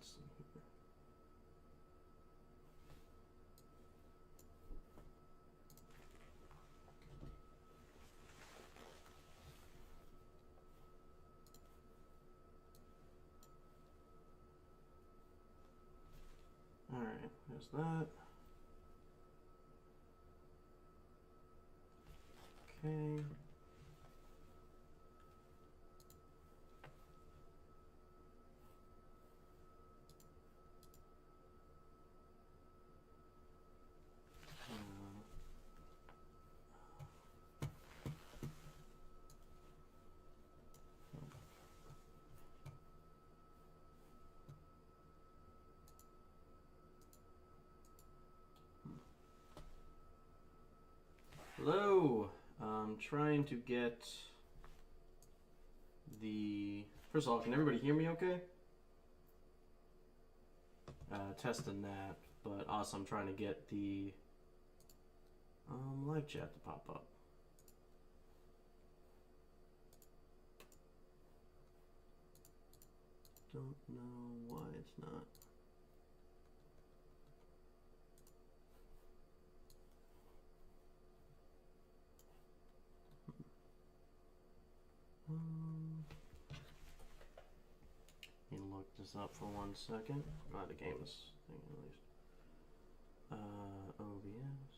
Let's see here. All right, there's that. Okay. Hello. I'm trying to get the. First of all, can everybody hear me okay? Testing that, but also I'm trying to get the live chat to pop up. Don't know why it's not. Let me look this up for 1 second. The game's thing at least. OBS.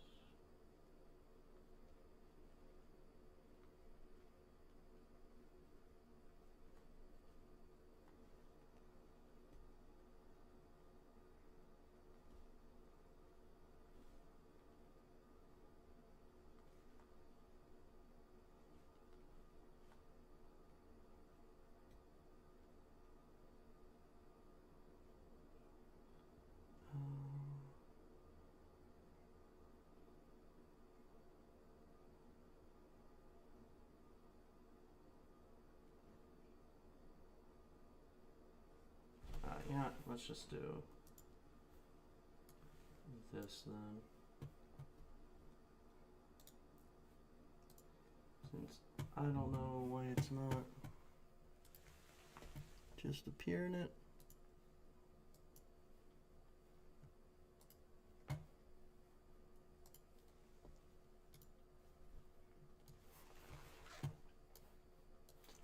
Yeah, let's just do this then. Since I don't know why it's not just appearing it.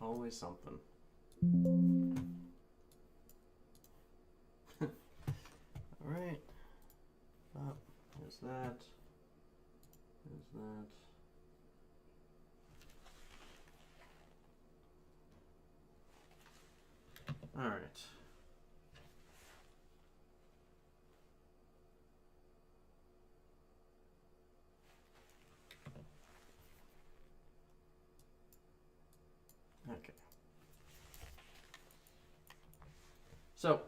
Always something. All right. There's that. There's that. All right. Okay. So,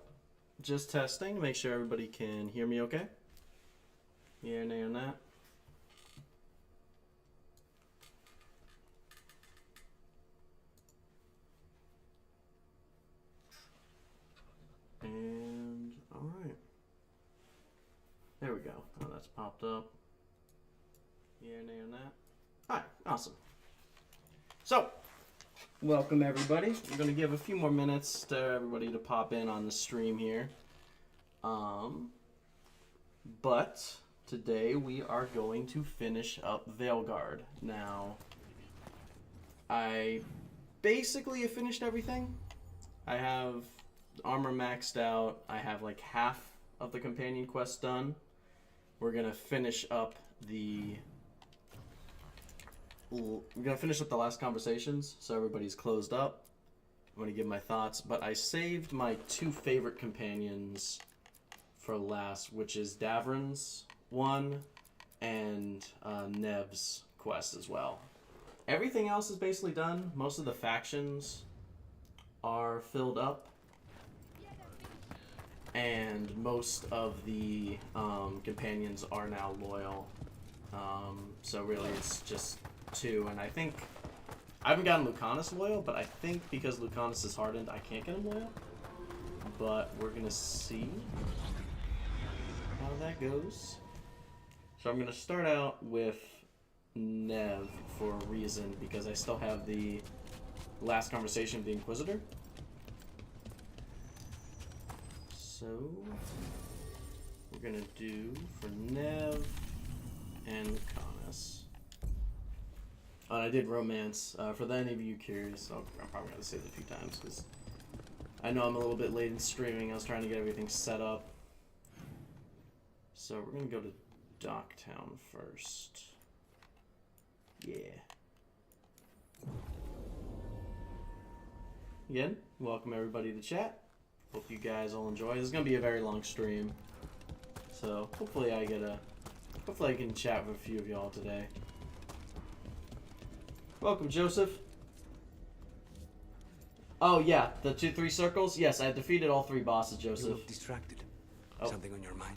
just testing to make sure everybody can hear me okay. Yeah, nay on that. And, all right. There we go. Oh, that's popped up. Yeah, nay on that. All right, awesome. So, welcome everybody. We're going to give a few more minutes to everybody to pop in on the stream here. But today we are going to finish up Veilguard. Now, I basically have finished everything. I have armor maxed out. I have like half of the companion quest done. We're going to finish up the last conversations, so everybody's closed up. I'm going to give my thoughts, but I saved my 2 favorite companions for last, which is Davrin's one and Nev's quest as well. Everything else is basically done. Most of the factions are filled up, and most of the companions are now loyal. So really it's just 2, and I think I haven't gotten Lucanus loyal, but I think because Lucanus is hardened, I can't get him loyal. But we're gonna see how that goes. So I'm gonna start out with Nev for a reason, because I still have the last conversation with the Inquisitor. So we're gonna do for Nev and Lucanus. Oh, and I did romance. For any of you curious, I'm probably gonna say it a few times because I know I'm a little bit late in streaming. I was trying to get everything set up. So we're gonna go to Docktown first. Yeah. Again, welcome everybody to chat. Hope you guys all enjoy. This is gonna be a very long stream, so hopefully I can chat with a few of y'all today. Welcome, Joseph. Oh yeah, the 2-3 circles. Yes, I defeated all 3 bosses, Joseph. You look distracted. Something on your mind?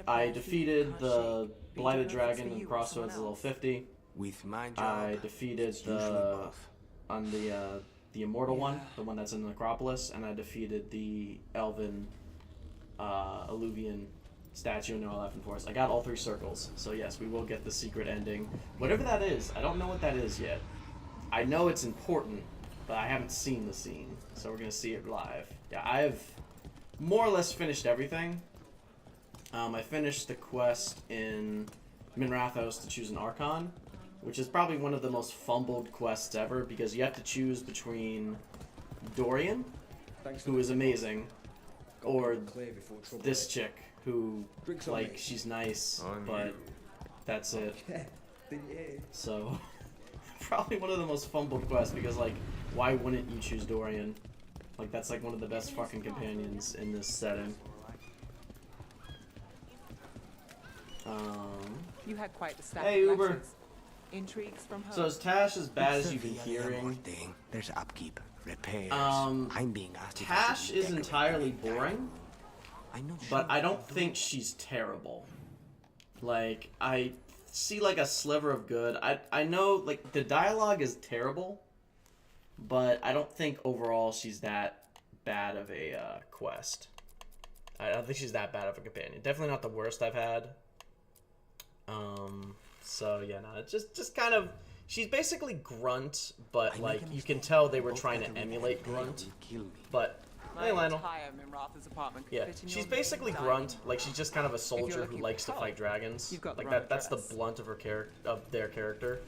I defeated the Blighted Dragon in Crossroads level 50. With my job, I defeated the Immortal one, the one that's in the Necropolis, and I defeated the Elven Alluvian statue in No Eleven Forest. I got all 3 circles, so yes, we will get the secret ending. Whatever that is, I don't know what that is yet. I know it's important, but I haven't seen the scene, so we're gonna see it live. Yeah, I have more or less finished everything. I finished the quest in Minrathos to choose an Archon, which is probably one of the most fumbled quests ever because you have to choose between Dorian, who is amazing, or this chick who, like, she's nice, but that's it. So, probably one of the most fumbled quests because, like, why wouldn't you choose Dorian? Like, that's like one of the best fucking companions in this setting. You had quite the stack. Hey, of Uber. letters. Intrigues from home. So is Tash as bad as you've been hearing? There's upkeep, repairs. I'm being asked. Tash is entirely boring, but I don't think she's terrible. Like, I see like a sliver of good. I know like the dialogue is terrible, but I don't think overall she's that bad of a quest. I don't think she's that bad of a companion. Definitely not the worst I've had. So yeah, no, it's just kind of, she's basically Grunt, but like you can tell they were trying to emulate Grunt. But hey, Lionel. Yeah, she's basically Grunt. Like she's just kind of a soldier who likes to fight dragons. Like that's the blunt of her their character.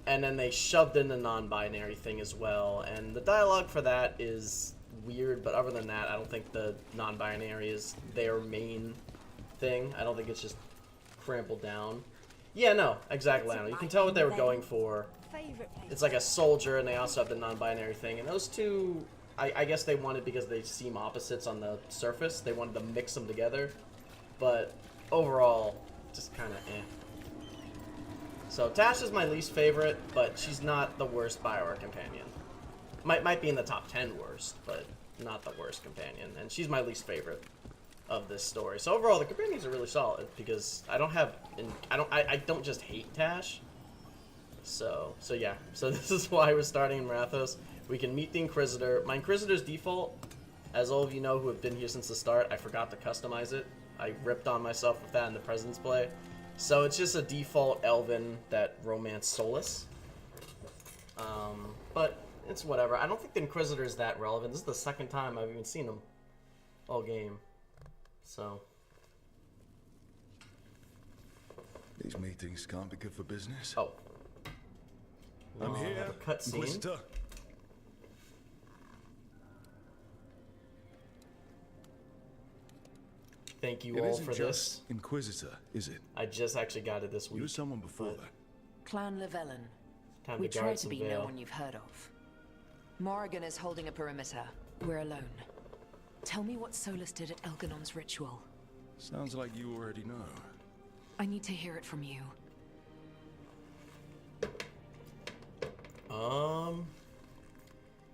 And then they shoved in the non-binary thing as well, and the dialogue for that is weird, but other than that, I don't think the non-binary is their main thing. I don't think it's just crampled down. Yeah, no, exactly. You can tell what they were going for. It's like a soldier, and they also have the non-binary thing, and those two, I guess they wanted, because they seem opposites on the surface, they wanted to mix them together, but overall, just kind of eh. So Tash is my least favorite, but she's not the worst Bioware companion. Might be in the top 10 worst, but not the worst companion, and she's my least favorite of this story. So overall, the companions are really solid because I don't just hate Tash. So yeah. So this is why we're starting in Marathos. We can meet the Inquisitor. My Inquisitor's default, as all of you know who have been here since the start, I forgot to customize it. I ripped on myself with that in the President's Play. So it's just a default Elven that romance Solas. But it's whatever. I don't think the Inquisitor is that relevant. This is the second time I've even seen him all game. So these meetings can't be good for business. oh, I'm here, cutscene. Inquisitor. Thank you It all isn't for just this. Inquisitor, is it? I just actually got it this week. You were someone before that. Clan Llewellyn. Time We to try guard to some be veil. no one you've heard of. Morrigan is holding a perimeter. We're alone. Tell me what Solas did at Elganon's ritual. Sounds like you already know. I need to hear it from you.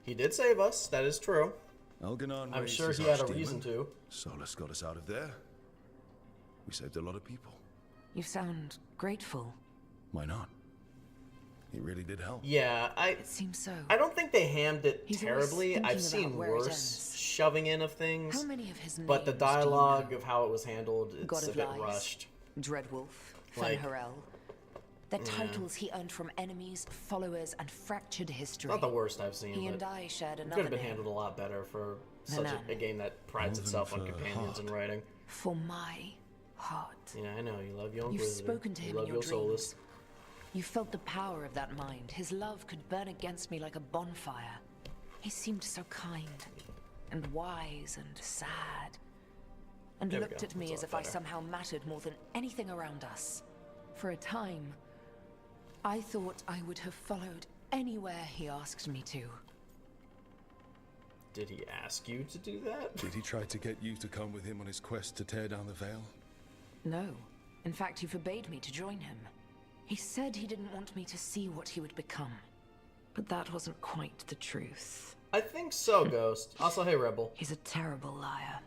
He did save us. That is true. Algernon I'm raised sure his he had a archdemon. reason to. Solas got us out of there. We saved a lot of people. You sound grateful. Why not? He really did help. Yeah, It seems so. I don't think they hammed it He's always terribly. thinking I've about seen where it worse ends. shoving in of things. How many of his But the names do you dialogue know? of how it was handled, God it's a of bit Lies, rushed. Dreadwolf, Like- Fenharel. They're titles he earned from enemies, followers, and fractured history. Not the worst I've seen. He but and I shared it another could have been name. handled a lot better for such Hanan. a game that prides More than itself on for companions and heart. writing. For my heart. Yeah, I know you love your You've Inquisitor. spoken to You him love in your Solas. dreams. You felt the power of that mind. His love could burn against me like a bonfire. He seemed so kind, and wise, and sad. And There we looked go. at me That's as a if lot I better. somehow mattered more than anything around us. For a time, I thought I would have followed anywhere he asked me to. Did he ask you to do that? Did he try to get you to come with him on his quest to tear down the veil? No. In fact, he forbade me to join him. He said he didn't want me to see what he would become. But that wasn't quite the truth. I think so, Ghost. Also, hey, Rebel. He's a terrible liar.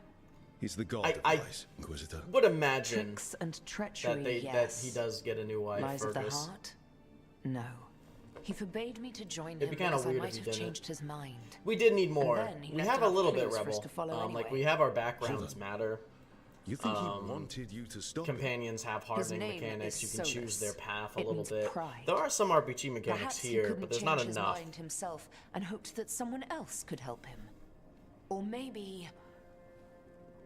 He's the god I- of lies, Inquisitor. Would imagine Tricks and treachery, that yes. he does get a new wife, Lies of the Fergus. heart? No. He forbade me to join It'd him be kinda because I weird if might he have didn't. changed his mind. We did need more. then he We left have a enough little bit, clues for us Rebel. to follow Like anyway. we have our backgrounds on. matter. You think he wanted you to stop him? Companions have His hardening name mechanics. You is can choose Solas. their path a It little means bit. pride. There are some RPG mechanics Perhaps he here, couldn't but there's change not his enough. mind himself and hoped that someone else could help him. Or maybe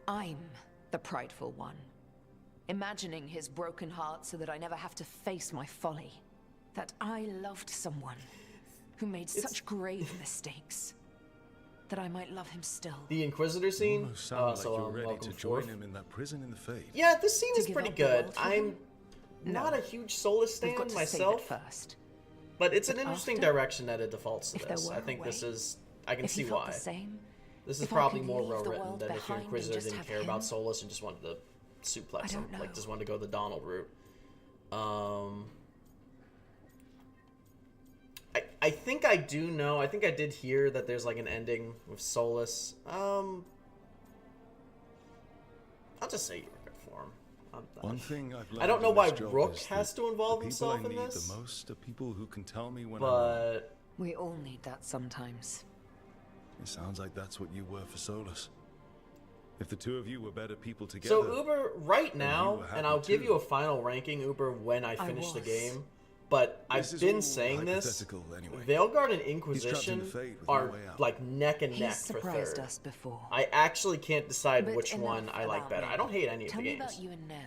I'm the prideful one, imagining his broken heart so that I never have to face my folly. That I loved someone who made such grave mistakes that I might love him still. The Inquisitor scene. Almost sound like so you're ready welcome to join forth. him in that prison in the Fade. Yeah, this scene To is give pretty up the good. world for I'm him? not No. a huge Solas We've got stan to myself, save it first. but it's an But interesting after, direction that it defaults to if there this. were I a think this way, is. I can If see he felt why. the same, This is if I probably could more leave the well written world than if your behind and Inquisitor just didn't have care about him. Solas and just wanted to suplex I him, don't like know. just wanted to go the Donald route. I think I do know. I think I did hear that there's like an ending with Solas. I'll just say you were good for him. One thing I've learned I don't know in why this job Rook is has that to involve the people himself I in need this, the most are people who can tell me when I'm wrong. but We all need that sometimes. It sounds like that's what you were for Solas. If the two of you were better people together... so Uber right now, were and I'll happy give too. you a final ranking, Uber, when I finish the was. game. But This I've is been all saying this. hypothetical anyway. Veilguard and trapped in Inquisition the Fade with no are way out. like neck and neck He's for surprised third. us before. I actually can't decide But which enough one I like about better. me. I don't hate any of Tell the me games. about you and Nev.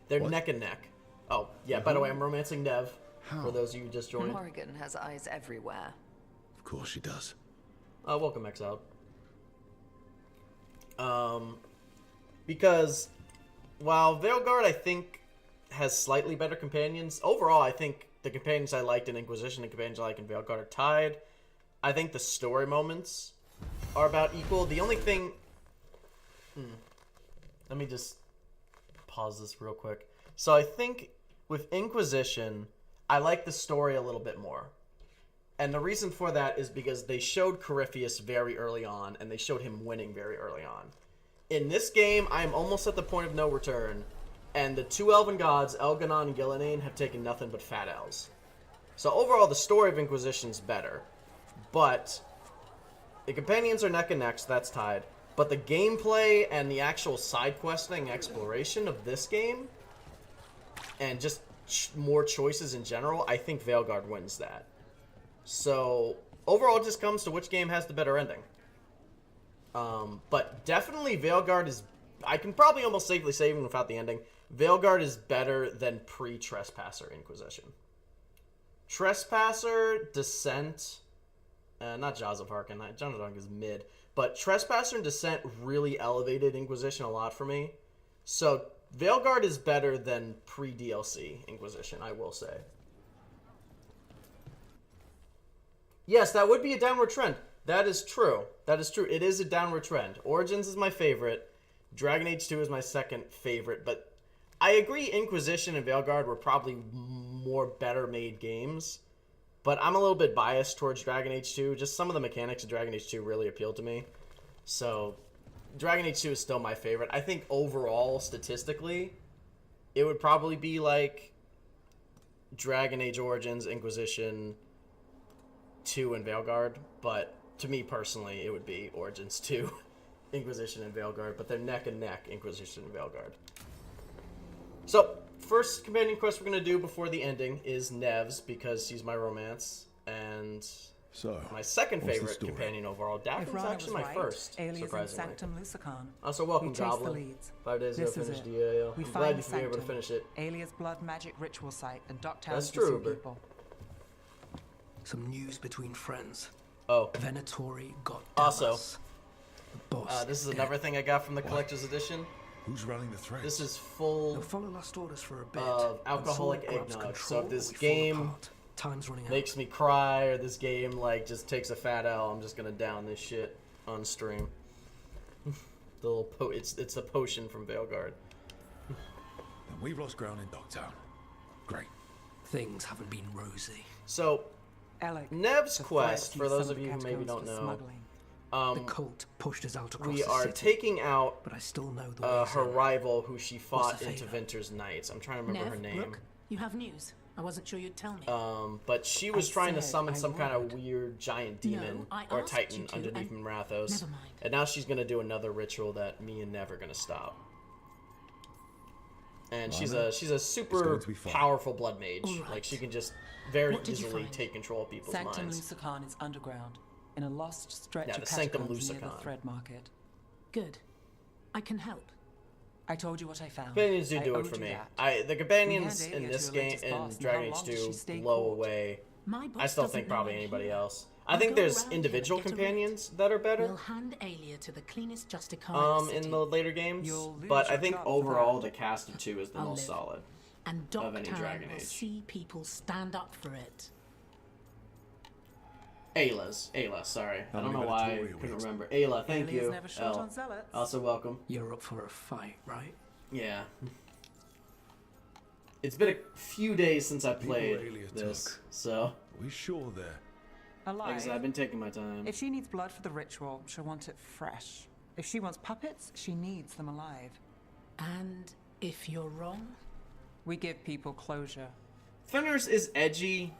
They're What? neck and neck. Oh, yeah, by the way, I'm romancing Nev. How? For those of you who just joined. Morrigan has eyes everywhere. Of course she does. Welcome, Exiled. Because while Veilguard, I think, has slightly better companions, overall, I think the companions I liked in Inquisition and companions I like in Veilguard are tied. I think the story moments are about equal. The only thing... Let me just pause this real quick. So I think with Inquisition, I like the story a little bit more. And the reason for that is because they showed Corypheus very early on, and they showed him winning very early on. In this game, I am almost at the point of no return, and the two elven gods, Elganon and Gillenane, have taken nothing but fat L's. So overall, the story of Inquisition's better. But the companions are neck and neck, so that's tied. But the gameplay and the actual side questing exploration of this game, and just more choices in general, I think Veilguard wins that. So overall, it just comes to which game has the better ending. But definitely Veilguard is... I can probably almost safely say, even without the ending, Veilguard is better than pre-Trespasser Inquisition. Trespasser, Descent... not Jaws of Harkin. Jaws of Harkin is mid. But Trespasser and Descent really elevated Inquisition a lot for me. So Veilguard is better than pre-DLC Inquisition, I will say. Yes, that would be a downward trend. That is true. That is true. It is a downward trend. Origins is my favorite. Dragon Age 2 is my second favorite. But I agree Inquisition and Veilguard were probably more better made games. But I'm a little bit biased towards Dragon Age 2. Just some of the mechanics of Dragon Age 2 really appealed to me. So Dragon Age 2 is still my favorite. I think overall, statistically, it would probably be like Dragon Age Origins, Inquisition 2, and Veilguard. But to me personally, it would be Origins 2, Inquisition, and Veilguard. But they're neck and neck, Inquisition and Veilguard. So, first companion quest we're gonna do before the ending is Nev's, because she's my romance, and So, my second what's the favorite story? companion overall. If Davrin's Rana actually was my right, first, Alias and surprisingly. Sanctum Lucican. Also, welcome, We chase the Goblin. leads. 5 days ago, This is finished it. the EAO. We I'm find glad the you were able to Sanctum, finish it. Alias blood magic ritual site, and Ducktown's That's true, missing but- people. Some news between friends. Oh, Venatori got Also, Damas. The boss. this is dead. another thing I got from the collector's edition. Who's running the thread? This is full They'll follow last orders for a bit. of When alcoholic Sword grabs eggnog. control, So if this we fall game apart. Time's running out. makes me cry, or this game like just takes a fat L, I'm just gonna down this shit on stream. The little it's the potion from Veilguard. Then we've lost ground in Dogtown. Great. Things haven't been rosy. So Alec, Nev's the quest, threat for keeps those some of the you who maybe catacombs don't for know, smuggling. The cult pushed us out across we the are city, taking out but I still know the ways her in. rival who she fought the into favour? Venter's Knights. I'm trying to remember her Nev, name. Brooke, you have news. I wasn't sure you'd tell me. But she was I trying to said summon I some kind of would. weird giant demon I or asked titan you to, underneath and- Minrathos. Never mind. And now she's gonna do another ritual that me and Nev are gonna stop. And she's a super going to be fun. powerful blood mage. All right. Like she can just very What did you easily find? take control of people's Sanctum minds. Lucican is underground, in a lost stretch Yeah, of the Sanctum catacombs near the Lucican. Thread Market. Good. I can help. I told you what I found. Companions do I do it owed for you me. that. The companions We had in Aelia this to game Allegis' in boss, and Dragon how Age long did she 2 stay blow cold? away. My boss I still doesn't think know probably I'm anybody here. else. I I'll think go there's around here individual and get a companions that are better. We'll hand Aelia to the cleanest Justicare In the later games, You'll lose but I your think job for overall that. the cast of 2 is the I'll most live. solid. And of any Dogtown Dragon will Age. see people stand up for it. Ayla, sorry. I don't know many why I Venatori couldn't wheels? remember. Ayla, thank Alias you. never short Elle. on zealots. Also welcome. You're up for a fight, right? Yeah. It's been a few days since I People played Ayla this, took. so Are we sure there? like I Alive. said, I've been taking my time. If she needs blood for the ritual, she'll want it fresh. If she wants puppets, she needs them alive. And if you're wrong, We give people closure. Fenris is edgy,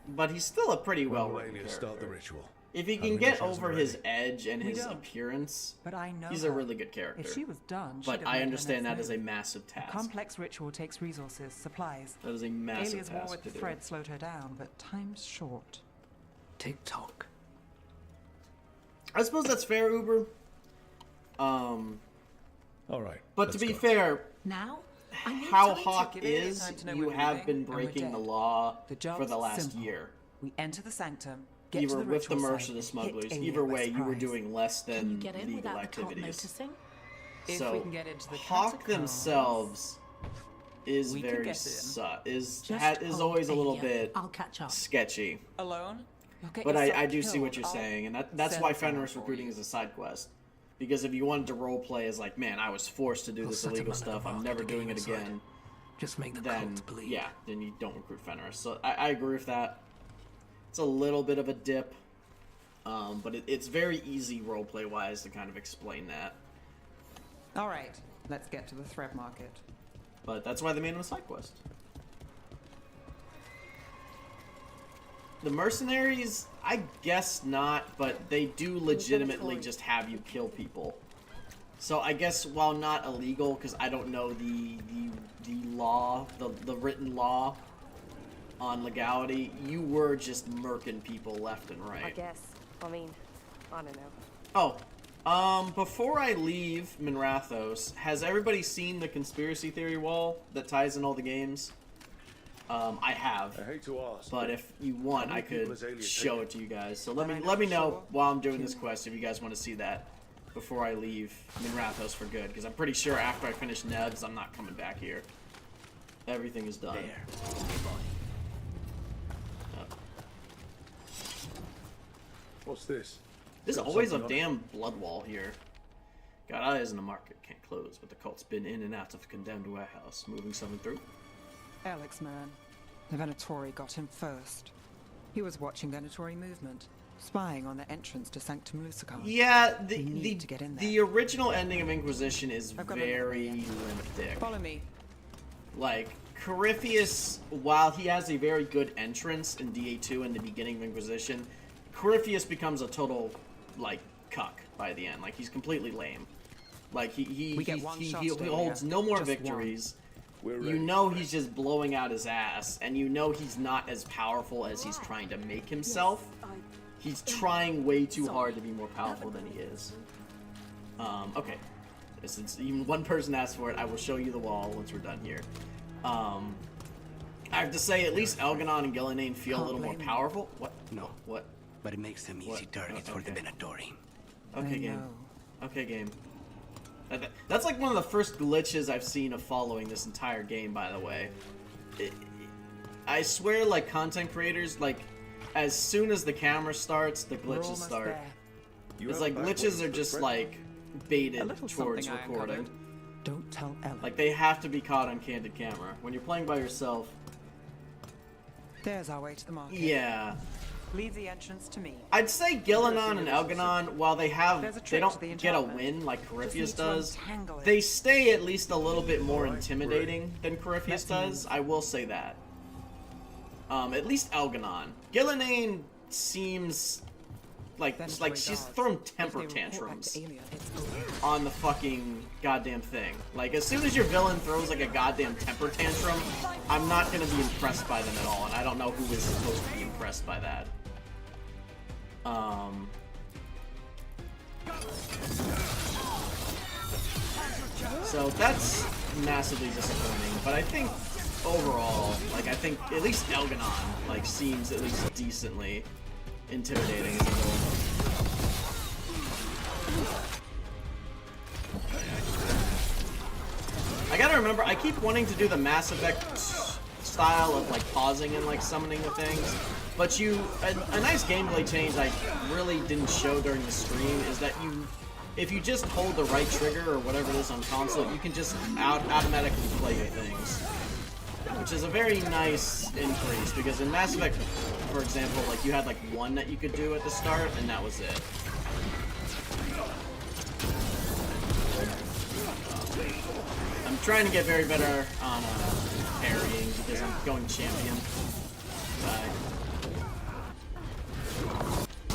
but he's still a pretty When well will written Aelia character. start the ritual? If he How can do we know get she hasn't over his already? edge and We his don't. appearance, But I know he's a her. really good character. If she was done, But she'd have I made her understand next that is a move. massive A task. complex ritual takes resources, supplies. That is a massive Alia's war task with to the do. thread slowed her down, but time's short. TikTok. I suppose that's fair, Uber. All right. But let's to be go. fair, now I need how time Hawk Give Aelia is, time to know you we're have leaving, been and we're breaking the dead. law The for job's the last simple. year. We enter the sanctum, get Either to the with the ritual mercs site, or the hit smugglers. Aelia Either by way, you were surprise. doing less Can you than get in legal without the cop activities. noticing? If So we can get into the Hawk catacombs, themselves is we can very get in. is Just is hold always a little Aelia. bit I'll catch up. sketchy. alone, you'll get But yourself I do see what killed. you're I'll saying, and that's send why someone Fenris for recruiting you. is a side quest. Because if you wanted to roleplay as like, man, I was forced to do this set a illegal man in the stuff, I'm market never to get doing you it inside. again, Just make the then cult believe. yeah, then you don't recruit Fenris. So I agree with that. It's a little bit of a dip, but it's very easy roleplay wise to kind of explain that. All right, let's get to the thread market. But that's why they made him a side quest. The mercenaries, I guess not, but they do legitimately just have you kill people. So I guess while not illegal, because I don't know the law, the written law on legality, you were just murking people left and right. I guess. I mean, I don't know. Oh, before I leave Minrathos, has everybody seen the conspiracy theory wall that ties in all the games? I have, I hate to ask, but if you want, How I many people could has Aelia show taken? it to you guys. So let I me know let me for know sure. while I'm doing this quest if you guys want to see that before I leave Minrathos for good, because I'm pretty sure after I finish Nev's, I'm not coming back here. Everything is done. There. Yep. what's this? There's Got always a something on it? damn blood wall here. Got eyes in the market, can't close, but the cult's been in and out of the condemned warehouse, moving something through. Alex, man. The Venatori got him first. He was watching Venatori movement, spying on the entrance to Sanctum Lucican. Yeah, We need to get in there. the original ending of Inquisition is I've got a very memory. limp dick. Follow me. Like, Corypheus, while he has a very good entrance in DA2 in the beginning of Inquisition, Corypheus becomes a total, like, cuck by the end. Like, he's completely lame. Like, he We get one shot, holds no more just victories. You know he's just blowing out his ass, and you know he's not as powerful as he's trying to make himself. He's trying way too hard to be more powerful than he is. Okay. Since even one person asked for it, I will show you the wall once we're done here. I have to say, at least Elganon and Gillenane feel a little more powerful. What? No. What? But it makes them easy targets for the Venatori. Okay, game. Okay, game. That's like one of the first glitches I've seen of following this entire game, by the way. I swear, like, content creators, like, as soon as the camera starts, the glitches start. It's like glitches are just, like, baited towards recording. Don't tell Ellen. Like, they have to be caught on candid camera. When you're playing by yourself... There's our way to the market. Yeah. Leave the entrance to me. I'd say Gillenane and Elganon, while they don't get a win like Corypheus does, they stay at least a little bit more intimidating than Corypheus does. I will say that. At least Elganon. Gillenane seems like she's throwing temper tantrums on the fucking goddamn thing. Like, as soon as your villain throws like a goddamn temper tantrum, I'm not gonna be impressed by them at all, and I don't know who is supposed to be impressed by that. So that's massively disappointing, but I think overall, like, I think at least Elganon, like, seems at least decently intimidating as a villain. I gotta remember, I keep wanting to do the Mass Effect style of, like, pausing and, like, summoning the things. But a nice gameplay change I really didn't show during the stream is that if you just hold the right trigger or whatever it is on console, you can just automatically play your things. Which is a very nice increase, because in Mass Effect, for example, like, you had like one that you could do at the start, and that was it. I'm trying to get very better on parrying, because I'm going champion.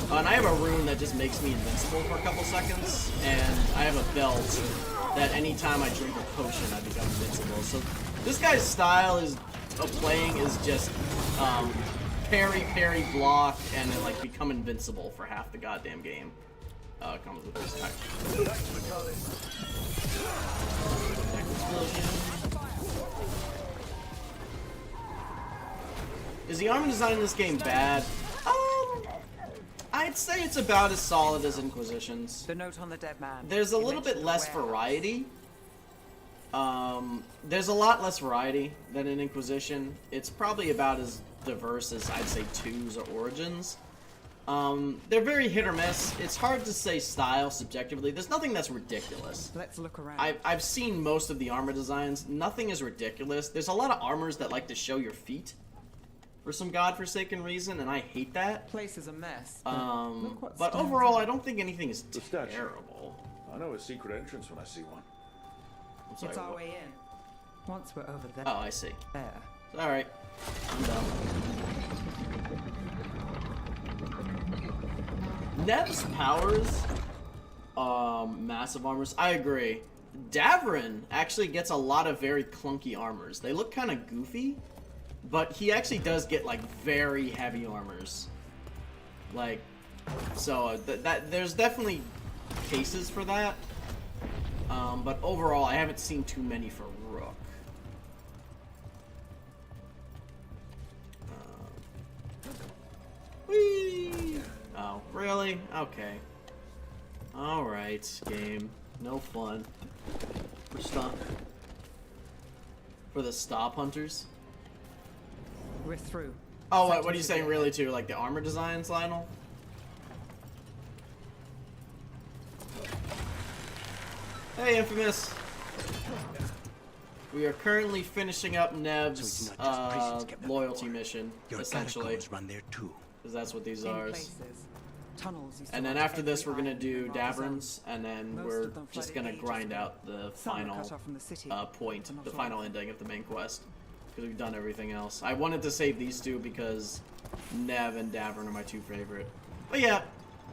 And I have a rune that just makes me invincible for a couple seconds, and I have a belt that anytime I drink a potion, I become invincible. So this guy's style of playing is just parry, block, and then like become invincible for half the goddamn game. It comes with this type. Is the armor design in this game bad? I'd say it's about as solid as Inquisition's. The note on the dead man. There's a little bit less variety. There's a lot less variety than in Inquisition. It's probably about as diverse as, I'd say, 2's or Origins. They're very hit or miss. It's hard to say style subjectively. There's nothing that's ridiculous. Let's look around. I've seen most of the armor designs. Nothing is ridiculous. There's a lot of armors that like to show your feet for some godforsaken reason, and I hate that. Place is a mess. But overall, I don't think anything is terrible. I know a secret entrance when I see one. I'm sorry, it's our way in. Once we're over there. Oh, I see. There. Alright. I'm done. Nev's powers, massive armors. I agree. Davrin actually gets a lot of very clunky armors. They look kind of goofy, but he actually does get like very heavy armors. Like, so there's definitely cases for that. But overall, I haven't seen too many for Rook. Whee! Oh, really? Okay. Alright, game. No fun. For stop. For the stop hunters? We're through. Oh, what are you saying really too? Like the armor designs, Lionel? Hey, Infamous! We are currently finishing up Nev's loyalty mission, essentially. Run there too. Because that's what these are. Tunnels And then after this, we're gonna do Davrin's, and then we're just gonna grind out the final point, the final ending of the main quest. Because we've done everything else. I wanted to save these two because Nev and Davrin are my two favorite. But yeah,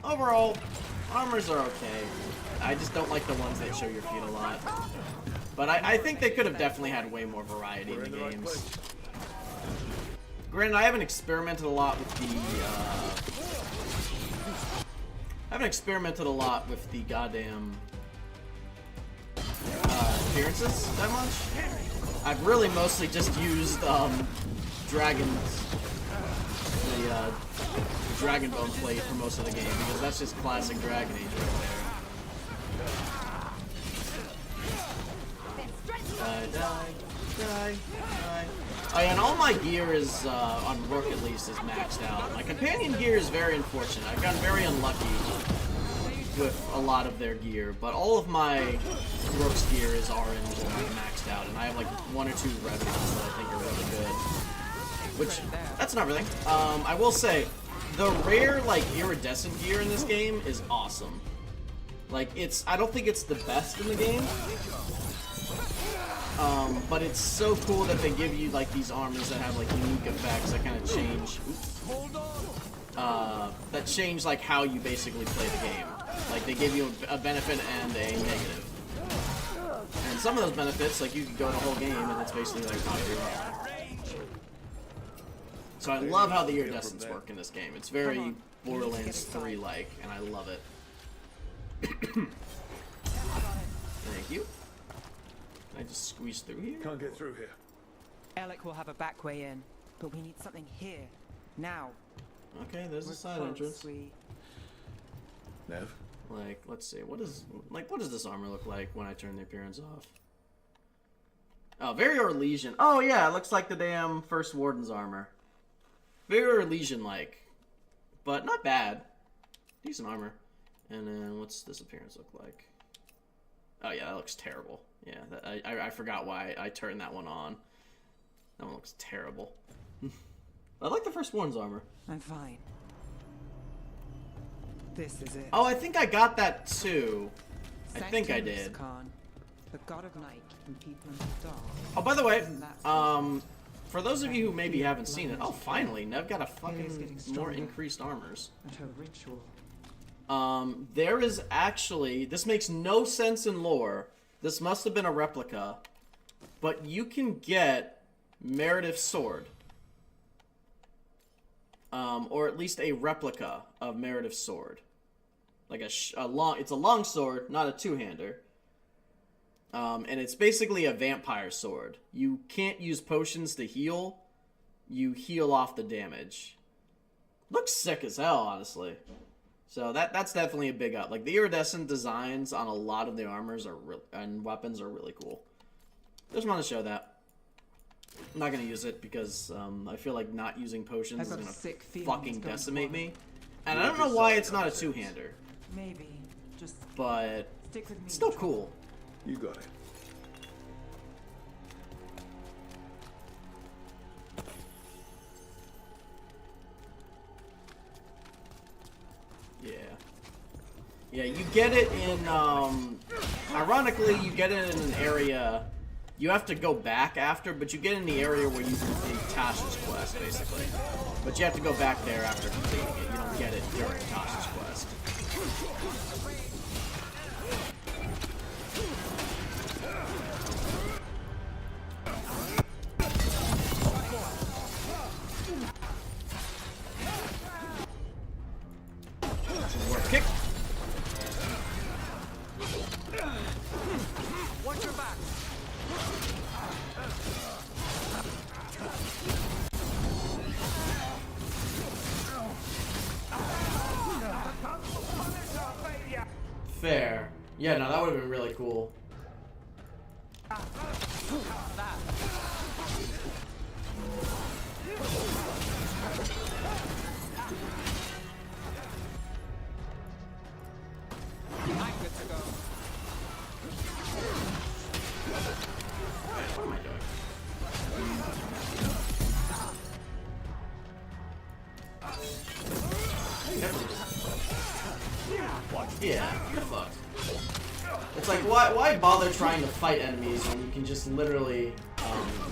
overall, armors are okay. I just don't like the ones that show your feet a lot. But I think they could have definitely had way more variety in the games. Granted, I haven't experimented a lot with the goddamn appearances that much. I've really mostly just used dragons, the dragon bone plate for most of the game because that's just classic Dragon Age right there. Die. Oh yeah, and all my gear is, on Rook at least, is maxed out. My companion gear is very unfortunate. I've gotten very unlucky with a lot of their gear, but all of my Rook's gear is orange and maxed out, and I have like 1 or 2 red ones that I think are really good. Which, that's not everything. I will say, the rare, like, iridescent gear in this game is awesome. Like, I don't think it's the best in the game, but it's so cool that they give you like these armors that have like unique effects that kind of change. That change like how you basically play the game. Like they give you a benefit and a negative. And some of those benefits, like you can go the whole game and it's basically like how you're up. So I love how the iridescents work in this game. It's very Borderlands 3-like, and I love it. Thank you. Can I just squeeze through here? Can't get through here. Alec will have a back way in, but we need something here, now. Okay, there's a side entrance. Nev? Like, let's see, what does this armor look like when I turn the appearance off? Oh, very Orlesian. Oh yeah, it looks like the damn First Warden's armor. Very Orlesian-like, but not bad. Decent armor. And then what's this appearance look like? Oh yeah, that looks terrible. Yeah, I forgot why I turned that one on. That one looks terrible. I like the First Warden's armor. I'm fine. This is it. Oh, I think I got that too. I think I did. Khan, the god of night and people in the dark. Oh, by the way, for those of you who maybe haven't seen it, oh, finally, Nev got a fucking more increased armors. And her ritual. There is actually, this makes no sense in lore. This must have been a replica, but you can get Meredith's sword. Or at least a replica of Meredith's sword. Like it's a long sword, not a two-hander. And it's basically a vampire sword. You can't use potions to heal. You heal off the damage. Looks sick as hell, honestly. So that's definitely a big up. Like the iridescent designs on a lot of the armors and weapons are really cool. Just want to show that. I'm not gonna use it because I feel like not using potions is gonna fucking decimate me. And I don't know why it's not a two-hander. Maybe just but stick with me. It's still cool. You got it. Yeah, you get it in, ironically, you get it in an area, you have to go back after, but you get in the area where you complete Tash's quest, basically. But you have to go back there after completing it, you don't get it during Tash's quest. Work kick. Watch your back. Fair. Yeah, no, that would have been really cool. I'm good to go. What am I doing? Yeah, you're fucked. It's like, why bother trying to fight enemies when you can just literally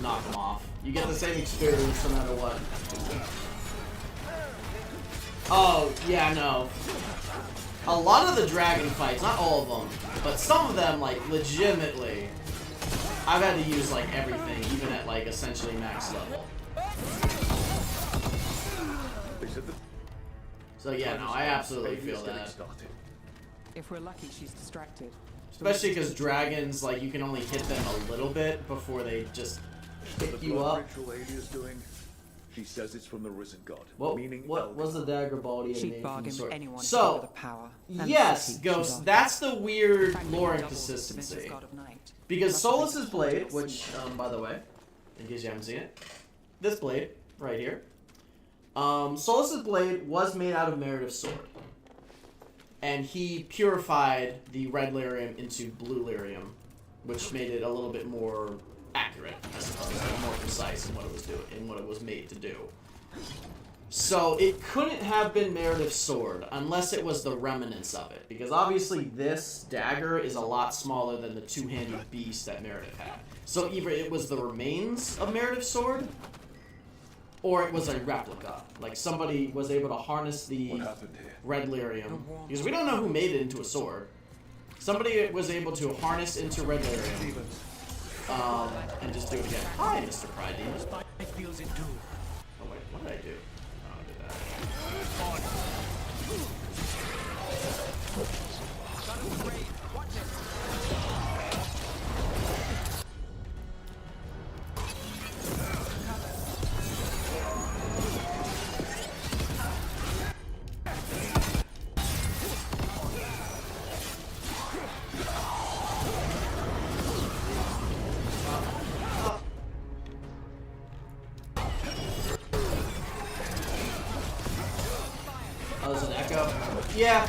knock them off? You get the same experience no matter what. Oh, yeah, no. A lot of the dragon fights, not all of them, but some of them, like, legitimately I've had to use like everything, even at like essentially max level. So yeah, no, I absolutely feel that. If we're lucky, she's distracted. Especially because dragons, like, you can only hit them a little bit before they just pick you up. She says it's from the risen god. What meaning was the dagger Baldy She'd made bargain from with sword? anyone So, the power. yes, Ghost, that's the weird lore inconsistency. Because Solas's blade, which, by the way, in case you haven't seen it, this blade, right here, Solas's blade was made out of Meredith's sword. And he purified the red lyrium into blue lyrium, which made it a little bit more accurate, I suppose, and more precise in what it was doing, in what it was made to do. So it couldn't have been Meredith's sword unless it was the remnants of it, because obviously this dagger is a lot smaller than the two-handed beast that Meredith had. So either it was the remains of Meredith's sword, or it was a replica. Like somebody was able to harness the red lyrium, because we don't know who made it into a sword. Somebody was able to harness into red lyrium, and just do it again. Hi, Mr. Pride Demon. Oh wait, what did I do? Oh, I did that. Yeah,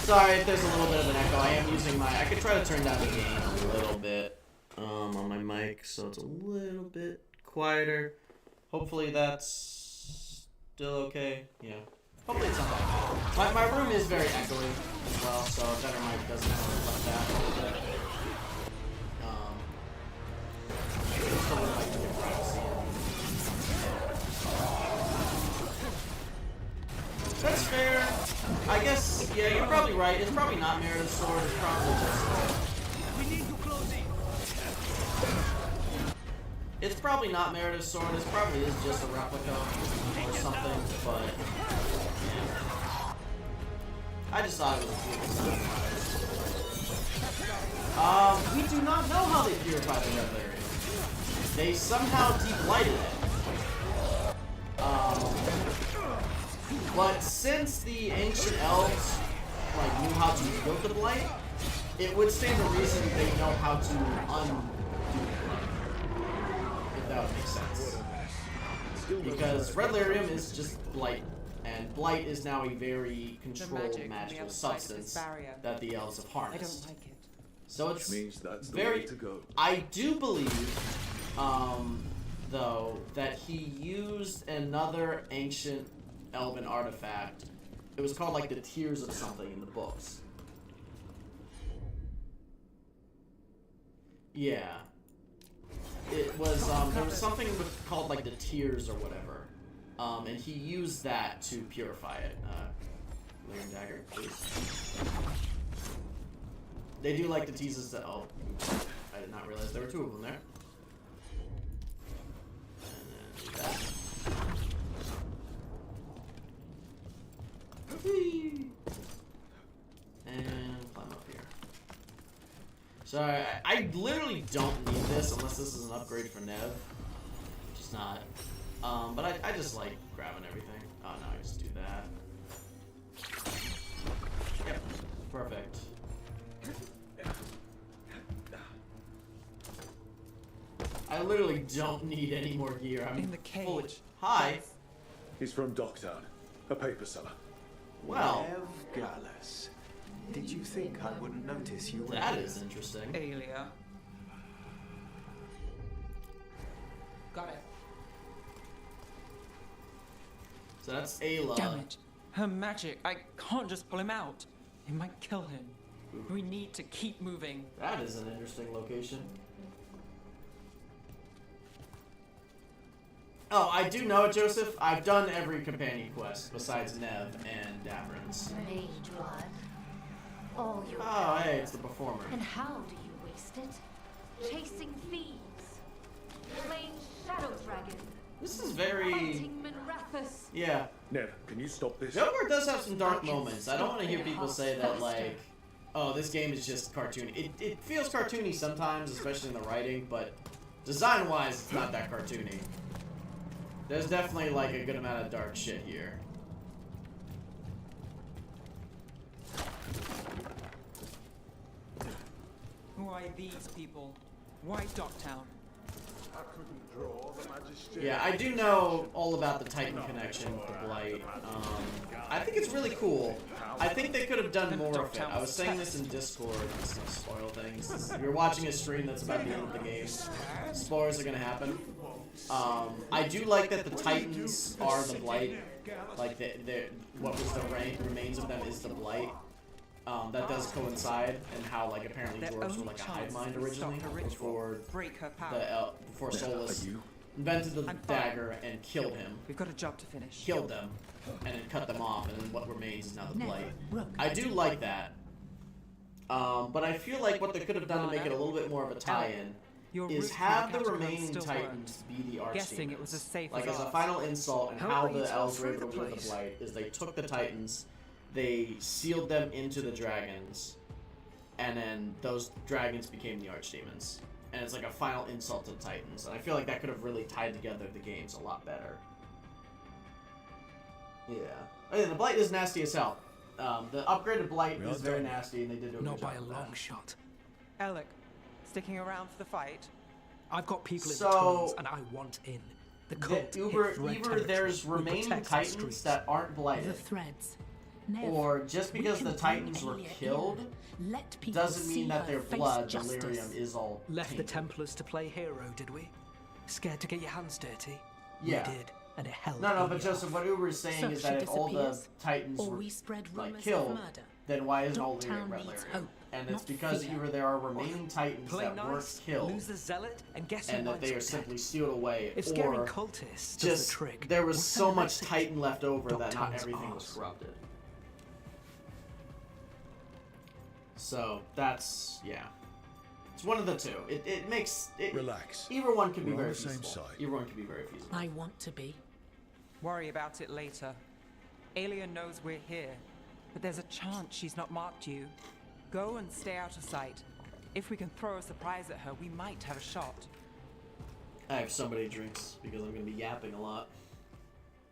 sorry if there's a little bit of an echo. I am using my... I could try to turn down the gain a little bit on my mic, so it's a little bit quieter. Hopefully that's still okay. Yeah, hopefully it's not that bad. My room is very echoey as well, so a better mic doesn't have to reflect that a little bit. Still would like to get privacy. That's fair. I guess, yeah, you're probably right. It's probably not Meredith's sword. It's probably just... We need to close it. It's probably not Meredith's sword. It probably is just a replica or something, but... Yeah. I just thought it was a cool design. We do not know how they purified the red lyrium. They somehow deblighted it. But since the ancient elves like knew how to wield the blight, it would stand to reason they know how to undo the blight. If that would make sense. Because red lyrium is just blight, and blight is now a very controlled magical substance that the elves have harnessed. I don't like it. So it's means that's the very. way to go. I do believe, though, that he used another ancient elven artifact. It was called like the Tears of something in the books. Yeah. It was there was something called like the Tears or whatever. And he used that to purify it. Lyrium dagger, please. They do like to tease us that I did not realize there were two of them there. And then do that. And climb up here. So I literally don't need this unless this is an upgrade for Nev. Which is not. But I just like grabbing everything. Oh no, I just do that. Yep. Perfect. I literally don't need any more gear. I'm in the cage. fully... Hi. He's from Docktown, a paper seller. Well, Gallus. Did you think I wouldn't notice you? That is interesting. Aelia. Got it. So that's Ayla. Damn it. Her magic. I can't just pull him out. It might kill him. We need to keep moving. That is an interesting location. Oh, I do know it, Joseph. I've done every companion quest besides Nev and Davrin's. Mage blood. All your Oh, hey, it's the performer. And how do you waste it? chasing thieves, playing Shadow Dragon, This is very... hunting Minrathus. Yeah. Nev, can you stop this? Veilguard does have some dark moments. I don't want to hear people say that, like, oh, this game is just cartoony. It feels cartoony sometimes, especially in the writing, but design-wise, it's not that cartoony. There's definitely, like, a good amount of dark shit here. Who are these people? Why Docktown? I couldn't draw the Magister. Yeah, I do know all about the Titan connection with the Blight. I think it's really cool. I think they could have done more of it. I was saying this in Discord. Let's not spoil things. You're watching a stream that's about the end of the game. Spoilers are gonna happen. I do like that the Titans are the Blight. Like, what was the remains of them is the Blight. That does coincide, and how, like, apparently dwarves were like a hive mind originally before before Solas invented the dagger and killed him. We've got a job to finish. Killed them, and then cut them off, and then what remains is now the Blight. I do like that, but I feel like what they could have done to make it a little bit more of a tie-in is have the remaining Titans be the Guessing it was as safe like as as a ours. final insult, and How how are you the to elves were free able the to do the place? Blight is they took the Titans, they sealed them into the dragons, and then those dragons became the archdemons. And it's like a final insult to the Titans. And I feel like that could have really tied together the games a lot better. Yeah. Oh, yeah, the Blight is nasty as hell. The upgraded Blight is very nasty, and they did do a Not good job by a with long that. shot. Alec, sticking around for the fight? I've got people in So- the tunnels, and I want in. The cult hit Either red there's territory. We remaining protect the Titans streets. that aren't The blighted, threads. Nev, or just we because can the bring Titans were Aelia killed, in. Let people doesn't see mean that her their face blood, justice. delirium, is all Left the tainted. Templars to play hero, did we? Scared to get your hands dirty? Yeah. We did, and it held. No, Aelia but Joseph, off. what Uber is saying So is she that if all the disappears, Titans or were we spread like rumors killed, of murder. then why isn't all Docktown Red needs Lyrium? hope, And it's not because fear. either there are remaining Titans Play that nice, weren't killed, lose the zealot, and guess and who that they are minds simply dead? sealed away, If scaring or cultists does just the trick, there was what's so the much message? Titan left over that not Docktown's everything was ours. corrupted. So that's it's one of the two. It makes it. Relax. Either one could be We're on very the same feasible. side. Either one could be very feasible. I want to be. Worry about it later. Aelia knows we're here, but there's a chance she's not marked you. Go and stay out of sight. If we can throw a surprise at her, we might have a shot. I have so many drinks because I'm gonna be yapping a lot.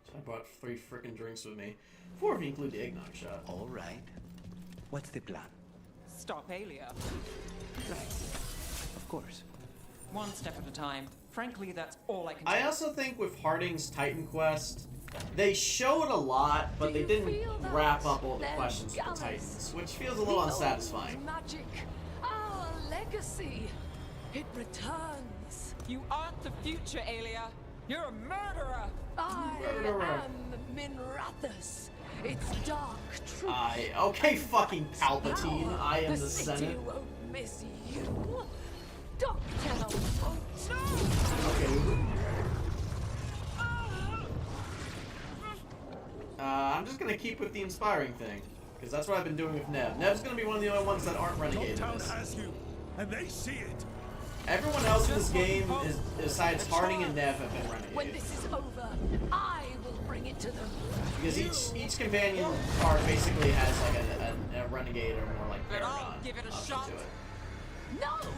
So I brought 3 freaking drinks with me. 4 if you include the eggnog shot. All right. What's the plan? Stop Aelia. Of course. One step at a time. Frankly, that's all I can do. I also think with Harding's Titan Quest, they showed a lot, but they didn't wrap up all the questions with the Titans, which feels a little unsatisfying. Magic, our legacy, it returns. You aren't the future, Aelia. You're a murderer. I Murderer. am Minrathus. It's dark truth. Okay, fucking Palpatine. Power. I am the city Senate. won't miss you. Docktown won't. Okay. I'm just gonna keep with the inspiring thing, because that's what I've been doing with Nev. Nev's gonna be one of the only ones that aren't renegade in this. has you, and they see it. Everyone else in this game, besides Harding and Nev, have been When renegade. this is over, I will bring it to them. Because each companion card basically has like a renegade or more like But I'll paragon give it a option shot. to it. No!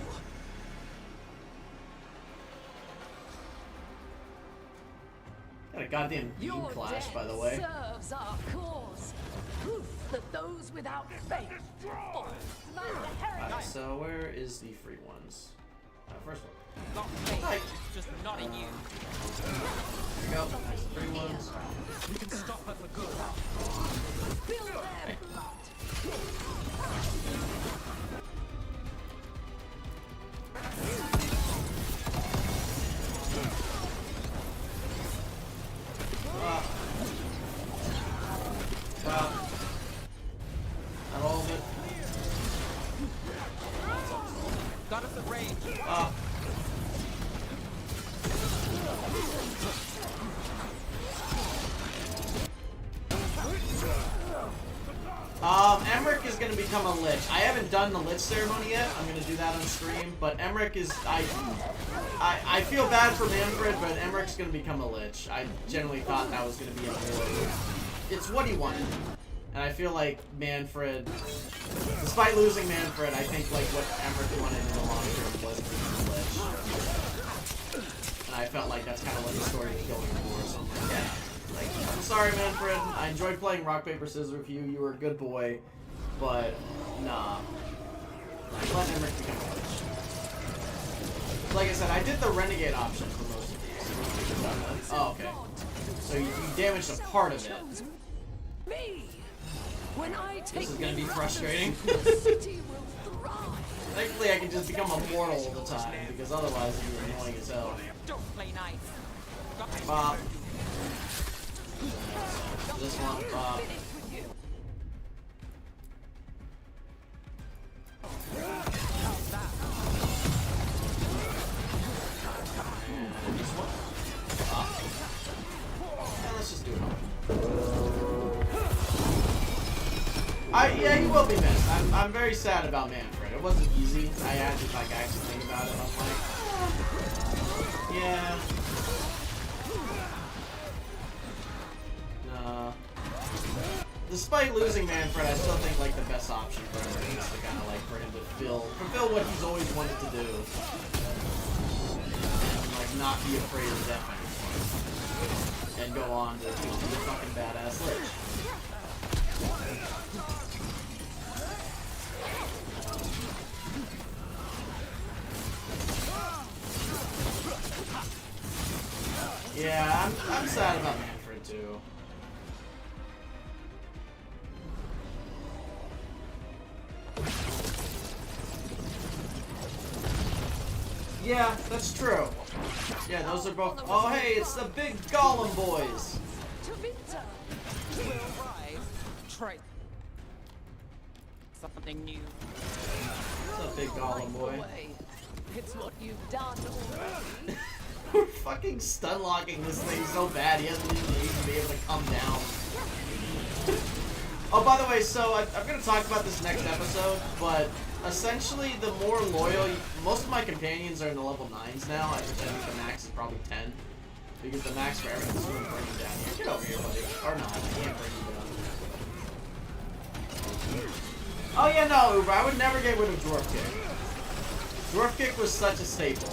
Got a goddamn beam Your clash, death by the way. serves our cause. Proof that those without faith fall like the heretic. Alright, so where is the free ones? First one. Not faith, Hi. just not in you. There we go. There's the free ones. We can stop her for good. Spill their blood. Wow. Not all of it. Got us at range. Emmrich is going to be become a Lich. I haven't done the Lich ceremony yet. I'm gonna do that on stream. But Emmrich is I feel bad for Manfred, but Emmrich's gonna become a Lich. I generally thought that was gonna be a more. It's what he wanted, and I feel like Manfred, despite losing Manfred, I think like what Emmrich wanted in the long term was to become a Lich. And I felt like that's kind of what the story was going for. So I'm like, yeah. Like, I'm sorry, Manfred. I enjoyed playing rock, paper, scissors with you. You were a good boy. But, nah. Let Emmrich become a Lich. Like I said, I did the Renegade option for most of these. Oh, okay. So you damaged a part of it. This is gonna be frustrating. Thankfully, I can just become immortal all the time, because otherwise you're annoying as hell. Don't play nice. Bop. This one, bop. And this one, bop. Yeah, let's just do it. Yeah, he will be missed. I'm very sad about Manfred. It wasn't easy. I had to like actually think about it. I'm like, yeah. Despite losing Manfred, I still think like the best option for him is to kind of like for him to fulfill what he's always wanted to do, and like not be afraid of death anymore, and go on to be a fucking badass Lich. Yeah, I'm sad about Manfred too. Yeah, that's true. Yeah, those are both. Oh, hey, it's the big Golem boys. We'll rise. Try something new. What's up, big Golem boy? It's what you've done already. We're fucking stun locking this thing so bad he hasn't even need to be able to come down. Oh, by the way, so I'm gonna talk about this next episode, but essentially the more loyal, most of my companions are in the level 9s now. I think the max is probably 10, because the max for everything's going to bring you down here. Get over here, buddy. Or not, I can't bring you down. Oh yeah, no, Uber, I would never get rid of Dwarf Kick. Dwarf Kick was such a staple.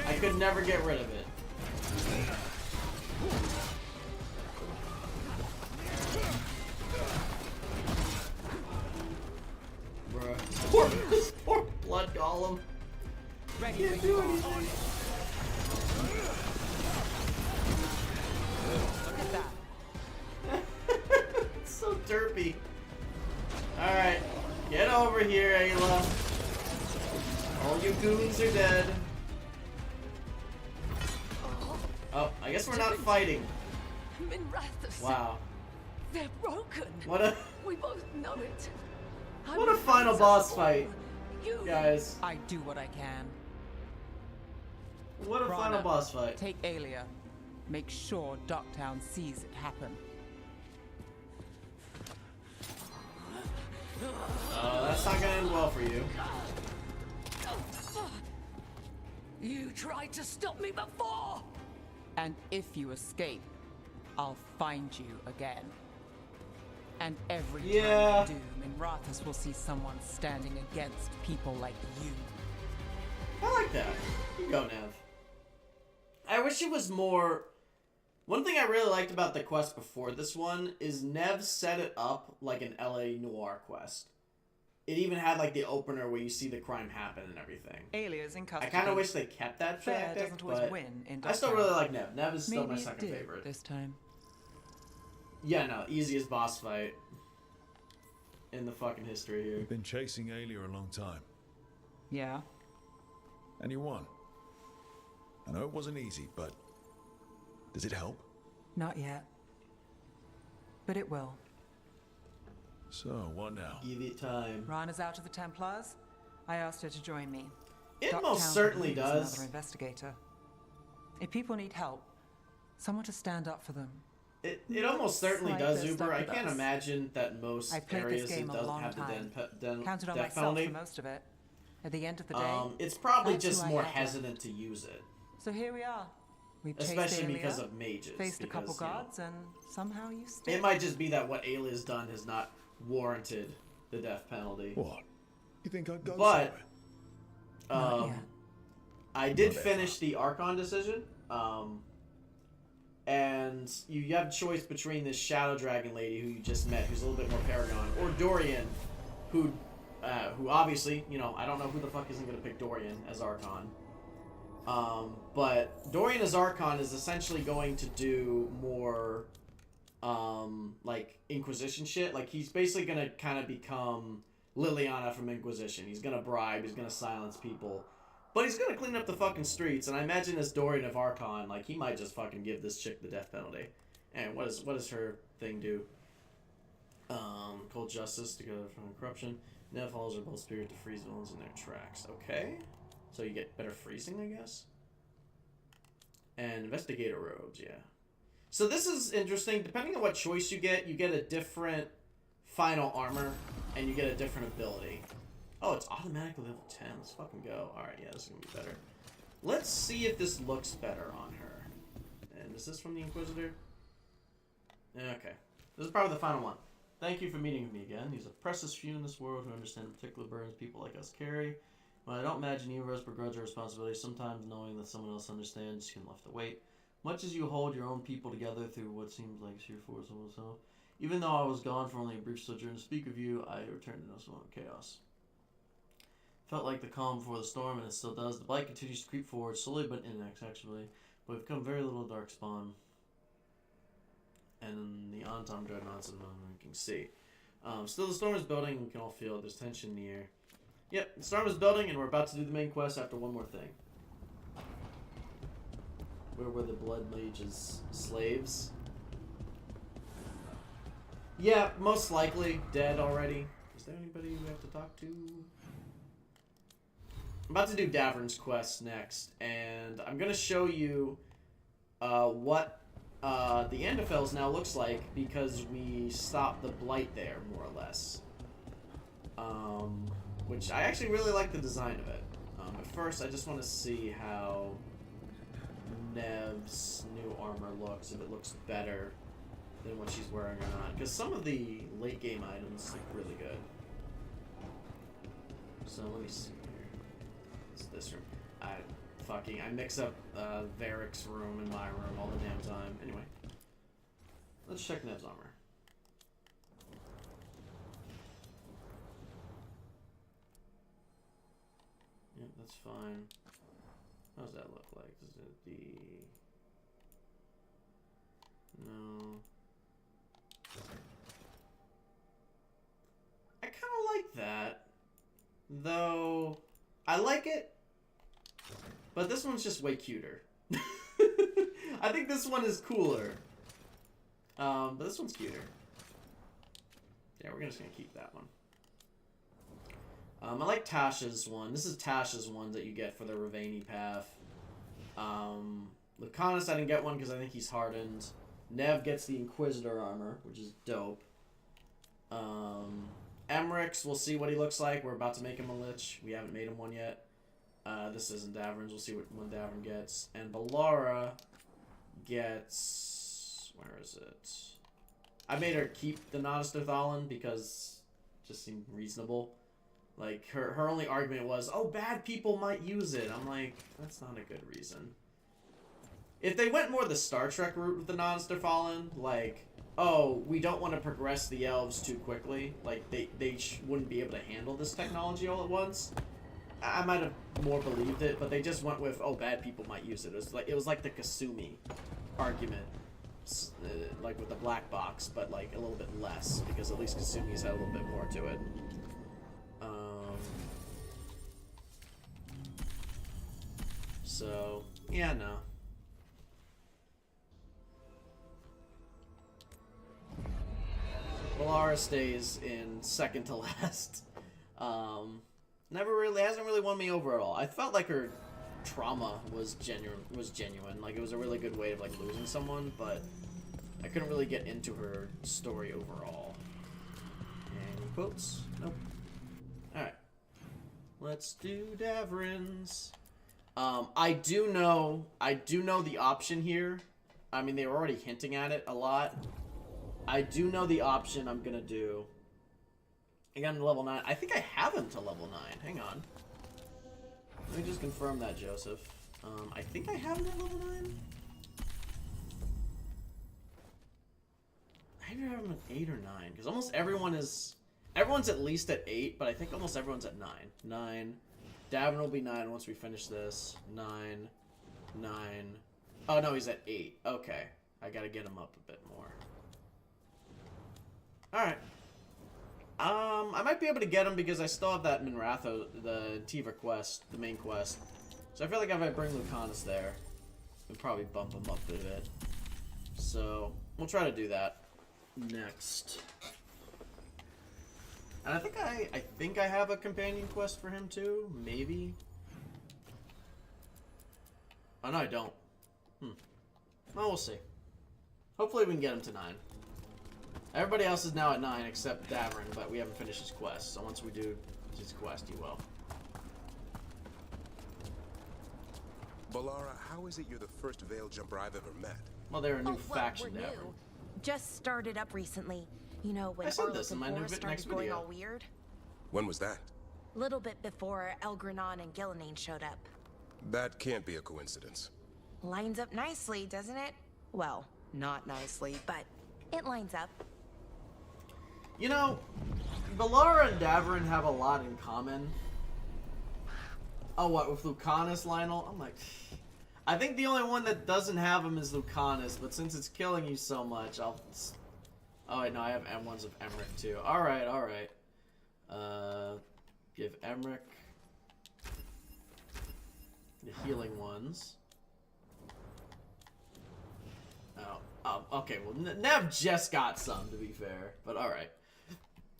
I could never get rid of it. Bruh. Poor blood golem. Can't do anything. Look at that. It's so derpy. Alright. Get over here, Ayla. All you goons are dead. Oh, I guess we're not fighting. Wow. They're broken. What a We both know it. what a final boss fight, guys. I do what I can. What a final Rana, boss fight. Take Alia. Make sure Docktown sees it happen. That's not gonna end well for you. You tried to stop me before. And if you escape, I'll find you again. And every time I do, Minrathous will see someone standing against people like you. I like that. You go, Nev. I wish it was more. One thing I really liked about the quest before this one is Nev set it up like an LA Noire quest. It even had like the opener where you see the crime happen and everything. Alias in custody. I kind of wish they kept that Fair tactic, doesn't always but win in I still Docktown. really like Nev. Nev is still Maybe my it second did favorite. this time. Yeah, no, easiest boss fight in the fucking history here. You've been chasing Alia a long time, Yeah. and you won. I know it wasn't easy, but does it help? Not yet. But it will. So, what now? Give it time. Rana's out of the Templars. I asked her to join me. It Docktown most certainly needs does. Another investigator. If people need help, someone to stand up for them, It almost certainly like does, they're Uber. stuck I with can't us. imagine that most I've played areas this it game a doesn't long have the time. Counted on death myself penalty. for most of it. At the end of the day, It's probably that's just who I more am. hesitant to use it, So here we are. We've chased especially Aelia, because of mages. faced a couple because, you know, guards, and somehow you still. it might just be that what Ayla's done has not warranted the death penalty. What? You think I'd go But somewhere? Not yet. I did finish the Archon decision, and you have a choice between this Shadow Dragon lady who you just met, who's a little bit more Paragon, or Dorian, who obviously, you know, I don't know who the fuck isn't gonna pick Dorian as Archon. But Dorian as Archon is essentially going to do more, like, Inquisition shit. Like, he's basically gonna kind of become Liliana from Inquisition. He's gonna bribe, he's gonna silence people. But he's gonna clean up the fucking streets, and I imagine as Dorian of Archon, like, he might just fucking give this chick the death penalty. And what does her thing do? Cold Justice to go from corruption. Nev follows are both spirit to freeze villains in their tracks. Okay. So you get better freezing, I guess? And Investigator Robes, yeah. So this is interesting. Depending on what choice you get a different final armor, and you get a different ability. Oh, it's automatically level 10. Let's fucking go. Alright, yeah, this is going to be better. Let's see if this looks better on her. And is this from the Inquisitor? Okay. This is probably the final one. Thank you for meeting with me again. These are precious few in this world who understand the particular burdens people like us carry. While I don't imagine either of us begrudge our responsibility, sometimes knowing that someone else understands can lift the weight. Much as you hold your own people together through what seems like sheer force of yourself. Even though I was gone for only a brief sojourn to speak of you, I returned to no small chaos. Felt like the calm before the storm, and it still does. The blight continues to creep forward, slowly but inexorably. But we've come very little darkspawn. And the Anton dreadnoughts and ranking sea. Still, the storm is building, and we can all feel it. There's tension in the air. Yep, the storm is building, and we're about to do the main quest after one more thing. Where were the Blood Mage's slaves? Yeah, most likely dead already. Is there anybody we have to talk to? I'm about to do Davrin's quest next, and I'm going to show you what the Endfells now looks like because we stopped the Blight there, more or less. Which I actually really like the design of it. But first, I just want to see how Nev's new armor looks, if it looks better than what she's wearing or not. Because some of the late game items look really good. So let me see here. It's this room. I mix up Varric's room and my room all the damn time. Anyway, let's check Nev's armor. Yeah, that's fine. How does that look like? Is it the... No. I kind of like that. Though, I like it, but this one's just way cuter. I think this one is cooler. But this one's cuter. Yeah, we're just going to keep that one. I like Tash's one. This is Tash's one that you get for the Ravani path. Lucanus, I didn't get one because I think he's hardened. Nev gets the Inquisitor armor, which is dope. Emmrich's, we'll see what he looks like. We're about to make him a Lich. We haven't made him one yet. This isn't Davrin's. We'll see what one Davrin gets. And Balara gets... Where is it? I made her keep the Nodus Thalin because it just seemed reasonable. Like, her only argument was, oh, bad people might use it. I'm like, that's not a good reason. If they went more the Star Trek route with the Nodus Thalin, like... oh, we don't want to progress the elves too quickly. Like, they wouldn't be able to handle this technology all at once. I might have more believed it, but they just went with, oh, bad people might use it. It was like the Kasumi argument, like with the black box, but like a little bit less, because at least Kasumi's had a little bit more to it. So, yeah, no. Balara stays in second to last. Hasn't really won me over at all. I felt like her trauma was genuine. Like, it was a really good way of like losing someone, but I couldn't really get into her story overall. Any quotes? Nope. Alright. Let's do Davrin's. I do know the option here. I mean, they were already hinting at it a lot. I do know the option I'm gonna do. I got him to level 9. I think I have him to level 9. Hang on. Let me just confirm that, Joseph. I think I have him at level 9. I either have him at 8 or 9, because almost everyone's at least at 8, but I think almost everyone's at 9. 9. Davrin will be 9 once we finish this. 9. 9. Oh, no, he's at 8. Okay. I gotta get him up a bit more. Alright. I might be able to get him because I still have that Minratho, the Tiva quest, the main quest. So I feel like if I bring Lucanus there, we'll probably bump him up a bit. So, we'll try to do that next. And I think I have a companion quest for him too, maybe. Oh no, I don't. Well, we'll see. Hopefully we can get him to 9. Everybody else is now at 9 except Davrin, but we haven't finished his quest. So once we do his quest, he will. Balara, how is it you're the first Veil Jumper I've ever met? Well, they're a new faction, we're Davrin. new. Just started up recently. You know, when I said Orlok this in and my Forrest started next going video. all weird. When was that? Little bit before Elgranon and Gillenane showed up. That can't be a coincidence. Lines up nicely, doesn't it? Well, not nicely, but it lines up. You know, Balara and Davrin have a lot in common. Oh, what, with Lucanus, Lionel? I'm like, I think the only one that doesn't have him is Lucanus, but since it's killing you so much, I'll... Oh, wait, no, I have M1s of Emmrich, too. Alright, alright. Give Emmrich the healing ones. Oh, okay, well, Nev just got some, to be fair, but alright.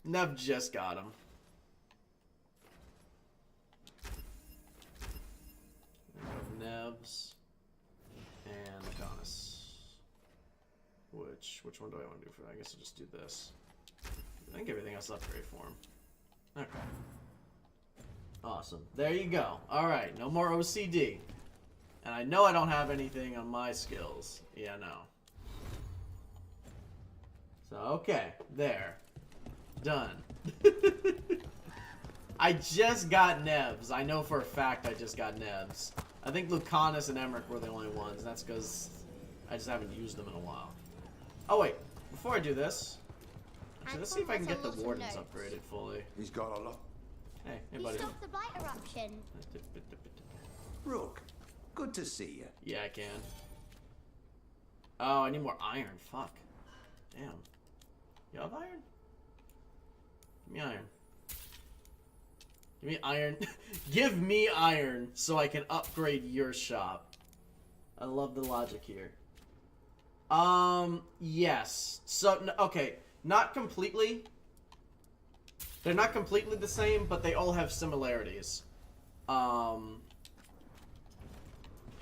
Nev just got him. Nevs and Lucanus. Which one do I want to do for that? I guess I'll just do this. I think everything else is upgrade for him. Okay. Awesome. There you go. Alright, no more OCD. And I know I don't have anything on my skills. Yeah, no. So, okay. There. Done. I just got Nevs. I know for a fact I just got Nevs. I think Lucanus and Emmrich were the only ones. That's because I just haven't used them in a while. Oh, wait. Before I do this, actually, let's see if I can get the wardens upgraded fully. He's got a lot. Hey, buddy. He stopped the blight eruption. Rook, good to see you. Yeah, I can. Oh, I need more iron. Fuck. Damn. You have iron? Give me iron. Give me iron. Give me iron so I can upgrade your shop. I love the logic here. Yes. So, okay. Not completely. They're not completely the same, but they all have similarities.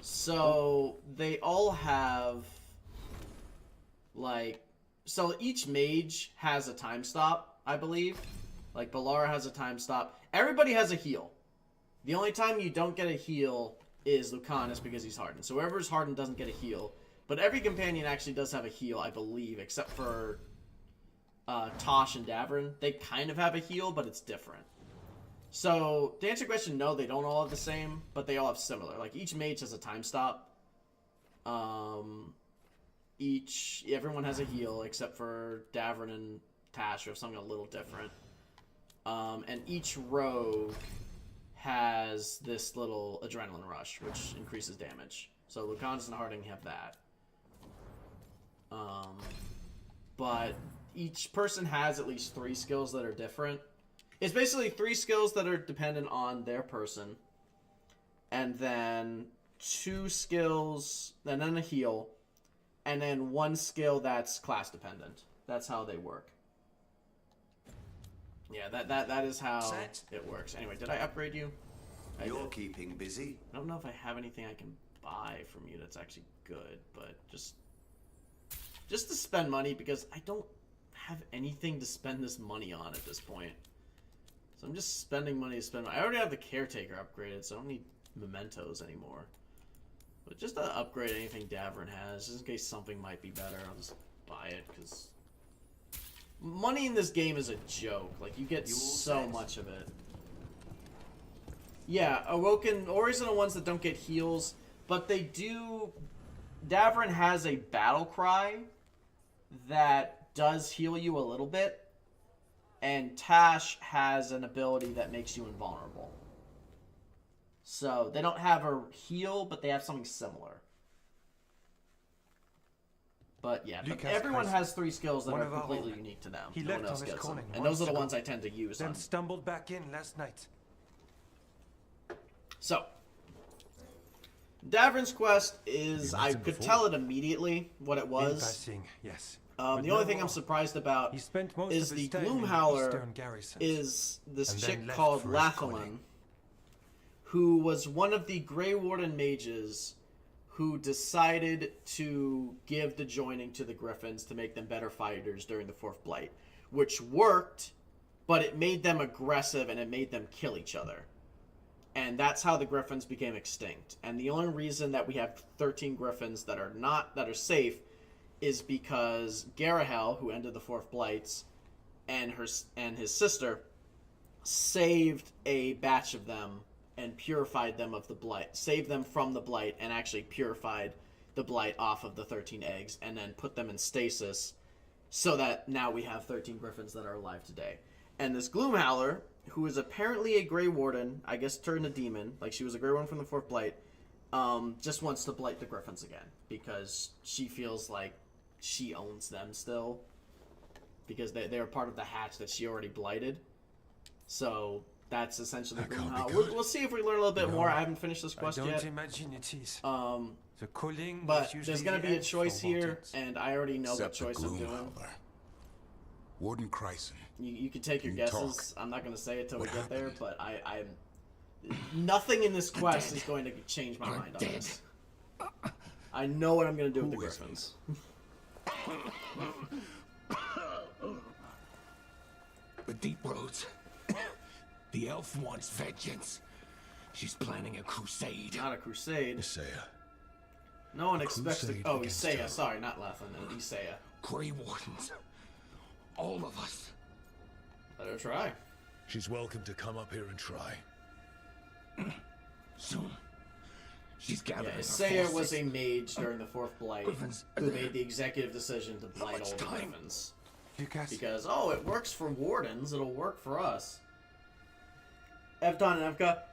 So, they all have, like... So, each mage has a time stop, I believe. Like, Balara has a time stop. Everybody has a heal. The only time you don't get a heal is Lucanus because he's hardened. So, whoever's hardened doesn't get a heal. But every companion actually does have a heal, I believe, except for... Tash and Davrin. They kind of have a heal, but it's different. So, to answer your question, no, they don't all have the same, but they all have similar. Like, each mage has a time stop. Everyone has a heal, except for Davrin and Tash, who have something a little different. And each rogue has this little adrenaline rush, which increases damage. So, Lucanus and Harding have that. But... each person has at least 3 skills that are different. It's basically 3 skills that are dependent on their person. And then 2 skills, and then a heal. And then 1 skill that's class dependent. That's how they work. Yeah, that is how it works. Anyway, did I upgrade you? You're keeping busy. I don't know if I have anything I can buy from you that's actually good, but just... just to spend money because I don't have anything to spend this money on at this point. So I'm just spending money to spend money. I already have the caretaker upgraded, so I don't need mementos anymore. But just to upgrade anything Davrin has, just in case something might be better, I'll just buy it, because money in this game is a joke. Like, you get so much of it. Yeah, Awoken, Oris are the ones that don't get heals, but they do... Davrin has a battle cry that does heal you a little bit, and Tash has an ability that makes you invulnerable. So, they don't have a heal, but they have something similar. But yeah, but everyone has 3 skills that are completely unique to them. No one else gets them. And those are the ones I tend to use. Then stumbled back in last night. So, Davrin's quest is, I could tell it immediately what it was. Yes. The only thing I'm surprised about is the Gloomhowler is this chick called Lathalin, who was one of the Grey Warden mages who decided to give the joining to the Griffons to make them better fighters during the Fourth Blight, which worked, but it made them aggressive and it made them kill each other. And that's how the Griffons became extinct. And the only reason that we have 13 Griffons that are safe is because Garahel, who ended the Fourth Blights, and his sister saved a batch of them and purified them of the blight, saved them from the blight, and actually purified the blight off of the 13 eggs, and then put them in stasis, so that now we have 13 Griffons that are alive today. And this Gloomhowler, who is apparently a Grey Warden, I guess turned a demon, like she was a Grey Warden from the Fourth Blight, just wants to blight the Griffons again, because she feels like she owns them still, because they're part of the hatch that she already blighted. So that's essentially Gloomhowler. We'll see if we learn a little bit more. I haven't finished this quest yet. Imagine it is. But there's going to be a choice here, and I already know what choice I'm doing. Warden Chryson. You can take your guesses. I'm not going to say it till we get there, but I'm nothing in this quest is going to change my mind on this. I know what I'm going to do with the Griffons. The Deep Roads. The elf wants vengeance. She's planning a crusade. Not a crusade. Isaiah. No one expects to... Oh, Isaiah. Sorry, not Lathan. Isaiah. Grey Wardens. All of us. Let her try. She's welcome to come up here and try. Soon. She's gathering her Isaiah forces. was a mage during the Fourth Blight Griffons. who made the executive decision to blight all the Griffons. Because, it works for Wardens, it'll work for us. Evdon and Evka,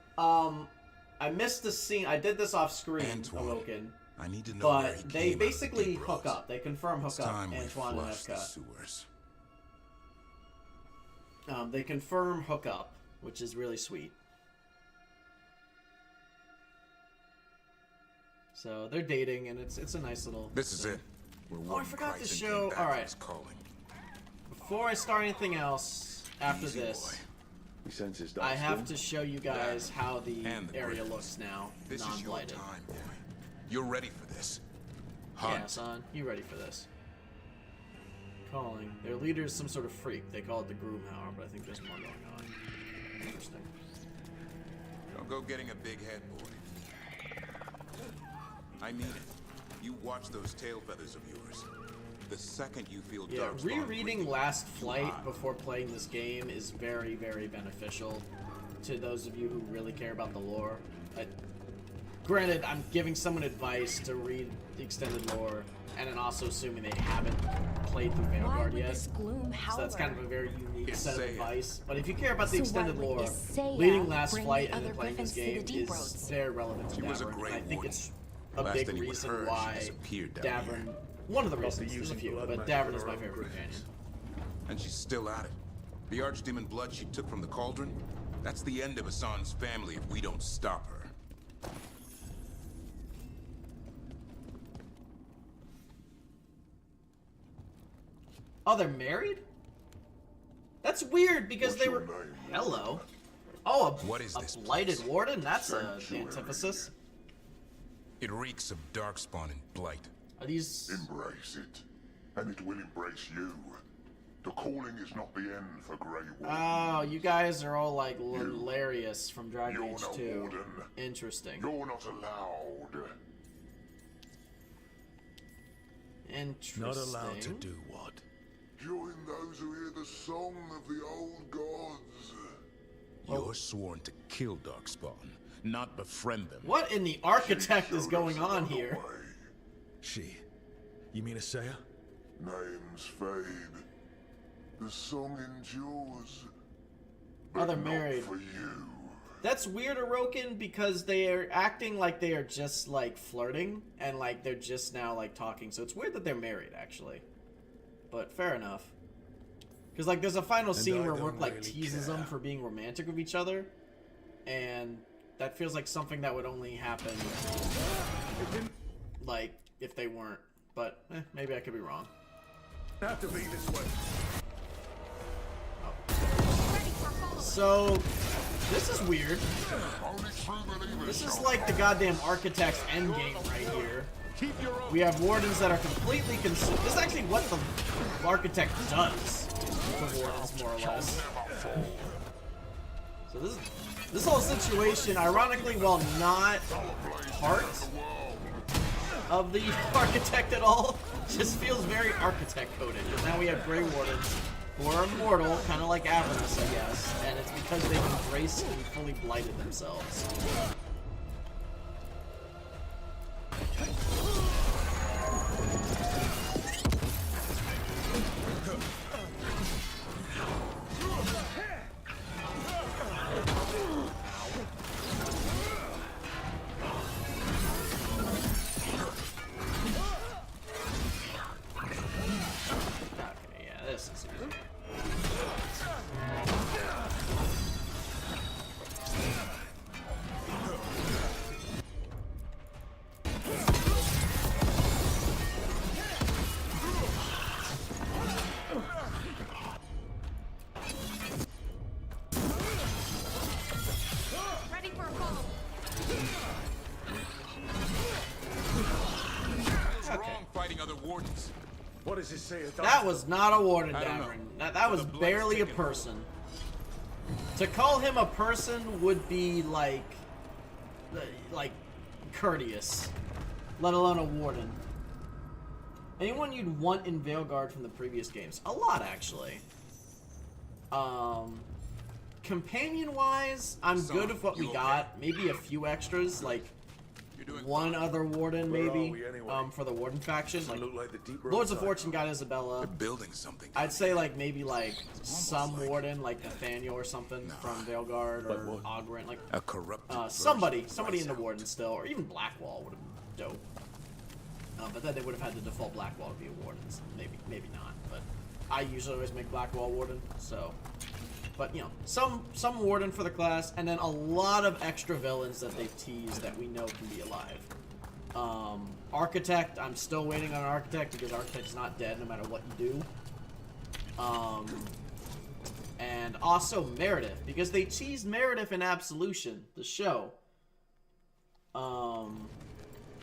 I missed the scene. I did this off screen, Awoken. I need to know but they basically hook up. They confirm hook up, Antoine and Evka. They confirm hook up, which is really sweet. So they're dating, and it's a nice little. This is it. Oh, I forgot to show. All right. Before I start anything else, after this, I have to show you guys how the area looks now, non-blighted. You're ready for this. Yeah, son, you ready for this? Calling. Their leader is some sort of freak. They call it the Gloomhowler, but I think there's more going on. Interesting. Don't go getting a big head, boy. I mean it. You watch those tail feathers of yours. The second you feel dark, rereading Last Flight before playing this game is very, very beneficial to those of you who really care about the lore. Granted, I'm giving someone advice to read the extended lore, and then also assuming they haven't played through Veilguard yet. So that's kind of a very unique set of advice. But if you care about the extended lore, reading Last Flight and then playing this game is very relevant to Davrin. I think it's a big reason why Davrin... One of the reasons, there's a few, but Davrin is my favorite companion. And she's still at it. The archdemon blood she took from the cauldron, that's the end of Hassan's family if we don't stop her. Oh, they're married? That's weird because they were... Hello. Oh, what is this blighted warden? That's the antithesis. It reeks of darkspawn and blight. Are these... Embrace it. And it will embrace you. The calling is not the end for Grey Warden. Oh, you guys are all like Larius from Dragon Age 2. Warden. Interesting. You're not allowed. Interesting. Not allowed to do what? Join those who hear the song of the old gods. You're sworn to kill Darkspawn, not befriend them. What in the Architect is going on here? She. You mean Asaya? Names fade. The song endures. Oh, they're But not married. for you. That's weird, Orokin, because they are acting like they are just like flirting and like they're just now like talking. So it's weird that they're married, actually. But fair enough. Because like there's a final scene where Rook like teases them for being romantic with each other, and that feels like something that would only happen like if they weren't. But maybe I could be wrong. Have to be this way. So, this is weird. This is like the goddamn Architect's endgame right here. We have wardens that are completely consumed. This is actually what the Architect does to wardens, more or less. So this whole situation, ironically, while not part of the Architect at all, just feels very Architect coded. Because now we have Grey Wardens who are immortal, kind of like Avernus, I guess, and it's because they've embraced and fully blighted themselves. Okay, yeah, this is easy. Ready for a fall. Wrong fighting other wardens. What does it say? That was not a warden, I don't know. Davrin. That was The blood's barely a taking person. To call him a person would be like courteous, let alone a warden. Anyone you'd want in Veilguard from the previous games? A lot, actually. Companion-wise, I'm good with what we got. Maybe a few extras, like one other warden, maybe, for the warden faction. Like, Lords of Fortune got Isabella. Building something. I'd say like maybe like some warden, like Nathaniel or something from Veilguard or Ogryn, like A corrupted somebody in the warden still, or even Blackwall would have been dope. But then they would have had the default Blackwall to be a warden. So maybe not. But I usually always make Blackwall warden, so. But you know, some warden for the class, and then a lot of extra villains that they've teased that we know can be alive. Architect, I'm still waiting on Architect because Architect's not dead no matter what you do. And also Meredith, because they teased Meredith in Absolution, the show.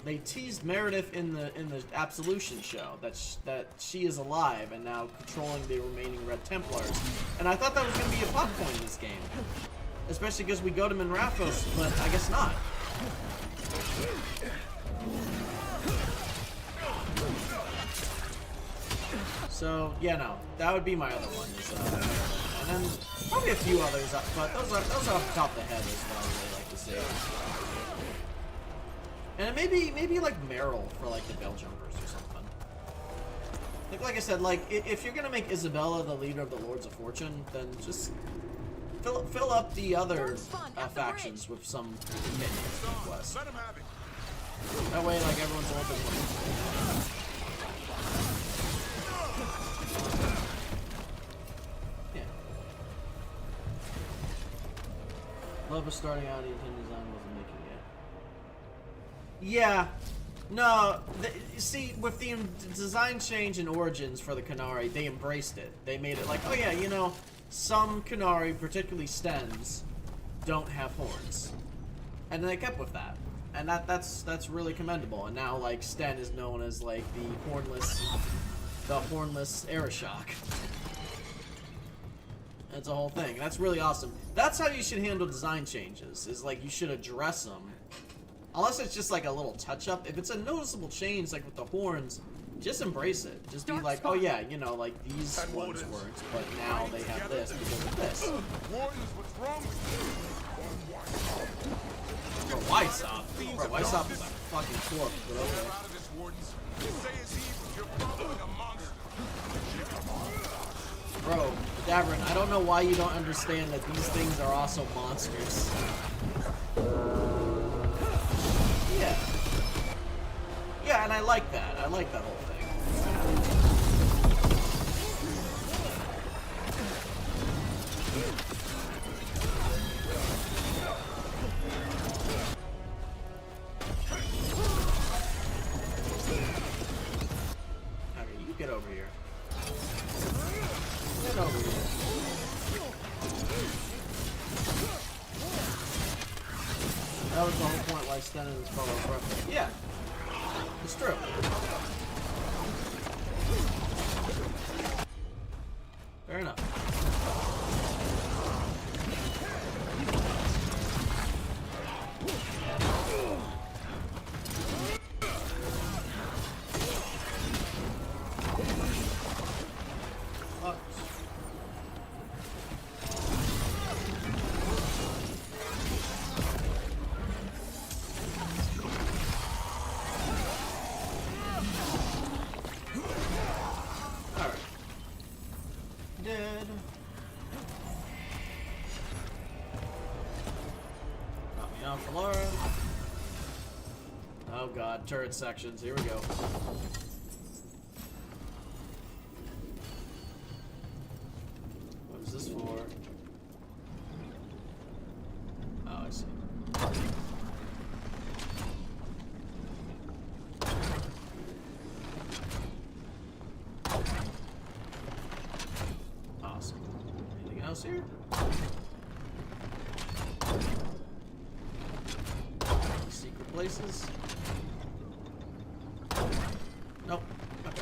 They teased Meredith in the Absolution show that she is alive and now controlling the remaining Red Templars, and I thought that was going to be a plot point in this game, especially because we go to Minrathos, but I guess not. So yeah, no, that would be my other one. And then probably a few others, but those are off the top of the head is what I really like to see. And maybe like Meryl for like the Bell Jumpers or something. Like I said, like if you're gonna make Isabella the leader of the Lords of Fortune, then just fill up the other factions with some companions quests. That way, like everyone's a little bit more. Yeah. Love was starting out, Nintendo design wasn't making it. Yeah, no, see, with the design change in Origins for the Qunari, they embraced it. They made it like, oh yeah, you know, some Qunari, particularly Stens, don't have horns. And they kept with that. And that's really commendable. And now, like, Sten is known as, like, the the hornless Aeroshock. That's a whole thing. That's really awesome. That's how you should handle design changes, is like you should address them. Unless it's just like a little touch-up. If it's a noticeable change, like with the horns, just embrace it. Just be like, oh yeah, you know, like these ones worked, but now they have this because of this. What's wrong with Bro, Wysop? Bro, Wysop is a fucking corpse, but okay. Out of this, Wardens. You say it's evil. You're following a monster. Bro, Davrin, I don't know why you don't understand that these things are also monsters. Yeah. Yeah, and I like that. I like that whole thing. Okay, you get over here. Get over here. That was the whole point why Sten is following rough. Yeah. It's true. Fair enough. Oh god, turret sections, here we go. What is this for? Oh, I see. Awesome. Anything else here? Secret places? Nope. Okay.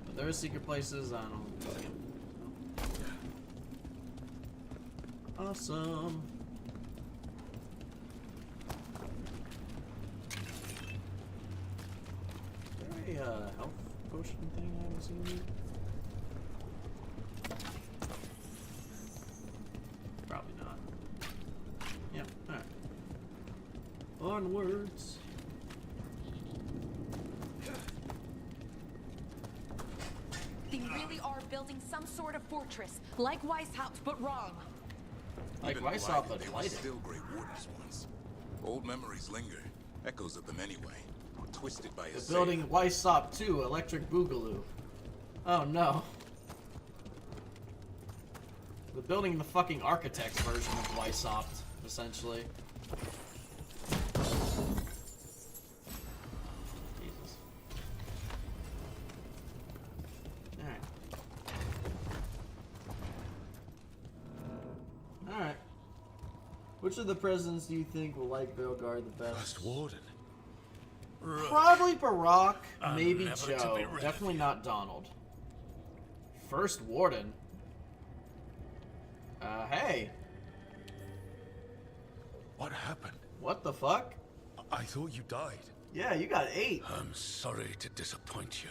But there are secret places. I don't know. Awesome. Is there a health potion thing I haven't seen yet? Probably not. Yeah. All right. Onwards. They really are building some sort of fortress, like Weishaupt, but wrong. Like Weishaupt, but they were lighted. still great wardens once. Old memories linger, echoes of them anyway. Twisted by a Building Weishaupt 2, Electric Boogaloo. Oh no. We're building the fucking architect's version of Weishaupt, essentially. Jesus. Alright. Alright. Which of the presidents do you think will like Veilguard the best? First Warden. Probably Barack, maybe never to Joe. be rid of Definitely you. not Donald. First Warden. Hey. What happened? What the fuck? I thought you died. Yeah, you got 8. I'm sorry to disappoint you.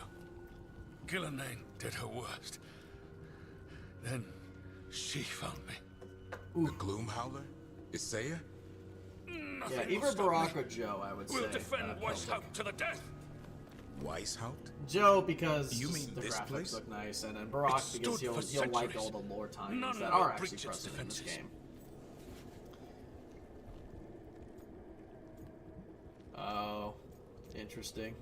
Gillenane did her worst. Then she found me. The Gloom Howler? Isaiah? Yeah, either Barack or Joe, I would say. We'll defend Weishaupt to the death. Weishaupt? Joe, because You mean the this graphics place? look nice, and then Barack It because stood for he'll like centuries. all the lore tie-ins None that will are actually breach its present in this defenses. game. Oh, interesting.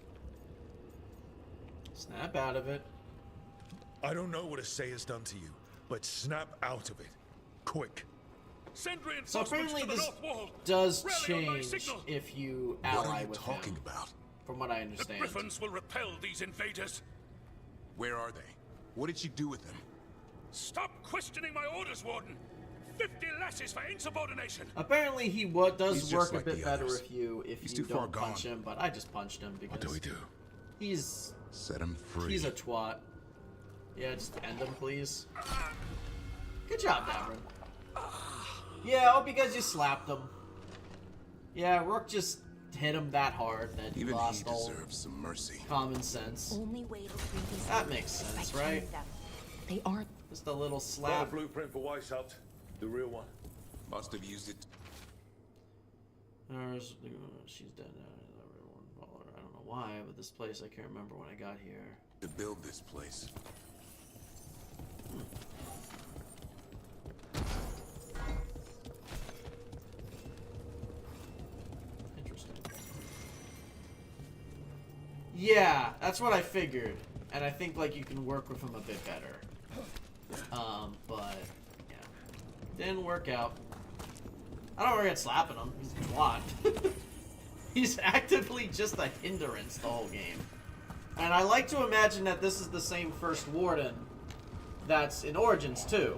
Snap out of it. I don't know what Isaiah's done to you, but snap out of it. Quick. Send So reinforcements apparently to the this north wall. does Rally on my change signal. if you What ally are you with talking him, about? from what I The understand. griffons will repel these invaders. Where are they? What did she do with them? Stop questioning my orders, Warden. 50 lashes for insubordination. Apparently he does He's work just a like bit the better others. if He's you too far don't punch gone. him, but I just punched him because What do we do? he's Set him free. He's a twat. Yeah, just end him, please. Good job, Davrin. Yeah, all because you slapped him. Yeah, Rook just hit him that hard that he Even lost he all deserves some mercy. common sense. Only way to free these That makes sense, by right? killing them. They aren't. Just a little Got a slap. blueprint for Weishaupt, the real one. Must have used it. She's dead. I don't know why, but this place, I can't remember when I got here. To build this place. Interesting. Yeah, that's what I figured. And I think, like, you can work with him a bit better. But, yeah. Didn't work out. I don't regret slapping him. He's a twat. He's actively just a hindrance the whole game. And I like to imagine that this is the same First Warden that's in Origins, too.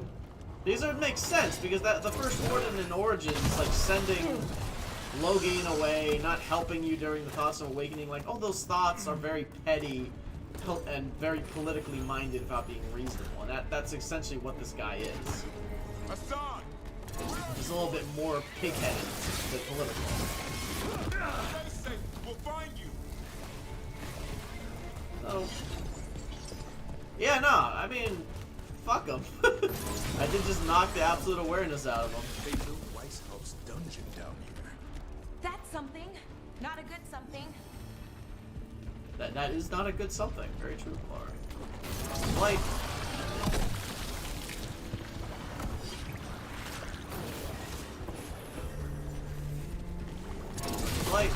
These would make sense, because the First Warden in Origins, like, sending Loghain away, not helping you during the Thoughts of Awakening, like, all those thoughts are very petty and very politically minded about being reasonable. And that's essentially what this guy is. Hassan! He's a little bit more pig-headed than political. We'll find you. So, yeah, no, I mean, fuck him. I did just knock the absolute awareness out of him. They built Weishaupt's dungeon down here. That's something. Not a good something. That is not a good something. Very true, Laura. Light. Light.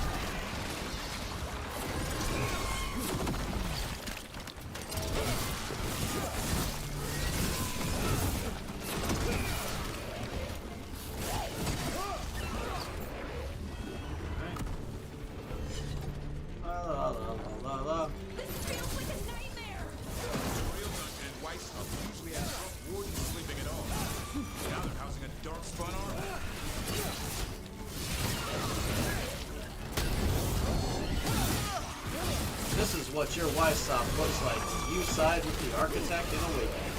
This feels like a nightmare. Real dungeon in Weishaupt usually has no wardens sleeping at all. Now they're housing a darkspawn army. This is what your Weishaupt looks like. You side with the Architect in Awakening.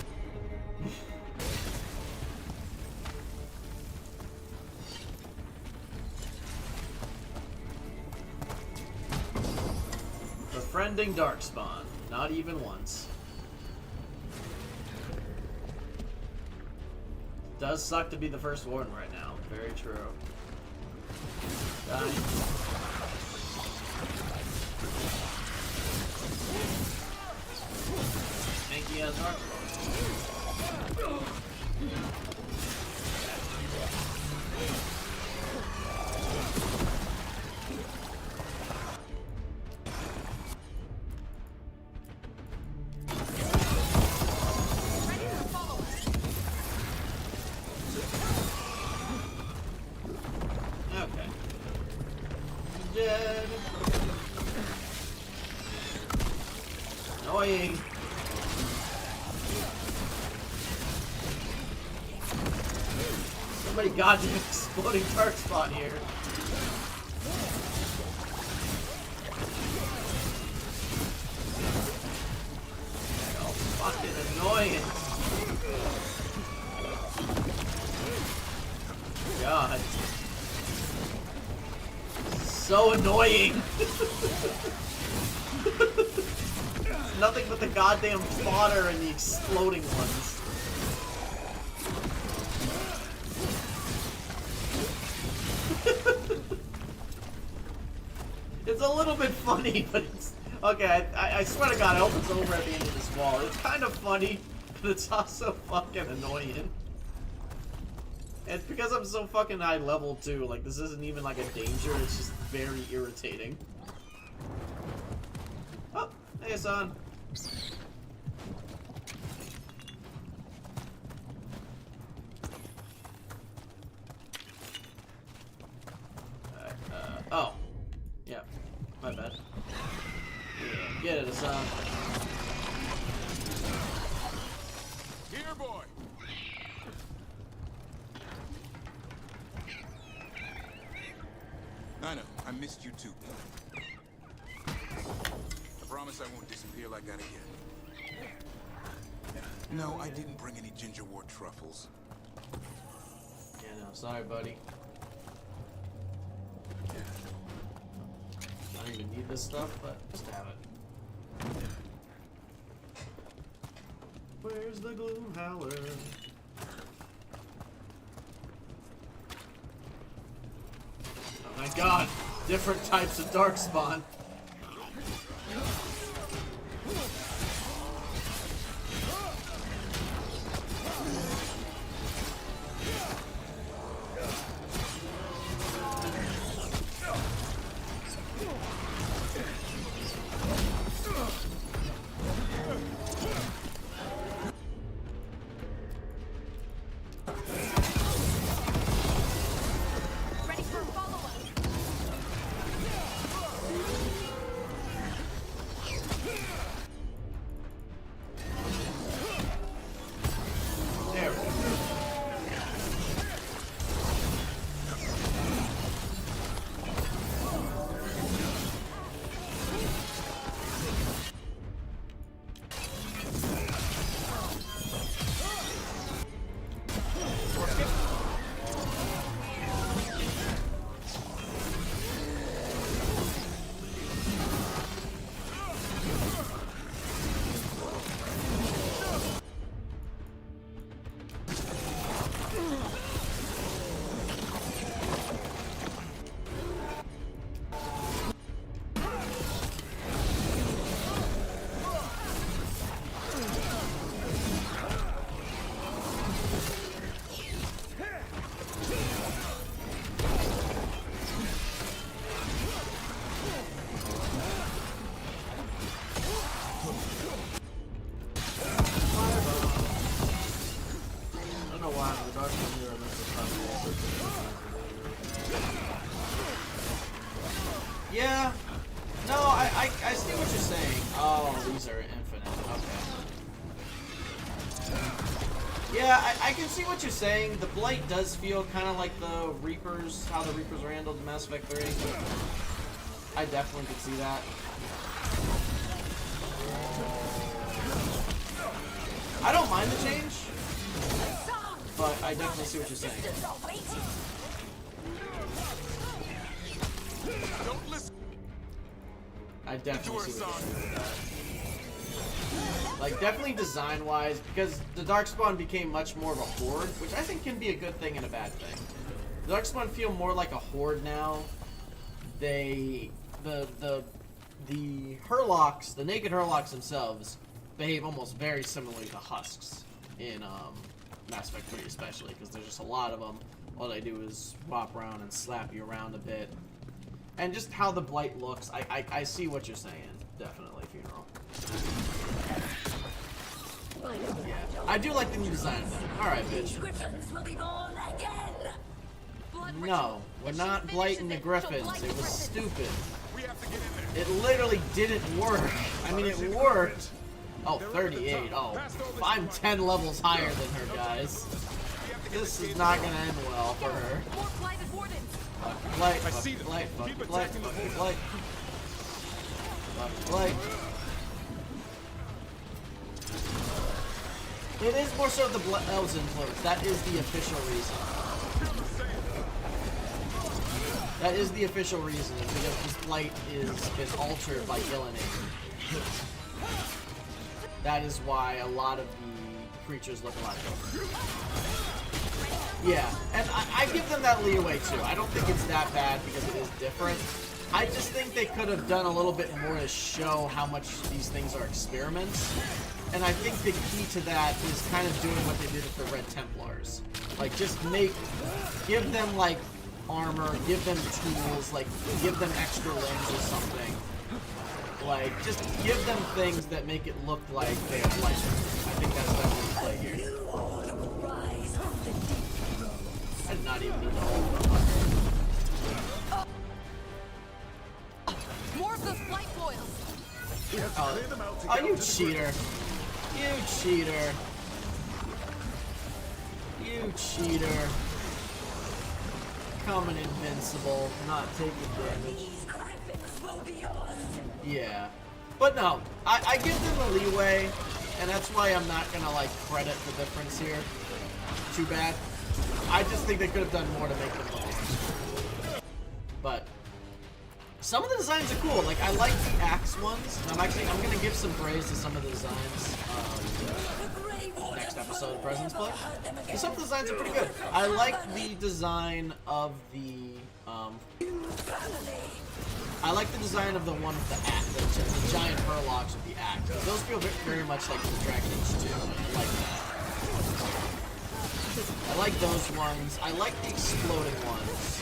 Befriending Darkspawn. Not even once. Does suck to be the First Warden right now. Very true. Dying. Tanky as Darkspawn. Okay. Dead. Annoying. Somebody goddamn exploding dark spot here. Oh, fucking annoying. God. So annoying. Nothing but the goddamn fodder and the exploding ones. It's a little bit funny, but it's... Okay, I swear to God, I hope it's over at the end of this wall. It's kind of funny, but it's also fucking annoying. And it's because I'm so fucking high level, too. Like, this isn't even like a danger, it's just very irritating. Oh, hey, Hassan. Oh. Yeah, my bad. Yeah, get it, Hassan. Here, boy. I know, I missed you too. I promise I won't disappear like that again. No, I didn't bring any gingerwort truffles. Yeah, no, sorry, buddy. I don't even need this stuff, but just have it. Where's the gloom howler? Oh my god! Different types of darkspawn. Yeah. No, I see what you're saying. Oh, these are infinite. Okay. Yeah, I can see what you're saying. The Blight does feel kind of like the Reapers, how the Reapers were handled in Mass Effect 3. I definitely could see that. I don't mind the change, but I definitely see what you're saying. Don't listen. I definitely see what you're saying with that. Like, definitely design-wise, because the Darkspawn became much more of a horde, which I think can be a good thing and a bad thing. The Darkspawn feel more like a horde now. The Hurlocks, the naked Hurlocks themselves, behave almost very similarly to Husks in Mass Effect 3 especially, because there's just a lot of them. All they do is swap around and slap you around a bit. And just how the Blight looks, I see what you're saying, definitely, Funeral. Yeah, I do like the new design of them. Alright, bitch. No, we're not blighting the Griffins. It was stupid. It literally didn't work. I mean, it worked. Oh, 38. Oh, I'm 10 levels higher than her, guys. This is not gonna end well for her. Blight, fuck Blight, fuck Blight, fuck Blight. Fuck Blight. It is more so the Elves influence. That is the official reason. That is the official reason, is because this Blight is altered by Gillenade. That is why a lot of the creatures look alike. Yeah, and I give them that leeway too. I don't think it's that bad because it is different. I just think they could have done a little bit more to show how much these things are experiments. And I think the key to that is kind of doing what they did with the Red Templars. Like, just give them, like, armor, give them tools, like, give them extra limbs or something. Like, just give them things that make it look like they have life. I think that's definitely the play here. I did not even need to hold them. More of those flight foils! Oh, you cheater. You cheater. You cheater. Coming invincible, not taking damage. Yeah. But no, I give them the leeway, and that's why I'm not gonna like credit the difference here. Too bad. I just think they could have done more to make them look good. But some of the designs are cool. Like I like the axe ones. I'm gonna give some praise to some of the designs. Next episode of Presence Play. Some of the designs are pretty good. I like the design of the I like the design of the one with the axe, the giant Hurlocks with the axe. Those feel very much like the Dragon Age 2. I like that. I like those ones. I like the exploding ones.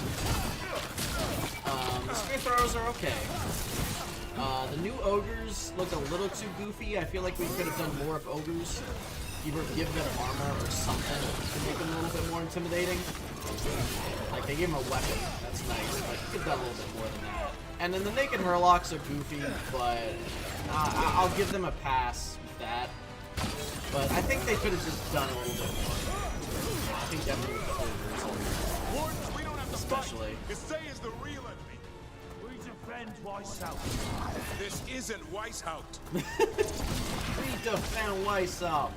The spear throwers are okay. The new ogres look a little too goofy. I feel like we could have done more of ogres. Either give them armor or something to make them a little bit more intimidating. Like, they gave him a weapon. That's nice, but you could have done a little bit more than that. And then the naked Hurlocks are goofy, but I'll give them a pass with that. But I think they could have just done a little bit more. I think definitely with the ogres, We don't have to especially. fight. Say is the real enemy. We defend Weishaupt. This isn't Weishaupt. We defend Weishaupt.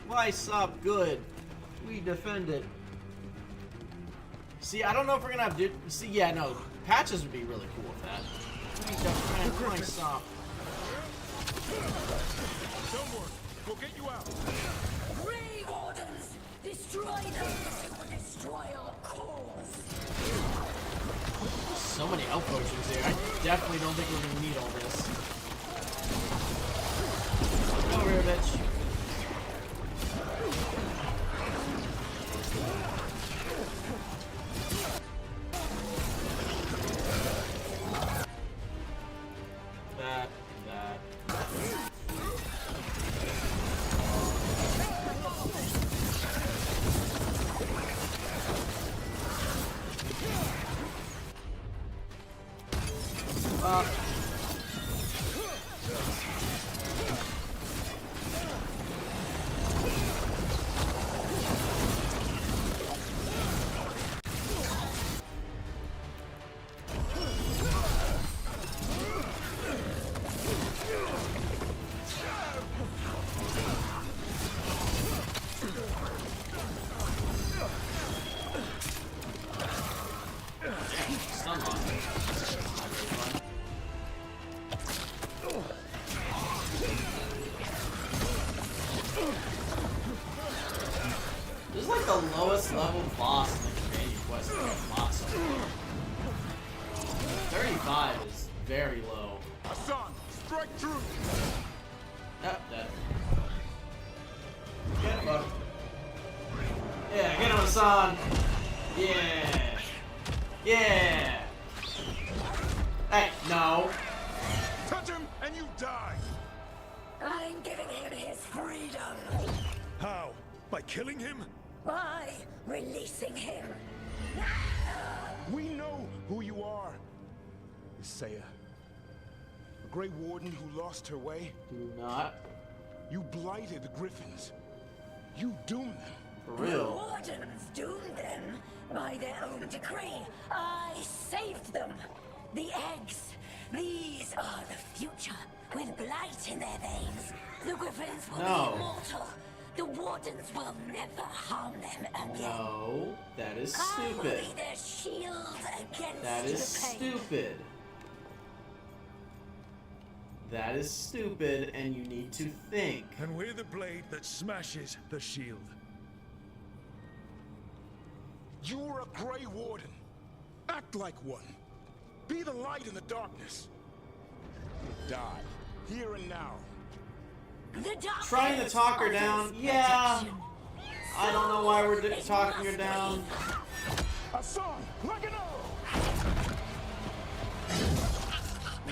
Weishaupt good. We defend it. See, I don't know if we're gonna have to see. Yeah, no, patches would be really cool with that. We defend Weishaupt. Don't worry. We'll get you out. Grey Wardens! Destroy them! Destroy our cause! So many elf potions here. I definitely don't think we're gonna need all this. Come over here, bitch. That. This is like the lowest level boss in the companion quest that I've fought so far. 35 is very low. Hassan, strike true. Yep, dead. Get him, bud. Yeah, get him, Hassan. Yeah. Yeah. Hey, no. Touch him and you die. I'm giving him his freedom! How? By killing him? By releasing him! We know who you are. Isaiah. A Grey Warden who lost her way. Do not. You blighted the griffons. You doomed them. For real. The Wardens doomed them by their own decree. I saved them. The eggs. These are the future. With blight in their veins, the griffins will be immortal. The Wardens will never harm them again. No, that is I will stupid. be their shield against That is the pain. stupid. That is stupid, and you need to think. And we're the blade that smashes the shield. You're a Grey Warden. Act like one. Be the light in the darkness. Die, here and now. Trying to talk her down? Yeah. I don't know why we're talking her down. Hassan, look it up.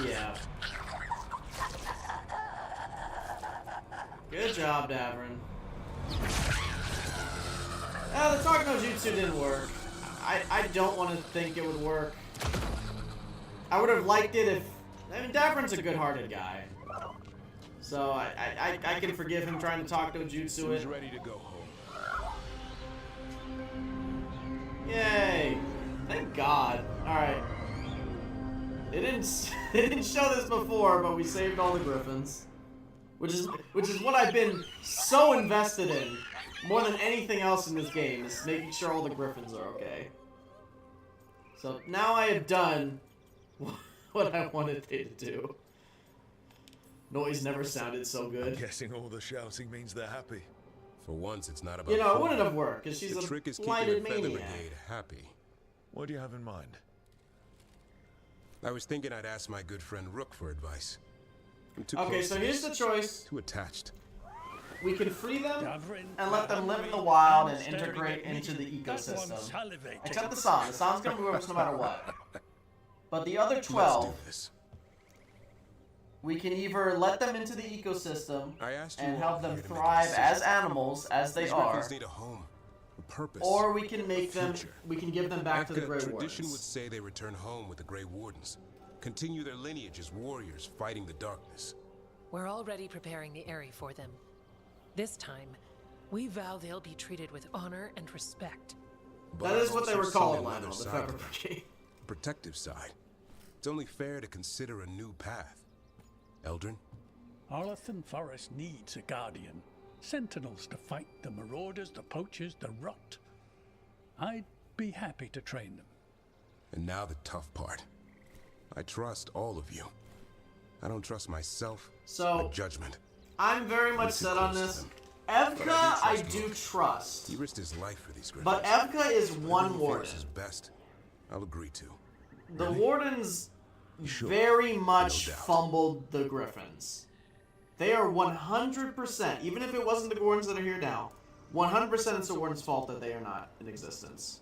Yeah. Good job, Davrin. The talk no jutsu didn't work. I don't want to think it would work. I would have liked it if... I mean, Davrin's a good-hearted guy. So I can forgive him trying to talk no jutsu it. Who's ready to go home? Yay! Thank God. Alright. It didn't show this before, but we saved all the griffins, which is what I've been so invested in, more than anything else in this game, is making sure all the griffins are okay. So now I have done what I wanted they to do. Noise never sounded so good. I'm guessing all the shouting means they're happy. For once, it's not about. You know, it wouldn't have worked because she's the a trick is blighted keeping the Feather maniac. Brigade happy. What do you have in mind? I was thinking I'd ask my good friend Rook for advice. I'm too Okay, close so to here's this. the choice. Too attached. We can free them and let them live in the wild and integrate into the ecosystem. Except the sun. The sun's gonna move us no matter what. But the other 12, we can either let them into the ecosystem and help them thrive as animals, as they These are, griffins need a home, a purpose, or we can make a them, future. we can give them back to the Grey Tradition Wardens. would say they return home with the Grey Wardens, continue their lineage as warriors fighting the darkness. We're already preparing the Eyrie for them. This time, we vow they'll be treated with honor and respect. That is what they were called, Lionel, Lionel, the Feather Brigade. Protective side. It's only fair to consider a new path. Eldrin? Arlathan Forest needs a guardian. Sentinels to fight the marauders, the poachers, the rot. I'd be happy to train them. And now the tough part. I trust all of you. I don't trust myself, my judgment. I'm very much set on this. Evka, I do trust. He risked his life for these griffins. But Evka is one warden. His best. I'll agree to. The wardens very much fumbled the griffins. They are 100%, even if it wasn't the wardens that are here now, 100% it's the warden's fault that they are not in existence.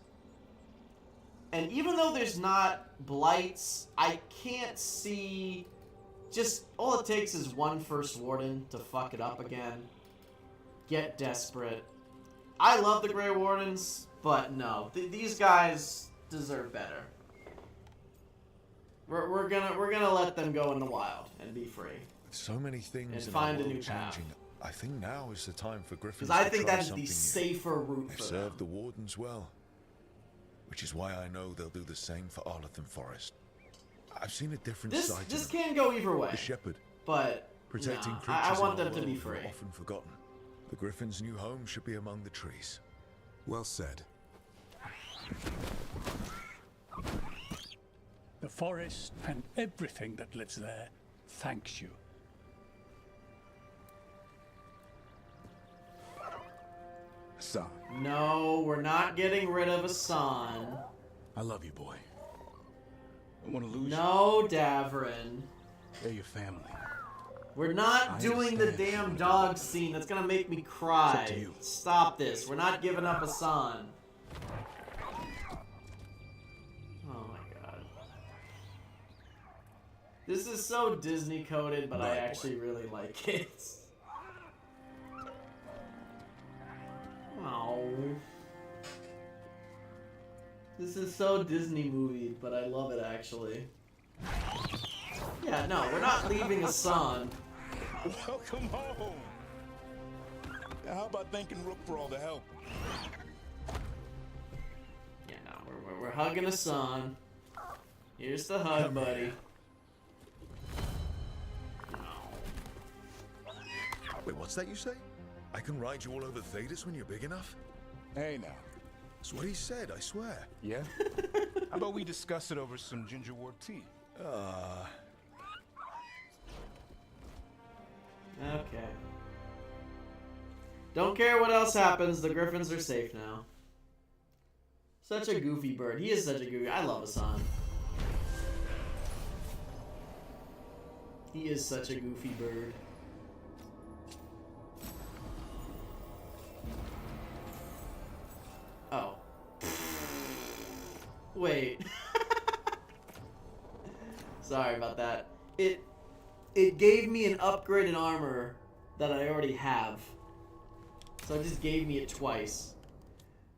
And even though there's not blights, I can't see... Just, all it takes is one first warden to fuck it up again. Get desperate. I love the Grey Wardens, but no. These guys deserve better. We're gonna let them go in the wild and be free. So many things And in find our a new world path. changing. I think now is the time for griffins Because I to think try that is the something new. safer route They've for served them. the wardens well, which is why I know they'll do the same for Arlathan Forest. I've seen a different side to This them. can go either way. The shepherd, But protecting no, creatures I in want our them to be world who are free. often forgotten. The griffins' new home should be among the trees. Well said. The forest and everything that lives there thanks you. Son. No, we're not getting rid of Asan. I love you, boy. I want to lose No, Davrin. you. They're your family. We're not I doing the understand. damn dog scene. That's gonna make me cry. It's up to you. Stop this. We're not giving up Asan. Oh my god. This is so Disney coded, but I Right, boy. actually really like it. Oh. This is so Disney movie, but I love it actually. Yeah, no, we're not leaving Asan. Welcome home. Now, how about thanking Rook for all the help? Yeah, no, we're hugging Asan. Here's the hug, buddy. Wait, what's that you say? I can ride you all over Thedas when you're big enough? Hey now. That's what he said, I swear. Yeah? How about we discuss it over some ginger wort tea? Okay. Don't care what else happens, the griffins are safe now. Such a goofy bird. He is such a goofy. I love Asan. He is such a goofy bird. Oh. Wait. Sorry about that. It gave me an upgrade in armor that I already have. So it just gave me it twice.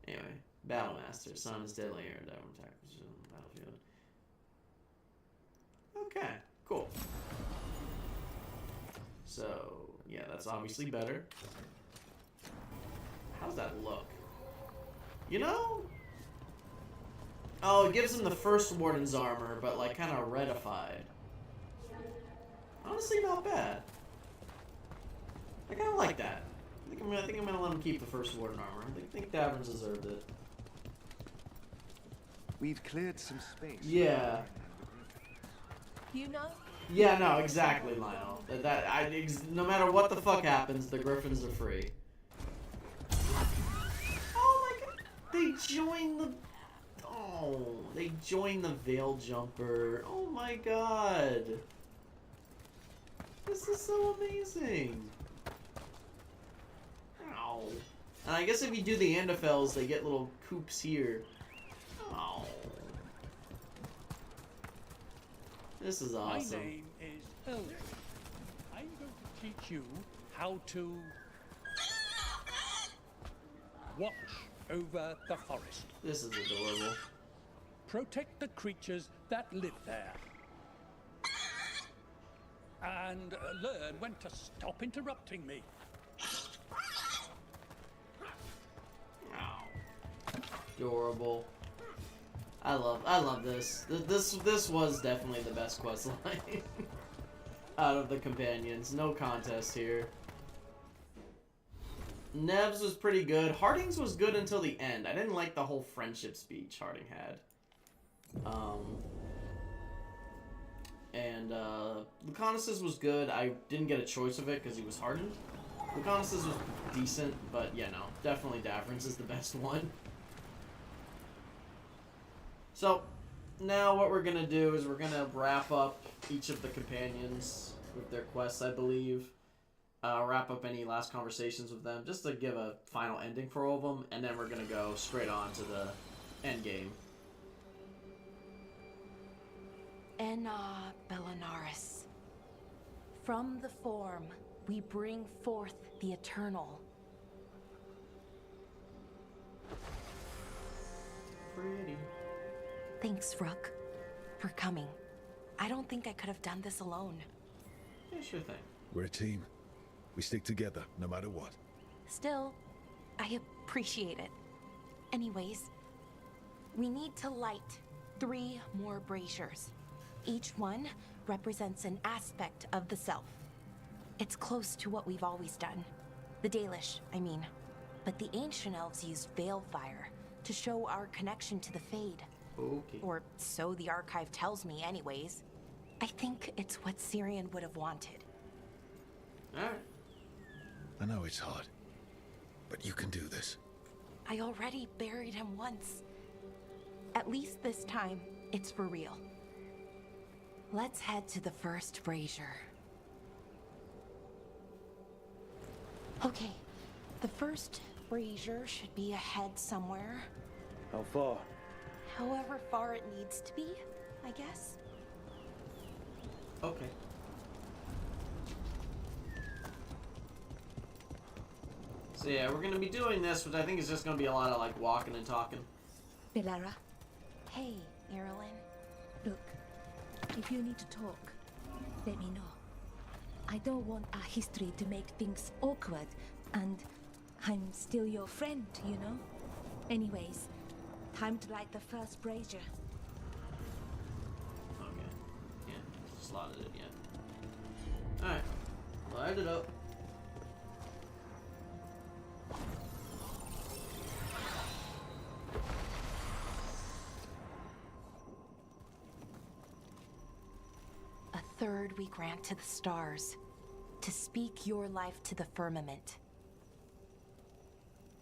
Anyway, Battlemaster. Sun is deadly air. Attack position on the battlefield. Okay, cool. So, yeah, that's obviously better. How's that look? You know? Oh, it gives him the first Warden's armor, but like kind of redified. Honestly, not bad. I kind of like that. I think I'm gonna let him keep the first Warden armor. I think Davrin's deserved it. We've cleared some space. Yeah. You know? Yeah, no, exactly, Lionel. No matter what the fuck happens, the griffons are free. Oh my god! They joined the... Oh, they joined the Veil Jumper. Oh my god. This is so amazing. Ow. And I guess if you do the Andafels, they get little coops here. Oh. This is awesome. My name is Elder. I'm going to teach you how to watch over the forest. This is adorable. Protect the creatures that live there. And learn when to stop interrupting me. Adorable. I love this. This was definitely the best quest line out of the companions. No contest here. Nev's was pretty good. Harding's was good until the end. I didn't like the whole friendship speech Harding had. And Lucanus's was good. I didn't get a choice of it because he was hardened. Lucanus's was decent, but yeah, no, definitely Davrin's is the best one. So, now what we're going to do is we're going to wrap up each of the companions with their quests, I believe. Wrap up any last conversations with them, just to give a final ending for all of them, and then we're going to go straight on to the endgame. Enna Bellinaris. From the form, we bring forth the eternal. Pretty. Thanks, Rook, for coming. I don't think I could have done this alone. Yeah, sure thing. We're a team. We stick together, no matter what. Still, I appreciate it. Anyways, we need to light 3 more braziers. Each one represents an aspect of the self. It's close to what we've always done. The Dalish, I mean. But the ancient elves used veil fire to show our connection to the Fade. Okay. Or so the archive tells me anyways. I think it's what Syrian would have wanted. Alright. I know it's hard, but you can do this. I already buried him once. At least this time, it's for real. Let's head to the first brazier. Okay, the first brazier should be ahead somewhere. How far? However far it needs to be, I guess. Okay. So yeah, we're gonna be doing this, which I think is just gonna be a lot of like walking and talking. Bellara, Hey, Marilyn. look. If you need to talk, let me know. I don't want our history to make things awkward, and I'm still your friend, you know? Anyways, time to light the first brazier. Okay. Yeah, slotted it yet. Alright. Light it up. A third we grant to the stars, to speak your life to the firmament.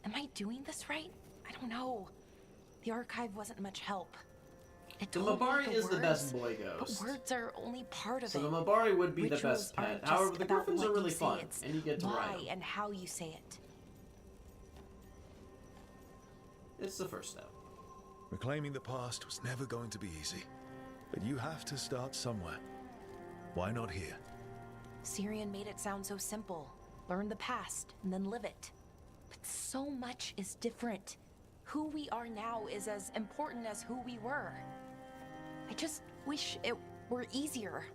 Am I doing this right? I don't know. The archive wasn't much help. It The told me Mabari is the words, best boy ghost. But words are only part of So it. the Mabari would be the Rituals best pet. aren't However, just the about griffons what are you really say, fun, it's and you get to ride why them. and how you say it. It's the first step. Reclaiming the past was never going to be easy, but you have to start somewhere. Why not here? Syrian made it sound so simple. Learn the past and then live it. But so much is different. Who we are now is as important as who we were. I just wish it were easier.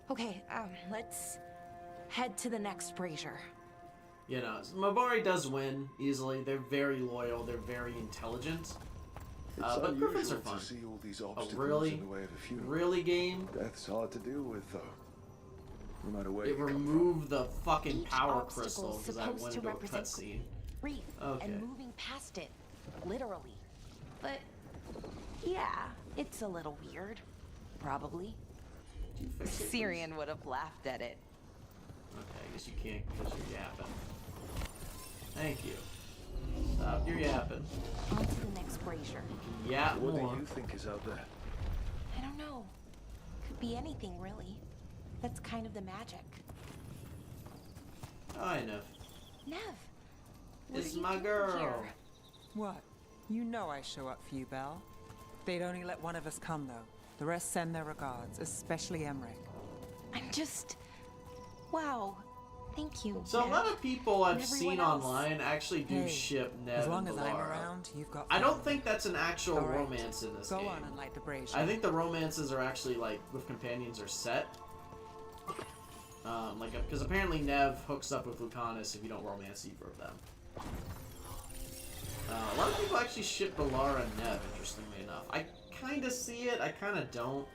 Okay, let's head to the next brazier. You know, Mabari does win easily. They're very loyal. They're very intelligent. But griffons are fun. To see all these A obstacles in the way of a funeral. really game. Death's hard to deal with, though. No matter where It you come removed the fucking power obstacle crystal is because I supposed went to into a represent cutscene. grief Okay. and moving past it, literally. But yeah, it's a little weird. Probably. Syrian would have laughed at it. Okay, I guess you can't because you're yapping. Thank you. Stop your yapping. On to the next brazier. Yeah, What more. do you think is out there? I don't know. Could be anything, really. That's kind of the magic. Hi, Nev. Nev, what It's are you my doing girl. here? What? You know I show up for you, Belle. They'd only let one of us come, though. The rest send their regards, especially Emmrich. I'm just... Wow. Thank you. So a Nev. lot of people I've And everyone seen else. online actually do Hey, ship Nev as long and as I'm Valara. around, you've got I don't family. think that's an actual All right, romance in this go game. on and light the brazier. I think the romances are actually like with companions are set. Like because apparently Nev hooks up with Lucanus if you don't romance either of them. A lot of people actually ship Valara and Nev, interestingly enough. I kind of see it, I kind of don't.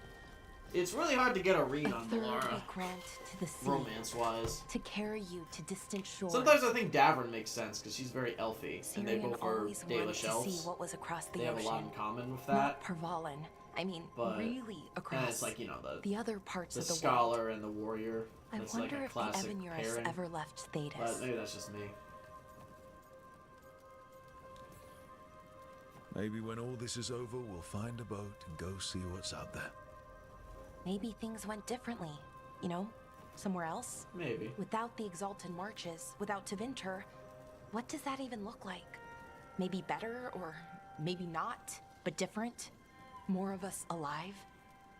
It's really hard to get a read on Third Valara, we grant to the sea, romance-wise. to carry you to distant shores. Sometimes I think Davrin makes sense because she's very elfy, and they Syrian both are always wanted Dalish to elves. see what was across the They have ocean. a lot in common with Not that. Pervalan. I mean, But really across and it's like, you know, the other parts the of the scholar world. and the warrior. I It's wonder like a if the classic Evan pairing. ever left Thetis. But maybe that's just me. Maybe when all this is over, we'll find a boat and go see what's out there. Maybe things went differently, you know? Somewhere else? Maybe. Without the Exalted Marches, without Tevinter, what does that even look like? Maybe better, or maybe not, but different? More of us alive?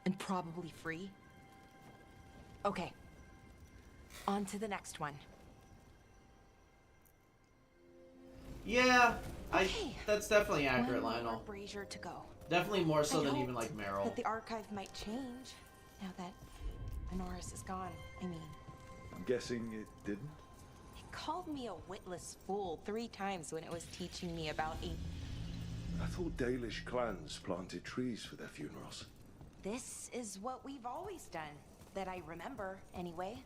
And probably free? Okay. On to the next one. Yeah, that's definitely accurate, One more Lionel. brazier to go. Definitely more so I than hoped even like Meryl. that the archive might change now that Honoris is gone. I mean, I'm guessing it didn't? it called me a witless fool 3 times when it was teaching me about I thought Dalish clans planted trees for their funerals. This is what we've always done, that I remember, anyway.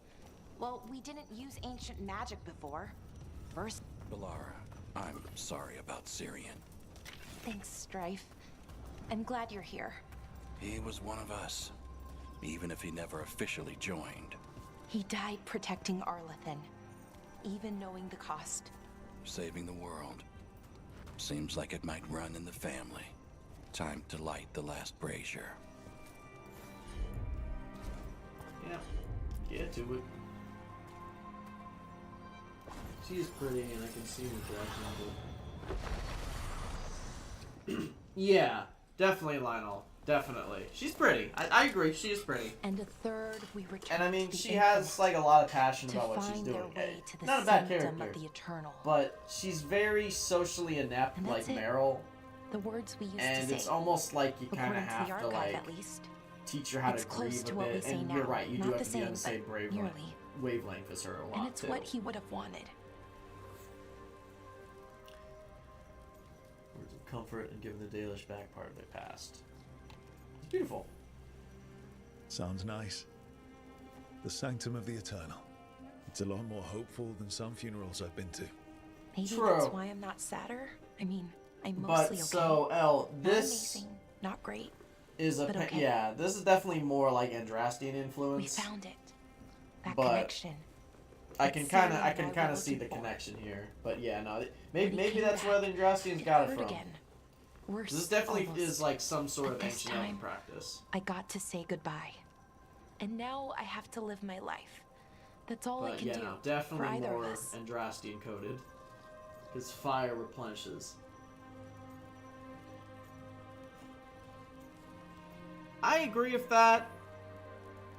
Well, we didn't use ancient magic before. First... Valara, I'm sorry about Syrian. Thanks, Strife. I'm glad you're here. He was one of us, even if he never officially joined. He died protecting Arlathan, even knowing the cost. Saving the world. Seems like it might run in the family. Time to light the last brazier. Yeah, get to it. She is pretty, and I can see the collection. Yeah, definitely Lionel. Definitely. She's pretty. I agree, she is pretty. And a third we return And I mean, to the she has like a lot of passion to about what she's find doing. their way to the Not a bad sanctum character. of the eternal. But she's very socially inept, And like that's it. Meryl. The words we used to And say. it's almost like you kind of According to have the to archive, like at least. teach her how It's to close grieve to a what we bit. say And now. you're right, you Not do have the to be on the same, same but nearly. wavelength as her a lot And it's too. what he would have wanted. Words of comfort and giving the Dalish back part of their past. It's beautiful. Sounds nice. The Sanctum of the Eternal. It's a lot more hopeful than some funerals I've been to. Maybe True. that's why I'm not sadder. I mean, I'm But mostly okay. so, Elle, Not this amazing, not great. is a but okay. yeah. This is definitely more like Andrastian We influence. found it. That But connection. I that can Syrian kind of I and can I kind were of see the looking for. connection here. But yeah, no, When he maybe came that's back, where the Andrastians got it hurt from. again. Worse, This definitely almost. is like some sort But of this ancient elven time, practice. I got to say goodbye. And now I have to live my life. That's all I But can yeah, do no, for definitely either more of us. Andrastian coded. Because fire replenishes. I agree with that.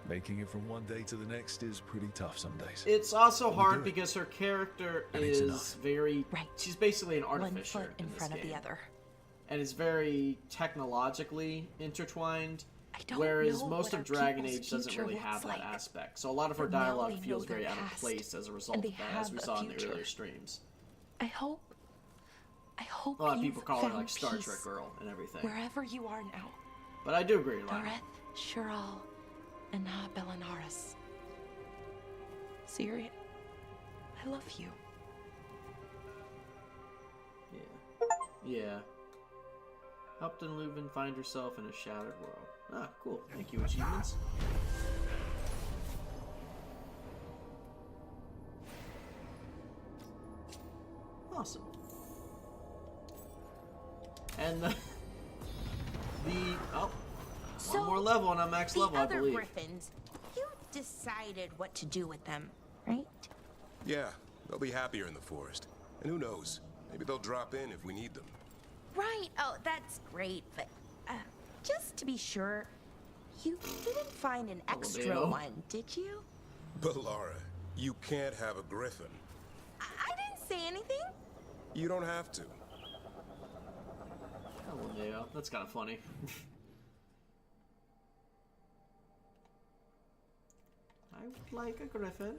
Making it from one day to the next is pretty tough some days. It's also But we hard do it. because her character And it's is enough. very... She's basically an One artificer foot in this front of the game. other. And it's very technologically intertwined. don't Whereas know most what of Dragon people's Age doesn't future really looks have that like. aspect. So a lot of her But now dialogue they know feels very their out of past, place as a result and of they that, as have we a saw in the future. earlier streams. I hope A lot of people call her found like Star peace Trek girl and everything. wherever you are now. But I do agree, like, Dareth, Shural, and Ha Belanaris. Ciri, I love you. yeah. Helped Leuven find herself in a shattered world. Ah, cool. Thank you, achievements. Awesome. And the one more level and I'm max level, I believe. The other griffins, you decided what to do with them, right? Yeah, they'll be happier in the forest. And who knows? Maybe they'll drop in if we need them. Right. Oh, that's great, but just to be sure, you didn't find an extra one, did you? But Lara, you can't have a griffin. I didn't say anything. You don't have to. Oh, yeah, that's kind of funny. I would like a griffin.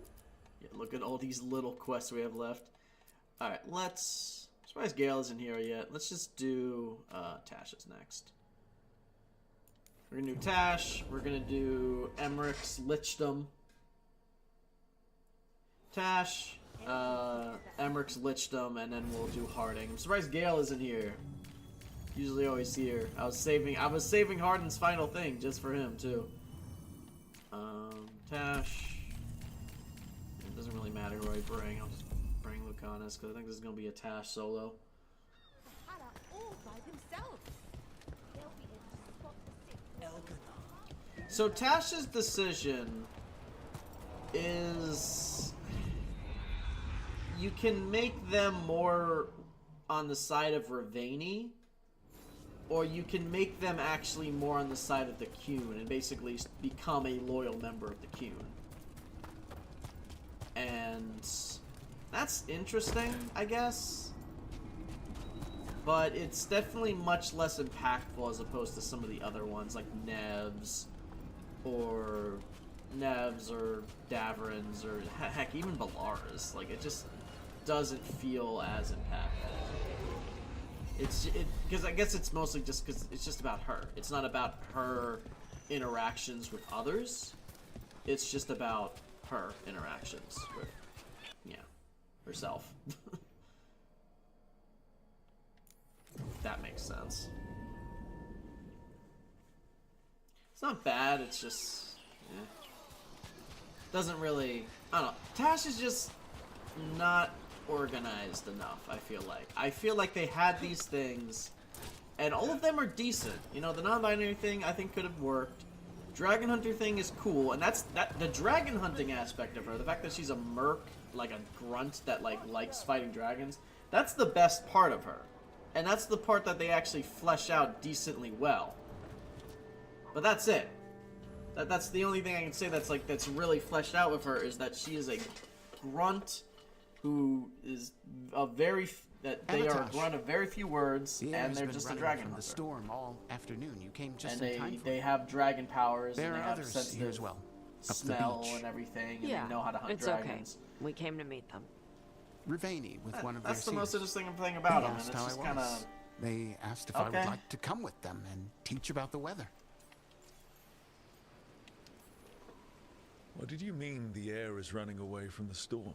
Yeah, look at all these little quests we have left. Alright, let's... I'm surprised Gale isn't here yet. Let's just do Tash's next. We're gonna do Tash. We're gonna do Emmrich's Lichdom. Tash, Emmrich's Lichdom, and then we'll do Harding. I'm surprised Gale isn't here. Usually always here. I was saving Harding's final thing just for him too. Tash. It doesn't really matter who I bring. I'll just bring Lucanus because I think this is gonna be a Tash solo. So Tash's decision is you can make them more on the side of Ravani, or you can make them actually more on the side of the Qun and basically become a loyal member of the Qun. And that's interesting, I guess. But it's definitely much less impactful as opposed to some of the other ones like Nevs or Davrin's or heck, even Balara's. Like, it just doesn't feel as impactful. Because I guess it's mostly just because it's just about her. It's not about her interactions with others. It's just about her interactions with, herself. That makes sense. It's not bad, it's just... doesn't really... I don't know. Tash is just not organized enough, I feel like. I feel like they had these things, and all of them are decent. You know, the non-binary thing I think could have worked. Dragon Hunter thing is cool, and the dragon hunting aspect of her, the fact that she's a merc, like a grunt that likes fighting dragons, that's the best part of her. And that's the part that they actually flesh out decently well. But that's it. That's the only thing I can say that's really fleshed out with her, is that she is a grunt who is a very they are a grunt of very few words, and they're just a dragon hunter. The storm all afternoon. You came just and in time. they have dragon powers. There and they are have others sensitive here as well. Up smell the beach. and everything, and Yeah, they know how to hunt it's dragons. okay. We came to meet them. Ravani with one of their That's the most seers. interesting thing about They them, and asked it's how just I kind was. of... They asked if I Okay. would like to come with them and teach about the weather. What did you mean the air is running away from the storm?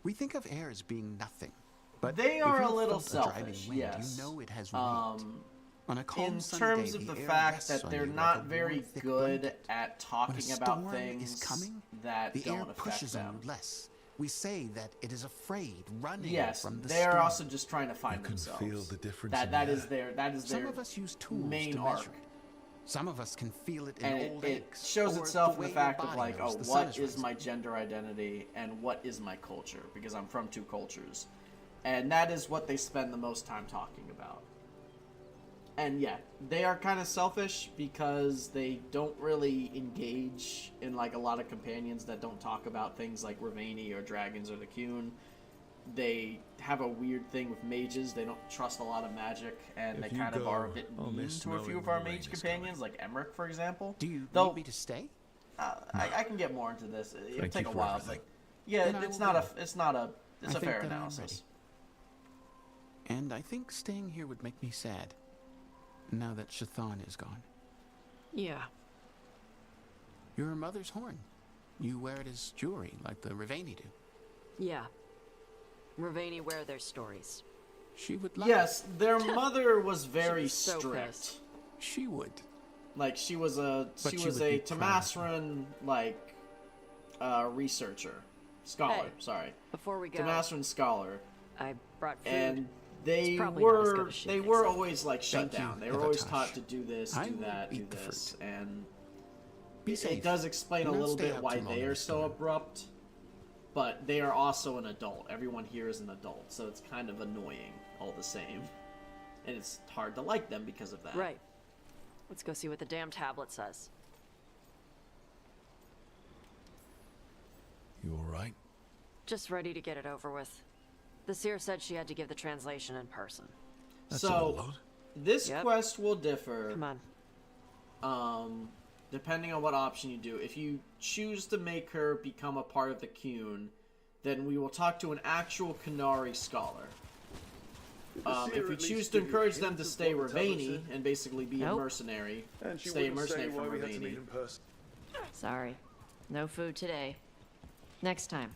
We think of air as being nothing. But They if are you a little felt driving selfish, wind, yes. You know it has rained. On a calm in sunny terms day, of the air fact rests that on they're you like not a warm, very thick good blanket. at talking When a about storm things is coming, that the don't air affect pushes them. on you less. We say that it is afraid, running Yes, from the they are storm. also just trying to find You can themselves. feel the difference in That the is air. their Some of us use tools main to arc. measure it. Some of us can feel it in And old it aches, shows or itself in way the your fact of body like, knows oh, the sun what is rising. my gender identity and what is my culture? Because I'm from two cultures. And that is what they spend the most time talking about. And yeah, they are kind of selfish because they don't really engage in like a lot of companions that don't talk about things like Ravani or dragons or the Qun. they have a weird thing with mages. They don't trust a lot of magic, and they kind of are a bit mean to a few of our mage companions, like Emmrich, for example. Do you need me to stay? I can get more into this. It'll take a while, but yeah, it's a fair analysis. And I think staying here would make me sad, now that Shathan is gone. Yeah. You're her mother's horn. You wear it as jewelry, like the Ravani do. Yeah. Ravani wear their stories. She would like Yes, their mother was very so strict. pissed. She would. Like, she was a Tamasran, like, researcher. Scholar, Hey, sorry. Before we go, Tamasran scholar. I brought food. And they It's probably not as good were as she they thinks were it. always like shut Thank you, down. They were always Evatash. taught to do this, I do will that, do eat the this, and Be it safe. does explain a Do not little stay bit out why too long they are this so time. abrupt. But they are also an adult. Everyone here is an adult, so it's kind of annoying all the same. And it's hard to like them because of that. Right. Let's go see what the damn tablet says. You all right? Just ready to get it over with. The seer said she had to give the translation in person. So this Yep. quest will differ. Come on. Depending on what option you do. If you choose to make her become a part of the Qun, then we will talk to an actual Qunari scholar. If we choose to encourage them to stay Ravani and basically be a mercenary, stay a mercenary from Ravani. Sorry. No food today. Next time.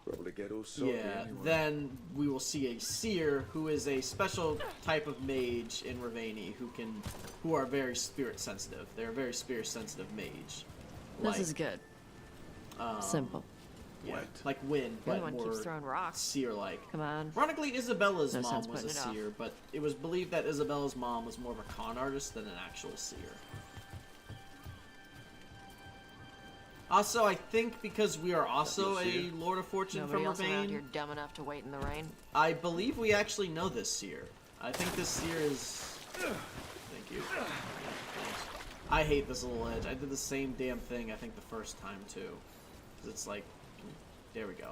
Probably get all sorted Yeah, anyway. then we will see a seer who is a special type of mage in Ravani who are very spirit sensitive. They're a very spirit sensitive mage. This is good. Simple. Yeah, like wind, but Everyone more keeps throwing rocks. seer-like. Come on. Ironically, Isabella's No mom sense was a putting it off. seer, but it was believed that Isabella's mom was more of a con artist than an actual seer. Also, I think because we are also a Lord of Fortune Nobody from else around here Ravane, dumb enough to wait in the rain. I believe we actually know this seer. I think this seer is... Thank you. Thanks. I hate this little edge. I did the same damn thing, I think, the first time, too. Because it's like... There we go.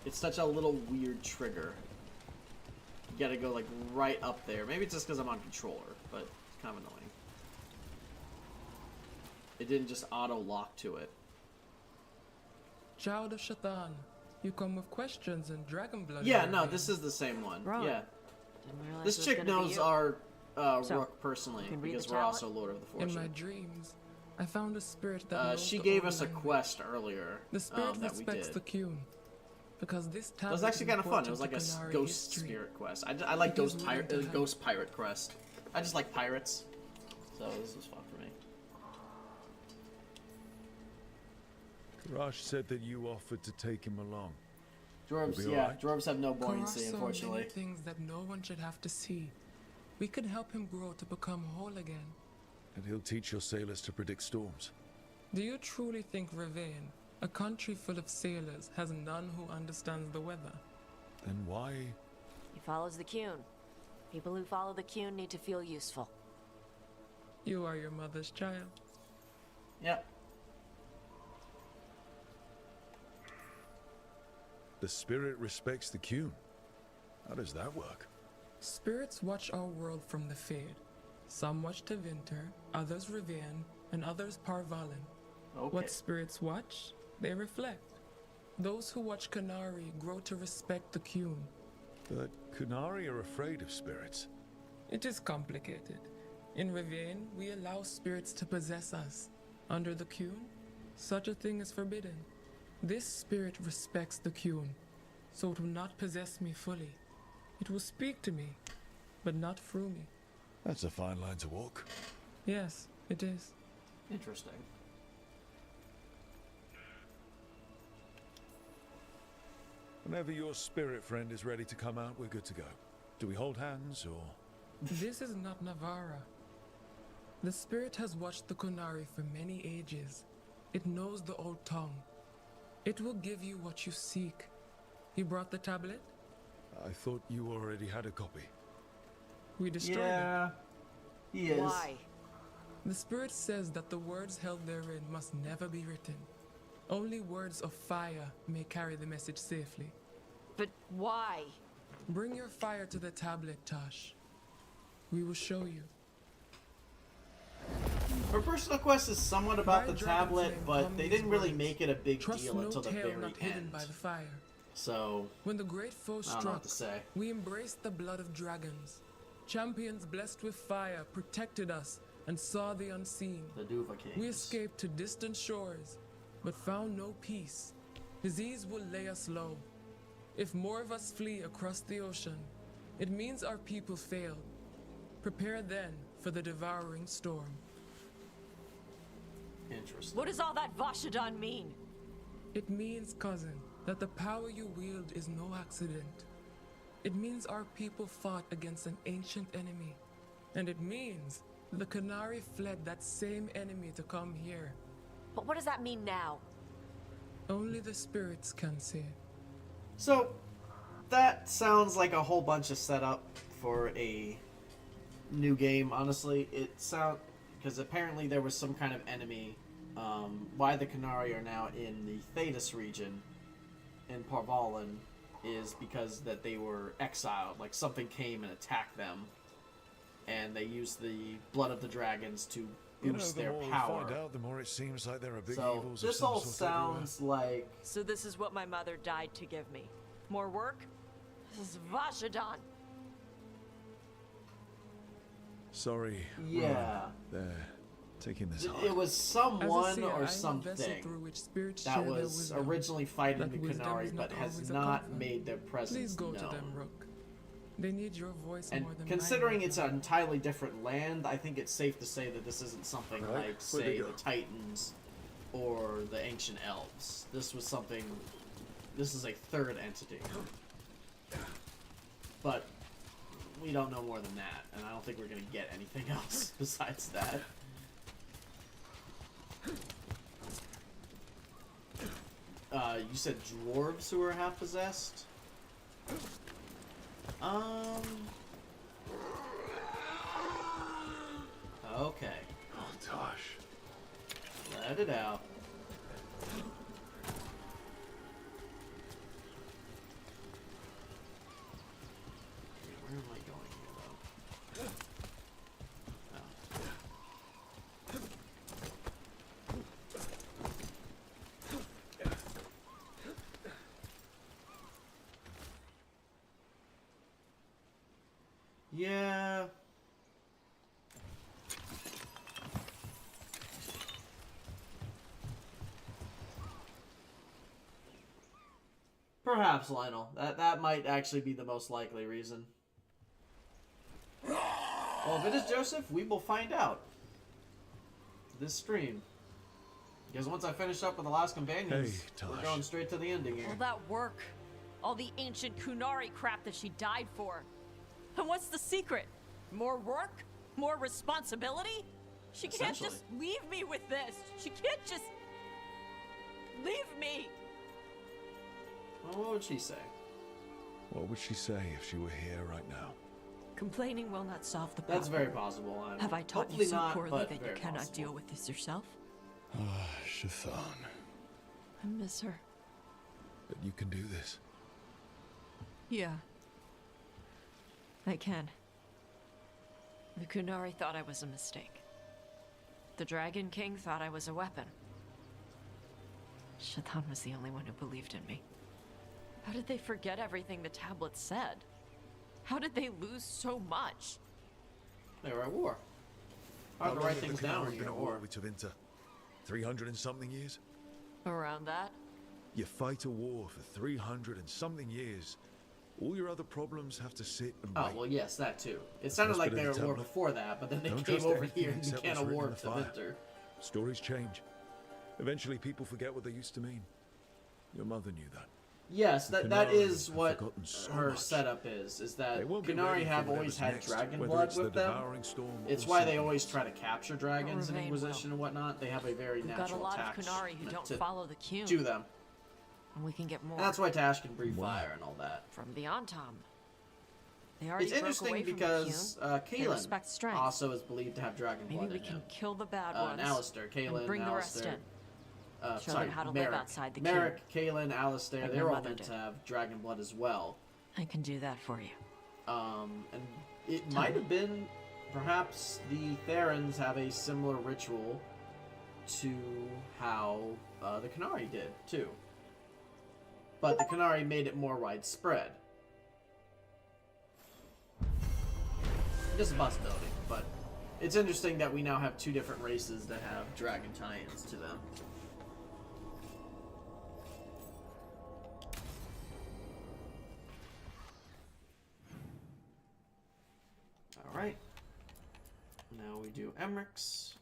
It's such a little weird trigger. You gotta go, like, right up there. Maybe it's just because I'm on controller, but it's kind of annoying. It didn't just auto-lock to it. Child of Shatan, you come with questions and dragon blood. Yeah, no, this is the same one. Right. Yeah. Didn't realize This it was chick gonna be knows you. our So, Rook personally, you can read because the we're tablet? also Lord of the In Fortune. my dreams, I found a spirit that knows She the gave old us a language. quest earlier The spirit that we respects did. the Qun. Because this It was tablet actually is kind of fun. It important was like to a Qunari ghost history. spirit quest. I like It is ghost willing to help. ghost pirate quest. I just like pirates, so this was fun for me. Karash said that you offered to take him along. Dwarves, We'll be yeah, alright. dwarves have no Karash buoyancy, saw unfortunately. many things that no one should have to see. We could help him grow to become whole again. And he'll teach your sailors to predict storms. Do you truly think Ravane, a country full of sailors, has none who understands the weather? Then why? He follows the Qun. People who follow the Qun need to feel useful. You are your mother's child. Yep. The spirit respects the Qun. How does that work? Spirits watch our world from the Fade. Some watch Tevinter, others Ravane, and others Parvalin. Okay. What spirits watch, they reflect. Those who watch Qunari grow to respect the Qun. But Qunari are afraid of spirits. It is complicated. In Ravane, we allow spirits to possess us. Under the Qun, such a thing is forbidden. This spirit respects the Qun, so it will not possess me fully. It will speak to me, but not through me. That's a fine line to walk. Yes, it is. Interesting. Whenever your spirit friend is ready to come out, we're good to go. Do we hold hands, or...? This is not Navara. The spirit has watched the Qunari for many ages. It knows the old tongue. It will give you what you seek. You brought the tablet? I thought you already had a copy. We destroyed Yeah, he is. Why? it. The spirit says that the words held therein must never be written. Only words of fire may carry the message safely. But why? Bring your fire to the tablet, Tash. We will show you. Her personal quest is somewhat about the tablet, but they didn't really make it a big deal until the very end. By the fire. So, when the great foe I don't know what to say. we embraced the blood of dragons. Champions blessed with fire protected us and saw the unseen. The Duva Kings. We escaped to distant shores, but found no peace. Disease will lay us low. If more of us flee across the ocean, it means our people failed. Prepare then for the devouring storm. Interesting. What does all that Vashadan mean? It means, cousin, that the power you wield is no accident. It means our people fought against an ancient enemy. And it means the Qunari fled that same enemy to come here. But what does that mean now? Only the spirits can say. So, that sounds like a whole bunch of setup for a new game, honestly. It sounds... Because apparently there was some kind of enemy. Why the Qunari are now in the Thetis region in Parvalan is because that they were exiled. Like something came and attacked them, and they used the blood of the dragons to boost their power. The more we find out, the more it seems like there are big evils. This all sounds like. So this is what my mother died to give me. More work? This is Vashadan. Sorry. Yeah. They're taking this hard. It was someone or something that was originally fighting the Qunari, but has not made their presence known. To them, Rook. They need your voice and more than considering it's an entirely different land, I think it's safe to say that this isn't something like, say, the Titans or the Ancient Elves. This was something... This is a third entity. But we don't know more than that, and I don't think we're going to get anything else besides that. You said dwarves who are half possessed? Okay. Oh, Tosh. Let it out. Where am I going here, though? Yeah. Perhaps, Lionel. That might actually be the most likely reason. Well, if it is Joseph, we will find out. This stream. Because once I finish up with the last companions, we're going straight to the ending here. All that work. All the ancient Qunari crap that she died for. And what's the secret? More work? More responsibility? She can't just leave me with this. She can't just... leave me. Well, what would she say? What would she say if she were here right now? Complaining will not solve the problem. That's very possible. Have I taught you so poorly that you cannot deal with this yourself? Ah, Chthon. I miss her. But you can do this. Yeah. I can. The Qunari thought I was a mistake. The Dragon King thought I was a weapon. Chthon was the only one who believed in me. How did they forget everything the tablet said? How did they lose so much? They were at war. Hard to write things down when you're at war. With Tevinter? 300 and something years? Around that? You fight a war for 300 and something years. All your other problems have to sit and wait. Oh, well, yes, that too. It sounded like they were at war before that, but then they came over here and began a war to Tevinter. Stories change. Eventually, people forget what they used to mean. Your mother knew that. Yes, that is what her setup is that Qunari have always had dragon blood with them. It's why they always try to capture dragons in Inquisition and whatnot. They have a very natural attachment We've got a lot of Qunari who don't follow the Qun. To them. And we can get more. And that's why Tash can breathe fire and all that. From the Antom. They already it's interesting because Kaelin also is believed to have dragon blood. Maybe we can kill the bad ones. Alistair, Kaelin, and bring the rest Alistair. in. Show sorry, them how to Merrick. live outside the Merrick, Kaelin, Alistair, Like they're my all mother meant did. to have dragon blood as well. I can do that for you. And it might have been, perhaps the Therans have a similar ritual to how the Qunari did, too. But the Qunari made it more widespread. Just a possibility, but it's interesting that we now have two different races that have dragon tie-ins to them. Alright. Now we do Emmrich's.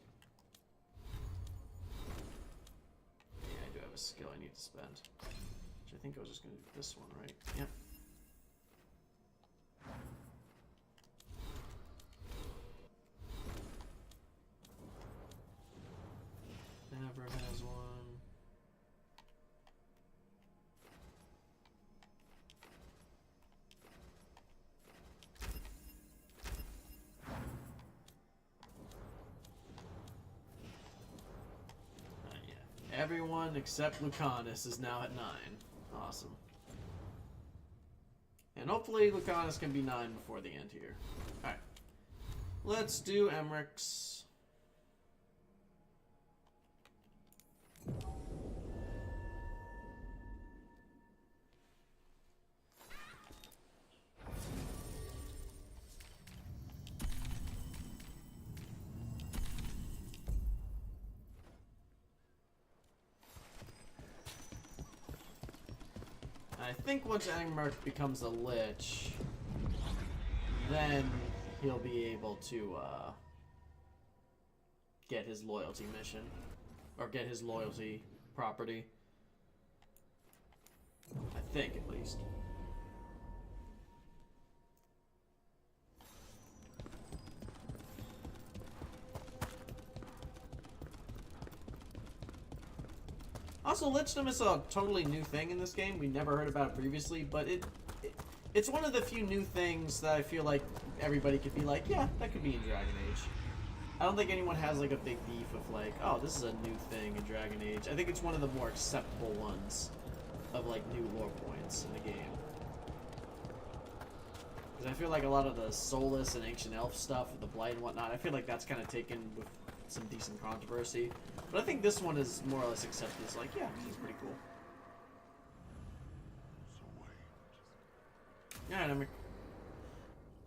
Yeah, I do have a skill I need to spend. Which I think I was just going to do this one, right? Yep. Davrin has one. Yeah. Everyone except Lucanus is now at 9. Awesome. And hopefully Lucanus can be 9 before the end here. Alright. Let's do Emmrich's. I think once Emmrich becomes a lich, then he'll be able to get his loyalty mission, or get his loyalty property. I think, at least. Also, lichdom is a totally new thing in this game. We never heard about it previously, but it's one of the few new things that I feel like everybody could be like, yeah, that could be in Dragon Age. I don't think anyone has like a big beef of like, oh, this is a new thing in Dragon Age. I think it's one of the more acceptable ones of like new lore points in the game. Because I feel like a lot of the Solas and Ancient Elf stuff, with the Blight and whatnot, I feel like that's kind of taken with some decent controversy. But I think this one is more or less accepted as like, yeah, this is pretty cool. Alright, Emmrich.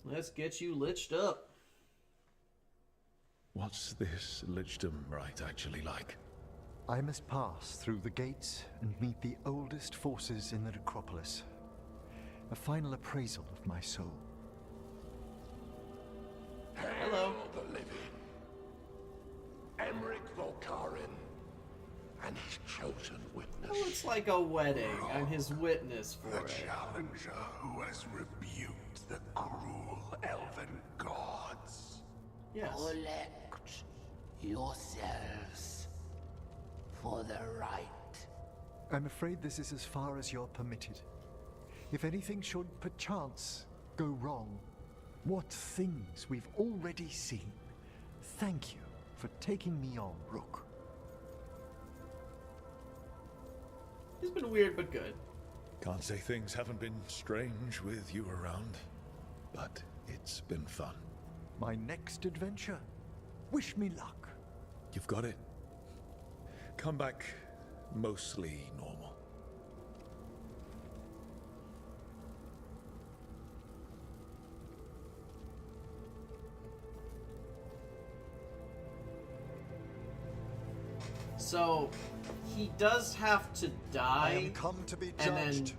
Let's get you liched up. What's this lichdom rite actually like? I must pass through the gates and meet the oldest forces in the necropolis. A final appraisal of my soul. Hello. The living. Emmrich Volkarin and his chosen witness. Oh, it's like a wedding. I'm his witness for the it. challenger who has rebuked the cruel elven gods. Yes. Collect yourselves for the right. I'm afraid this is as far as you're permitted. If anything should perchance go wrong, what things we've already seen. Thank you for taking me on, Rook. It's been weird but good. Can't say things haven't been strange with you around, but it's been fun. My next adventure. Wish me luck. You've got it. Come back mostly normal. So, he does have to die, I am come to be and then judged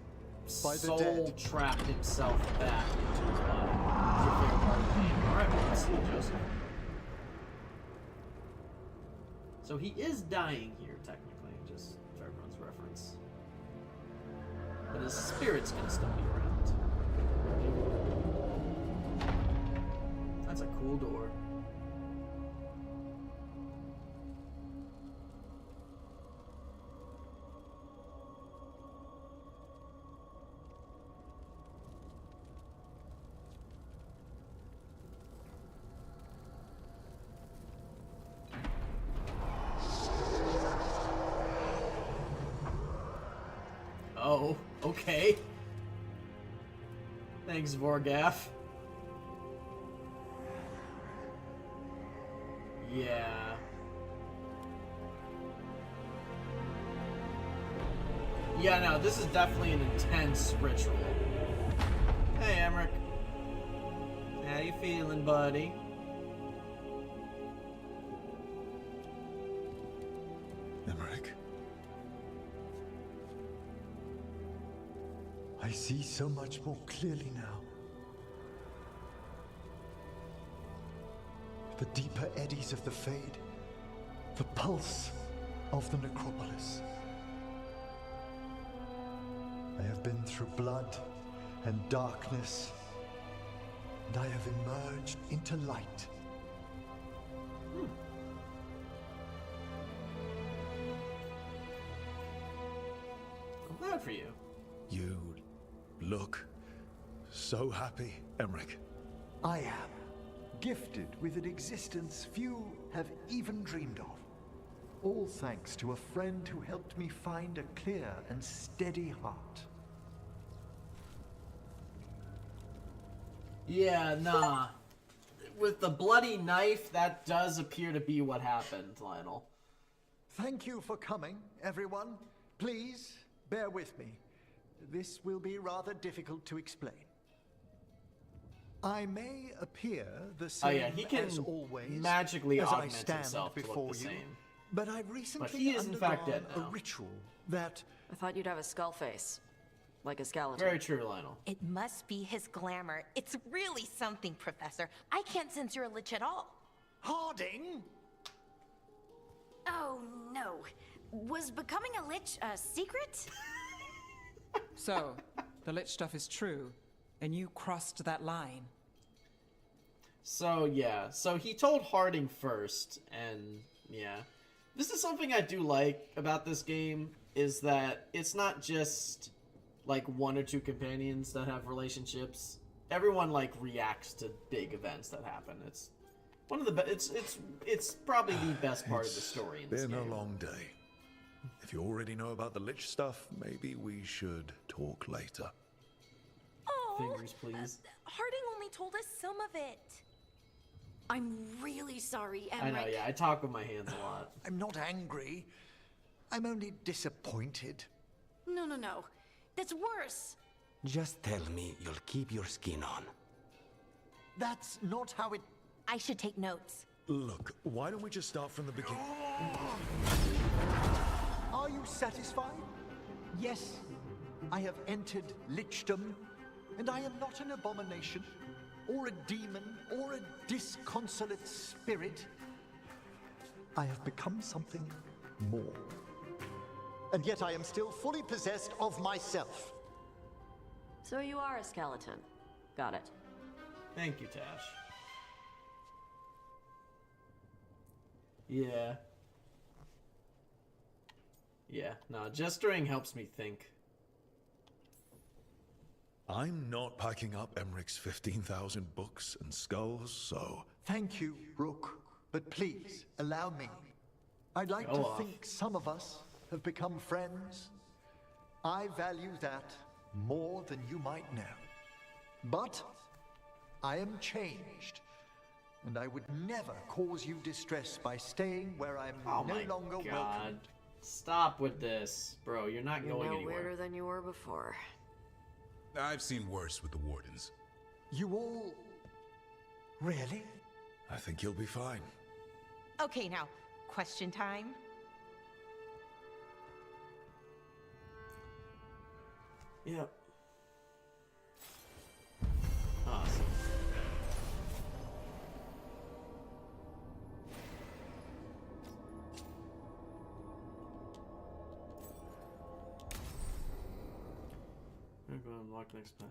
by the soul dead. trapped himself back into his body. It's your favorite part of the game. Alright, well, let's see, Joseph. So he is dying here, technically, just for everyone's reference. But his spirit's gonna still be around. That's a cool door. Okay. Thanks, Vorgaff. Yeah. Yeah, no, this is definitely an intense ritual. Hey, Emmrich. How you feeling, buddy? Emmrich. I see so much more clearly now. The deeper eddies of the Fade. The pulse of the necropolis. I have been through blood and darkness, and I have emerged into light. I'm glad for you. You look so happy, Emmrich. I am gifted with an existence few have even dreamed of. All thanks to a friend who helped me find a clear and steady heart. Yeah, nah. With the bloody knife, that does appear to be what happened, Lionel. Thank you for coming, everyone. Please, bear with me. This will be rather difficult to explain. I may appear the same he can as always, magically as I augment stand himself to before look the you, same. but I've recently But he is in fact undergone dead a now. ritual that... I thought you'd have a skull face. Like a skeleton. Very true, Lionel. It must be his glamour. It's really something, Professor. I can't sense you're a lich at all. Harding? Oh, no. Was becoming a lich a secret? So, the lich stuff is true, and you crossed that line. So, yeah. So he told Harding first, and yeah. This is something I do like about this game, is that it's not just like one or two companions that have relationships. Everyone like reacts to big events that happen. It's one of the it's probably the best part of the story in this Been game. a long day. If you already know about the lich stuff, maybe we should talk later. Oh, Fingers, please. Harding only told us some of it. I'm really sorry, Emmrich. I know, yeah. I talk with my hands a lot. I'm not angry. I'm only disappointed. No. That's worse. Just tell me you'll keep your skin on. That's not how it... I should take notes. Look, why don't we just start from the beginning? Are you satisfied? Yes, I have entered lichdom, and I am not an abomination, or a demon, or a disconsolate spirit. I have become something more. And yet I am still fully possessed of myself. So you are a skeleton. Got it. Thank you, Tash. Yeah. Yeah, no, gesturing helps me think. I'm not packing up Emmrich's 15,000 books and skulls, so... Thank you, Rook, but please, allow me. I'd like Go to off. think some of us have become friends. I value that more than you might know. But I am changed, and I would never cause you distress by staying where I'm Oh no my longer God. welcome. Stop with this. Bro, you're not You're going no anywhere. weirder than you were before. I've seen worse with the wardens. You all... Really? I think you'll be fine. Okay, now, question time. Yep. Awesome. Unlock next path.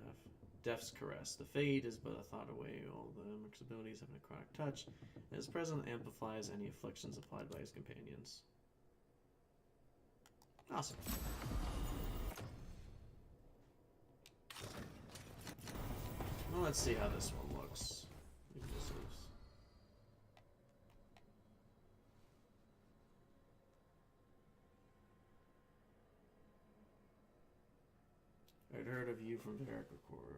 Death's Caress. The Fade is but a thought away. All the Emmrich's abilities have a necrotic touch. And his presence amplifies any afflictions applied by his companions. Awesome. Well, let's see how this one looks. This is... I'd heard of you from Derek Record.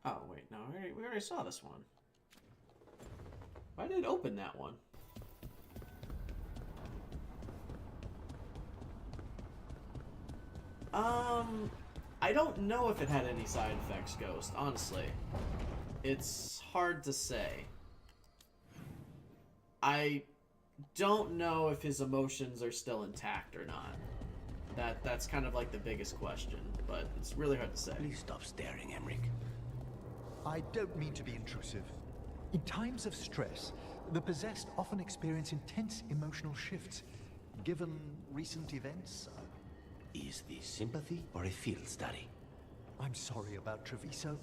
Oh, wait, no, we already saw this one. Why did it open that one? I don't know if it had any side effects, Ghost, honestly. It's hard to say. I don't know if his emotions are still intact or not. That's kind of like the biggest question, but it's really hard to say. Please stop staring, Emmrich. I don't mean to be intrusive. In times of stress, the possessed often experience intense emotional shifts. Given recent events... Is this sympathy or a field study? I'm sorry about Treviso,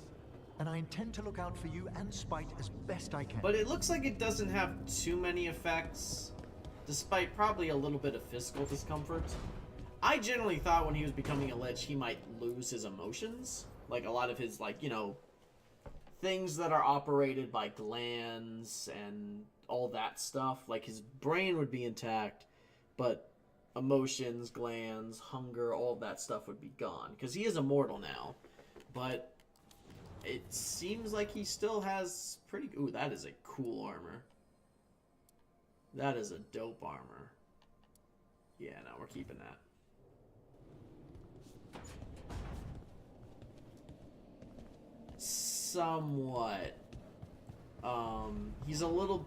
and I intend to look out for you and Spite as best I can. But it looks like it doesn't have too many effects, despite probably a little bit of physical discomfort. I generally thought when he was becoming a Lich, he might lose his emotions. Like, a lot of his, like, you know, things that are operated by glands and all that stuff. Like, his brain would be intact, but emotions, glands, hunger, all of that stuff would be gone. Because he is immortal now. But it seems like he still has pretty... Ooh, that is a cool armor. That is a dope armor. Yeah, no, we're keeping that. Somewhat. He's a little...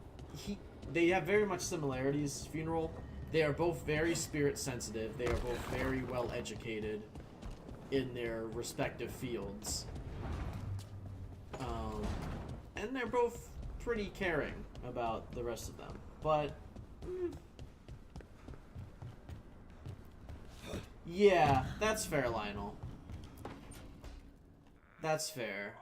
They have very much similarities, Funeral. They are both very spirit sensitive. They are both very well educated in their respective fields. And they're both pretty caring about the rest of them. But... yeah, that's fair, Lionel. That's fair.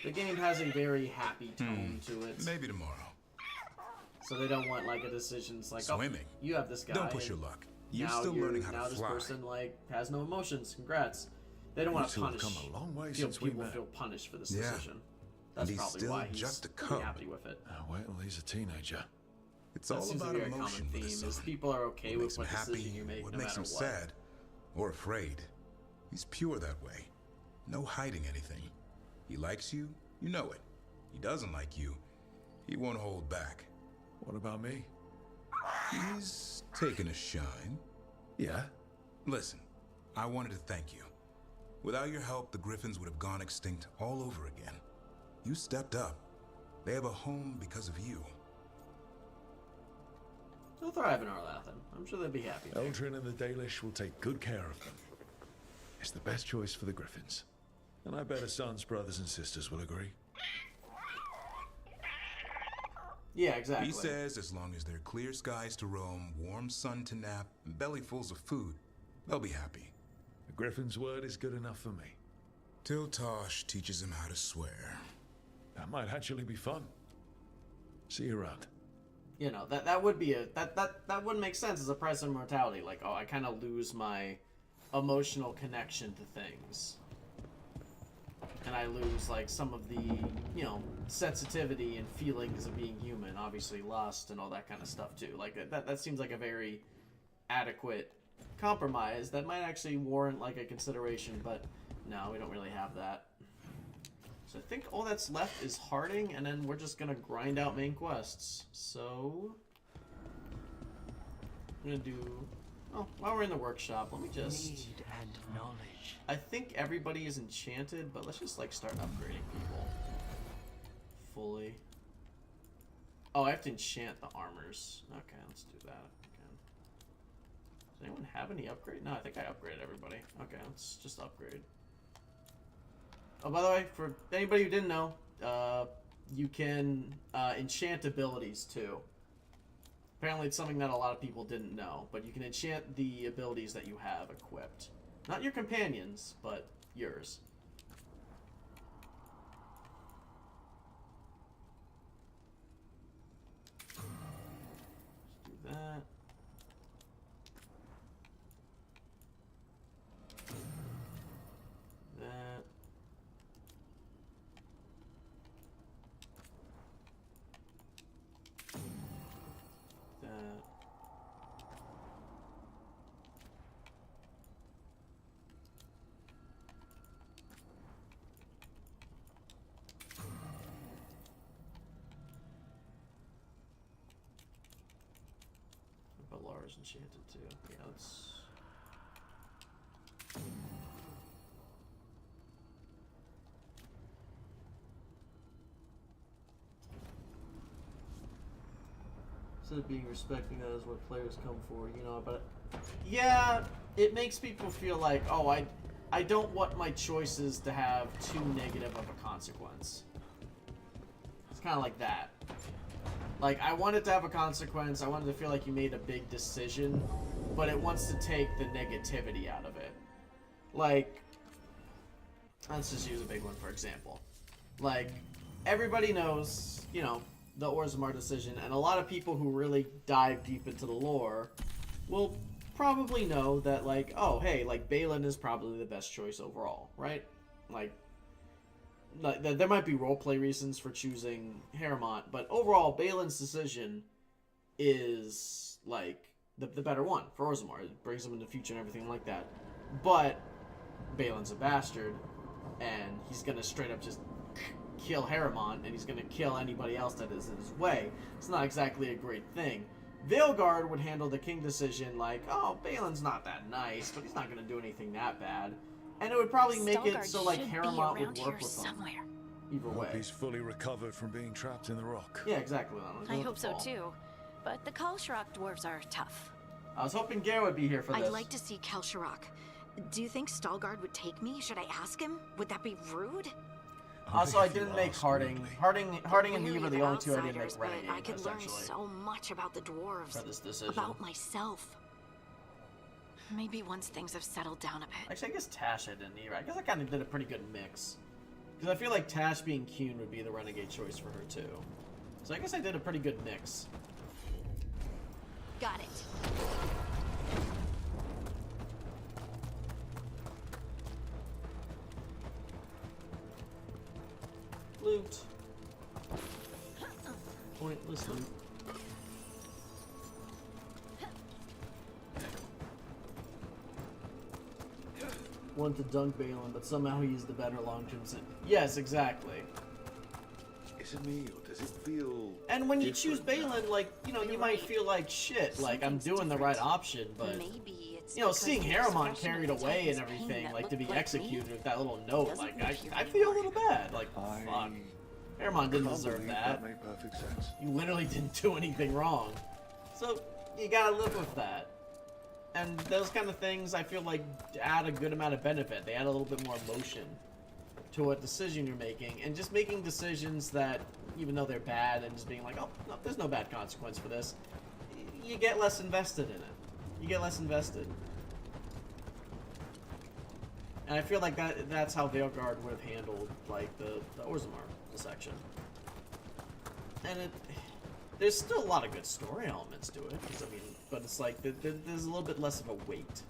The game has a very happy tone to it. Maybe tomorrow. So they don't want like a decision. It's like, swimming. Oh, you have this guy. Don't push your luck. You're still learning how to fly. Now this person like has no emotions. Congrats. They don't want to punish. Come a long way feel since we people met. feel punished for this decision. That's and he's probably still why he's just a pretty cub. happy with it. Wait till he's a teenager. It's That all seems about like a very emotion common for theme. the Is son. people are okay What with makes what him happy, decision you make, what no makes matter him what. sad or afraid. He's pure that way. No hiding anything. He likes you, you know it. He doesn't like you, he won't hold back. What about me? He's taken a shine. Yeah? Listen, I wanted to thank you. Without your help, the griffins would have gone extinct all over again. You stepped up. They have a home because of you. They'll thrive in Arlathan. I'm sure they'll be happy there. Eldrin and the Dalish will take good care of them. It's the best choice for the griffins. And I bet Hassan's brothers and sisters will agree. Yeah, exactly. He says as long as there are clear skies to roam, warm sun to nap, and bellyfuls of food, they'll be happy. The griffin's word is good enough for me. Till Tash teaches him how to swear. That might actually be fun. See you around. You know, that would be that would make sense as a price of immortality. Like, oh, I kind of lose my emotional connection to things. And I lose, like, some of the, you know, sensitivity and feelings of being human. Obviously, lust and all that kind of stuff, too. Like, that seems like a very adequate compromise that might actually warrant, like, a consideration. But, no, we don't really have that. So I think all that's left is Harding, and then we're just going to grind out main quests. So, I'm going to do... Oh, while we're in the workshop, let me just... Need and knowledge. I think everybody is enchanted, but let's just, like, start upgrading people. Fully. Oh, I have to enchant the armors. Okay, let's do that again. Does anyone have any upgrade? No, I think I upgraded everybody. Okay, let's just upgrade. Oh, by the way, for anybody who didn't know, you can enchant abilities, too. Apparently it's something that a lot of people didn't know, but you can enchant the abilities that you have equipped. Not your companions, but yours. Let's do that. That. That. is enchanted too. Yeah, let's. Instead of being respecting that is what players come for, you know, but yeah, it makes people feel like, oh, I don't want my choices to have too negative of a consequence. It's kind of like that. Like, I want it to have a consequence, I want it to feel like you made a big decision, but it wants to take the negativity out of it. Like, let's just use a big one for example. Like, everybody knows, you know, the Orzammar decision, and a lot of people who really dive deep into the lore will probably know that, like, oh, hey, like, Balin is probably the best choice overall, right? Like, there might be roleplay reasons for choosing Haremont, but overall, Balin's decision is, like, the better one for Orzammar. It brings him into the future and everything like that. But Balin's a bastard, and he's gonna straight up just kill Haremont, and he's gonna kill anybody else that is in his way. It's not exactly a great thing. Veilguard would handle the king decision like, oh, Balin's not that nice, but he's not gonna do anything that bad. And it would probably make it so, like, Haremont would work with him. Either way. Hope he's fully recovered from being trapped in the rock. Yeah, exactly. I hope so too. But the Kalsharok dwarves are tough. I was hoping Gare would be here for this. I'd like to see Kalsharok. Do you think Stalgard would take me? Should I ask him? Would that be rude? Also, I didn't make Harding. Harding and Eve are the only two I didn't make but Renegade, I could learn essentially. so much about the dwarves. For this decision. About myself. Maybe once things have settled down a bit. Actually, I guess Tash I didn't either. I guess I kind of did a pretty good mix. Because I feel like Tash being Kuhn would be the Renegade choice for her, too. So I guess I did a pretty good mix. Got it. Loot. Pointless loot. Want to dunk Balin, but somehow he's the better long-term citizen. Yes, exactly. Is it me, or does it feel... And when you choose Balin, like, you know, you might feel like shit, like, I'm doing the right option, but... You know, seeing Haremont carried away and everything, like, to be executed with that little note, like, I feel a little bad. Like, fuck. Haremont didn't deserve that. That made perfect sense. You literally didn't do anything wrong. So, you gotta live with that. And those kind of things, I feel like, add a good amount of benefit. They add a little bit more emotion to what decision you're making. And just making decisions that, even though they're bad, and just being like, oh, no, there's no bad consequence for this, you get less invested in it. You get less invested. And I feel like that's how Veilguard would have handled, like, the Orzammar section. And there's still a lot of good story elements to it, I mean, but it's like, there's a little bit less of a weight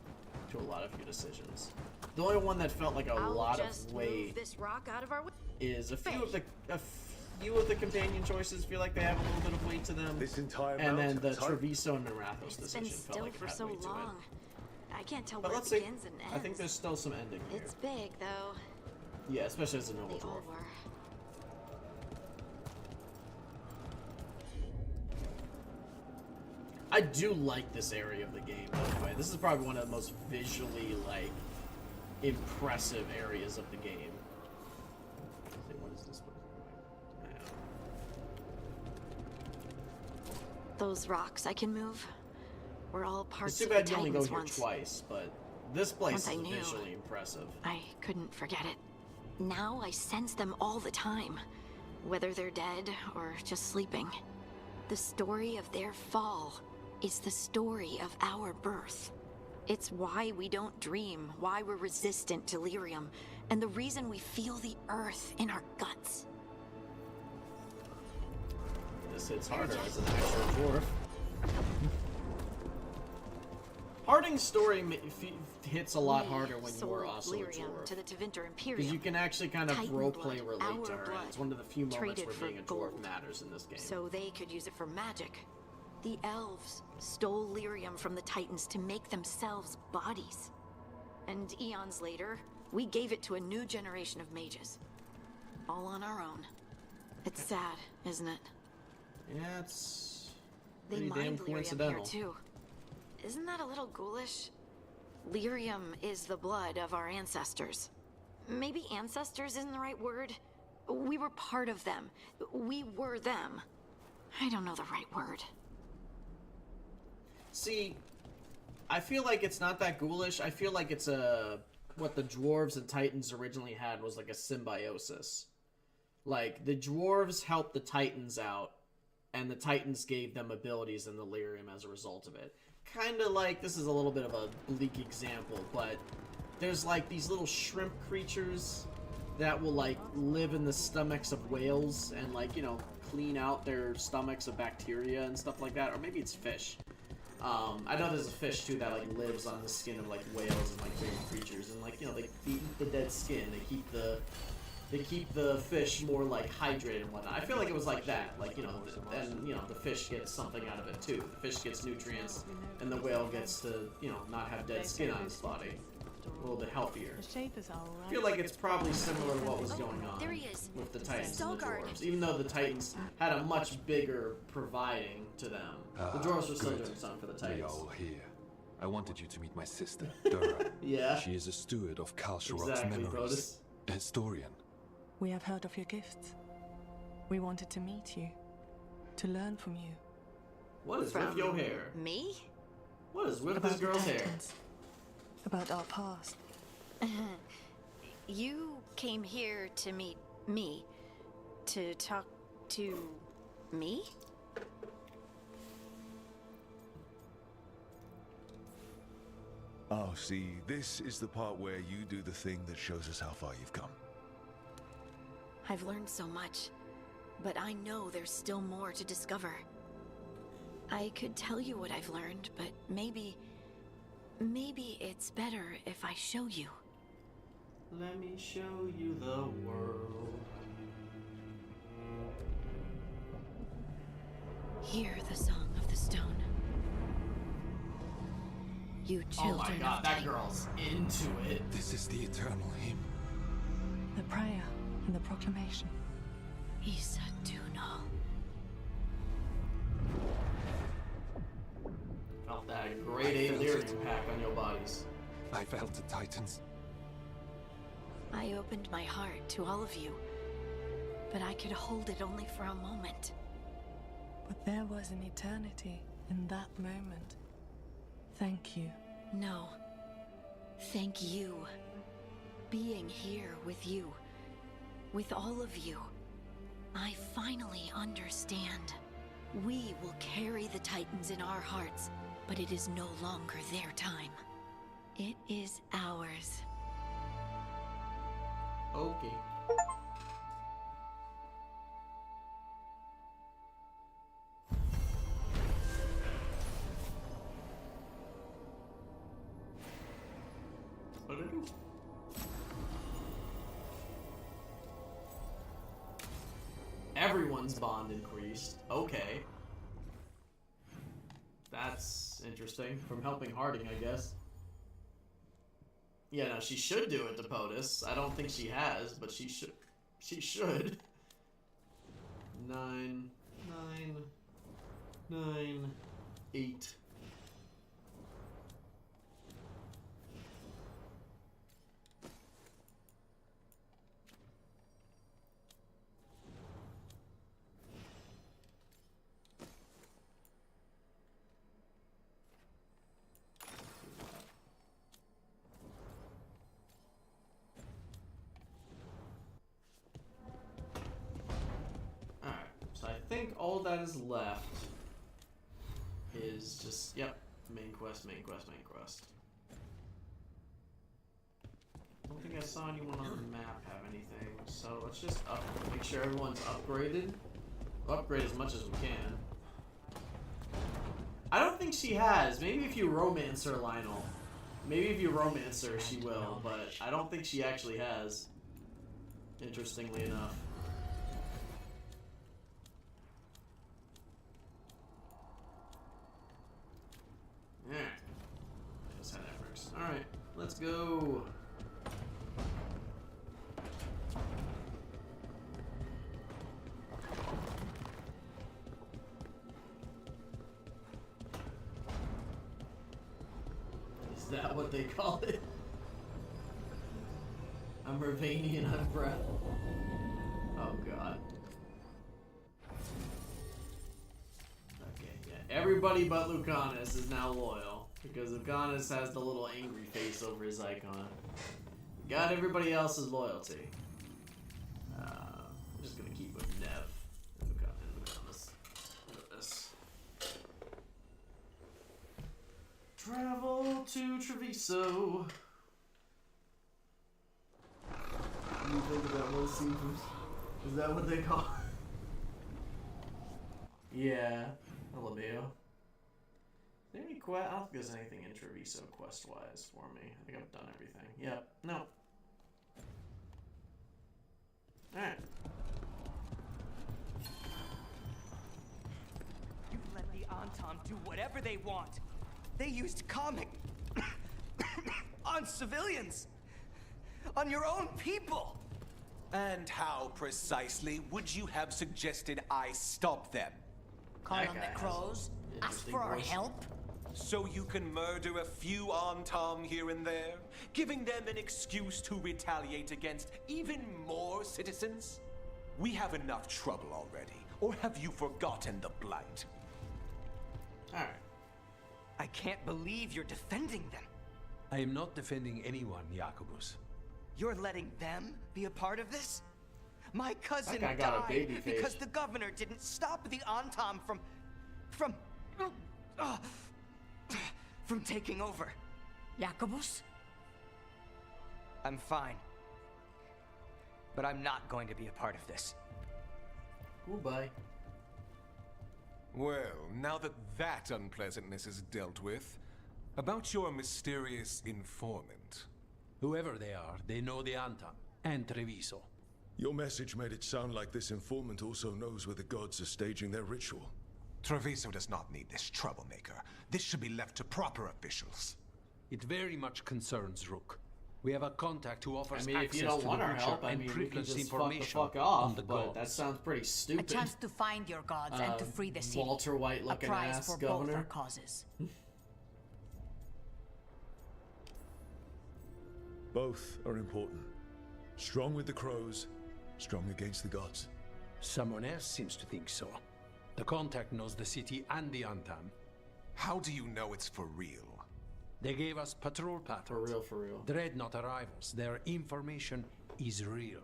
to a lot of your decisions. The only one that felt like a lot of weight this rock out of our way. is a few of the companion choices feel like they have a little bit of weight to them. This entire and then the mountain Treviso and Marathos decision felt like it for had so weight to long. it. I can't tell But where let's it see. begins and ends. I think there's still some ending here. It's big though. Yeah, especially as a noble They all dwarf. were. I do like this area of the game, by the way. This is probably one of the most visually, like, impressive areas of the game. What is this? Those rocks I can move were all parts It's too of bad the you only go Titans here once. twice, but this place Once I is knew. visually impressive. I couldn't forget it. Now I sense them all the time, whether they're dead or just sleeping. The story of their fall is the story of our birth. It's why we don't dream, why we're resistant to lyrium, and the reason we feel the earth in our guts. This hits harder as an actual dwarf. Harding's story hits a lot harder when you are also a dwarf. To the Tevinter Imperium. Because you can actually kind of Titan roleplay blood, relate to our her. blood, And it's one of the few moments traded where for being a dwarf gold. matters in this game. So they could use it for magic. The elves stole lyrium from the Titans to make themselves bodies. And eons later, we gave it to a new generation of mages. All on our own. It's sad, isn't it? Yeah, it's They pretty damn mined lyrium here coincidental. too. Isn't that a little ghoulish? Lyrium is the blood of our ancestors. Maybe ancestors isn't the right word. We were part of them. We were them. I don't know the right word. See, I feel like it's not that ghoulish. I feel like it's what the dwarves and titans originally had was like a symbiosis. Like, the dwarves helped the titans out, and the titans gave them abilities in the lyrium as a result of it. Kind of like, this is a little bit of a bleak example, but there's like these little shrimp creatures that will like live in the stomachs of whales and like, you know, clean out their stomachs of bacteria and stuff like that. Or maybe it's fish. I know there's a fish too that like lives on the skin of like whales and like big creatures, and like, you know, they eat the dead skin. They keep the fish more like hydrated and whatnot. I feel like it was like that, like, you know, and you know, the fish gets something out of it too. The fish gets nutrients, and the whale gets to, you know, not have dead skin on its body. A little bit healthier. I feel like it's probably similar to what was going on with the Titans and the Dwarves. Even though the Titans had a much bigger providing to them. The Dwarves were still doing something for the Titans. We are all here. I wanted you to meet my sister, Dora. Yeah. She is a steward of Kalsharok's Exactly, memories. Brodus. A historian. We have heard of your gifts. We wanted to meet you, to learn from you. What is with your hair? Me? What is with this girl's hair? About our past. You came here to meet me. To talk to me? Oh, see, this is the part where you do the thing that shows us how far you've come. I've learned so much, but I know there's still more to discover. I could tell you what I've learned, but maybe it's better if I show you. Let me show you the world. Hear the song of the stone. You children. Oh my god, that girl's into it. This is the eternal hymn. The prayer and the proclamation. Isa Tunal. Felt that grade A lyric pack on your bodies. I felt the Titans. I opened my heart to all of you, but I could hold it only for a moment. But there was an eternity in that moment. Thank you. No. Thank you. Being here with you, with all of you, I finally understand. We will carry the Titans in our hearts, but it is no longer their time. It is ours. Okay. What did it do? Everyone's bond increased. Okay. That's interesting. From helping Harding, I guess. Yeah, no, she should do it to POTUS. I don't think she has, but she should. She should. 9, 9, 9, 8. So I think all that is left is just, yep, main quest, main quest, main quest. I don't think I saw anyone on the map have anything, so let's just make sure everyone's upgraded. Upgrade as much as we can. I don't think she has. Maybe if you romance her, Lionel. Maybe if you romance her, she will, but I don't think she actually has. Interestingly enough. Yeah. That's how that works. Alright, let's go. that what they call it? I'm Ravanian, I'm breath. Oh god. Okay, yeah. Everybody but Lucanus is now loyal. Because Lucanus has the little angry face over his icon. Got everybody else's loyalty. I'm just gonna keep with Nev and Lucanus. Look at this. Travel to Treviso. You think about those seasons? Is that what they call it? Yeah. Hello, Leo. Is there any quest? I don't think there's anything in Treviso quest-wise for me. I think I've done everything. Yep. No. Alright. You let the Antam do whatever they want. They used comic on civilians. On your own people. And how precisely would you have suggested I stop them? Call on the crows? Ask for our help? So you can murder a few Antam here and there, giving them an excuse to retaliate against even more citizens? We have enough trouble already, or have you forgotten the Blight? Alright. I can't believe you're defending them. I am not defending anyone, Jacobus. You're letting them be a part of this? My cousin That guy got a died baby face. because the governor didn't stop the Antam from taking over. Jacobus? I'm fine. But I'm not going to be a part of this. Goodbye. Well, now that that unpleasantness is dealt with, about your mysterious informant. Whoever they are, they know the Antam and Treviso. Your message made it sound like this informant also knows where the gods are staging their ritual. Treviso does not need this troublemaker. This should be left to proper officials. It very much concerns Rook. We have a contact who offers I mean, if access you don't to want the our Butcher help, I and mean, we can privileged just fuck the information fuck off, on the but gods. that sounds pretty A stupid. chance to find your gods and to free the city. Walter White a looking prize ass for governor. both our causes. Both are important. Strong with the crows, strong against the gods. Someone else seems to think so. The contact knows the city and the Antam. How do you know it's for real? They gave us patrol patterns. For real. Dreadnought arrivals. Their information is real.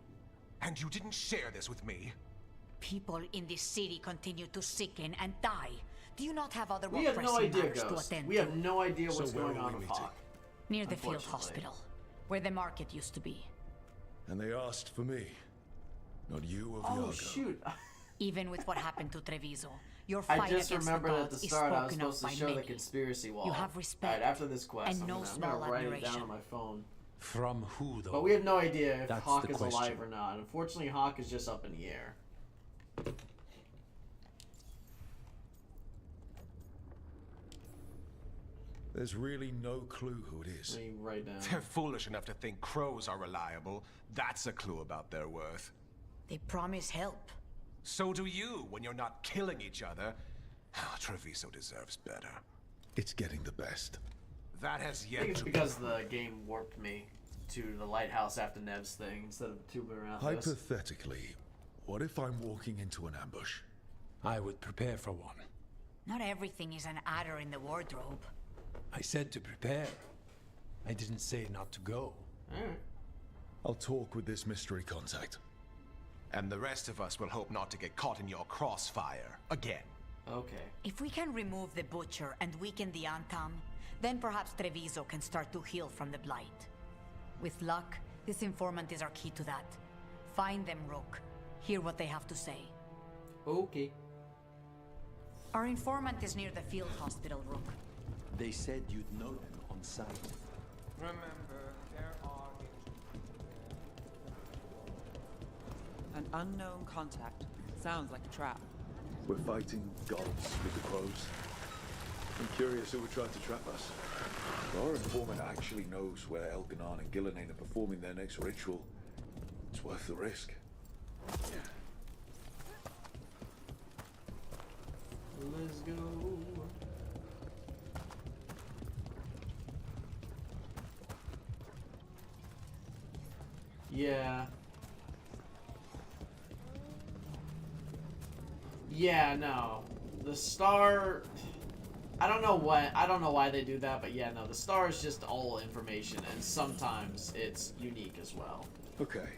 And you didn't share this with me? People in this city continue to sicken and die. Do you not have other We more have no pressing idea, matters to Ghost. attend We to? have no idea what's So where going are on we with meeting? Hawk. Near the field Unfortunately. hospital, where the market used to be. And they asked for me. Not you or Oh, Viago. shoot. Even with what happened to Treviso, your I fight just against remembered the at gods the is start I was spoken of supposed by to show many. the conspiracy wall. You have respect Alright, after this quest, and I'm no gonna small write it down admiration. on my phone. From who, though? But we have no idea if That's Hawk the is question. alive or not. Unfortunately, Hawk is just up in the air. There's really no clue who it is. Let me write down. They're foolish enough to think crows are reliable. That's a clue about their worth. They promise help. So do you when you're not killing each other. Treviso deserves better. It's getting the best. That has I think yet it's to because the game warped me to the lighthouse after Nev's thing instead of tubing around this. Hypothetically, what if I'm walking into an ambush? I would prepare for one. Not everything is an adder in the wardrobe. I said to prepare. I didn't say not to go. Alright. I'll talk with this mystery contact. And the rest of us will hope not to get caught in your crossfire again. Okay. If we can remove the Butcher and weaken the Antam, then perhaps Treviso can start to heal from the Blight. With luck, this informant is our key to that. Find them, Rook. Hear what they have to say. Okay. Our informant is near the field hospital, Rook. They said you'd know them on sight. Remember, there are... An unknown contact. Sounds like a trap. We're fighting gods with the crows. I'm curious who would try to trap us. If our informant actually knows where Elganon and Gillenane are performing their next ritual, it's worth the risk. Let's go. Yeah. Yeah, no. The star... I don't know why they do that, but yeah, no. The star is just all information, and sometimes it's unique as well. Okay.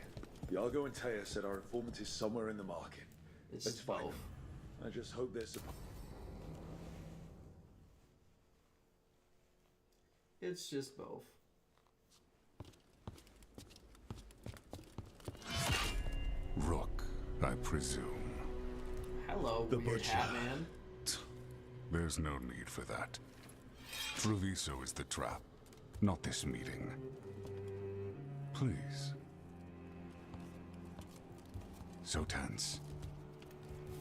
Iago and Taya said our informant is somewhere in the market. Let's find him. I just hope there's some... It's just both. Rook, I presume. Hello, the weird butcher. hat man. There's no need for that. Treviso is the trap, not this meeting. Please. So tense.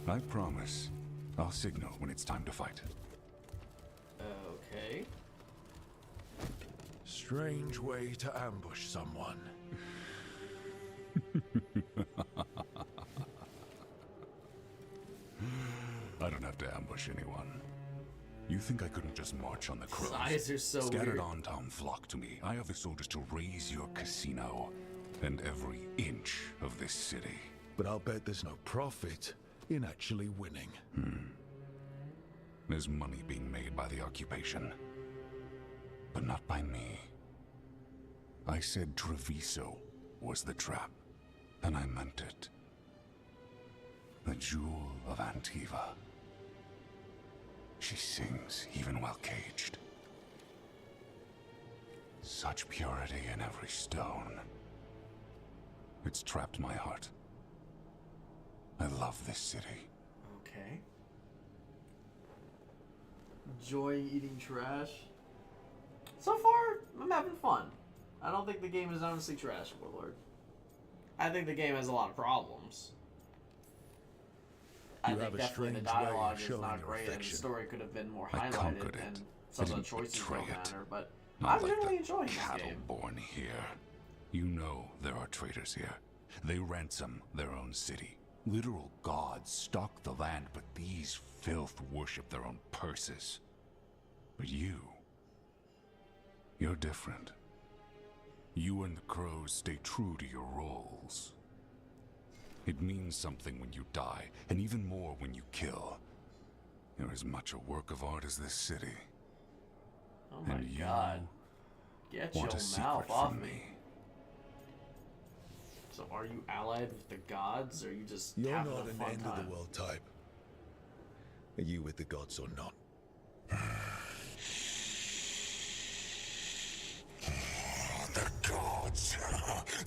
I promise, I'll signal when it's time to fight. Okay. Strange way to ambush someone. I don't have to ambush anyone. You think I couldn't just march on the crows? Eyes are so Scattered weird. on town flock to me. I have the soldiers to raise your casino and every inch of this city. But I'll bet there's no profit in actually winning. There's money being made by the occupation, but not by me. I said Treviso was the trap, and I meant it. The jewel of Antiva. She sings even while caged. Such purity in every stone. It's trapped my heart. I love this city. Okay. Enjoying eating trash. So far, I'm having fun. I don't think the game is honestly trash, Warlord. I think the game has a lot of problems. I think definitely the dialogue is not great, and the story could have been more highlighted, and some of the choices don't matter, but I'm really enjoying this game. Born here. You know there are traitors here. They ransom their own city. Literal gods stalk the land, but these filth worship their own purses. But you're different. You and the crows stay true to your roles. It means something when you die, and even more when you kill. You're as much a work of art as this city. Oh my god. Get your want a mouth secret off from me. So are you allied with the gods, or are you just You're having not a an fun end time? of the world type. Are you with the gods or not? The gods,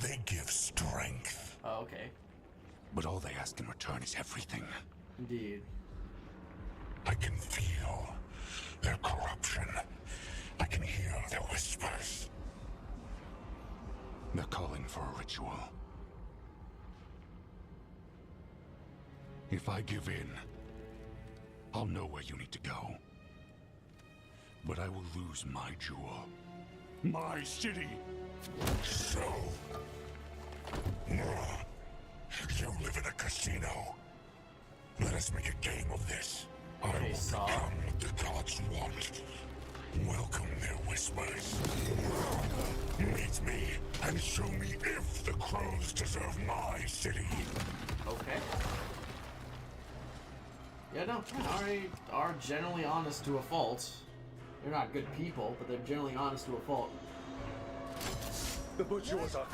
they give strength. Oh, okay. But all they ask in return is everything. Indeed. I can feel their corruption. I can hear their whispers. They're calling for a ritual. If I give in, I'll know where you need to go. But I will lose my jewel. My city. So... You live in a casino. Let us make a game of this. I will become what the gods want. Welcome their whispers. Meet me and show me if the crows deserve my city. Okay. Yeah, no, Qunari are generally honest to a fault. They're not good people, but they're generally honest to a fault. The butcher was our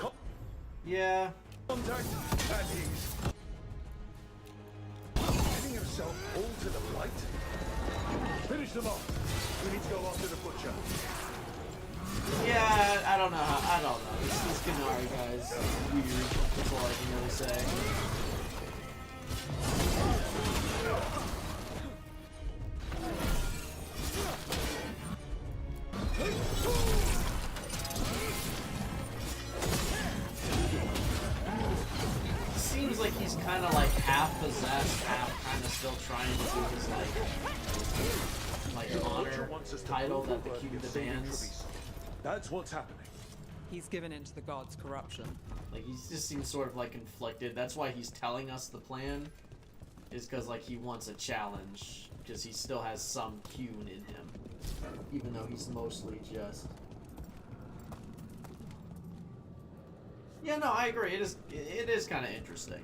Yeah. contact, and he's getting himself all to the right. Finish them off. We need to go after the butcher. Yeah, I don't know. This Qunari guy's weird. That's all I can really say. Seems like he's kind of like half possessed, half kind of still trying to do his like honor title that the king demands. That's what's happening. He's given into the god's corruption. Like he just seems sort of like conflicted. That's why he's telling us the plan, is because like he wants a challenge, because he still has some Qun in him, even though he's mostly just. Yeah, no, I agree. It is kind of interesting.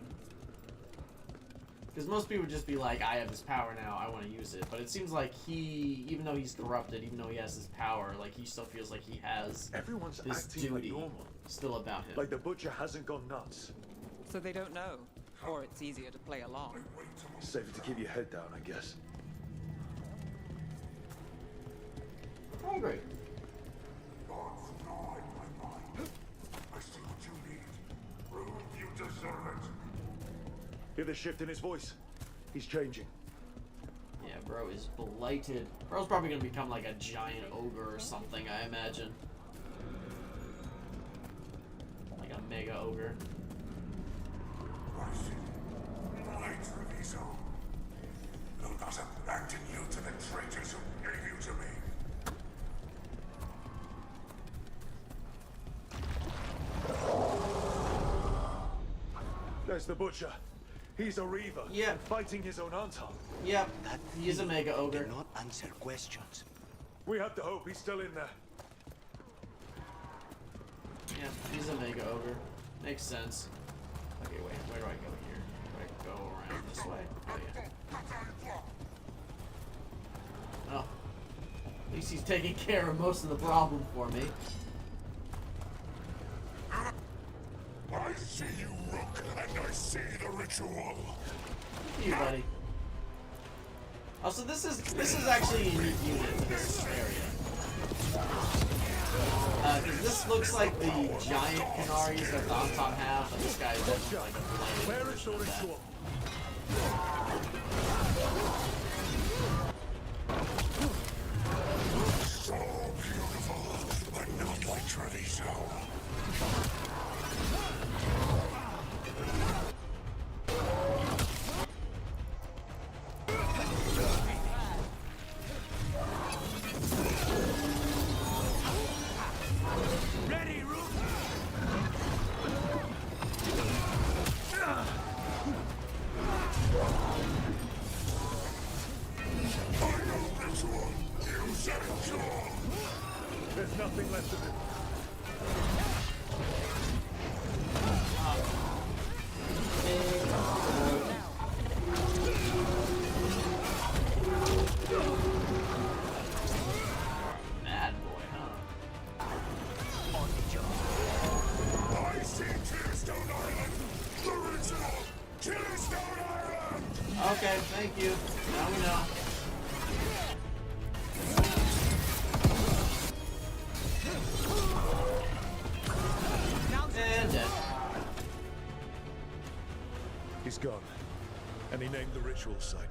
Because most people would just be like, I have this power now, I want to use it. But it seems like he, even though he's corrupted, even though he has this power, like he still feels like he has Everyone's this acting like duty normal. still about him. Like the butcher hasn't gone nuts. So they don't know, or it's easier to play along. Safer to keep your head down, I guess. I agree. I see what you need. Prove you deserve it. Hear the shift in his voice? He's changing. Yeah, bro is blighted. Bro's probably gonna become like a giant ogre or something, I imagine. Like a mega ogre. I see. My Treviso. Will not abandon you to the traitors who gave you to me. There's the butcher. He's a Reaver. Yeah. Fighting his own Anton. Yep. He is a mega ogre. Did not answer questions. We have to hope he's still in there. Yeah, he's a mega ogre. Makes sense. Okay, wait, where do I go here? Do I go around this way? Oh, yeah. Oh. At least he's taking care of most of the problem for me. I see you, Rook, and I see the ritual. Thank you, buddy. Oh, so this is actually a unique unit to this area. Because this looks like the giant Canaries that the Anton have, but this guy is definitely like a blade. Where is the ritual? So beautiful, but not like Treviso. Ready, Rook? Final ritual. Use it, Joel. There's nothing left of him. Mad boy, huh? I see Tearstone Island. The ritual. Tearstone Island. Okay, thank you. Now we know. And dead. He's gone. And he named the ritual site.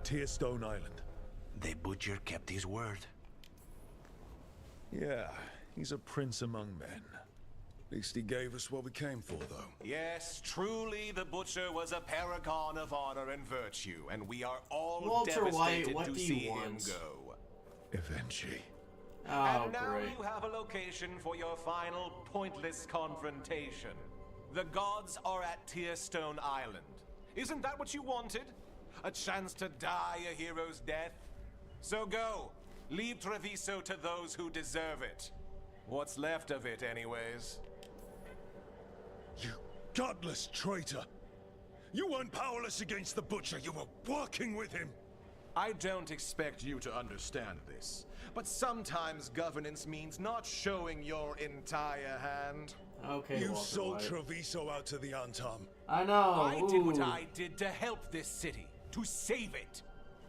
Tearstone Island. The butcher kept his word. Yeah, he's a prince among men. At least he gave us what we came for, though. Yes, truly the Butcher was a paragon of honor and virtue, and we are all Walter White, devastated what to do see you him want? go. Eventually. Oh, And now great. you have a location for your final pointless confrontation. The gods are at Tearstone Island. Isn't that what you wanted? A chance to die a hero's death? So go. Leave Treviso to those who deserve it. What's left of it, anyways. You godless traitor! You weren't powerless against the butcher, you were working with him! I don't expect you to understand this, but sometimes governance means not showing your entire hand. Okay, You Walter sold White. Treviso out to the Antam. I know. I did what ooh. I did to help this city, to save it,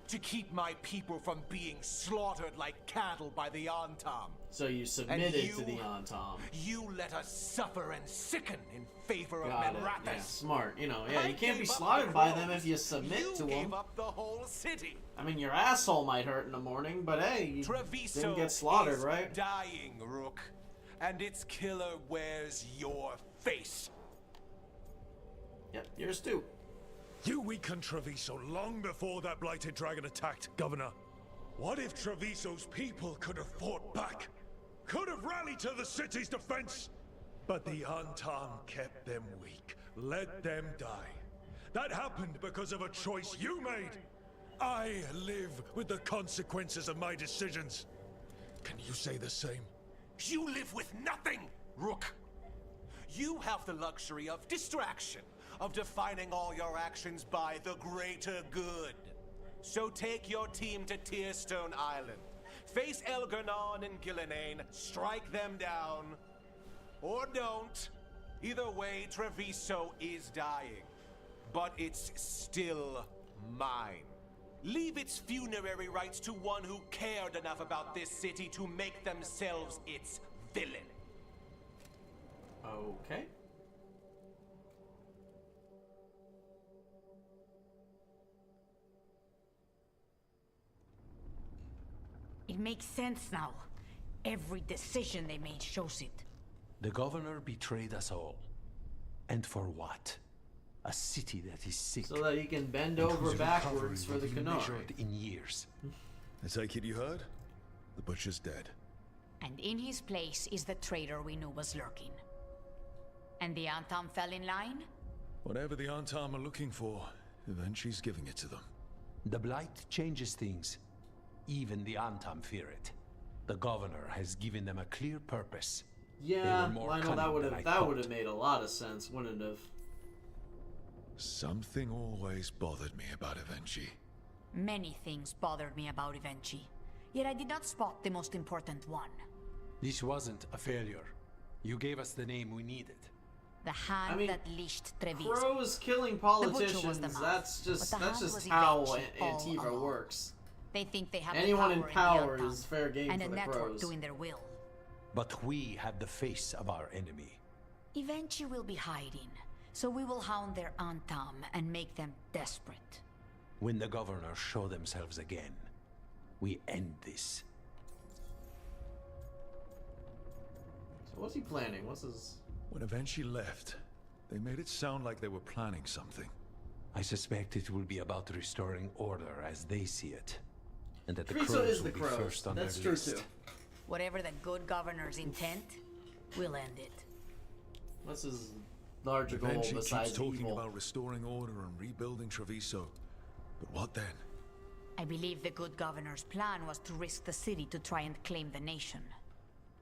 to keep my people from being slaughtered like cattle by the Antam. So you submitted to the Antam. You let us suffer and sicken in favor of Got it. Menrathis. Yeah, smart. You know, yeah, I you can't be gave up slaughtered the by them crows. if you submit You to gave them. up the whole city. I mean, your asshole might hurt in the morning, but hey, you Treviso didn't get slaughtered, is right? dying, Rook, and its killer wears your face. Yep, yours too. You weakened Treviso long before that blighted dragon attacked, Governor. What if Treviso's people could have fought back? Could have rallied to the city's defense? But the Antam kept them weak, let them die. That happened because of a choice you made. I live with the consequences of my decisions. Can you say the same? You live with nothing, Rook. You have the luxury of distraction, of defining all your actions by the greater good. So take your team to Tearstone Island. Face Elgarnon and Gillenane, strike them down. Or don't. Either way, Treviso is dying. But it's still mine. Leave its funerary rites to one who cared enough about this city to make themselves its villain. Okay. It makes sense now. Every decision they made shows it. The governor betrayed us all. And for what? A city that is sick. So that he can bend and over whose backwards for recovery the will be Kunari. measured in years. I take it you heard? The butcher's dead. And in his place is the traitor we knew was lurking. And the Antam fell in line? Whatever the Antam are looking for, Eventually's giving it to them. The Blight changes things. Even the Antam fear it. The governor has given them a clear purpose. Yeah, Lionel, that would have made a lot of sense, wouldn't it have? Something always bothered me about Evenchi. Many things bothered me about Evenchi, yet I did not spot the most important one. This wasn't a failure. You gave us the name we needed. The hand that leashed Treviso. Crows killing politicians, that's just how Antiva works. They think they have anyone in power in is fair game and for a the network crows. doing their will. But we have the face of our enemy. Eventually will be hiding, so we will hound their Antam and make them desperate. When the governors show themselves again, we end this. So what's he planning? What's his... When Evenchi left, they made it sound like they were planning something. I suspect it will be about restoring order as they see it. And that the Treviso crows is will the be crows. first on That's their true list. too. Whatever the good governor's intent, we'll end it. What's his larger goal Evenchi besides keeps talking evil? about restoring order and rebuilding Treviso. But what then? I believe the good governor's plan was to risk the city to try and claim the nation.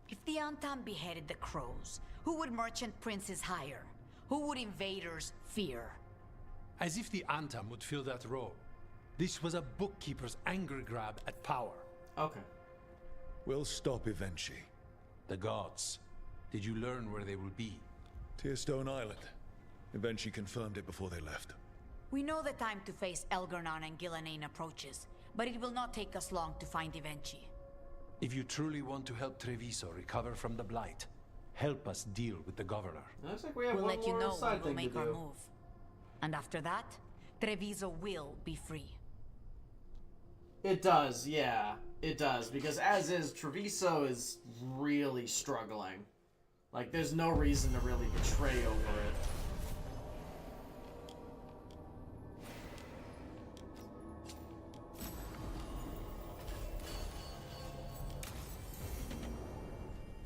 If the Antam beheaded the crows, who would merchant princes hire? Who would invaders fear? As if the Antam would fill that role. This was a bookkeeper's anger grab at power. Okay. We'll stop Evenchi. The gods. Did you learn where they will be? Tearstone Island. Evenchi confirmed it before they left. We know the time to face Elgarnon and Gillenane approaches, but it will not take us long to find Evenchi. If you truly want to help Treviso recover from the Blight, help us deal with the governor. Looks like we have We'll one let you more know side when we'll thing to make our do. move. And after that, Treviso will be free. It does, yeah. It does, because as is, Treviso is really struggling. Like, there's no reason to really betray over it.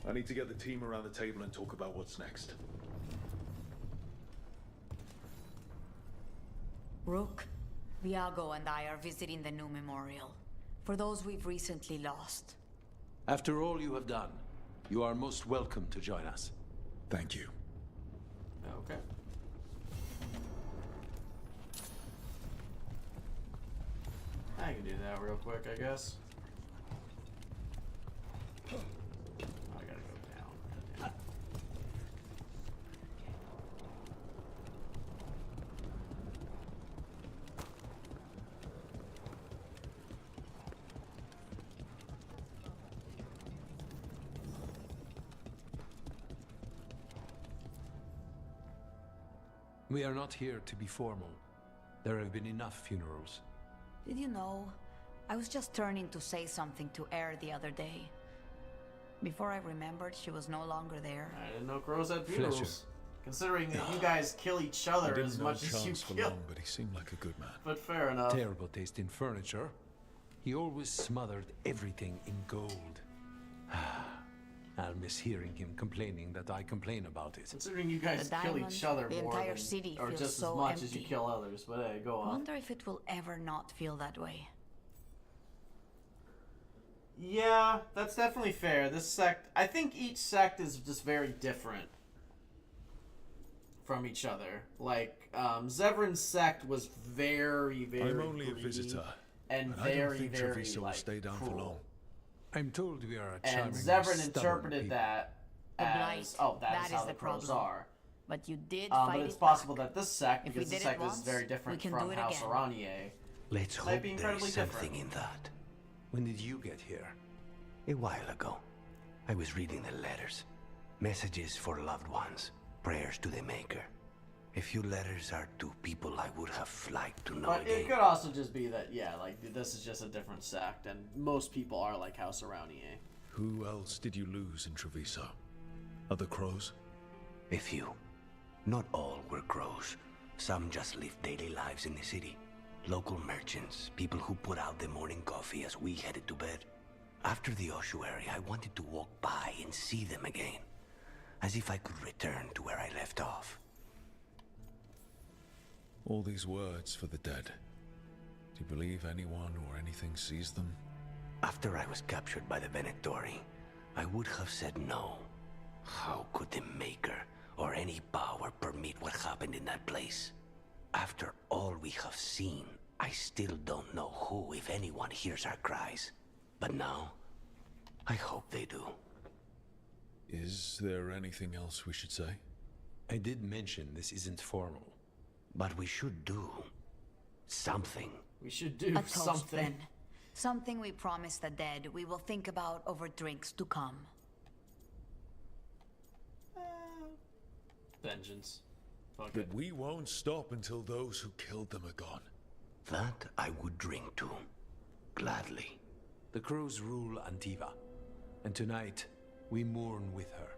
I need to get the team around the table and talk about what's next. Rook, Viago and I are visiting the new memorial. For those we've recently lost. After all you have done, you are most welcome to join us. Thank you. Okay. I can do that real quick, I guess. Oh, I gotta go down. We are not here to be formal. There have been enough funerals. Did you know? I was just turning to say something to Air the other day. Before I remembered, she was no longer there. I didn't know crows had funerals. Considering that you guys kill each other as much as you for kill. long, but he seemed like a good man. But fair enough. Terrible taste in furniture. He always smothered everything in gold. I'll miss hearing him complaining that I complain about it. Considering you guys The kill diamond, each other the more entire than, city or feels just so as much as you empty. kill others, but hey, go I on. wonder if it will ever not feel that way. Yeah, that's definitely fair. This sect, I think each sect is just very different. from each other. Like, Zevran's sect was very, very I'm only a greedy visitor, and I don't very, think very, Treviso will like, stay down for cruel. long. I'm told we are a And charming, Zevran stubborn interpreted people. that The as, blight, oh, that that is how is the the crows problem. are. But you did But fight it's it possible back. that this sect, If we because this did it sect is once, very we different can from do it House again. Aranier, Let's might hope be there incredibly is something different. in that. When did you get here? A while ago, I was reading the letters. Messages for loved ones. Prayers to the Maker. A few letters are to people I would have liked to know But again. it could also just be that, yeah, like, this is just a different sect, and most people are like House Aranier. Who else did you lose in Treviso? Other crows? A few. Not all were crows. Some just lived daily lives in the city. Local merchants, people who put out the morning coffee as we headed to bed. After the ossuary, I wanted to walk by and see them again. As if I could return to where I left off. All these words for the dead. Do you believe anyone or anything sees them? After I was captured by the Venatori, I would have said no. How could the Maker or any power permit what happened in that place? After all we have seen, I still don't know who, if anyone, hears our cries. But now, I hope they do. Is there anything else we should say? I did mention this isn't formal. But we should do something. We should do A toast, something. then. Something we promise the dead we will think about over drinks to come. Vengeance. Fuck it. But we won't stop until those who killed them are gone. That I would drink to. Gladly. The crows rule Antiva, and tonight we mourn with her.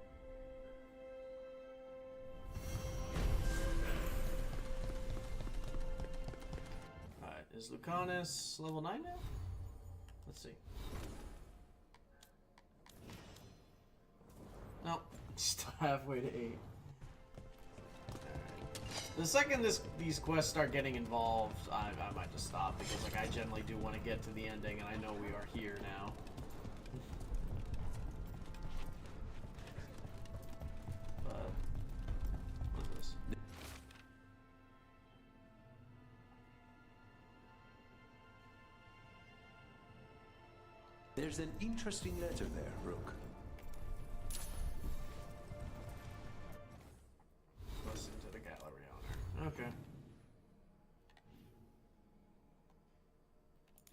Alright, is Lucanus level 9 now? Let's see. Nope, still halfway to 8. The second these quests start getting involved, I might just stop, because like I generally do want to get to the ending, and I know we are here now. But what is this? There's an interesting letter there, Rook. Listen to the gallery owner. Okay.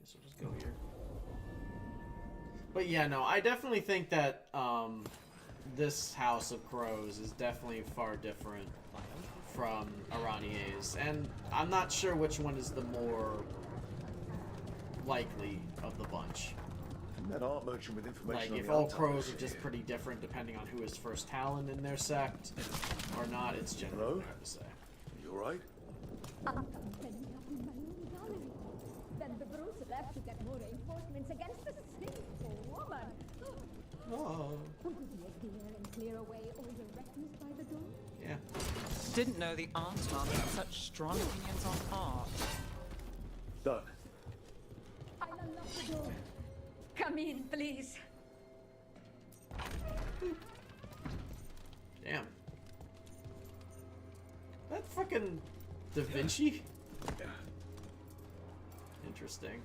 Guess we'll just go here. But yeah, no, I definitely think that this House of Crows is definitely far different from Aranier's, and I'm not sure which one is the more likely of the bunch. That art merchant with information Like, on if the all art crows type are just pretty different depending on who is first talent in their sect or not, it's generally hard to say. You alright? Then the brutes left to get more reinforcements against the sinful woman. Oh. Would you be here and clear away all the refuse by the door? Yeah. Didn't know the Anton had such strong opinions on art. Done. I'll unlock the door. Come in, please. Damn. That fucking Da Vinci? Interesting.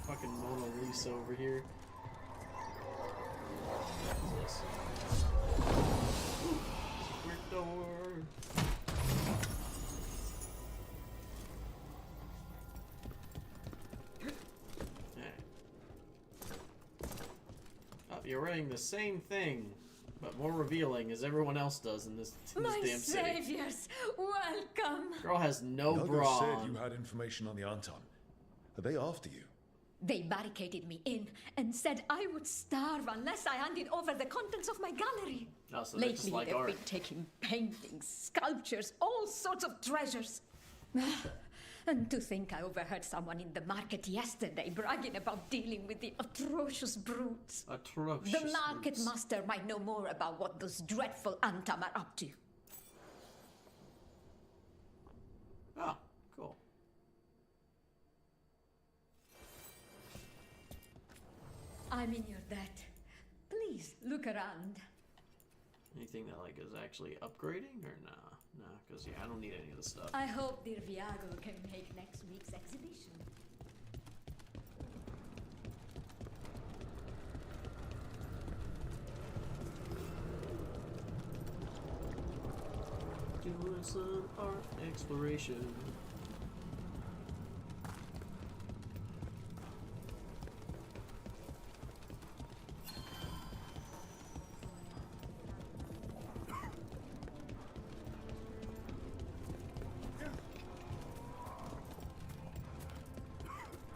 Fucking Mona Lisa over here. What's this? Secret door. Oh, you're wearing the same thing, but more revealing as everyone else does in this My damn city. saviors, welcome. Girl has no Yago bra said on. you had information on the Anton. Are they after you? They barricaded me in and said I would starve unless I handed over the contents of my gallery. Oh, so they just Lately, like they've art. been taking paintings, sculptures, all sorts of treasures. And to think I overheard someone in the market yesterday bragging about dealing with the atrocious brutes. Atrocious The market brutes. master might know more about what those dreadful Antam are up to. Oh, cool. I'm in your debt. Please look around. Anything that like is actually upgrading or nah? No, because yeah, I don't need any of this stuff. I hope dear Viago can make next week's exhibition. Doing some art exploration.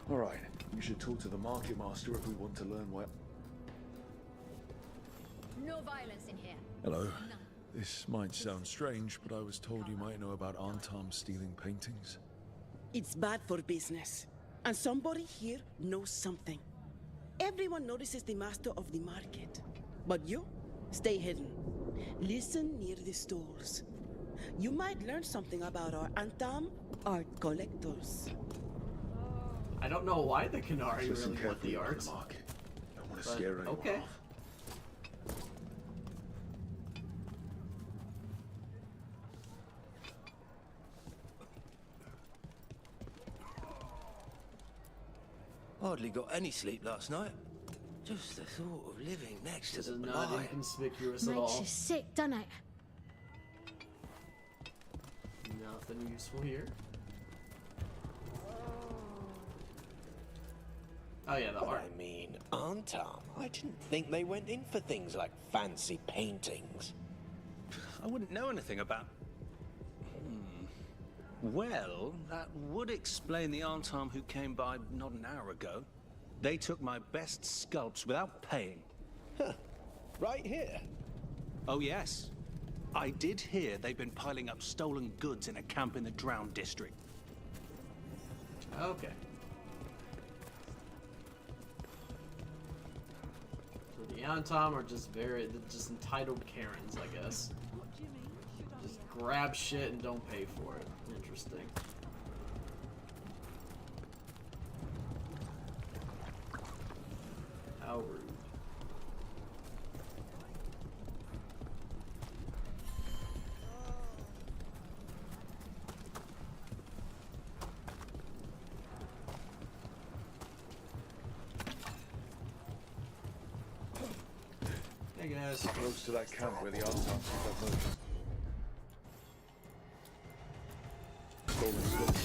All right, we should talk to the market master if we want to learn where. No violence in here. Hello. This might sound strange, but I was told you might know about Antam stealing paintings. It's bad for business. And somebody here knows something. Everyone notices the master of the market. But you, stay hidden. Listen near the stalls. You might learn something about our Antam art collectors. I don't know why the Canary Listen really want the carefully art. the market. Don't want to scare anyone okay. off. Hardly got any sleep last night. Just the thought of living next to This the is not blight. inconspicuous at Makes all. you sick, doesn't it? Nothing useful here. Oh yeah, the But art. I mean, Antam, I didn't think they went in for things like fancy paintings. I wouldn't know anything about... Well, that would explain the Antam who came by not an hour ago. They took my best sculpts without paying. Huh. Right here. Oh, yes. I did hear they've been piling up stolen goods in a camp in the Drowned district. Okay. So the Antam are just they're just entitled Karens, I guess. Just grab shit and don't pay for it. Interesting. How rude. Hey guys. Close to that camp where the Antam took that merchant. Stolen goods.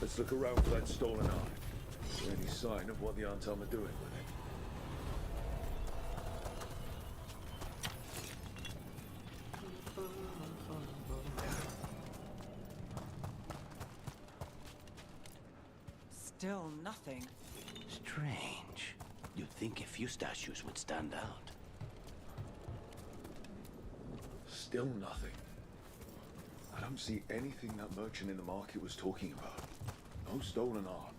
Let's look around for that stolen art. Is there any sign of what the Antam are doing with it? Still nothing. Strange. You'd think a few statues would stand out. Still nothing. I don't see anything that merchant in the market was talking about. No stolen art.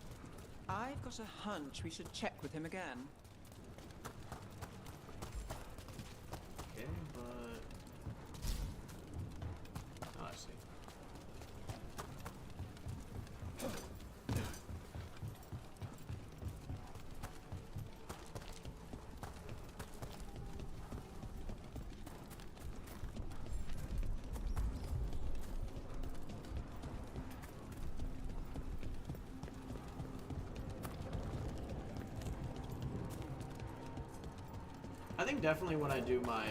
I've got a hunch we should check with him again. Okay, but oh, I see. I think definitely when I do my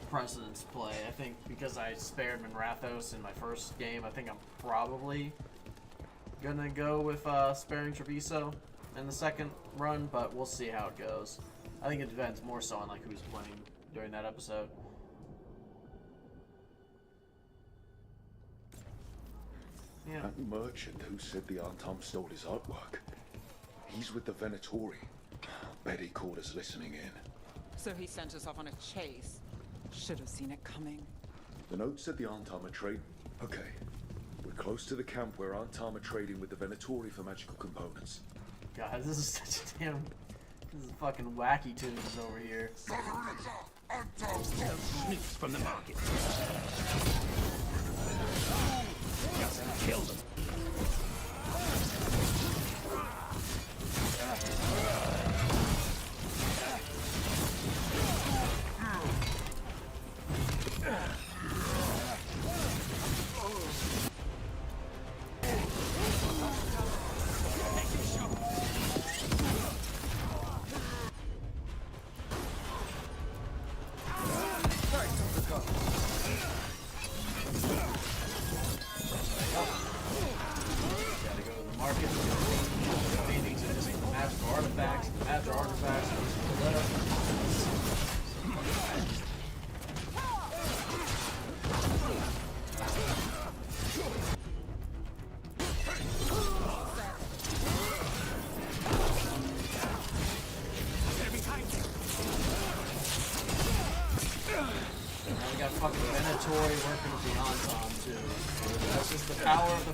President's play, I think because I spared Minrathos in my first game, I think I'm probably gonna go with sparing Treviso in the second run, but we'll see how it goes. I think it depends more so on like who's playing during that episode. Yeah. That merchant who said the Antam stole his artwork. He's with the Venatori. Bet he caught us listening in. So he sent us off on a chase. Should have seen it coming. The note said the Antam are trade. Okay. We're close to the camp where Antam are trading with the Venatori for magical components. God, this is such a damn... This is fucking wacky tunes over here. Sneaks from the market. Just kill them.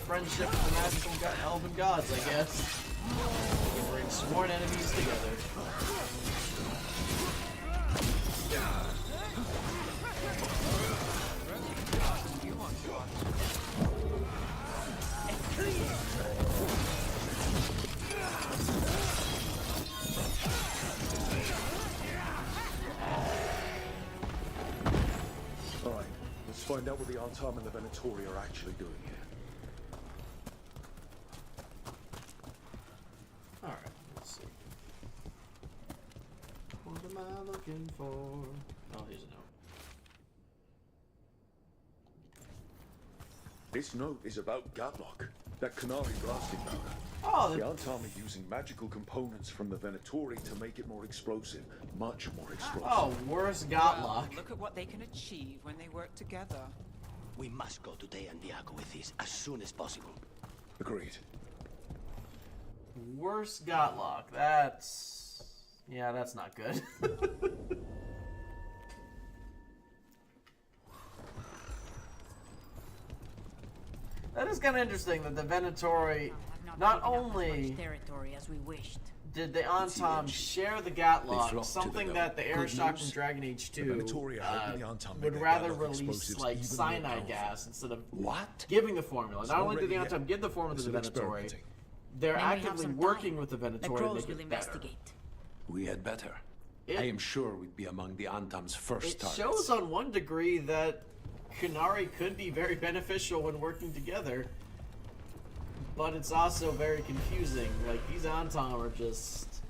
Friendship of the magical elven gods, I guess. We bring sworn enemies together. Alright, let's find out what the Antam and the Venatori are actually doing here. For... Oh, here's a note. This note is about Gatlock, that Canary blasting powder. Oh, the Antam are using magical components from the Venatori to make it more explosive, much more explosive. Oh, worse Gatlock. Well, look at what they can achieve when they work together. We must go to Diego with this as soon as possible. Agreed. Worse Gatlock. That's... Yeah, that's not good. That is kind of interesting that the Venatori not only territory as we wished. Did the Antam share the Gatlock, something that the Airstock from Dragon Age 2 would rather release like cyanide gas instead of giving the formula. Not only did the Antam give the formula to the Venatori, they're actively working with the Venatori to make it better. We had better. I am sure we'd be among the Antam's first targets. It shows on one degree that Kunari could be very beneficial when working together, but it's also very confusing. Like, these Antam are just...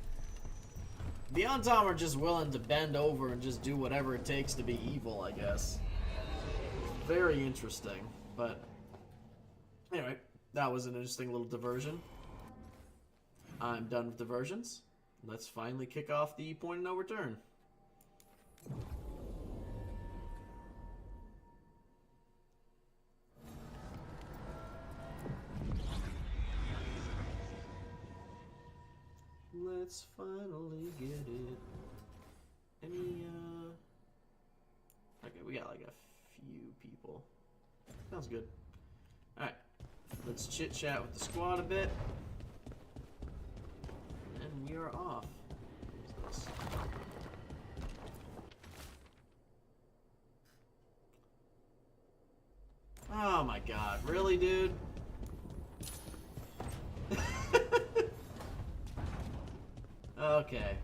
The Antam are just willing to bend over and just do whatever it takes to be evil, I guess. Very interesting, but... Anyway, that was an interesting little diversion. I'm done with diversions. Let's finally kick off the point of no return. Let's finally get it. Any, okay, we got like a few people. Sounds good. Alright, let's chit-chat with the squad a bit. And we are off. What's this? Oh my god, really, dude? Okay.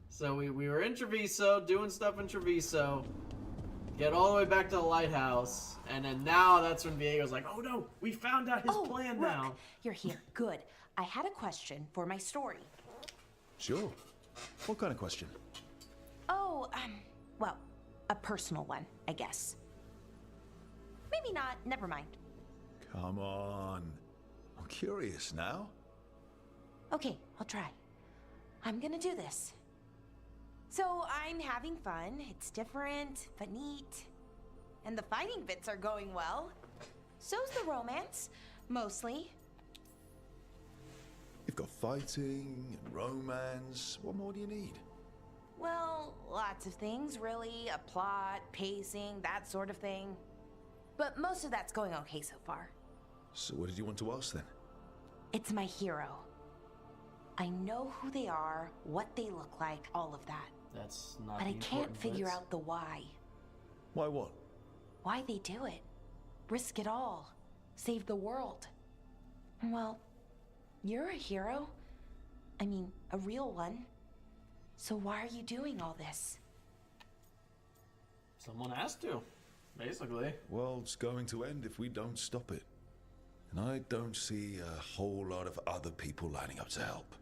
So we were in Treviso, doing stuff in Treviso, get all the way back to the lighthouse, and then now that's when Viego's like, oh no, we found out his plan Rook, now. You're here. Good. I had a question for my story. Sure. What kind of question? Oh, well, a personal one, I guess. Maybe not. Never mind. Come on. I'm curious now. Okay, I'll try. I'm gonna do this. So I'm having fun. It's different, but neat. And the fighting bits are going well. So's the romance, mostly. You've got fighting and romance. What more do you need? Well, lots of things, really. A plot, pacing, that sort of thing. But most of that's going okay so far. So what did you want to ask then? It's my hero. I know who they are, what they look like, all of that. That's not. But I can't figure out the why. Why what? Why they do it. Risk it all. Save the world. Well, you're a hero. I mean, a real one. So why are you doing all this? Someone has to, basically. World's going to end if we don't stop it. And I don't see a whole lot of other people lining up to help.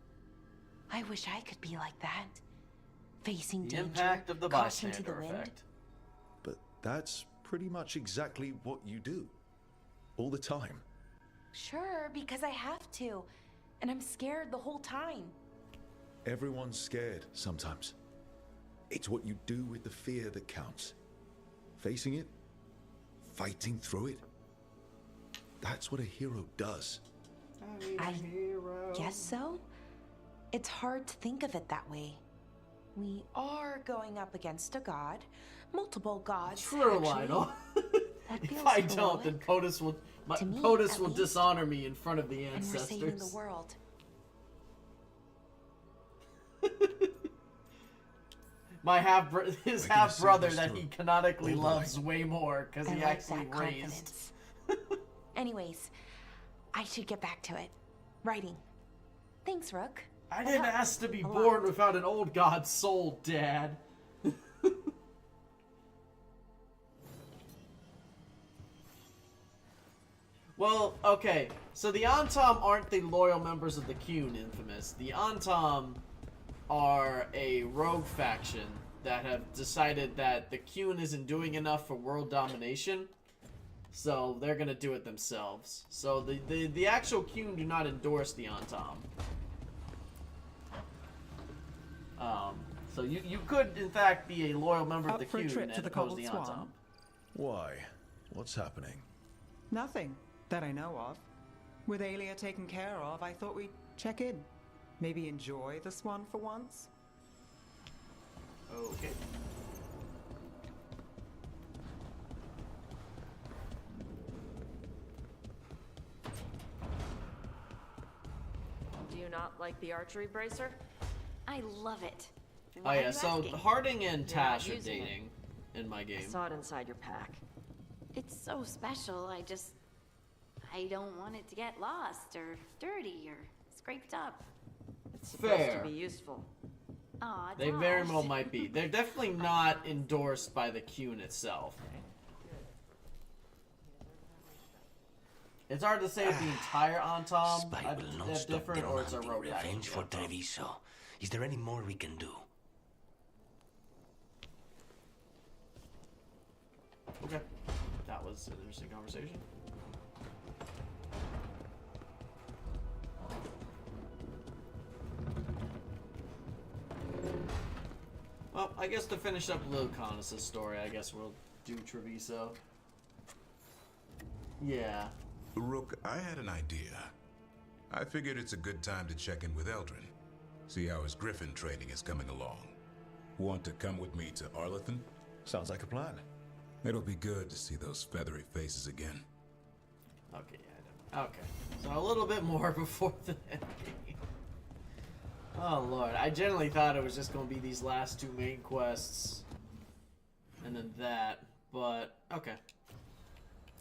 I wish I could be like that. Facing The danger, impact of the caution to the bystander wind. effect. But that's pretty much exactly what you do. All the time. Sure, because I have to. And I'm scared the whole time. Everyone's scared sometimes. It's what you do with the fear that counts. Facing it, fighting through it. That's what a hero does. I guess so. It's hard to think of it that way. We are going up against a god, multiple gods. True, actually. Lionel. That If feels I don't, then heroic. POTUS will To me, POTUS at will least. dishonor me in front of the And we're saving the ancestors. world. My his half brother this that through. he canonically Oh, boy. loves way more because I he like actually that raised. confidence. Anyways, I should get back to it. Writing. Thanks, Rook. I That didn't helped ask to be a born lot. without an old god's soul, Dad. Well, okay, so the Antom aren't the loyal members of the Qun, Infamous. The Antom are a rogue faction that have decided that the Qun isn't doing enough for world domination, so they're gonna do it themselves. So the actual Qun do not endorse the Antom. So you could, in fact, be a loyal member of Up the for a Qun trip and to the oppose the Cobbled Antom. Swan? Why? What's happening? Nothing that I know of. With Aelia taken care of, I thought we'd check in. Maybe enjoy the swan for once? Okay. Do you not like the archery bracer? I love it. Oh Why are yeah, you so asking? Harding and You're not Tash are using it. dating in my I game. saw it inside your pack. It's so special. I don't want it to get lost or dirty or scraped up. It's supposed Fair. to be useful. Aw, They very Josh. well might be. They're definitely not endorsed by the Qun itself. It's hard to say if the entire Antom Spite will not are stop different or it's a demanding rogue faction. revenge for Treviso. Is there any more we can do? Okay. That was an interesting conversation. Well, I guess to finish up Lucanus' story, I guess we'll do Treviso. Yeah. Rook, I had an idea. I figured it's a good time to check in with Eldrin. See how his griffin training is coming along. Want to come with me to Arlington? Sounds like a plan. It'll be good to see those feathery faces again. Okay, yeah, I don't. Okay. So a little bit more before the endgame. Oh lord, I generally thought it was just going to be these last two main quests. And then that, but okay.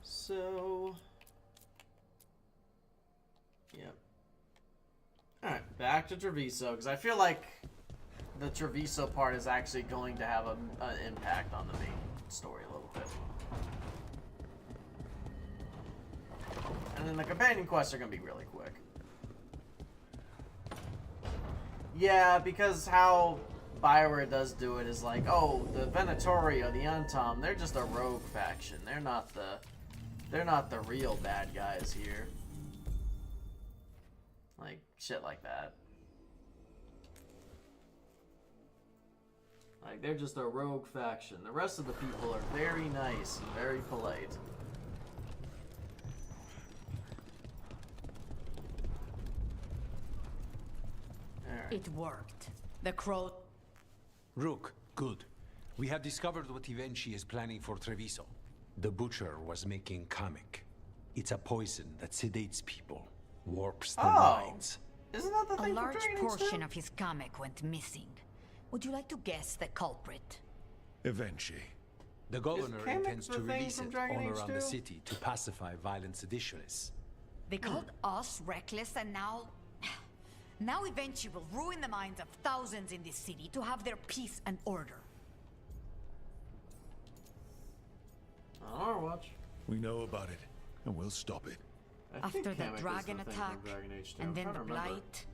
So... Yep. Alright, back to Treviso, because I feel like the Treviso part is actually going to have an impact on the main story a little bit. And then the companion quests are going to be really quick. Yeah, because how Bioware does do it is like, oh, the Venatori or the Untom, they're just a rogue faction. They're not the real bad guys here. Like shit like that. Like they're just a rogue faction. The rest of the people are very nice and very polite. It worked. The crow... Rook, good. We have discovered what Ivenchi is planning for Treviso. The Butcher was making Kamek. It's a poison that sedates people, warps their minds. Isn't that the thing A large from Dragon Age portion 2? of his Kamek went missing. Would you like to guess the culprit? Eventually. The governor Kamek intends the to thing release from it Dragon all Age around 2? the city to pacify violent seditionists. They called us reckless, and now... Now Ivenchi will ruin the minds of thousands in this city to have their peace and order. On our watch. We know about it, and we'll stop it. I think After the Kamek is dragon the thing attack, from Dragon Age 2. and I'm then trying the to remember. blight...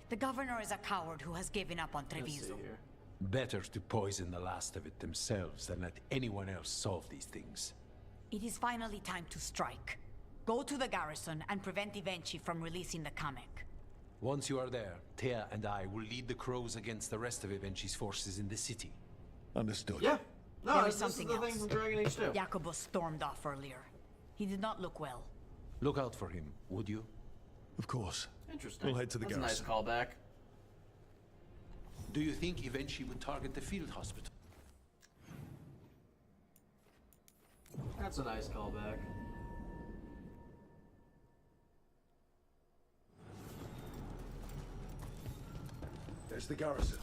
The governor is a coward who has given up on Let's see Treviso. here. Better to poison the last of it themselves than let anyone else solve these things. It is finally time to strike. Go to the garrison and prevent Ivenchi from releasing the Kamek. Once you are there, Thea and I will lead the Crows against the rest of Ivenchi's forces in the city. Understood. Yeah. No, There this is is something the else. thing from Dragon Age 2. Jacobus stormed off earlier. He did not look well. Look out for him, would you? Of course. Interesting. We'll head to the That's garrison. a nice callback. Do you think Ivenchi would target the field hospital? That's a nice callback. There's the garrison.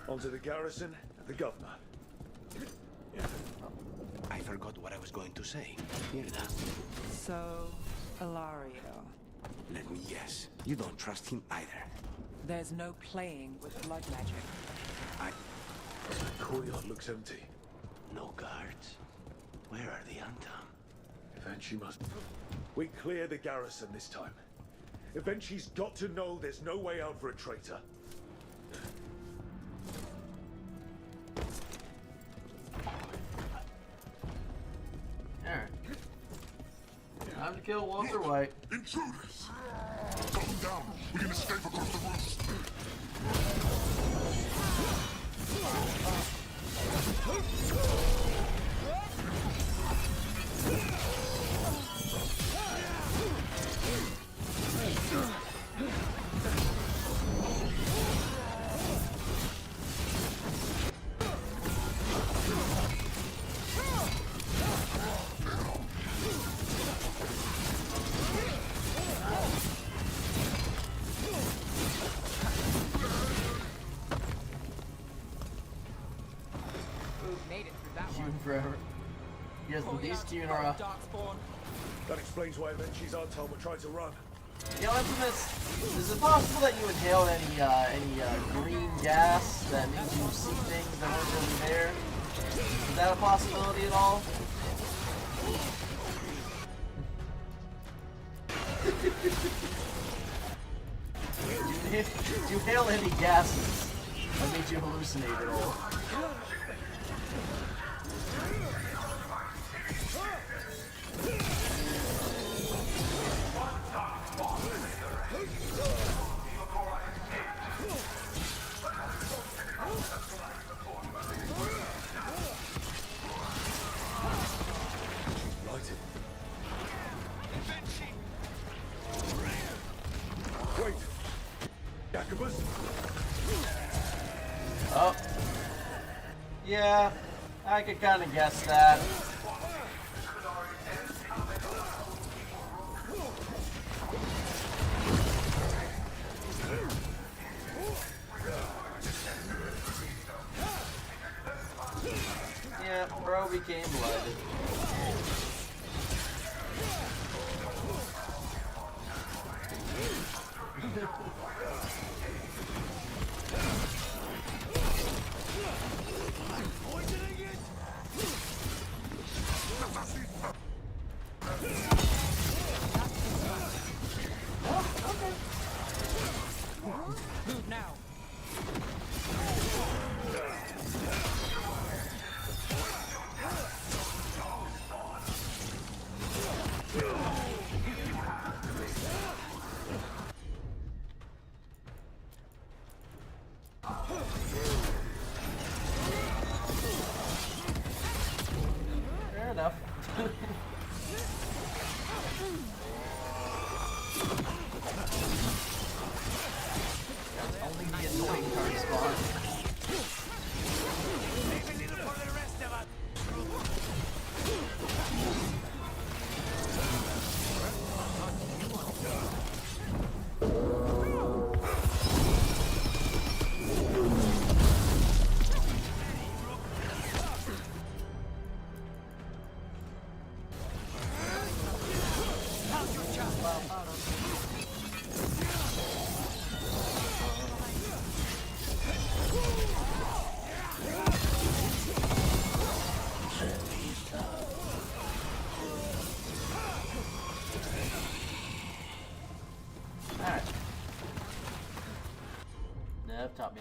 Onto the garrison and the governor. I forgot what I was going to say. Hear that? So, Ilario. Let me guess. You don't trust him either. There's no playing with blood magic. The courtyard looks empty. No guards. Where are the Antam? Eventually must... We clear the garrison this time. Eventually's got to know there's no way out for a traitor. Alright. Time to kill Walter White. Intruders! Calm down. We can escape across the roofs. Made it through that You one. forever. Yes, the beast Unira. That explains why Eventually's Antam were trying to run. Yo, Infamous, is it possible that you inhaled any green gas that made you see things that weren't really there? Is that a possibility at all? Did you inhale any gases that made you hallucinate at all? Wait! Jacobus? Oh. Yeah, I could kind of guess that. Yeah, bro became blooded.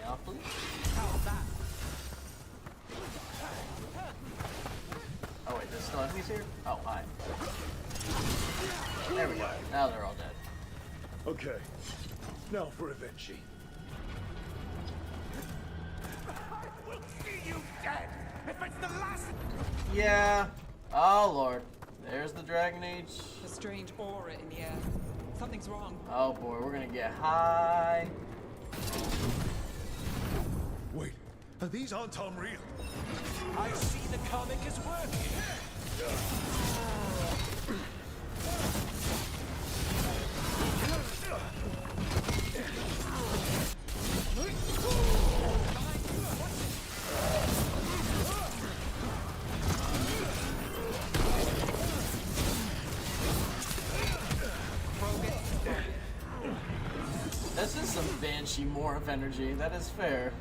off, please. Oh wait, there's still enemies here? Oh, hi. There we go. Now they're all dead. Okay, now for Avenchi. I will see you dead if it's the last. Yeah. Oh lord. There's the Dragon Age. A strange aura in the air. Something's wrong. Oh boy, we're gonna get high. Wait, are these Antom real? I see the comic is working. This is some Banshee Morph energy, that is fair.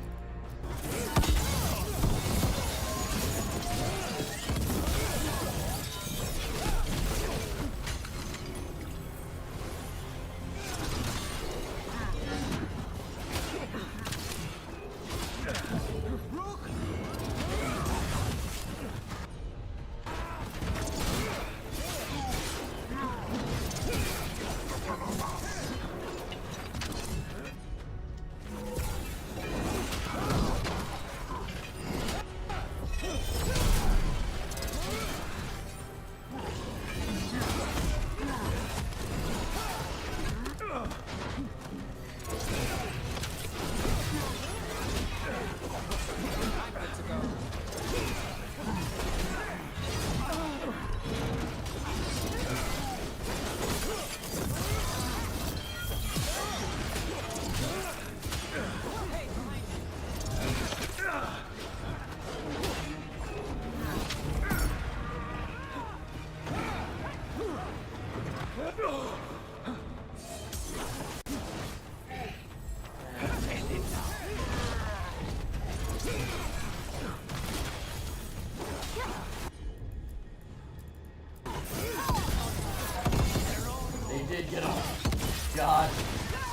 God,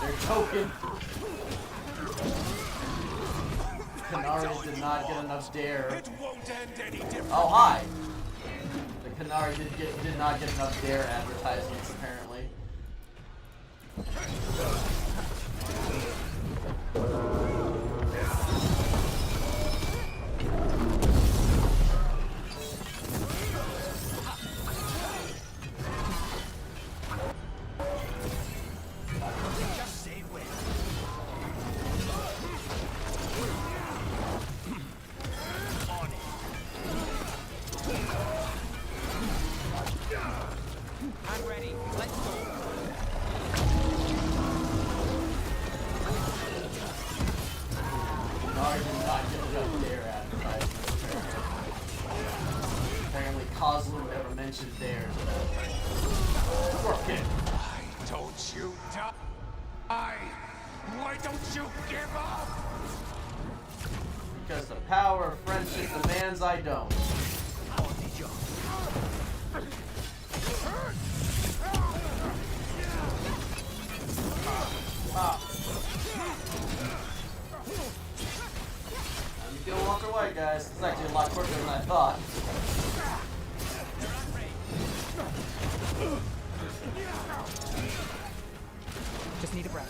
they're choking. Canari did not get enough dare. It won't end any different. Oh, hi. The Canari did not get enough dare advertisements, apparently. I'm ready. Let's go. Canari did not get enough dare advertisements, apparently Kozlu never mentioned dare. Work it. Why don't you die? Why don't you give up? Because the power of friendship demands I don't. I'm gonna walk away, guys. It's actually a lot quicker than I thought. Just need a breath.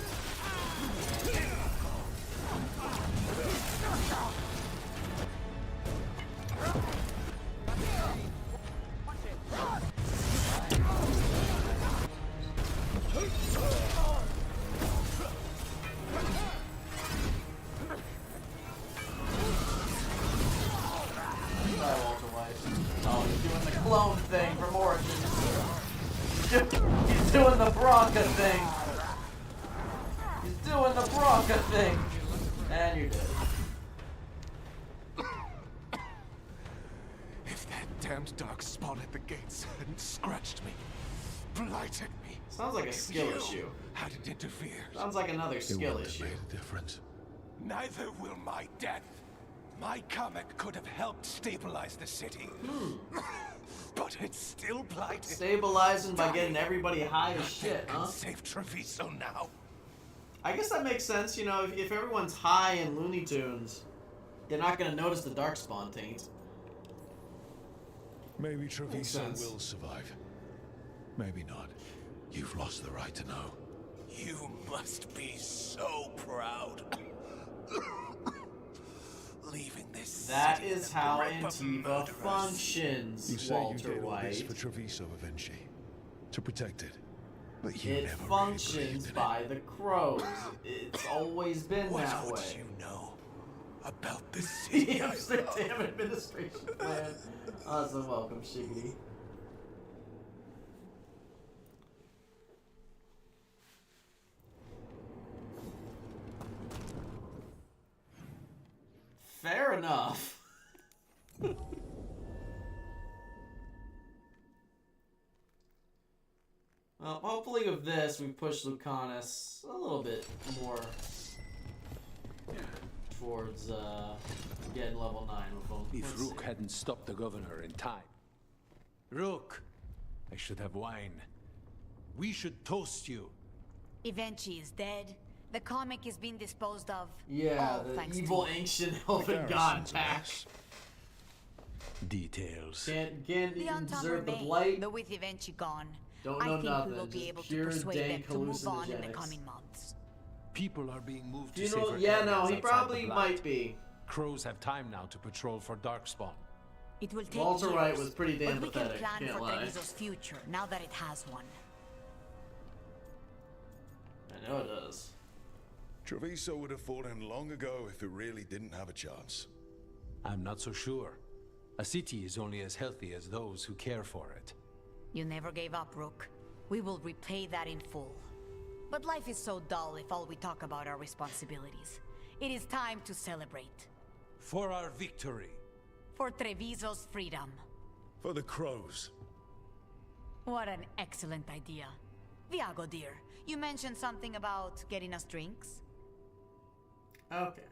Oh, he's doing the clone thing from Origins. He's doing the Bronca thing. He's doing the Bronca thing. And you're dead. If that damned dark spawn at the gates hadn't scratched me, blighted me. Sounds like a skill issue. Hadn't interfered. Sounds like another skill wouldn't have issue. made a difference. Neither will my death. My comet could have helped stabilize the city. But it's still blighted. Stabilizing by getting everybody high as shit, huh? Save Treviso now. I guess that makes sense, you know, if everyone's high in Looney Tunes, they're not gonna notice the Darkspawn taint. Maybe Treviso will survive. Maybe not. You've lost the right to know. You must be so proud. Leaving this That city is in the how grip of Antifa murderers. functions, You say Walter you did all this White. for Treviso, Avenchi, to protect it, but you It never functions really believed in by the crows. It's always been What that would way. you know about the city? The Amsterdam administration plan. Awesome, welcome, Shiggity. Fair enough. Well, hopefully with this, we push Lucanus a little bit more towards getting level 9 with him. If Let's Rook see. hadn't stopped the governor in time. Rook, I should have wine. We should toast you. Evenchi is dead. The comic is being disposed of. Yeah, all the thanks evil to you. ancient elven god pack. Details. Can't The Untom deserve the remain, blight. but with Evenchi gone, Don't I know think nothing. we will be Just able to pure persuade them dank to move on in the hallucinogenics. coming months. People are being moved to You know, safer yeah, no, areas he outside probably the Blight. might be. Crows have time now to patrol for Darkspawn. It will take Walter years, White was pretty damn but we can pathetic, plan can't for lie. Treviso's future now that it has one. I know it does. Treviso would have fallen long ago if it really didn't have a chance. I'm not so sure. A city is only as healthy as those who care for it. You never gave up, Rook. We will repay that in full. But life is so dull if all we talk about are responsibilities. It is time to celebrate. For our victory. For Treviso's freedom. For the crows. What an excellent idea. Viago, dear, you mentioned something about getting us drinks? Okay.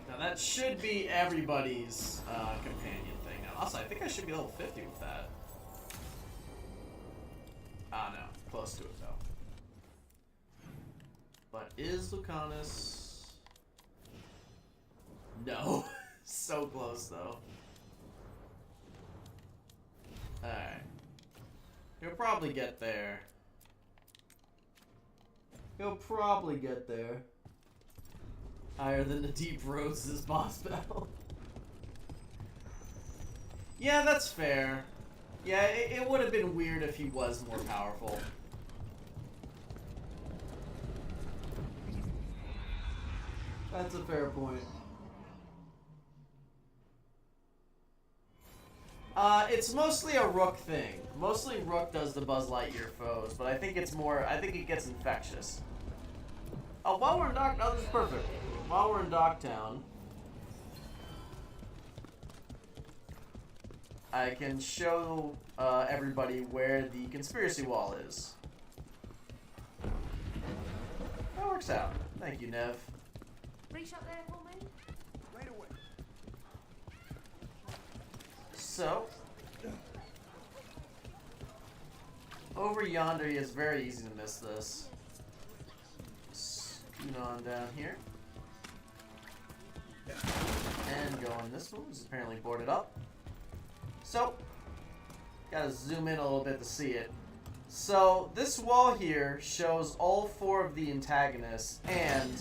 Now that should be everybody's companion thing. Now, also, I think I should be level 50 with that. Ah, no. Close to it, though. But is Lucanus... No. So close, though. Alright. He'll probably get there. He'll probably get there. Higher than the Deep Roses boss battle. Yeah, that's fair. Yeah, it would have been weird if he was more powerful. That's a fair point. It's mostly a Rook thing. Mostly Rook does the Buzz Lightyear foes, but I think it's more, I think it gets infectious. Oh, while we're in Dock, oh, this is perfect. While we're in Docktown, I can show everybody where the conspiracy wall is. That works out. Thank you, Nev. Reach up there for me. Right away. So, over yonder, it's very easy to miss this. Scoot on down here. And go on this one, which is apparently boarded up. So, gotta zoom in a little bit to see it. So, this wall here shows all 4 of the antagonists, and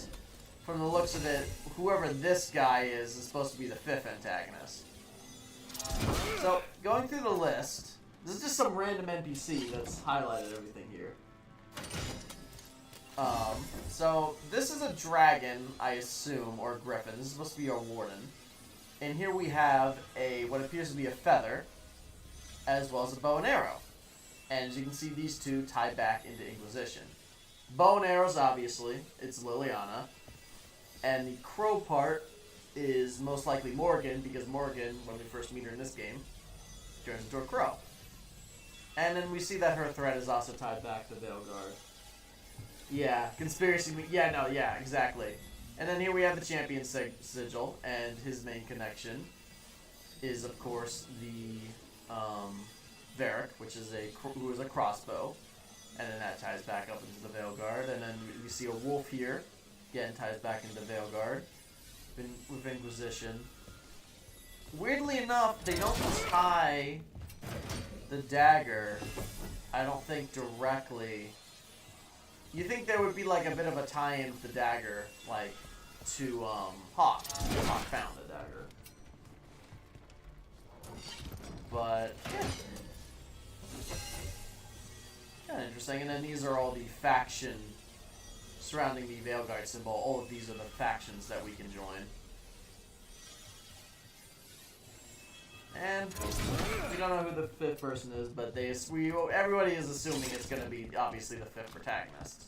from the looks of it, whoever this guy is supposed to be the 5th antagonist. So, going through the list, this is just some random NPC that's highlighted everything here. So, this is a dragon, I assume, or griffin. This is supposed to be our warden. And here we have what appears to be a feather, as well as a bow and arrow. And as you can see, these two tie back into Inquisition. Bow and arrows, obviously, it's Liliana. And the crow part is most likely Morgan, because Morgan, when we first meet her in this game, turns into a crow. And then we see that her thread is also tied back to Veilguard. Yeah, conspiracy. Yeah, no, yeah, exactly. And then here we have the champion sigil, and his main connection is, of course, the Varric, which is who is a crossbow, and then that ties back up into the Veilguard, and then we see a wolf here, again ties back into Veilguard with Inquisition. Weirdly enough, they don't tie the dagger, I don't think, directly. You think there would be like a bit of a tie-in with the dagger, like to Hawk. Hawk found the dagger. But yeah. Kind of interesting. And then these are all the faction surrounding the Veilguard symbol. All of these are the factions that we can join. And we don't know who the fifth person is, but everybody is assuming it's going to be obviously the fifth protagonist.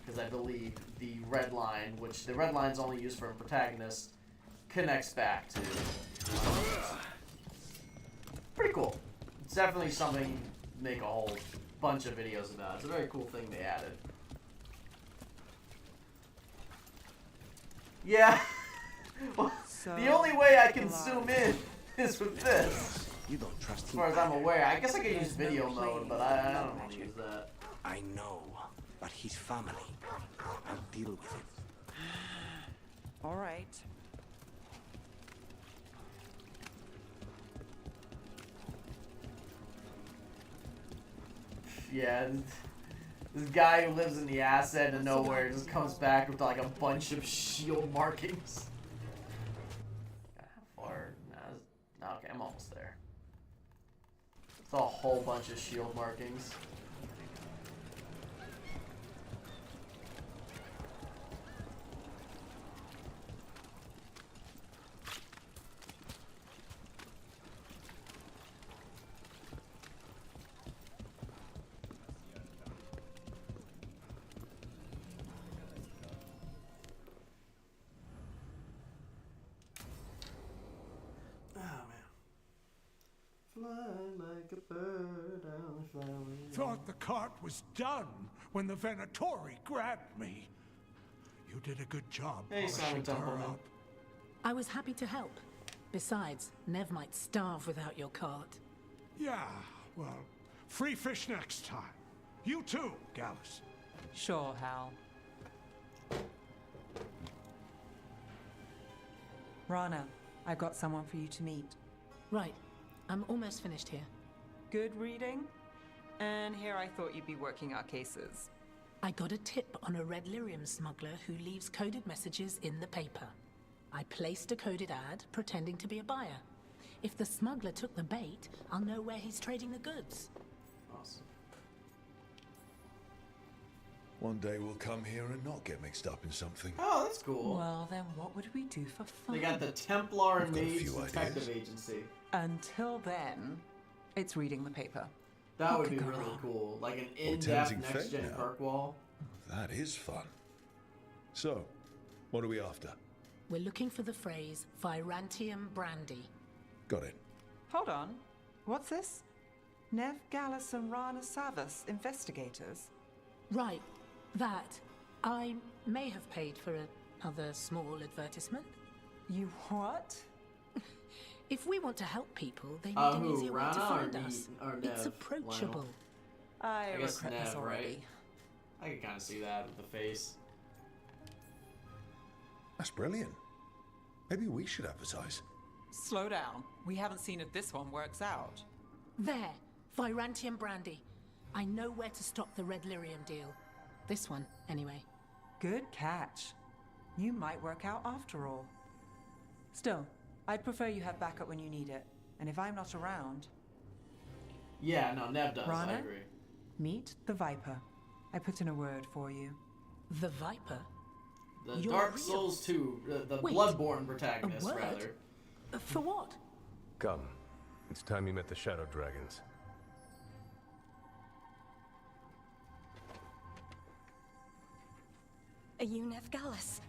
Because I believe the red line, which the red line's only used for a protagonist, connects back to. Pretty cool. It's definitely something to make a whole bunch of videos about. It's a very cool thing they added. Yeah. Well, the only way I can zoom in is with this. You don't trust him. As far as I'm aware, I guess I could use video mode, but I don't want to use that. I know, but he's family. I'll deal with it. All right. Yeah, this guy who lives in the ass end of nowhere just comes back with like a bunch of shield markings. How far? No, okay, I'm almost there. It's a whole bunch of shield markings. Like a bird, I'll fly away. Thought the cart was done when the Venatori grabbed me. You did a good job polishing her up. I was happy to help. Besides, Nev might starve without your cart. Yeah, well, free fish next time. You too, Gallus. Sure, Hal. Rana, I've got someone for you to meet. Right. I'm almost finished here. Good reading? And here I thought you'd be working our cases. I got a tip on a red lyrium smuggler who leaves coded messages in the paper. I placed a coded ad pretending to be a buyer. If the smuggler took the bait, I'll know where he's trading the goods. Awesome. One day we'll come here and not get mixed up in something. Oh, that's cool. Well, then what would we do for fun? They got the Templar and I've got a Mage few Detective ideas. Agency. Until then, it's reading the paper. That would be really cool. Like an in-depth tempting fate next-gen now. perk wall. That is fun. So, what are we after? We're looking for the phrase Virantium Brandy. Got it. Hold on. What's this? Nev Gallus and Rana Savas, investigators. Right. That. I may have paid for another small advertisement. You what? If we want to help people, they need an Who, easier way to Rana find or us. Or It's Nev? approachable. Lionel? I guess regret this Nev, already. right? I can kind of see that with the face. That's brilliant. Maybe we should advertise. Slow down. We haven't seen if this one works out. There. Virantium Brandy. I know where to stop the red lyrium deal. This one, anyway. Good catch. You might work out after all. Still, I'd prefer you have backup when you need it. And if I'm not around... Yeah, no, Nev does. Rana, I agree. meet the Viper. I put in a word for you. The Viper? The You're Dark real. Souls 2, the Wait, Bloodborne protagonist, a word? rather. For what? Come. It's time you met the Shadow Dragons. Are you Nev Gallus?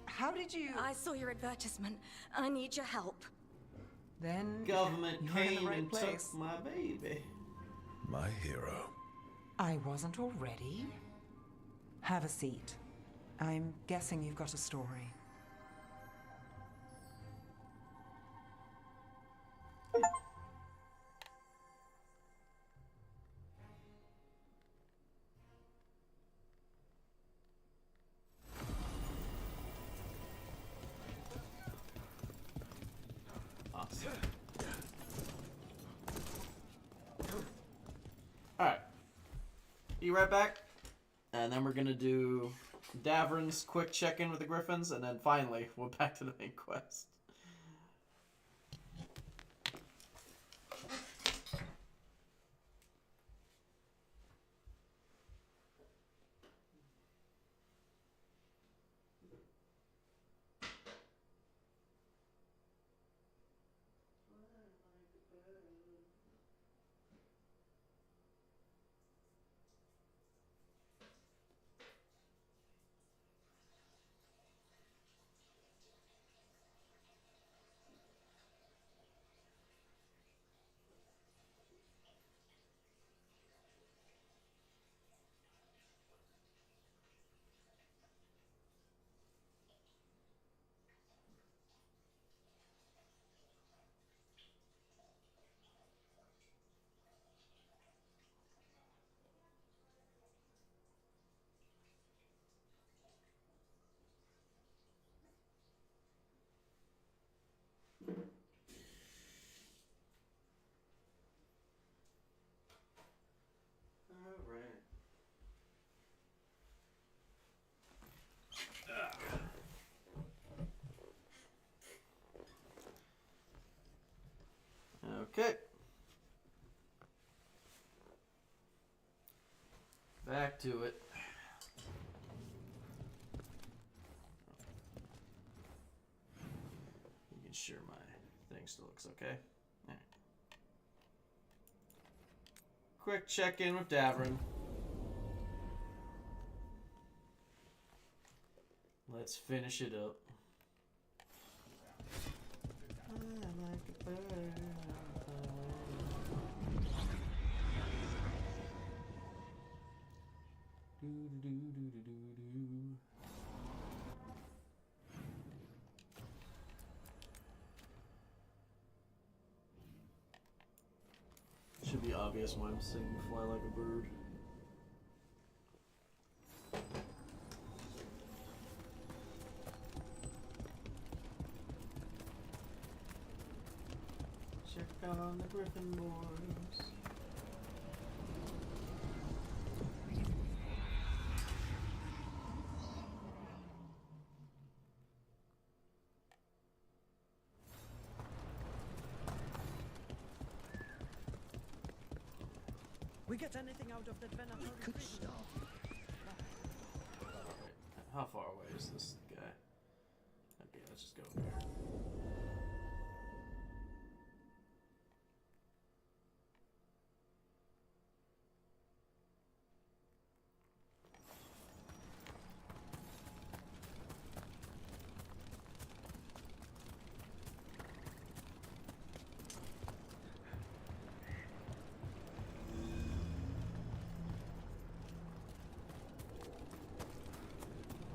How did you... I saw your advertisement. I need your help. Then... Government you're in the came right and place. took my baby. My hero. I wasn't already. Have a seat. I'm guessing you've got a story. Alright. Be right back. And then we're gonna do Davrin's quick check-in with the griffons, and then finally we're back to the main quest. Okay. Back to it. Making sure my thing still looks okay. All right. Quick check-in with Davrin. Let's finish it up. I like a bird. Should be obvious why I'm singing Fly Like a Bird. Check on the Griffin boys. We get anything out of that Venom? Could stop. How far away is this guy? Okay, let's just go there.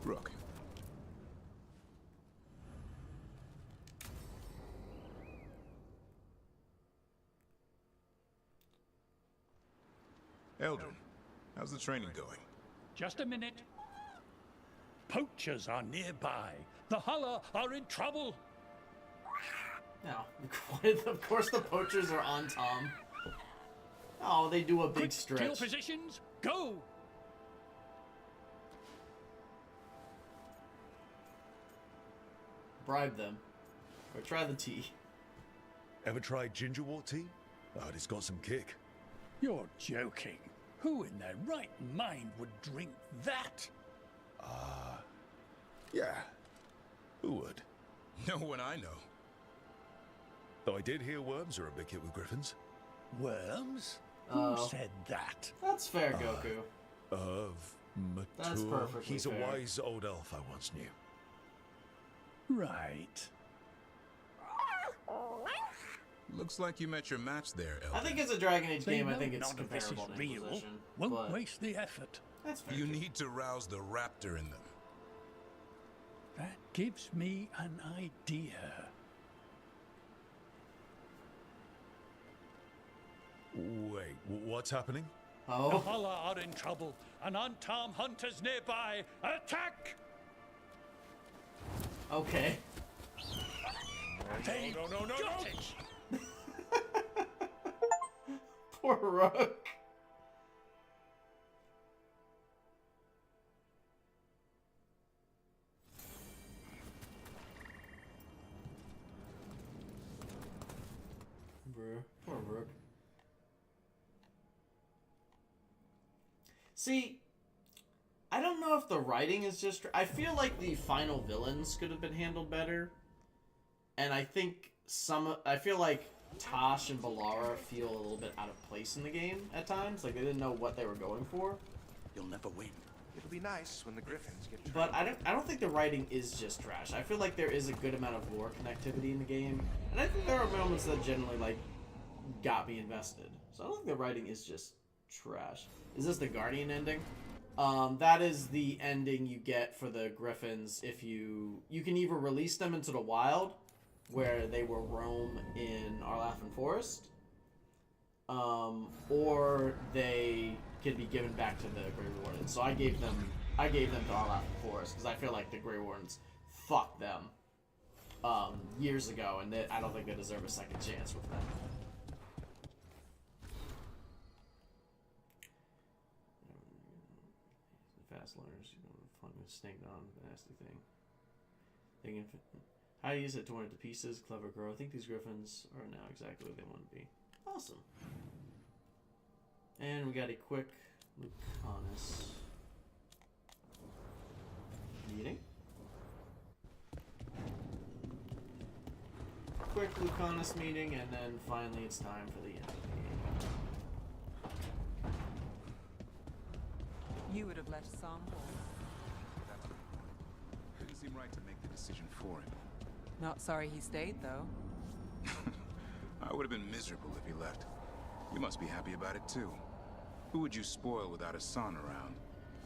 Rook. Eldrin, how's the training going? Just a minute. Poachers are nearby. The Hulla are in trouble. No, of course the poachers are on Tom. Oh, they do a big Quick, stretch. to your positions, go! Bribe them. Or try the tea. Ever tried ginger wort tea? Oh, it's got some kick. You're joking. Who in their right mind would drink that? Yeah. Who would? No one I know. Though I did hear worms are a big hit with griffins. Worms? Oh. Who said that? That's fair, Goku. Of mature. That's perfectly He's fair. a wise old elf I once knew. Right. Looks like you met your match there, Eldrin. I think it's a Dragon Age They game. I know think it's none of this is comparable to real. Inquisition. Won't but waste the effort. that's fair. You need to rouse the raptor in them. That gives me an idea. Wait, what's happening? The Oh, Hulla are in trouble. An unarmed hunters nearby. Attack! okay. Hey, no, no, no, no! Poor Rook. Poor Rook. See, I don't know if the writing is just... I feel like the final villains could have been handled better. And I think I feel like Tash and Balara feel a little bit out of place in the game at times. Like, they didn't know what they were going for. You'll never win. It'll be nice when the griffins get trained. But I don't think the writing is just trash. I feel like there is a good amount of lore connectivity in the game. And I think there are moments that generally, like, got me invested. So I don't think the writing is just trash. Is this the Guardian ending? That is the ending you get for the griffins if you can either release them into the wild, where they will roam in Arlathan Forest, or they can be given back to the Grey Wardens. So I gave them to Arlathan Forest because I feel like the Grey Wardens fucked them years ago, and I don't think they deserve a second chance with them. Fast learners, fun with snake on the nasty thing. How to use it torn it to pieces, clever girl. I think these griffins are now exactly what they want to be. Awesome. And we got a quick Lucanus meeting. Quick Lucanus meeting, and then finally it's time for the end of the game. You would have let Sam hold. Didn't seem right to make the decision for him. Not sorry he stayed, though. I would have been miserable if he left. You must be happy about it, too. Who would you spoil without a son around?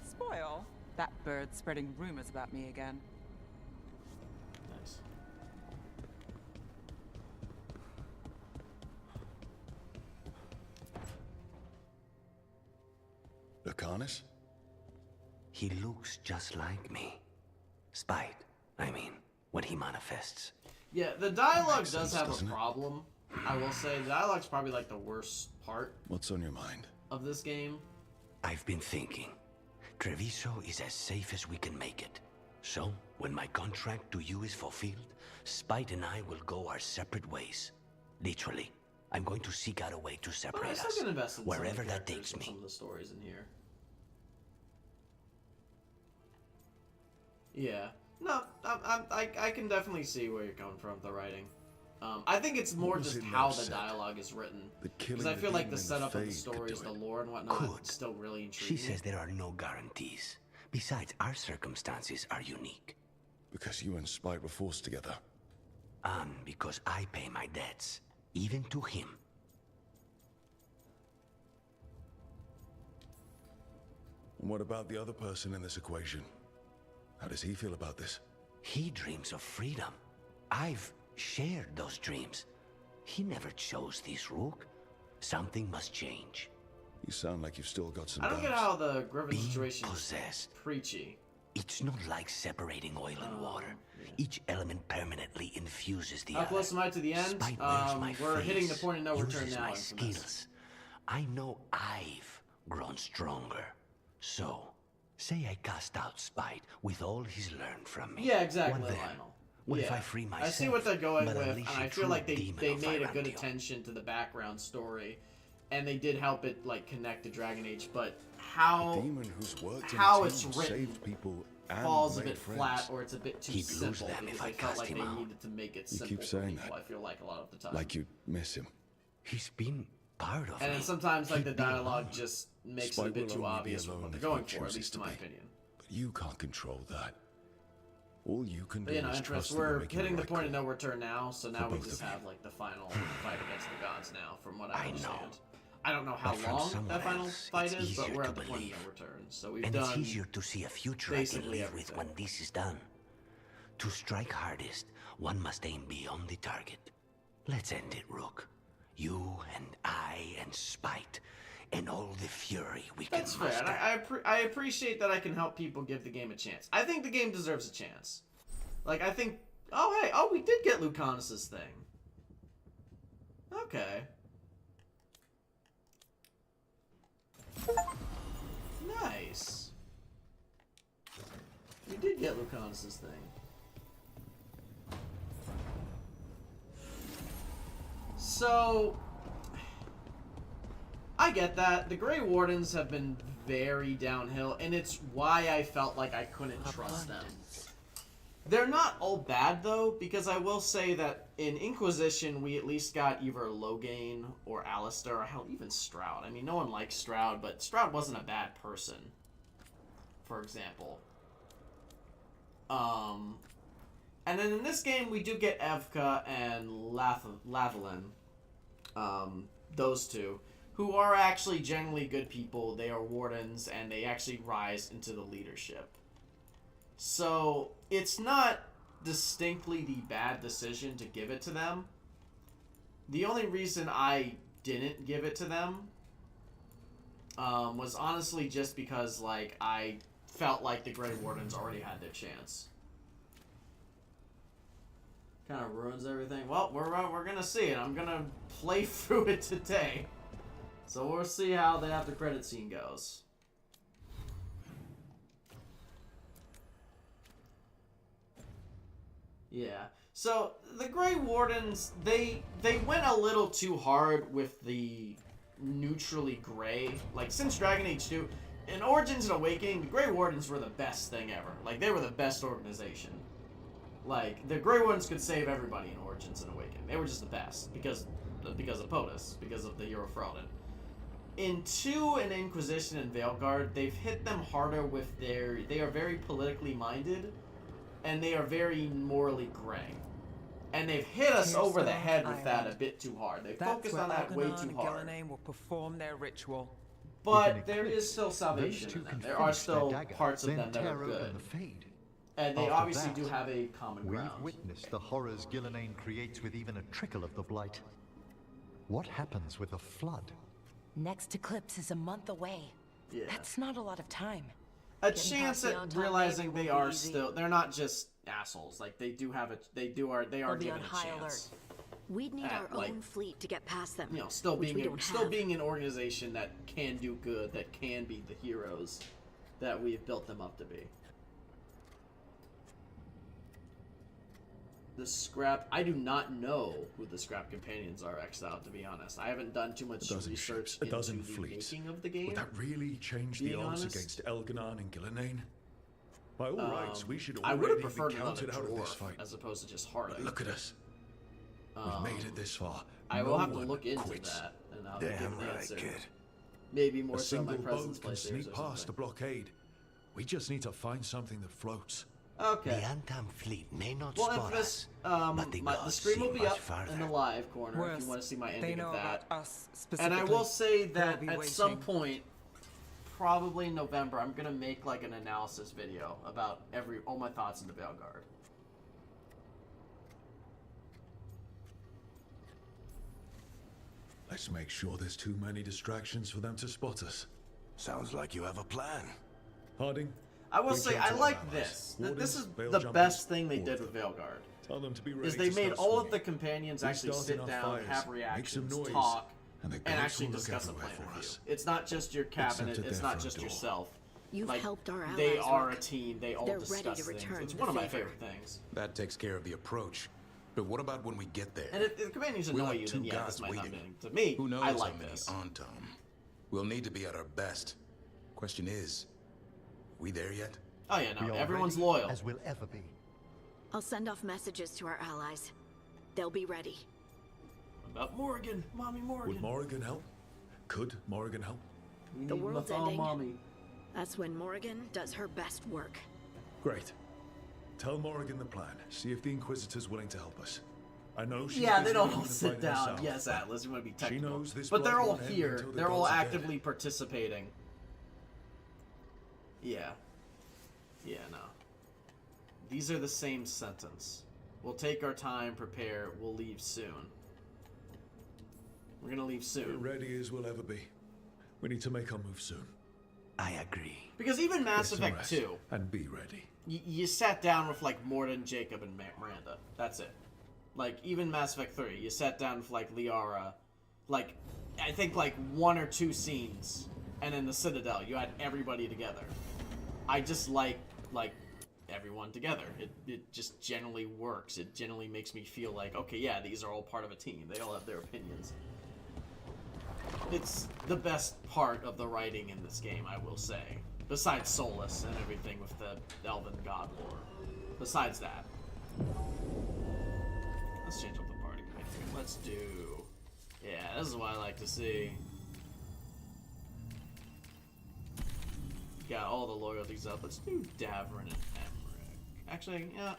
Spoil? That bird's spreading rumors about me again. Nice. Lucanus? He looks just like me. Spite, I mean, when he manifests. Yeah, the dialogue does have a problem. I will say, the dialogue's probably like the worst part. What's on your mind? Of this game. I've been thinking. Treviso is as safe as we can make it. So, when my contract to you is fulfilled, Spite and I will go our separate ways. Literally. I'm going to seek out a way to separate us, wherever that takes me. Some of the stories in here. Yeah. No, I can definitely see where you're coming from with the writing. I think it's more just how the dialogue is written. Because I feel like the setup of the stories, the lore and whatnot, is still really intriguing. She says there are no guarantees. Besides, our circumstances are unique. Because you and Spite were forced together. And because I pay my debts, even to him. And what about the other person in this equation? How does he feel about this? He dreams of freedom. I've shared those dreams. He never chose this, Rook. Something must change. You sound like you've still got some I don't get how the Griffin situation is preachy. It's not like separating oil and water. Each element permanently infuses the How other. close am I to the end? We're hitting the point of no return now. My skills. I know I've grown stronger. So, say I cast out Spite with all he's learned from me. Yeah, exactly, What then? Lionel. What yeah. if I free myself? I see what they're going but with, and unleash I a feel true like they demon made a of good Irantio? attention to the background story, and they did help it like connect to Dragon Age. But how it's written falls a bit flat, or it's a bit too simple because I felt like they needed to make it simple. You keep saying people, that. I feel like a lot of the time. Like you miss him. He's been part of and then sometimes like the dialogue just makes it a bit Spite too will only be obvious alone what they're if he going for, at chooses least to in my be. opinion. But you can't control that. All you can do But, you know, is Empress, trust that we're you're making hitting the right point of call. no return now, so now For we both just of you. have like the final fight against the gods now, from what I understand. know. I don't know how But from long someone that final else, fight it's is, but easier we're to at the point of believe. no return. So we've And done it's easier to see a future I can basically live with when this is done. To strike hardest, one must aim beyond the target. Let's end it, Rook. You and I and Spite, and all the fury we can That's fair, muster. and I appreciate that I can help people give the game a chance. I think the game deserves a chance. Like, I think Oh, hey. Oh, we did get Lucanus's thing. Okay. Nice. We did get Lucanus's thing. So, I get that. The Grey Wardens have been very downhill, and it's why I felt like I couldn't trust them. They're not all bad, though, because I will say that in Inquisition, we at least got either Logain or Alistair, or hell, even Stroud. I mean, no one likes Stroud, but Stroud wasn't a bad person, for example. And then in this game, we do get Evka and Lavalin, those two, who are actually generally good people. They are wardens, and they actually rise into the leadership. So, it's not distinctly the bad decision to give it to them. The only reason I didn't give it to them was honestly just because, like, I felt like the Grey Wardens already had their chance. Kind of ruins everything. Well, we're gonna see it. I'm gonna play through it today. So we'll see how the after credit scene goes. Yeah. So the Grey Wardens, they went a little too hard with the neutrally gray. Like, since Dragon Age 2, in Origins and Awakening, the Grey Wardens were the best thing ever. Like, they were the best organization. Like, the Grey Wardens could save everybody in Origins and Awakening. They were just the best because of POTUS, because of the Hero Frauden. In 2 and Inquisition and Veilguard, they've hit them harder with their... They are very politically minded, and they are very morally gray. And they've hit us over the head with that a bit too hard. They focused on that way too hard. Will perform their ritual. But there is still salvation in them. There are still parts of them that are good. And they obviously do have a common ground. We've witnessed the horrors Gillenane creates with even a trickle of the blight. What happens with a flood? Next eclipse is a month away. Yeah. That's not a lot of time. A chance at realizing they are still, they're not just assholes. Like, they do have a, they are given a chance. We'd need our own fleet to get past them. You know, still being an organization that can do good, that can be the heroes that we've built them up to be. The scrap, I do not know who the scrap companions are, Exiled, to be honest. I haven't done too much research into the making of the game. Would that really change the odds against Elganon and Gillenane? By all rights, we should I would already have preferred be another counted out of this dwarf fight. as opposed to just Harding. But look at us. We've made it this far. I will have to one look into quits. that, and I'll give an answer. Kid. Maybe more A so my single presence boat can playthroughs sneak or past the something. blockade. We just need to find something that floats. Okay. The Antam fleet may not Well, spot if this, us, but the the gods stream will see be much up farther. in the live corner if Worse, you want to see my they ending know of that. about us And I will say that They'll be at some waiting. point, probably in November, I'm gonna make like an analysis video about all my thoughts in the Veilguard. Let's make sure there's too many distractions for them to spot us. Sounds like you have a plan. Harding, I will reach say, out I to our like allies. this. Wardens, This is veil the jumpers, best thing they all did of with them. Veilguard. Tell them to be ready Is they to made start all of swinging. the companions We actually start sit enough down, fires, have make reactions, some noise, talk, and the and gods actually will look discuss a everywhere plan for with us. you. It's not just your cabinet, Except at it's their not front just door. yourself. You've Like, helped our allies. they are a Rook. team, they all They're discuss ready to things. return It's the one of my favor. favorite things. That takes care of the approach. But what about when we get there? And if the companions We'll annoy have you, two then yeah, gods this might not waiting. be. To me, Who knows I how like many this. on Tom? We'll need to be at our best. Question is, we there yet? Oh yeah, We no, are everyone's ready loyal. as we'll ever be. I'll send off messages to our allies. They'll be ready. About Morrigan, Mommy Morrigan. Would Morrigan help? Could Morrigan help? We The need world's Mathal ending. Mommy. That's when Morrigan does her best work. Great. Tell Morrigan the plan. See if the Inquisitor's willing to help us. I know she's Yeah, busy they don't looking all to sit fight in the down. south, Yes, but Atlas, you want to be she technical. knows this But they're blood all won't end here. until the They're all gods are dead. actively participating. Yeah. Yeah, no. These are the same sentence. We'll take our time, prepare, we'll leave soon. We're gonna leave We're soon. ready as we'll ever be. We need to make our move soon. I agree. Because even Mass Get some Effect rest 2, and be ready. you sat down with like Mordin, Jacob, and Miranda. That's it. Like even Mass Effect 3, you sat down with like Liara, like I think like 1 or 2 scenes, and in the Citadel you had everybody together. I just like everyone together. It just generally works. It generally makes me feel like, okay, yeah, these are all part of a team. They all have their opinions. It's the best part of the writing in this game, I will say. Besides Solas and everything with the Elven God lore. Besides that. Let's change up the party. Let's do... Yeah, this is what I like to see. Got all the loyalties up. Let's do Davrin and Emmrich. Actually, yeah.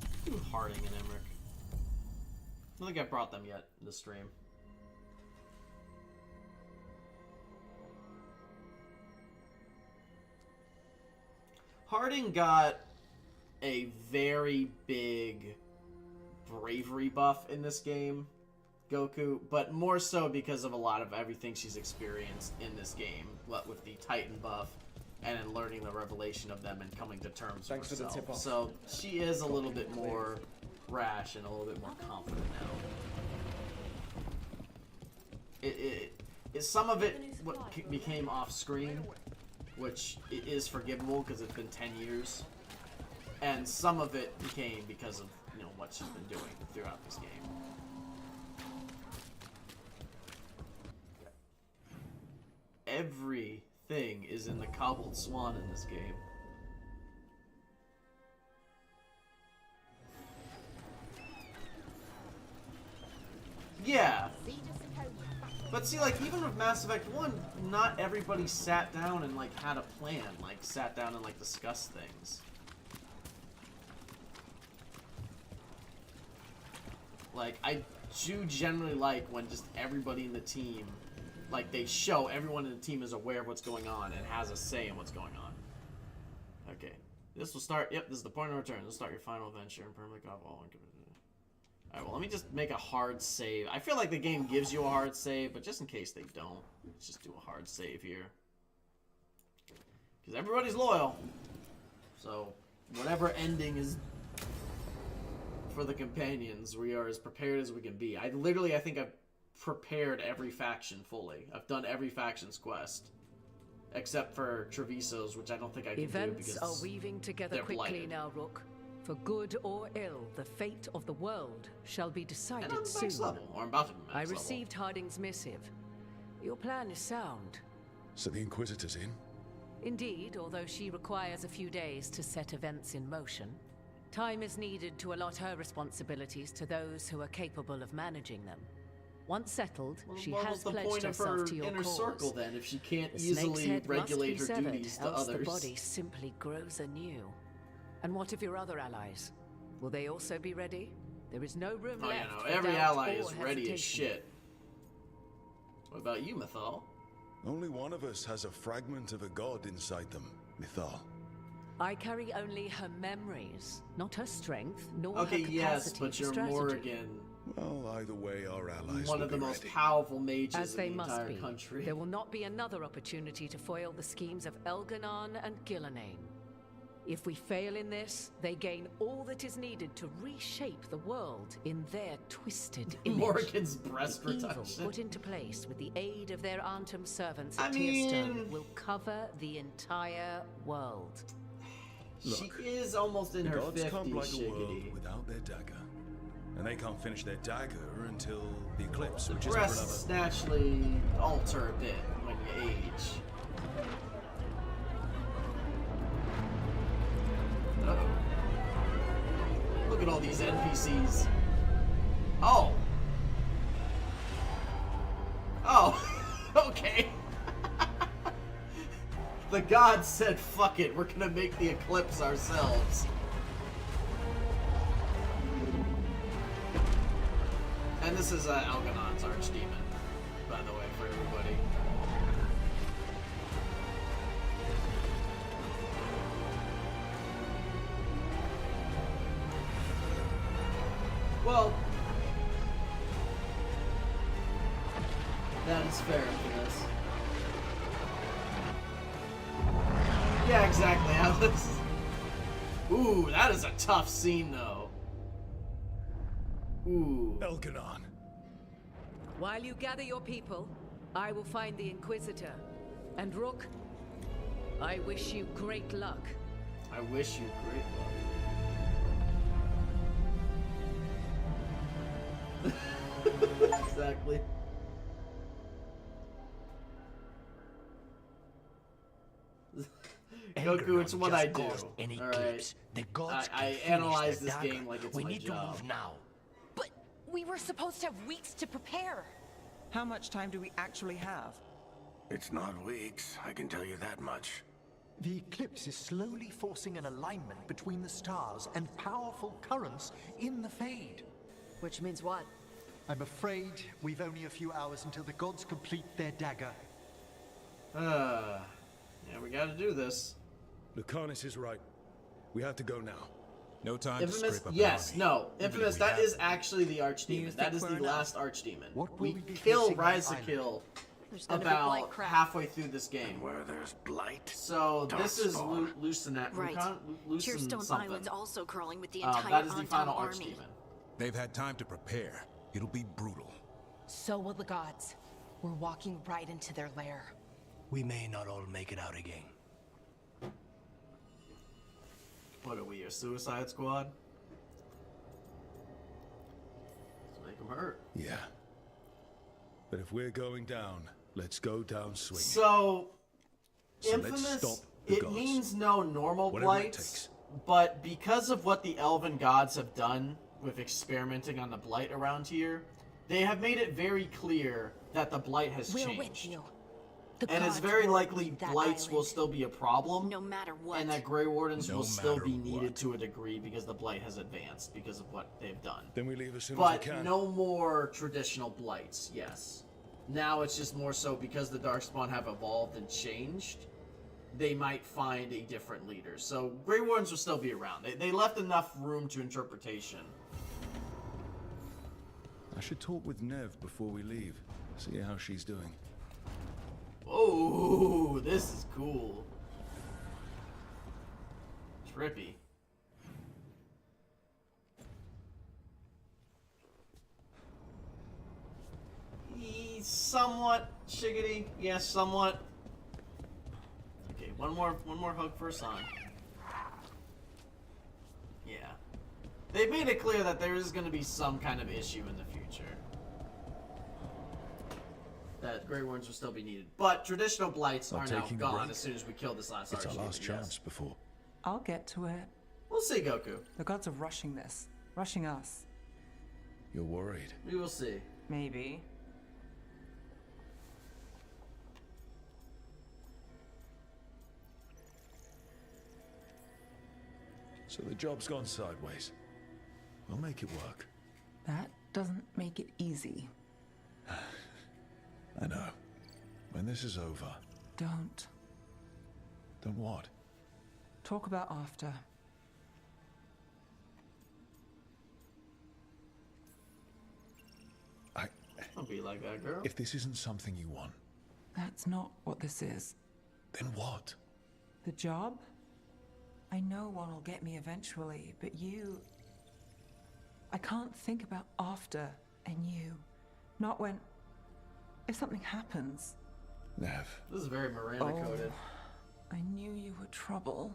Let's do Harding and Emmrich. I don't think I brought them yet in the stream. Harding got a very big bravery buff in this game, Goku, but more so because of a lot of everything she's experienced in this game, what with the Titan buff and then learning the revelation of them and coming to terms with herself. So she is a little bit more rash and a little bit more confident now. Some of it what became off screen, which is forgivable because it's been 10 years, and some of it became because of what she's been doing throughout this game. Everything is in the cobbled swan in this game. Yeah. But see, like, even with Mass Effect 1, not everybody sat down and, like, had a plan. Like, sat down and, like, discussed things. Like, I do generally like when just everybody in the team, like, they show everyone in the team is aware of what's going on and has a say in what's going on. Okay. This will start, yep, this is the point of return. This will start your final adventure and permanently cut off all. Alright, well, let me just make a hard save. I feel like the game gives you a hard save, but just in case they don't, let's just do a hard save here. Because everybody's loyal. So, whatever ending is for the companions, we are as prepared as we can be. I think I've prepared every faction fully. I've done every faction's quest. Except for Treviso's, which I don't think I can do because are weaving together quickly blighted. now, Rook. For good or ill, the fate of the world shall be decided And I'm soon. max level, or I'm about to be max I level. received Harding's missive. Your plan is sound. So the Inquisitor's in? Indeed, although she requires a few days to set events in motion. Time is needed to allot her responsibilities to those who are capable of managing them. Once settled, she what has was the pledged point of herself her to your inner cause. circle then, if she can't The snake's easily head regulate her must be severed, duties to else others? the body simply grows anew. And what of your other allies? Will they also be ready? There is no room Oh, left for every doubt ally or is ready as hesitation. shit. What about you, Mythal? Only one of us has a fragment of a god inside them, Mythal. I carry only her memories, not her strength, nor Okay, her yes, capacity but for you're strategy. Morrigan. Well, either way, our allies One will of the be most ready. powerful mages As they in the must entire be. country. There will not be another opportunity to foil the schemes of Elganon and Gillenane. If we fail in this, they gain all that is needed to reshape the world in their twisted image. Morrigan's breast the evil reduction. put into place with the aid of their Arntem servants I at Tearstone mean- will cover the entire world. She is almost in the her gods 50s, can't blight a world Shiggity. without their dagger. And they can't finish their dagger until the eclipse, which is Breasts another... naturally alter a bit when you age. Uh-oh. Look at all these NPCs. Oh. Oh. Okay. The gods said, fuck it, we're gonna make the eclipse ourselves. And this is Elganon's archdemon, by the way, for everybody. Well, that is fair, I guess. Yeah, exactly, Alex. Ooh, that is a tough scene, though. Ooh. Elganon. While you gather your people, I will find the Inquisitor. And Rook, I wish you great luck. I wish you great luck. Exactly. Goku, it's what I do. Alright. I analyze this game like it's my job. But we were supposed to have weeks to prepare. How much time do we actually have? It's not weeks, I can tell you that much. The eclipse is slowly forcing an alignment between the stars and powerful currents in the Fade. Which means what? I'm afraid we've only a few hours until the gods complete their dagger. Yeah, we gotta do this. Lucanus is right. We have to go now. No time Infamous, to scrape up yes, an army. no. Infamous, that is actually the Archdemon. That is the last Archdemon. We be kill facing Rise to on Kill There's gonna be blight about crap. halfway through this game. Where there's blight. So this is Lucina, Right. Lucin Tearstone something. Island's also crawling with the entire That is the Anton final army. Archdemon. They've had time to prepare. It'll be brutal. So will the gods. We're walking right into their lair. We may not all make it out again. What are we, a Suicide Squad? Let's make them hurt. Yeah. But if we're going down, let's go down swinging. So Let's Infamous, stop the it gods. means no normal Whatever it blights, but because of what the Elven gods have done with experimenting on the blight around here, they have made it very clear that the blight has We're changed. with you. The And it's gods very will likely lead that blights will island. still be a problem. No matter what. And that Grey Wardens No will still matter be needed what. to a degree because the blight has advanced because of what they've done. Then we leave as soon But as we can. no more traditional blights, yes. Now it's just more so because the Darkspawn have evolved and changed, they might find a different leader. So Grey Wardens will still be around. They left enough room to interpretation. I should talk with Nev before we leave. See how she's doing. Oh, this is cool. Trippy. He's somewhat shiggity. Yes, somewhat. Okay, one more hug for a sign. Yeah. They made it clear that there is going to be some kind of issue in the future. That Grey Wardens will still be needed. But traditional blights Not are now taking a gone break? as soon as we kill this last It's our Archdemon, last yes. chance before. I'll get to it. We'll see, Goku. The gods are rushing this. Rushing us. You're worried. We will see. Maybe. So the job's gone sideways. We'll make it work. That doesn't make it easy. I know. When this is over, Don't. then what? Talk about after. Don't be like that, girl. If this isn't something you want, That's not what this is. then what? The job? I know one will get me eventually, but you... I can't think about after and you. Not when... If something happens. Nev. This is very Miranda-coded. I knew you were trouble.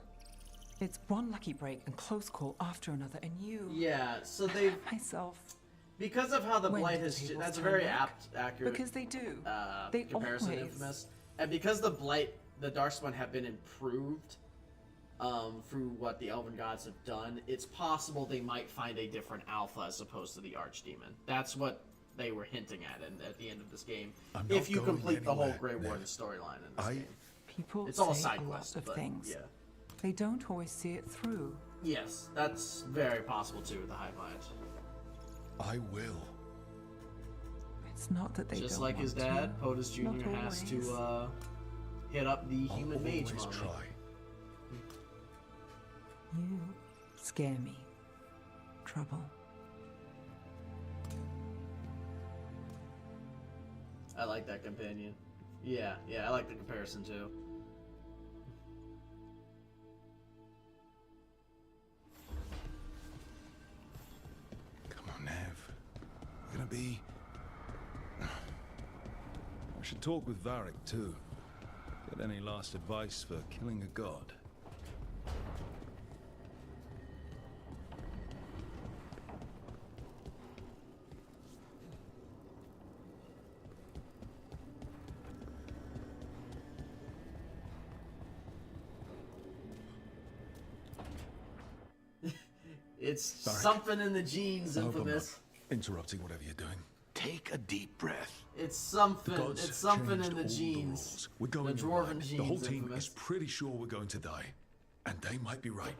It's one lucky break and close call after another, and you... Yeah, so they've... Myself. Because of how the When blight do has... the tables That's a turn very back? accurate... Because they do. They comparison always. Infamous. And because the blight, the Darkspawn have been improved through what the Elven Gods have done, it's possible they might find a different alpha as opposed to the Archdemon. That's what they were hinting at the end of this game. I'm not If you going complete the whole anywhere, Grey Nev. Warden storyline in this game. People It's all say side a lot quests, of but, things. yeah. They don't always see it through. Yes, that's very possible too with the Hive Mind. I will. It's not that they Just don't like his want dad, to. POTUS Jr. Not has always. to hit up the human mage always mommy. try. You scare me. Trouble. I like that companion. Yeah, I like the comparison too. Should talk with Varric too. Get any last advice for killing a god? It's Varric. something in the genes, I hope I'm not Infamous. interrupting whatever you're doing. Take a deep breath. It's something. The gods It's something changed in the all genes. rules. We're going the in dwarven blind. genes. The whole team Infamous. is pretty sure we're going to die. And they might be right.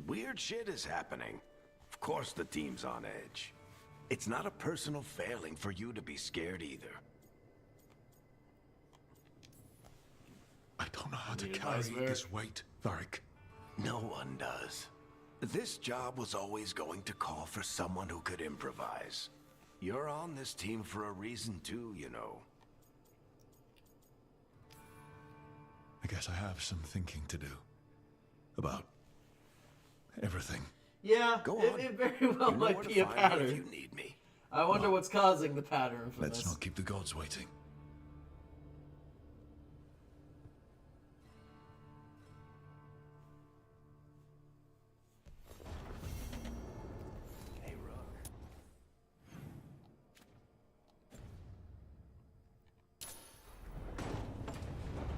Weird shit is happening. Of course the team's on edge. It's not a personal failing for you to be scared either. I don't know how to Need carry advice, Varric? this weight, Varric. No one does. This job was always going to call for someone who could improvise. You're on this team for a reason too, you know. I guess I have some thinking to do. About everything. Yeah, Go on. it very well You know might where to be a find me pattern. if you need me. I wonder what's causing the pattern for Let's this. not keep the gods waiting. Hey, Rook.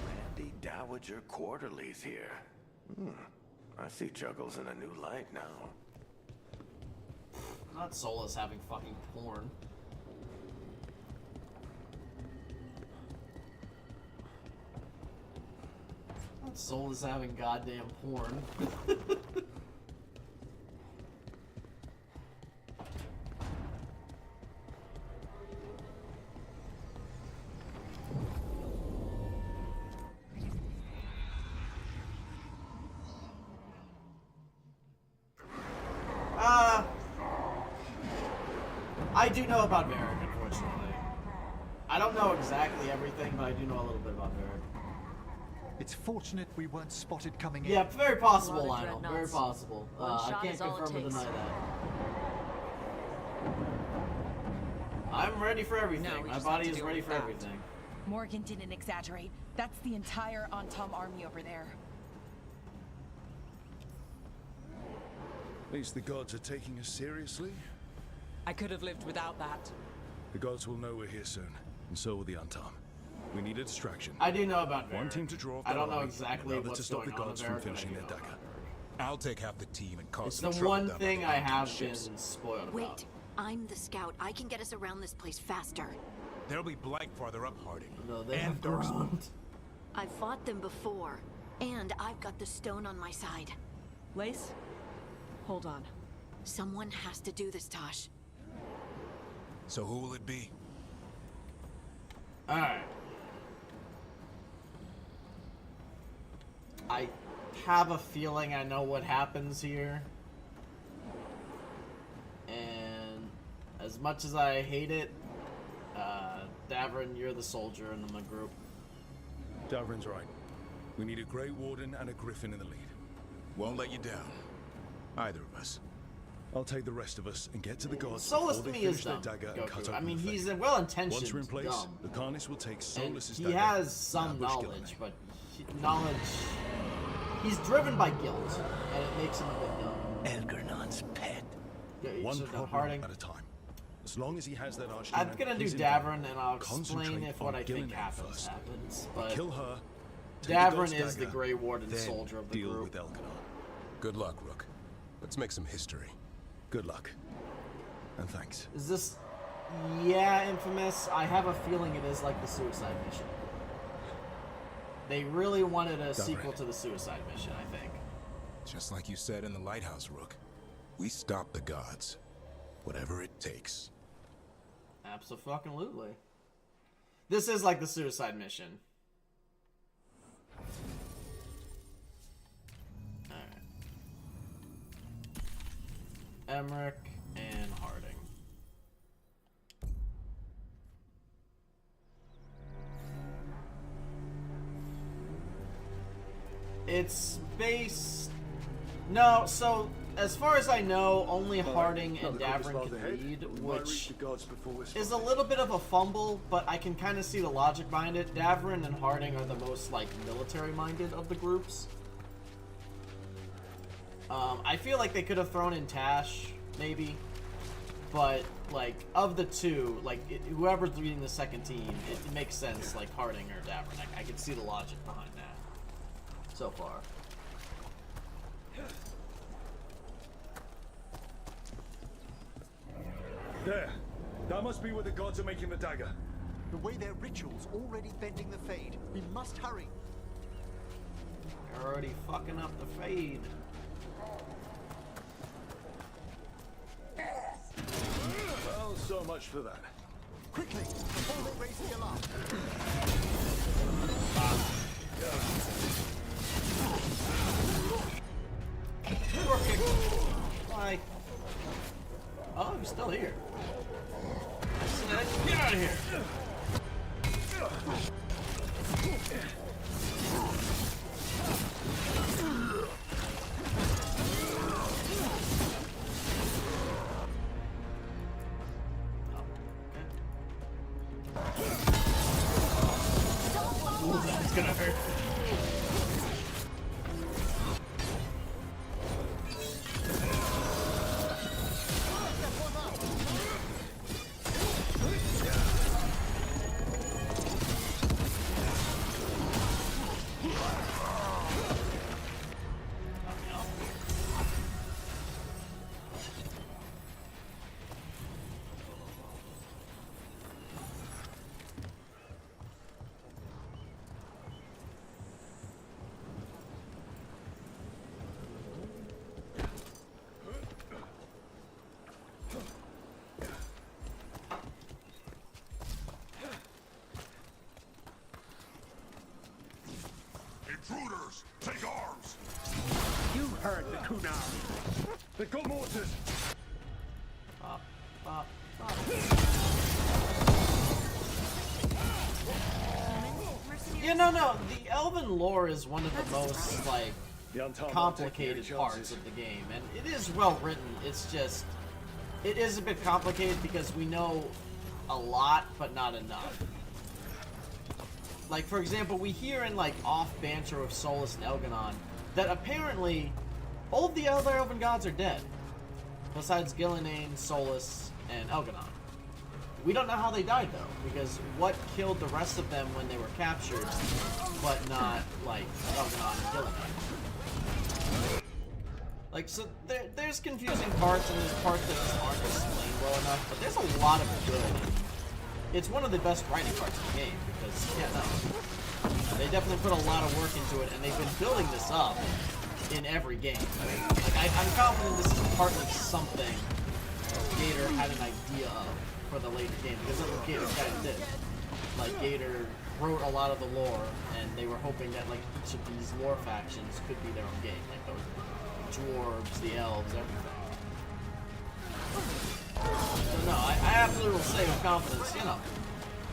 Randy Dowager Quarterly's here. I see Juggles in a new light now. Not Solas having fucking porn. Not Solas having goddamn porn. I do know about Varric, unfortunately. I don't know exactly everything, but I do know a little bit about Varric. It's fortunate we weren't spotted coming in. Yeah, very possible, Rather Lionel. Very dreadnoughts. possible. One I shot can't is all it confirm or takes. deny that. I'm ready for everything. Now we My just have body to is deal ready with for that. everything. Morgan didn't exaggerate. That's the entire Antom army over there. At least the gods are taking us seriously. I could have lived without that. The gods will know we're here soon, and so will the Antom. We need a distraction. I do know about Varric. One team to draw off I the don't know army, exactly another what's to stop going the on gods with from Varric, but I finishing do their know dagger. about Varric. I'll take half the team and cause It's some the trouble one down thing by I the have ships. been spoiled about. Wait, I'm the scout. I can get us around this place faster. There'll be Blight farther up, Harding. No, they And have Darkspawn. grown. I've fought them before, and I've got the stone on my side. Lace, hold on. Someone has to do this, Tash. So who will it be? Alright. I have a feeling I know what happens here. And as much as I hate it, Davrin, you're the soldier in the group. Davrin's right. We need a Grey Warden and a Griffin in the lead. Won't let you down. Either of us. I'll take the rest of us and get to the gods Solus before to they me is finish their dumb. dagger and cut Goku. I open mean, the he's thing. well-intentioned. Once we're in place, dumb. the Carnus will take And Solus's he dagger. has some and ambush knowledge, Gilliman. but knowledge. He's driven by guilt, and it makes him a bit dumb. Elgernon's pet. Yeah, you One should've done problem Harding. at a time. As long as he has that archdemon, I'm gonna do he's in Davrin, there. and I'll explain Concentrate if on what I think Gilliman happens first. happens. But Kill her. take the Davrin god's is the dagger, Grey Warden then soldier of the deal group. with Elganon. Good luck, Rook. Let's make some history. Good luck. And thanks. Is this? Yeah, Infamous. I have a feeling it is like the suicide mission. They really wanted a sequel to the suicide mission, I think. Just like you said in the lighthouse, Rook. We stop the gods. Whatever it takes. Abso-fucking-lutely. This is like the suicide mission. Alright. Emmrich and Harding. It's based... No, so as far as I know, only Harding and Davrin can lead, which is a little bit of a fumble, but I can kind of see the logic behind it. Davrin and Harding are the most, like, military-minded of the groups. I feel like they could have thrown in Tash, maybe, but, like, of the two, like, whoever's leading the second team, it makes sense, like, Harding or Davrin. I can see the logic behind that so far. There. That must be where the gods are making the dagger. The way their ritual's already bending the Fade. We must hurry. They're already fucking up the Fade. Well, so much for that. Quickly, before they raise the alarm. Bye. Oh, he's still here. I said, get out of here. Ooh, that's gonna hurt. Intruders, take arms! You heard the Kunar. They've got mortars. Yeah, no. The Elven lore is one of the most, like, complicated parts of the game. And it is well written. It's just, it is a bit complicated because we know a lot, but not enough. Like, for example, we hear in, like, off banter of Solas and Elganon that apparently all of the other Elven gods are dead. Besides Gillenane, Solas, and Elganon. We don't know how they died, though, because what killed the rest of them when they were captured, but not, like, Elganon and Gillenane? Like, so there's confusing parts, and there's parts that just aren't explained well enough, but there's a lot of good. It's one of the best writing parts of the game, because, yeah, no. They definitely put a lot of work into it, and they've been building this up in every game. Like, I'm confident this is partly something Gator had an idea of for the later game, because that's what Gator's guys did. Like, Gator wrote a lot of the lore, and they were hoping that, like, each of these lore factions could be their own game. Like, those dwarves, the elves, everything. So no, I absolutely will say with confidence, you know,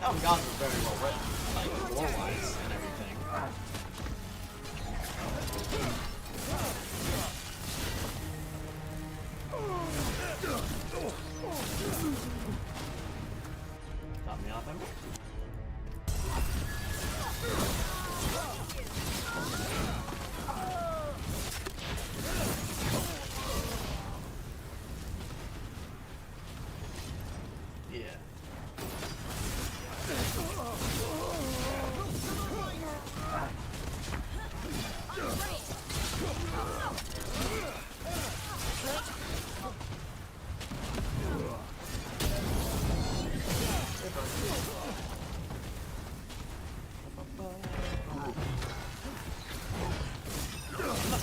Elven Gods are very well written, like, lore-wise and everything. Got me off him.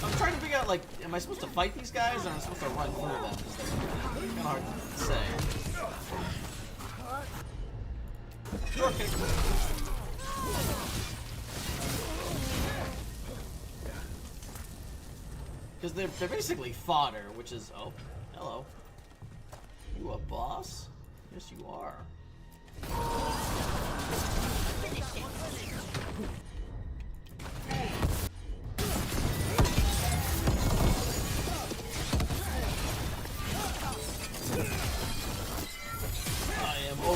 I'm trying to figure out, like, am I supposed to fight these guys or am I supposed to run through them? It's kind of hard to say. Sure, kick. Because they're basically fodder, which is, oh, hello. You a boss? Yes, you are.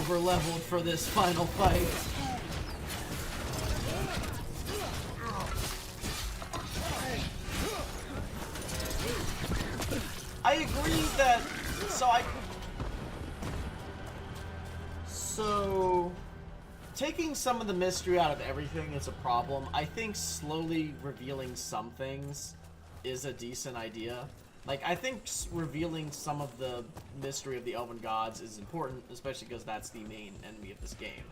over-leveled for this final fight. I agree that... So... Taking some of the mystery out of everything is a problem. I think slowly revealing some things is a decent idea. Like, I think revealing some of the mystery of the Elven Gods is important, especially because that's the main enemy of this game.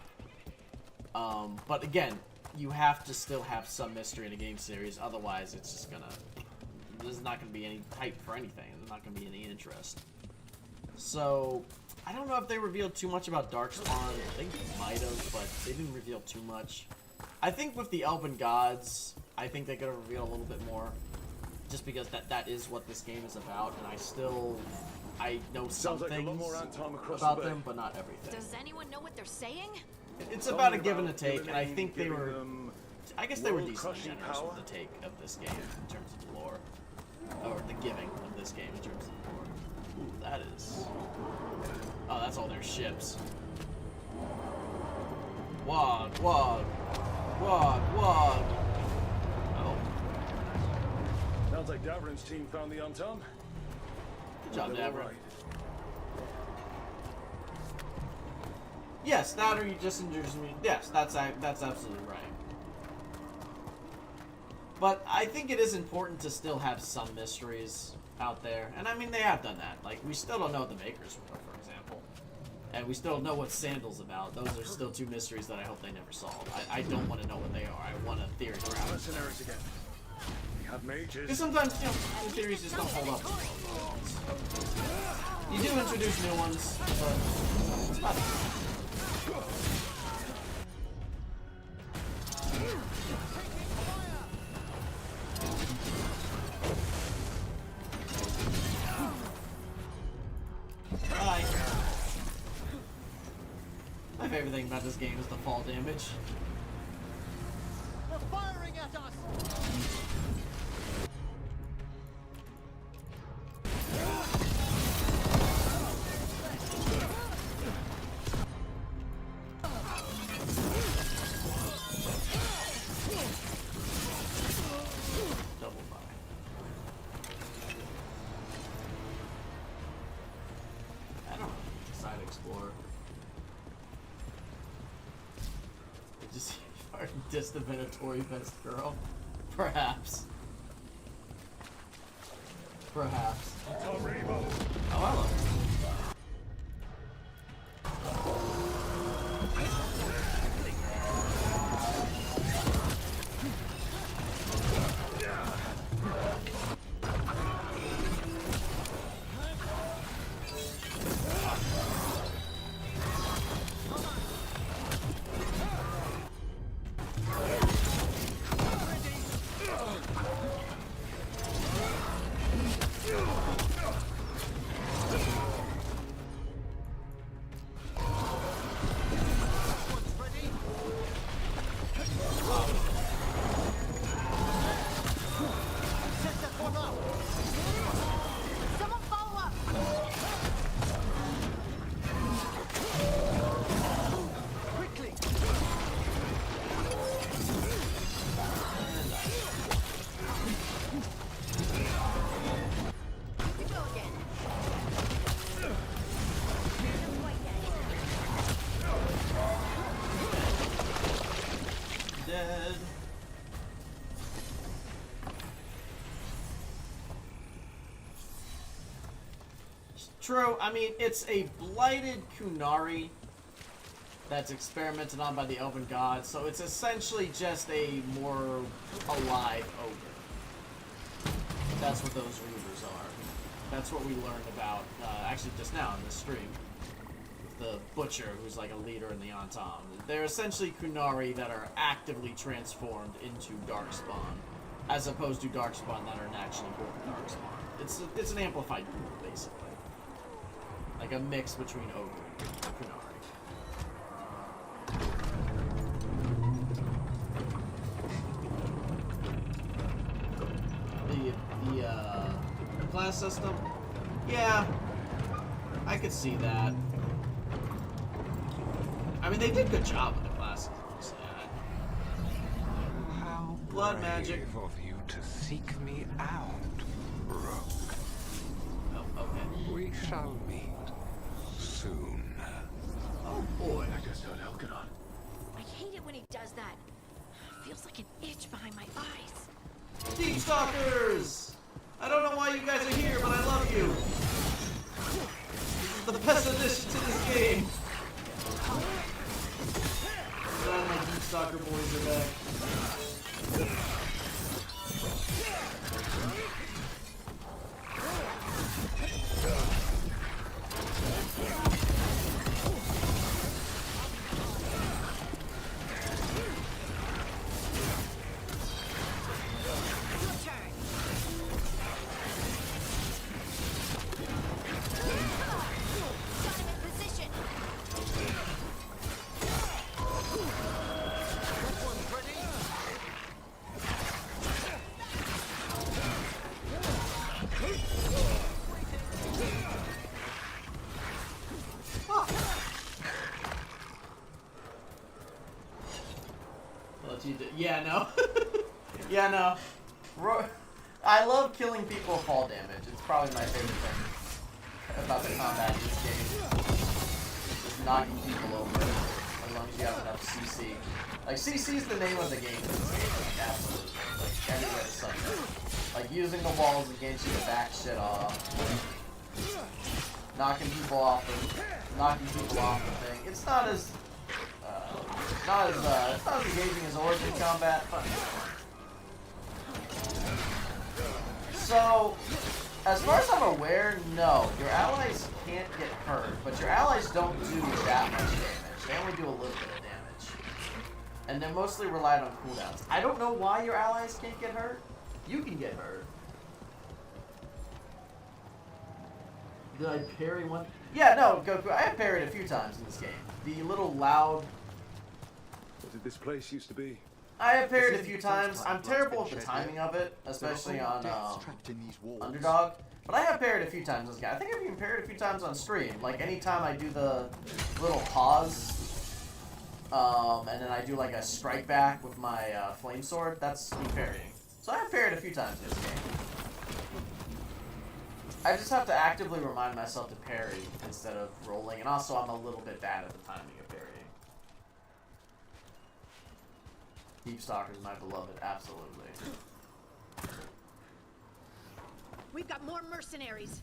But again, you have to still have some mystery in a game series, otherwise it's just gonna... There's not gonna be any hype for anything, there's not gonna be any interest. So, I don't know if they revealed too much about Darkspawn. I think they might have, but they didn't reveal too much. I think with the Elven Gods, I think they could have revealed a little bit more. Just because that is what this game is about, and I know some things about them, but not everything. Does anyone know what they're saying? It's about a give and a take, and I think they were... I guess they were decently generous with the take of this game in terms of the lore. Or the giving of this game in terms of the lore. Ooh, that is... Oh, that's all their ships. Wog, wog. Wog, wog. Oh. Sounds like Davrin's team found the Untum. Good job, Davrin. Yes, that or you just introduced me. Yes, that's absolutely right. But I think it is important to still have some mysteries out there. And I mean, they have done that. Like, we still don't know what the Makers were, for example. And we still don't know what Sandal's about. Those are still two mysteries that I hope they never solve. I don't want to know what they are. I want a theory around them. Mercenaries again. We have mages. Because sometimes, you know, the theories just don't hold up. You do introduce new ones, but it's not... Bye. My favorite thing about this game is the fall damage. They're firing at us! Double buy. I don't know. Side explorer. Just diss the Venatori best girl. Perhaps. Perhaps. Oh, hello. True, I mean, it's a blighted Kunari that's experimented on by the Elven Gods, so it's essentially just a more alive ogre. That's what those Reavers are. That's what we learned about, actually just now in this stream. With the Butcher, who's like a leader in the Antam. They're essentially Kunari that are actively transformed into Darkspawn, as opposed to Darkspawn that are naturally born Darkspawn. It's an amplified group, basically. Like a mix between ogre and Kunari. The class system? Yeah, I could see that. I mean, they did a good job with the classes. How blood magic of you to seek me out, Rook. Oh, okay. We shall meet soon. Oh boy. I just heard Elganon. I hate it when he does that. Feels like an itch behind my eyes. Deep Stalkers! I don't know why you guys are here, but I love you. This is the best addition to this game. Glad my Deep Stalker boys are back. Yeah, no. Yeah, no. I love killing people with fall damage. It's probably my favorite thing about the combat in this game. Just knocking people over, as long as you have enough CC. Like, CC is the name of the game in this game, like, absolutely. Like, everywhere to suck. Like, using the walls against you to back shit off. Knocking people off the thing. It's not as... it's not as engaging as Origin combat, but... So, as far as I'm aware, no. Your allies can't get hurt, but your allies don't do that much damage. They only do a little bit of damage. And they're mostly relied on cooldowns. I don't know why your allies can't get hurt. You can get hurt. Did I parry one? Yeah, no, Goku, I have parried a few times in this game. The little loud... What did this place used to be? I have parried a few times. I'm terrible with the timing of it, especially on Underdog. But I have parried a few times in this game. I think I've even parried a few times on stream. Like, anytime I do the little pause, and then I do like a strike back with my flame sword, that's me parrying. So I have parried a few times in this game. I just have to actively remind myself to parry instead of rolling, and also I'm a little bit bad at the timing of parrying. Deep Stalkers, my beloved, absolutely. We've got more mercenaries.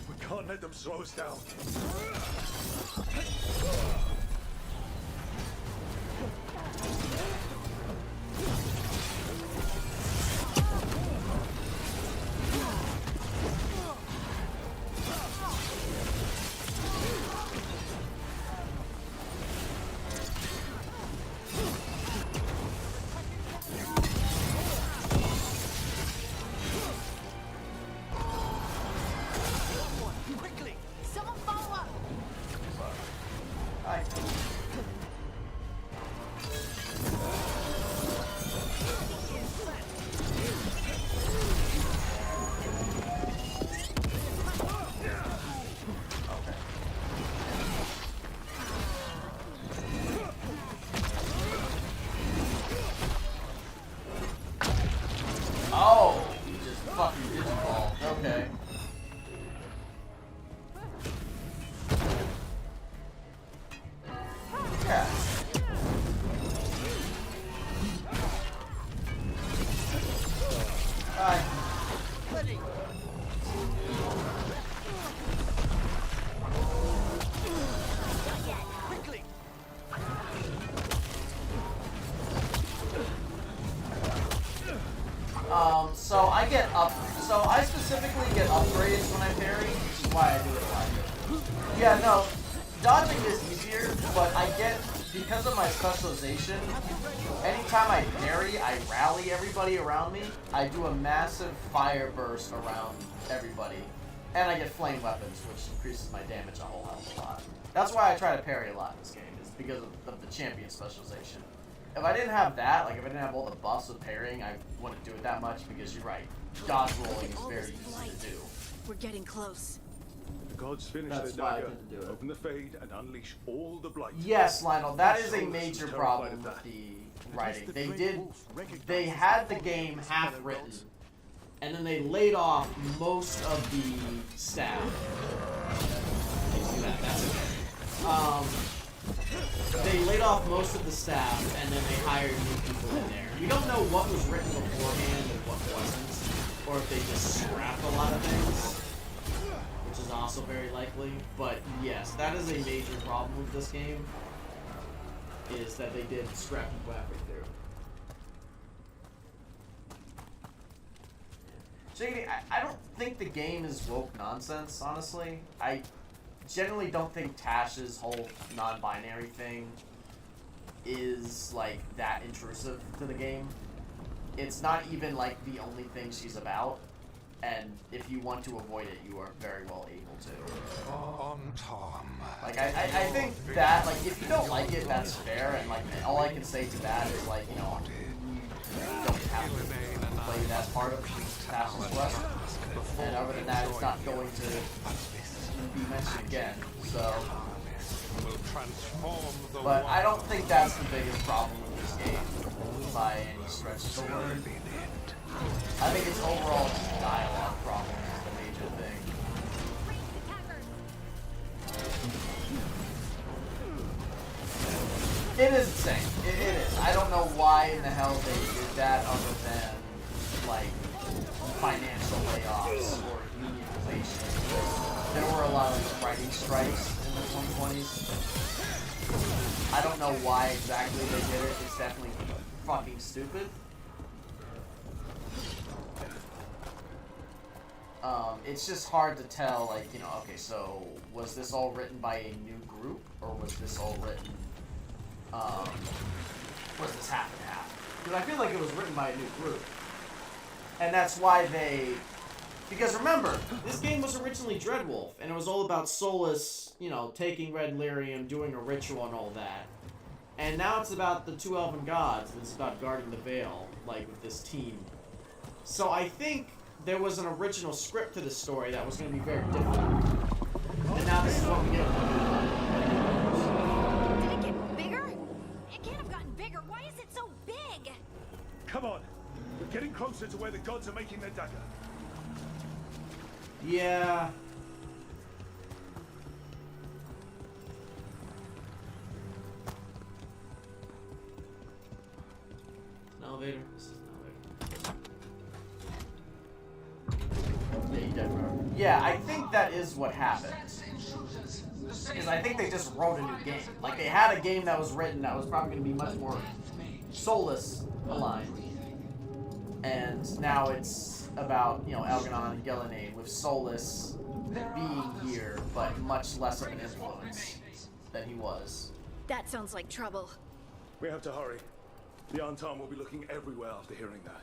We can't let them slow us down. So I specifically get upgrades when I parry, which is why I do it a lot. Yeah, no, dodging is easier, but I get, because of my specialization, anytime I parry, I rally everybody around me. I do a massive fire burst around everybody, and I get flame weapons, which increases my damage a whole hell of a lot. That's why I try to parry a lot in this game, is because of the champion specialization. If I didn't have that, like if I didn't have all the buffs with parrying, I wouldn't do it that much, because you're right. Dodge rolling is very easy to do. We're getting close. The gods finish That's their why I dagger, didn't do it. open the Fade, and unleash all the blight. Yes, Lionel, that is a Solus major was problem terrified of with that. the writing. They had the game half written, and then they laid off most of the staff. You see that? That's okay. They laid off most of the staff, and then they hired new people in there. You don't know what was written beforehand and what wasn't, or if they just scrapped a lot of things, which is also very likely. But yes, that is a major problem with this game, is that they did scrap people halfway through. JD, I don't think the game is woke nonsense, honestly. I generally don't think Tash's whole non-binary thing is, like, that intrusive to the game. It's not even, like, the only thing she's about, and if you want to avoid it, you are very well able to. On Tom. Like, I think that, like, if you don't like it, that's fair, and, like, all I can say to that is, like, you know, you don't have to play that part of Tash's quest, and other than that, it's not going to be mentioned again, so... But I don't think that's the biggest problem with this game, by any stretch of the word. I think it's overall just a dialogue problem is the major thing. It is insane. It is. I don't know why in the hell they did that other than, like, financial layoffs or unionization. There were a lot of writing strikes in the 2020s. I don't know why exactly they did it. It's definitely fucking stupid. It's just hard to tell, like, you know, okay, so was this all written by a new group, or was this all written, was this half and half? Because I feel like it was written by a new group. And that's why they... Because remember, this game was originally Dreadwolf, and it was all about Solas, you know, taking Red Lyrium, doing a ritual and all that. And now it's about the two elven gods, and it's about guarding the Veil, like, with this team. So I think there was an original script to this story that was going to be very different. And now this is what we get. Did it get bigger? It can't have gotten bigger. Why is it so big? Come on. We're getting closer to where the gods are making their dagger. Yeah. An elevator. This is an elevator. Yeah, you definitely. Yeah, I think that is what happened. Because I think they just wrote a new game. Like, they had a game that was written that was probably going to be much more Solas aligned. And now it's about, you know, Algernon and Gillenade with Solas being here, but much less of an influence than he was. That sounds like trouble. We have to hurry. The Anton will be looking everywhere after hearing that.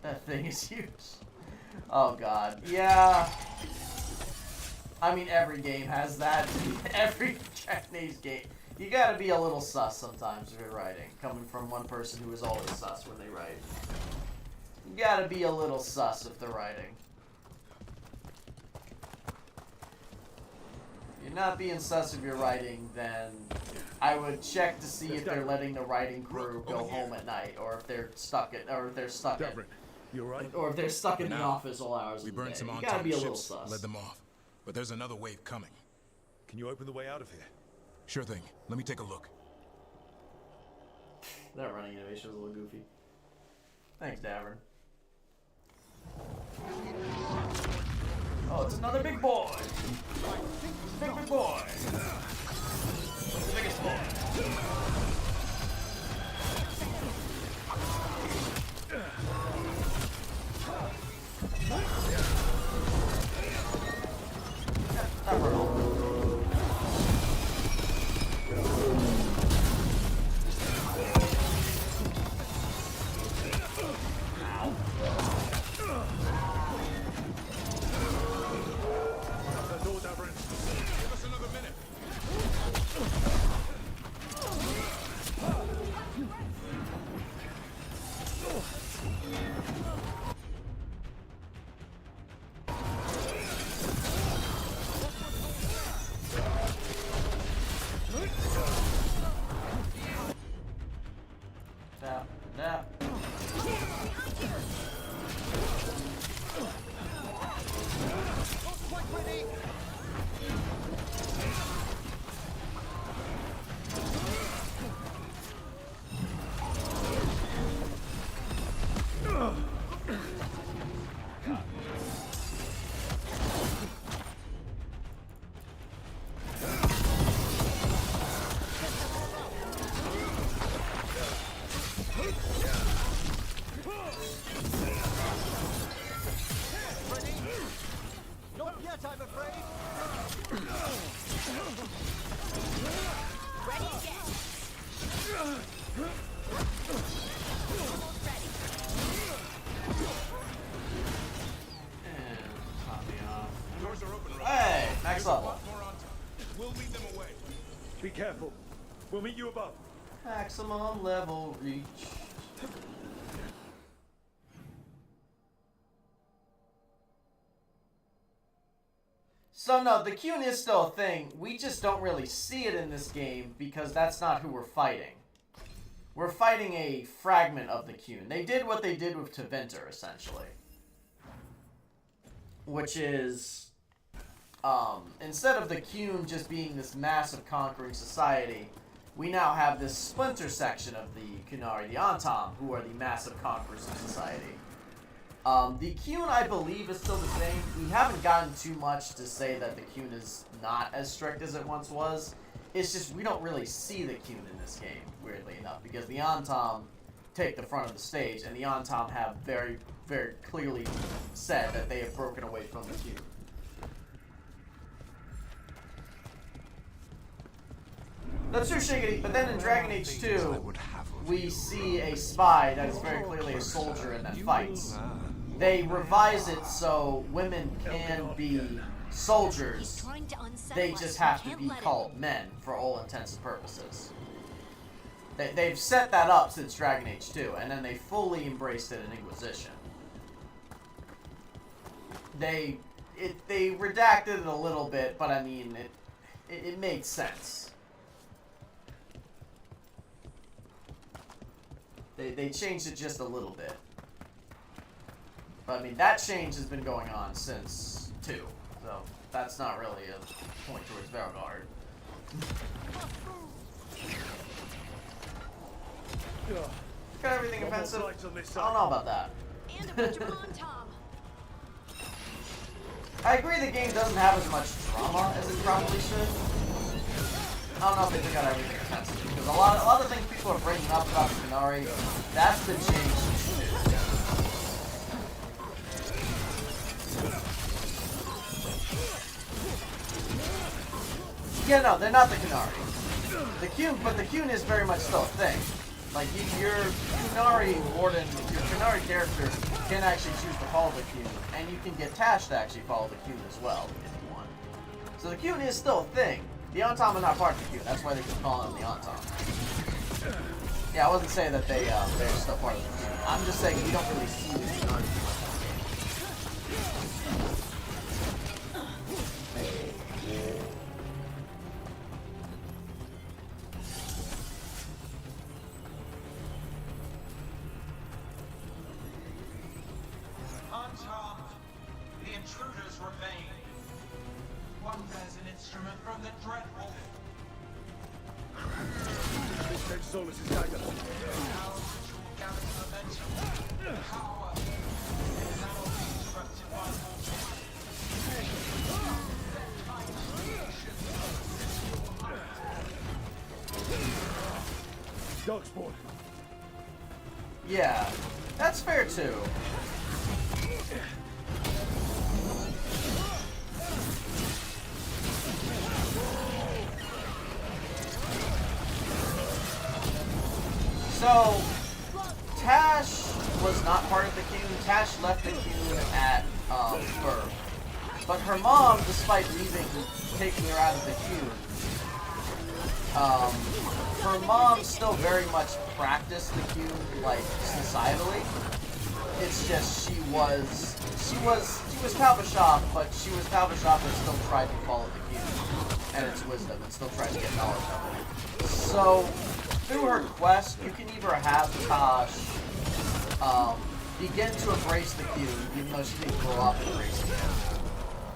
That thing is huge. Oh god. Yeah. I mean, every game has that. Every Dragon Age game. You gotta be a little sus sometimes if you're writing. Coming from one person who is always sus when they write. You gotta be a little sus if they're writing. If you're not being sus if you're writing, then I would check to see if they're letting the writing crew go home at night, or if they're stuck at, or if they're stuck at, you right? or if they're stuck in the office all hours of the day. You gotta be a little sus. Led them off, but there's another wave coming. Can you open the way out of here? Sure thing. Let me take a look. That running animation was a little goofy. Thanks, Davrin. Oh, it's another big boy! Big boy! The biggest boy. That door, Davrin. Hey, max level. We'll lead them away. Be careful. We'll meet you above. Maximum level reach. So no, the Qun is still a thing. We just don't really see it in this game because that's not who we're fighting. We're fighting a fragment of the Qun. They did what they did with Tevinter, essentially. Which is, instead of the Qun just being this massive conquering society, we now have this splinter section of the Qunari, the Antam, who are the massive conquerors of society. The Qun, I believe, is still the same. We haven't gotten too much to say that the Qun is not as strict as it once was. It's just we don't really see the Qun in this game, weirdly enough, because the Antam take the front of the stage, and the Antam have very, very clearly said that they have broken away from the Qun. That's true, Shiggity, but then in Dragon Age 2, we see a spy that is very clearly a soldier and that fights. They revise it so women can be soldiers. They just have to be called men for all intents and purposes. They've set that up since Dragon Age 2, and then they fully embraced it in Inquisition. They redacted it a little bit, but I mean, it made sense. They changed it just a little bit. But I mean, that change has been going on since 2, so that's not really a point towards Veilguard. Got everything offensive? I don't know about that. And a bunch of Antam. I agree the game doesn't have as much drama as it probably should. I don't know if they took out everything offensive, because a lot of things people are bringing up about the Qunari, that's been changed since 2. Yeah, no, they're not the Qunari. The Qun, but the Qun is very much still a thing. Like, your Qunari warden, your Qunari character can actually choose to follow the Qun, and you can get Tash to actually follow the Qun as well, if you want. So the Qun is still a thing. The Antam are not part of the Qun, that's why they just call them the Antam. Yeah, I wasn't saying that they're still part of the Qun. I'm just saying you don't really see the Qunari. The intruders remain. One bears an instrument from the dreadful. This Solas is dagger. Our ritual gathers momentum. Power cannot be interrupted by mortals. Darkspawn. Yeah, that's fair too. So, Tash was not part of the Qun. Tash left the Qun at birth. But her mom, despite leaving, taking her out of the Qun, her mom still very much practiced the Qun, like, societally. It's just she was Talbashop, but she was Talbashop that still tried to follow the Qun and its wisdom and still tried to get knowledge of it. So, through her quest, you can either have Tash begin to embrace the Qun, even though she didn't grow up embracing it.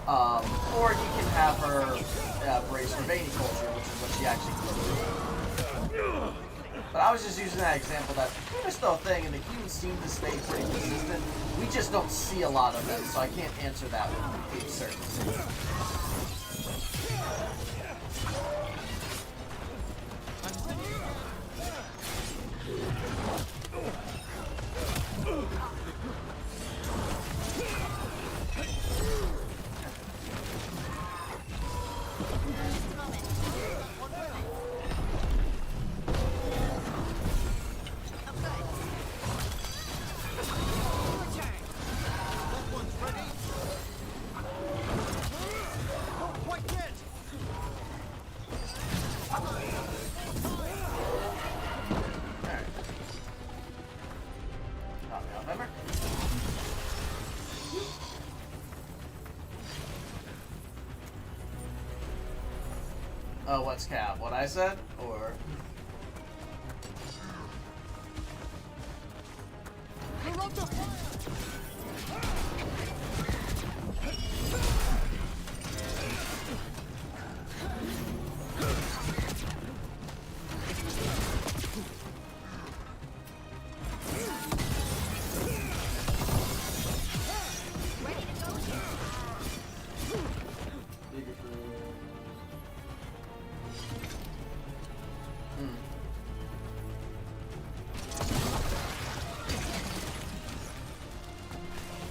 Or you can have her embrace Ravani culture, which is what she actually grew up. But I was just using that example that the Qun is still a thing, and the Qun seem to stay pretty consistent. We just don't see a lot of them, so I can't answer that with complete certainty. Oh, what's Cap? What I said? Or...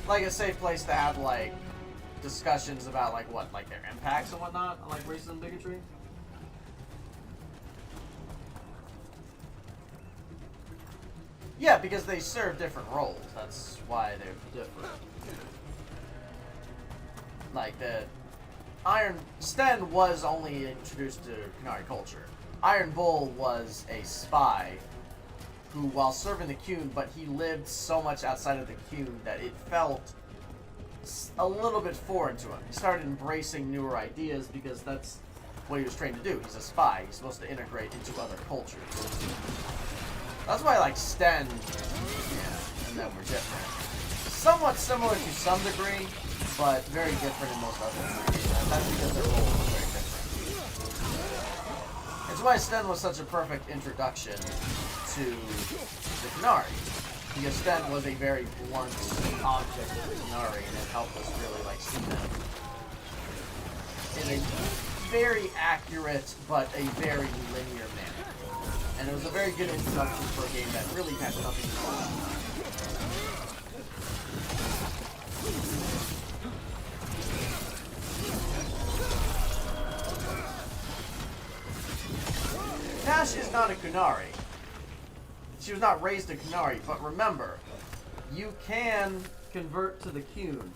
like a safe place to have like discussions about like what, like their impacts and whatnot on like racism and bigotry. Yeah, because they serve different roles. That's why they're different. Like the Iron Sten was only introduced to Qunari culture. Iron Bull was a spy who, while serving the Qun, but he lived so much outside of the Qun that it felt a little bit foreign to him. He started embracing newer ideas because that's what he was trained to do. He's a spy. He's supposed to integrate into other cultures. That's why, like, Sten and them were different. Somewhat similar to some degree, but very different in most other degrees. That's because their roles were very different. It's why Sten was such a perfect introduction to the Qunari, because Sten was a very blunt object of the Qunari, and it helped us really like see them in a very accurate but a very linear manner. And it was a very good introduction for a game that really had nothing to do. Tash is not a Qunari. She was not raised a Qunari, but remember, you can convert to the Qun.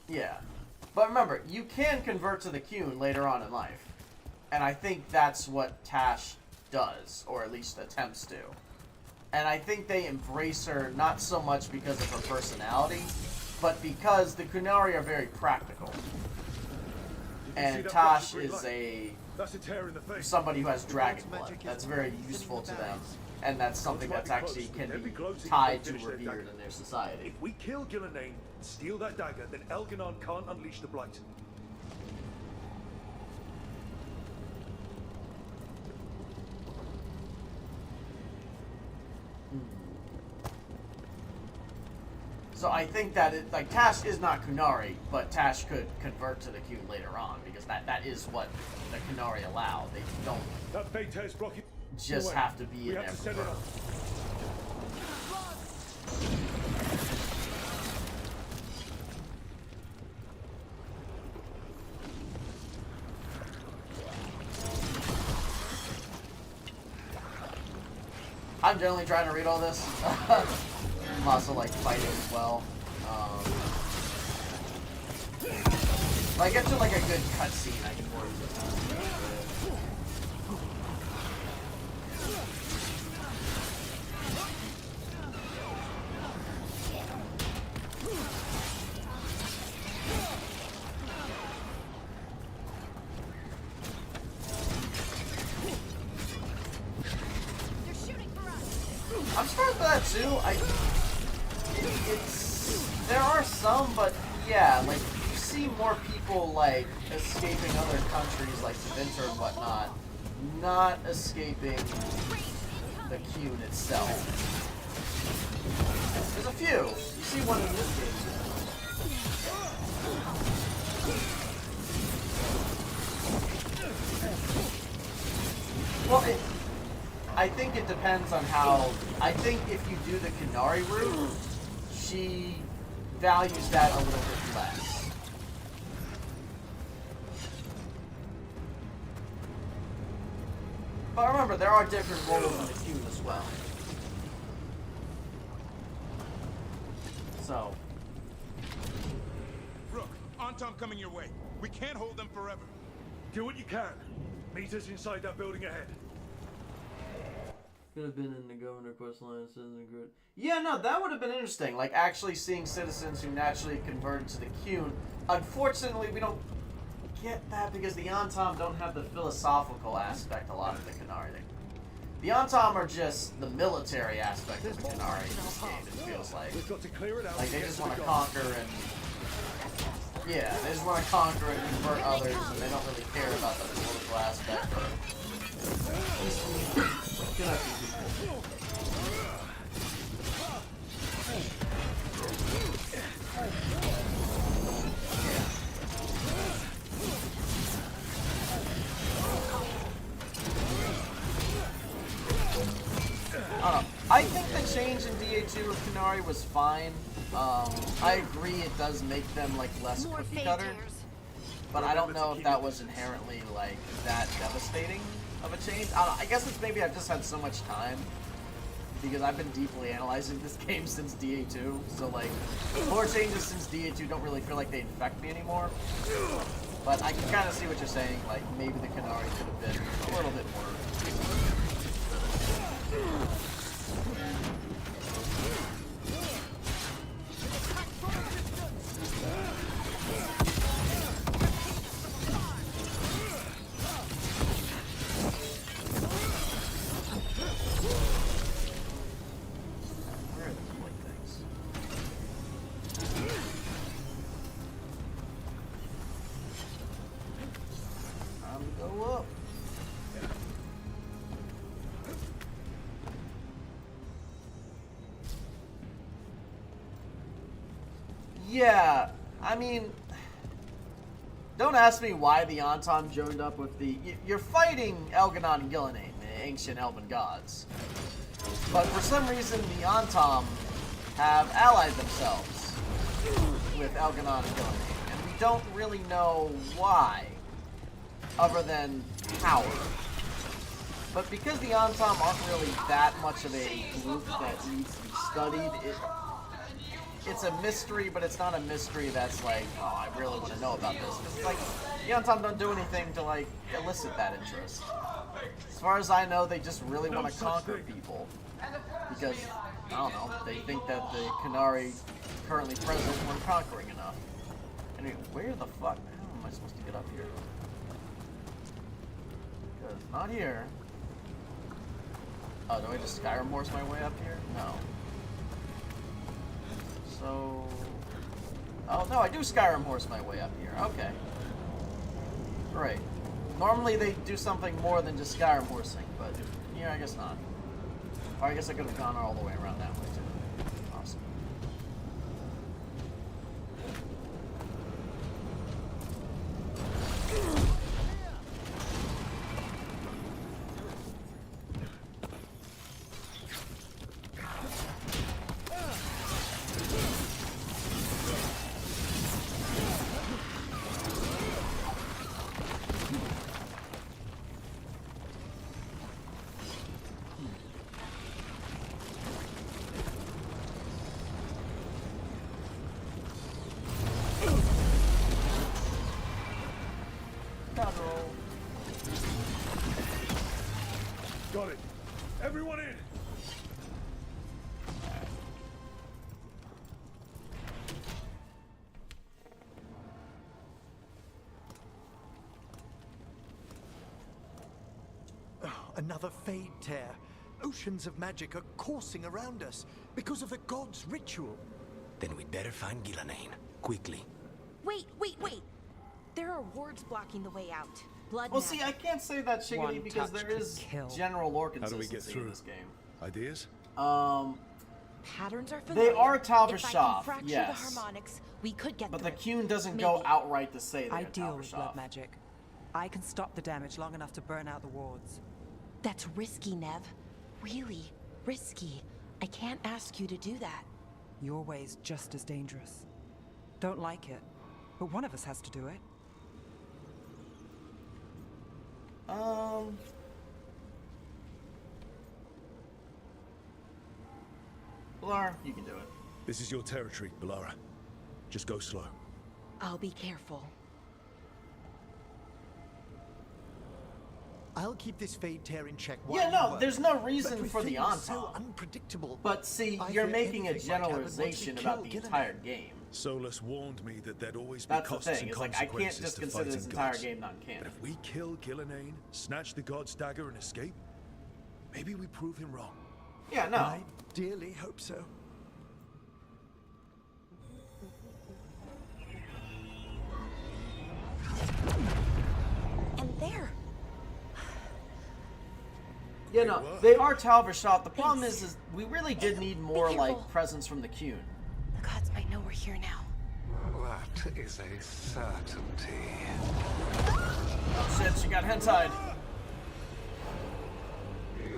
Yeah. But remember, you can convert to the Qun later on in life. And I think that's what Tash does, or at least attempts to. And I think they embrace her not so much because of her personality, but because the Qunari are very practical. And Tash is somebody who has dragon blood. That's very useful to them, and that's something that's actually can be tied to revered in their society. If we kill Gillenane and steal that dagger, then Elganon can't unleash the Blight. So I think that like Tash is not Qunari, but Tash could convert to the Qun later on because that is what the Qunari allow. They don't just have to be in there for birth. I'm generally trying to read all this. I'm also like fighting as well. If I get to like a good cutscene, I can more easily. I'm surprised by that too. There are some, but yeah, like you see more people like escaping other countries, like Treviso and whatnot, not escaping the Qun itself. There's a few. You see one in this game. Well, I think it depends on how. I think if you do the Qunari route, she values that a little bit less. But remember, there are different roles in the Qun as well. So. Rook, Anton coming your way. We can't hold them forever. Do what you can. Meet us inside that building ahead. Could have been in the governor quest line, citizen group. Yeah, no, that would have been interesting. Like, actually seeing citizens who naturally converted to the Qun. Unfortunately, we don't get that because the Antom don't have the philosophical aspect a lot of the Qunari. The Antom are just the military aspect of the Qunari in this game, it feels like. Like, they just want to conquer and... Yeah, they just want to conquer and convert others, and they don't really care about the political aspect or peacefully connecting people. I think the change in DA2 of Qunari was fine. I agree it does make them like less cookie cutter, but I don't know if that was inherently like that devastating of a change. I guess it's maybe I've just had so much time because I've been deeply analyzing this game since DA2, so like lore changes since DA2 don't really feel like they infect me anymore. But I can kind of see what you're saying. Like maybe the Qunari could have been a little bit more. Yeah, I mean, don't ask me why the Antom joined up with the... You're fighting Elganon and Gillenane, the ancient elven gods. But for some reason, the Antom have allied themselves with Elganon and Gillenane. And we don't really know why, other than power. But because the Antom aren't really that much of a group that needs to be studied, it's a mystery, but it's not a mystery that's like, oh, I really want to know about this. Because, like, the Antom don't do anything to, like, elicit that interest. As far as I know, they just really want to conquer people. Because, I don't know, they think that the Qunari currently present weren't conquering enough. Anyway, where the fuck? How am I supposed to get up here? Because, not here. Oh, do I just Skyrim horse my way up here? No. So... Oh, no, I do Skyrim horse my way up here. Okay. Great. Normally they do something more than just Skyrim horsing, but yeah, I guess not. Or I guess I could have gone all the way around that way, too. Awesome. Got it. Everyone in! Another Fade Tear. Oceans of magic are coursing around us because of the god's ritual. Then we'd better find Gillenane. Quickly. Wait. There are wards blocking the way out. Blood Well, magic. see, I can't say that, Shiggity, because there is general lore How do we consistency get through? in this game. Ideas? Patterns are familiar. They are Tal If I can Vashav, fracture yes. the harmonics, we could get But the through. Qun doesn't Maybe. go outright to say I they're deal Tal with blood Vashav. magic. I can stop the damage long enough to burn out the wards. That's risky, Nev. Really risky. I can't ask you to do that. Your way's just as dangerous. Don't like it, but one of us has to do it. Blar, you can do it. This is your territory, Balara. Just go slow. I'll be careful. I'll keep this Fade Tear in check. Yeah, while no, you work. there's no But reason with for the things Anton. so unpredictable. But see, I you're fear making a anything might happen once we generalization about the kill entire Gillinan. game. Solus warned me that there'd always be That's the costs thing. and It's like I can't consequences just to consider this fighting entire gods. game non-canon. But if we kill Gillinan, snatch the god's dagger and escape, maybe we prove him wrong. Yeah, no. I dearly hope so. And there. Yeah, no, they are Talver shot. The problem is we really did need more like presence from the Qun. The gods might know we're here now. That is a certainty. Oh shit, she got hentai.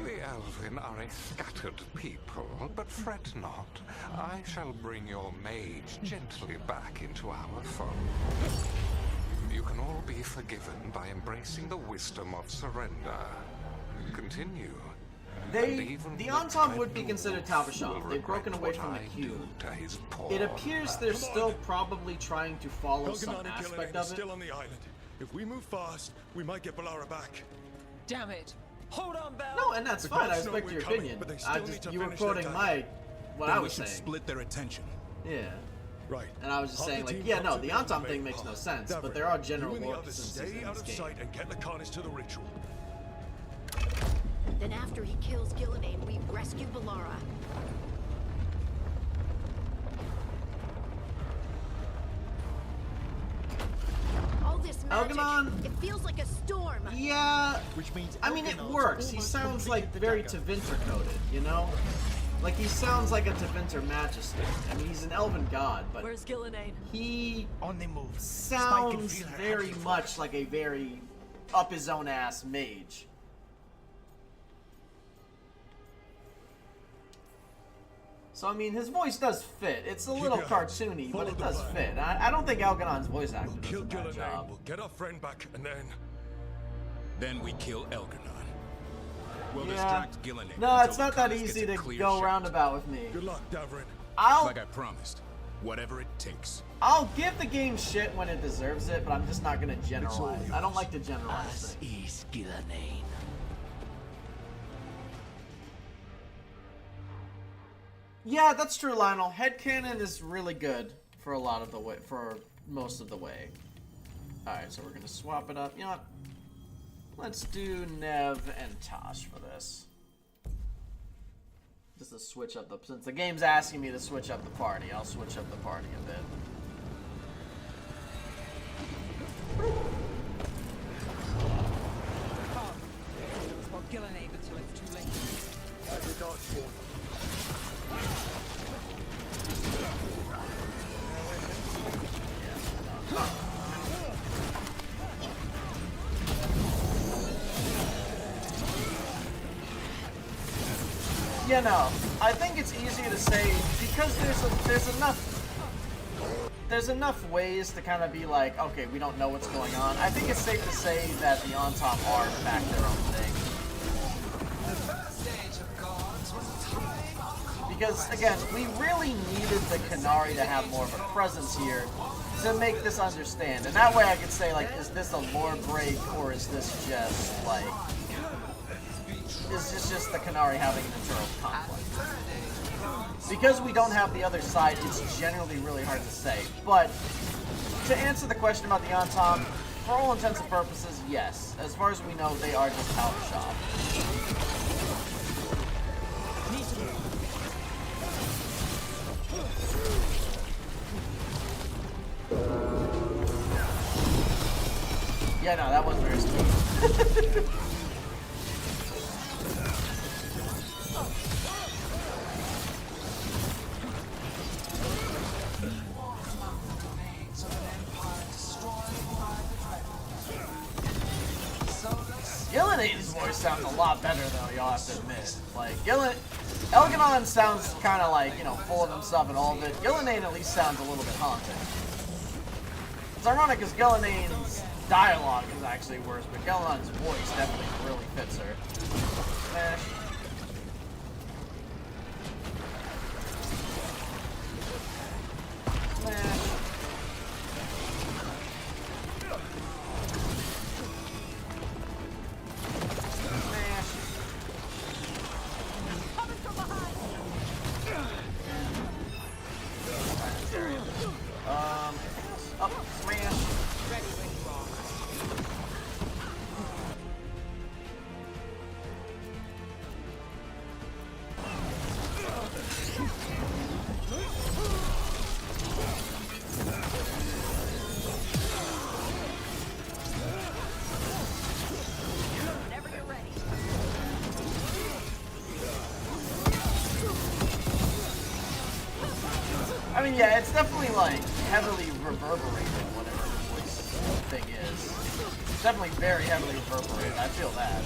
The Elven are a scattered people, but fret not. I shall bring your mage gently back into our fold. You can all be forgiven by embracing the wisdom of surrender. Continue. The Anton would be considered Talvashov. They've broken away from the Qun. It appears they're still probably trying to follow some Elganon and aspect Gillinan are of it. still on the island. If we move fast, we might get Valara back. Damn it! Hold on, Bell! No, and that's The fine. I gods know respect we're your coming, opinion. but they still need to You were finish their quoting task. what Then I we was should saying. split their attention. Yeah. Right. And I was just Half saying, the like, team yeah, comes no, to the the Anton main thing makes no path. sense, but Davrin, there are general you and the lore others consistencies stay in out this of game. sight and get Lacanis to the ritual. Then after he kills Gillinan, we rescue Valara. All this magic, Elganon? it feels like a storm. Yeah. Which means I mean, it Elganon's works. He almost sounds like completed the very dagger. Tevinter coded, you know? Like, he sounds like a Tevinter Majesty. I mean, he's an elven god, but Where's Gillinan? he On the move. sounds very much like a very up his own ass mage. So, I mean, his voice does fit. It's a little your cartoony, but Follow it the does plan. fit. I don't think Elganon's voice actor We'll does kill a bad Gillinan, job. we'll get our friend back, and then... Then we kill Elganon. We'll Yeah. distract Gillinan. No, it's until not that Lacanis gets easy a to clear go shot. roundabout with me. Good luck, Davrin. Like I promised. Whatever it takes. I'll give the game shit when it deserves it, but I'm just not gonna generalize. I don't like to generalize things. Is Gillinan. Yeah, that's true, Lionel. Headcanon is really good for a lot of the way, for most of the way. Alright, so we're gonna swap it up. You know what? Let's do Nev and Tash for this. Just to switch up the... Since the game's asking me to switch up the party, I'll switch up the party a bit. Well, Gillinan until it's too late. I did not warn Yeah, no. I think it's easier to say because there's enough ways to kind of be like, okay, we don't know what's going on. I think it's safe to say that the Anton are in fact their own thing. Because again, we really needed the Canary to have more of a presence here to make this understand. And that way I could say, like, is this a lore break or is this just like is this just the Canary having an internal conflict? Because we don't have the other side, it's generally really hard to say. But to answer the question about the Anton, for all intents and purposes, yes. As far as we know, they are just Talva Shop. Yeah, no, that wasn't very smooth. Gillinan's voice sounds a lot better, though, y'all have to admit. Like, Elganon sounds kind of like, you know, full of himself and all of it. Gillinan at least sounds a little bit haunted. It's ironic because Gillinan's dialogue is actually worse, but Gillinan's voice definitely really fits her. Smash. Smash. mean, yeah, it's definitely like heavily reverberated, whatever the voice thing is. It's definitely very heavily reverberated. I feel that.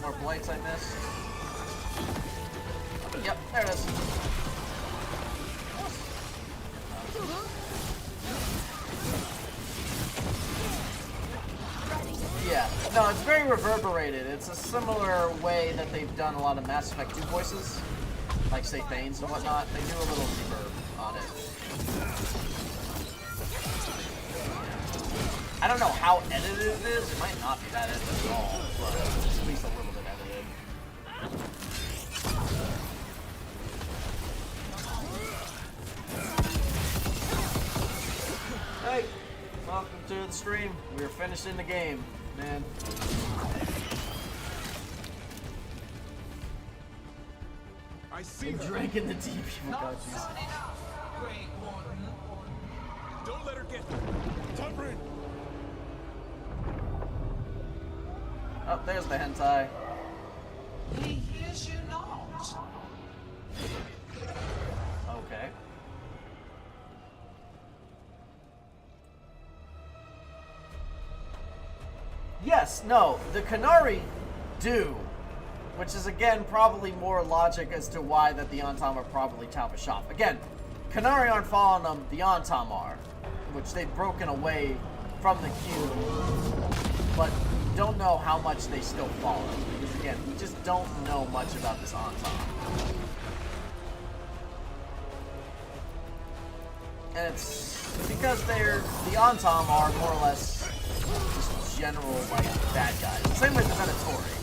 More blights I missed. Yep, there it is. Yeah, no, it's very reverberated. It's a similar way that they've done a lot of Mass Effect 2 voices, like say Thanes and whatnot. They do a little reverb on it. I don't know how edited it is. It might not be that edited at all, but it's at least a little bit edited. Hey, welcome to the stream. We're finishing the game, man. I see her. Drinking the deep evil countries. Don't let her get Davrin. Oh, there's the hentai. He hears you not. Okay. Yes, no, the Qunari do, which is again probably more logic as to why that the Antam are probably Talpa Shop. Again, Qunari aren't following them, the Antam are, which they've broken away from the queue, but don't know how much they still follow, because again, we just don't know much about this Antam. And it's because the Antam are more or less just general, like, bad guys. Same with the Venatori.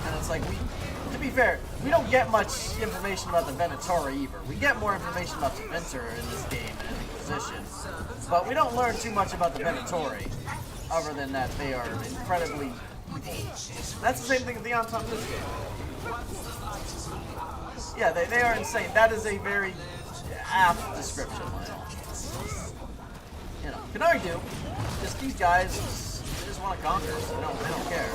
And it's like, to be fair, we don't get much information about the Venatori either. We get more information about the Ventur in this game and Inquisition, but we don't learn too much about the Venatori, other than that they are incredibly evil. That's the same thing with the Antam in this game. Yeah, they are insane. That is a very apt description, you know, Qunari do. Just these guys, they just want to conquer, so they don't care.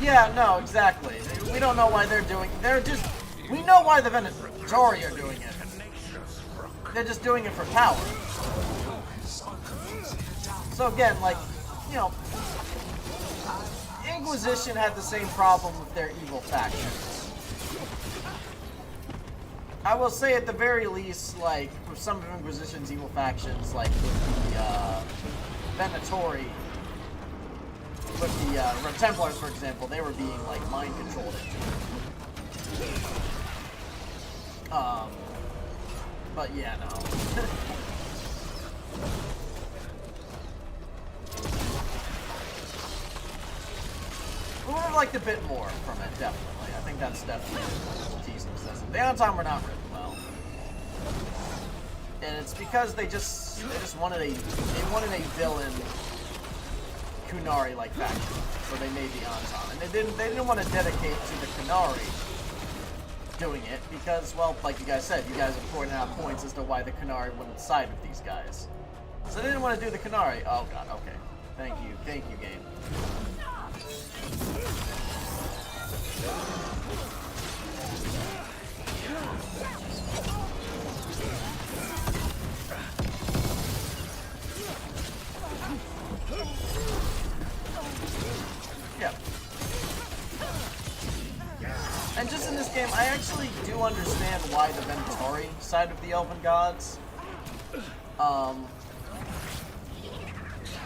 Yeah, no, exactly. We don't know why they're doing it. We know why the Venatori are doing it. They're just doing it for power. So again, like, you know, Inquisition had the same problem with their evil factions. I will say at the very least, like, for some of Inquisition's evil factions, like with the Venatori, with the Red Templars, for example, they were being, like, mind controlled into it. But yeah, no. We would have liked a bit more from it, definitely. I think that's definitely teasing excessive. The Antam were not written well. And it's because they just wanted a villain Qunari-like faction, so they made the Antam, and they didn't want to dedicate to the Qunari doing it because, well, like you guys said, you guys have pointed out points as to why the Qunari wouldn't side with these guys. So they didn't want to do the Qunari. Oh god, okay. Thank you, game. Yeah. And just in this game, I actually do understand why the Venatori side of the Elven Gods.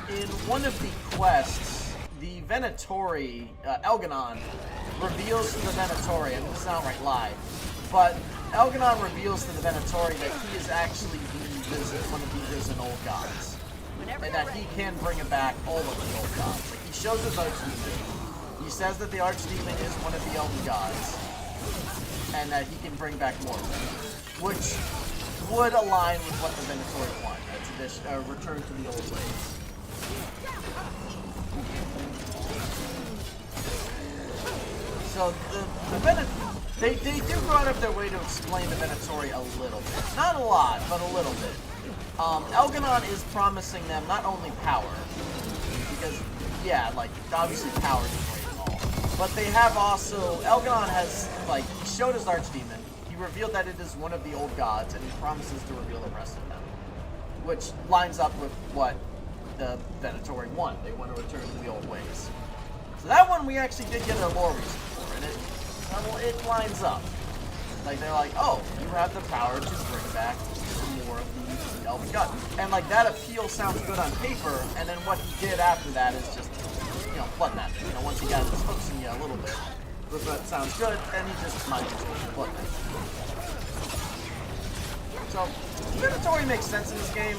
In one of the quests, the Venatori, Elganon, reveals to the Venatori, and this is an outright lie, but Elganon reveals to the Venatori that he is actually one of the risen old gods. And that he can bring back all of the old gods. Like, he shows his own He says that the Archdemon is one of the Elven Gods, and that he can bring back more of them, which would align with what the Venatori want. That's a return to the old ways. So they do go out of their way to explain the Venatori a little bit. Not a lot, but a little bit. Elganon is promising them not only power, because, yeah, like, obviously power is great and all, but they have also, Elganon has, like, he showed his Archdemon, he revealed that it is one of the old gods, and he promises to reveal the rest of them, which lines up with what the Venatori want. They want to return to the old ways. So that one we actually did get a lore reason for, and it lines up. Like, they're like, oh, you have the power to bring back more of the Elven God. And, like, that appeal sounds good on paper, and then what he did after that is just, you know, blood magic. You know, once he got his hooks in you a little bit, with what sounds good, then he just mind controls the blood magic. So, Venatori makes sense in this game.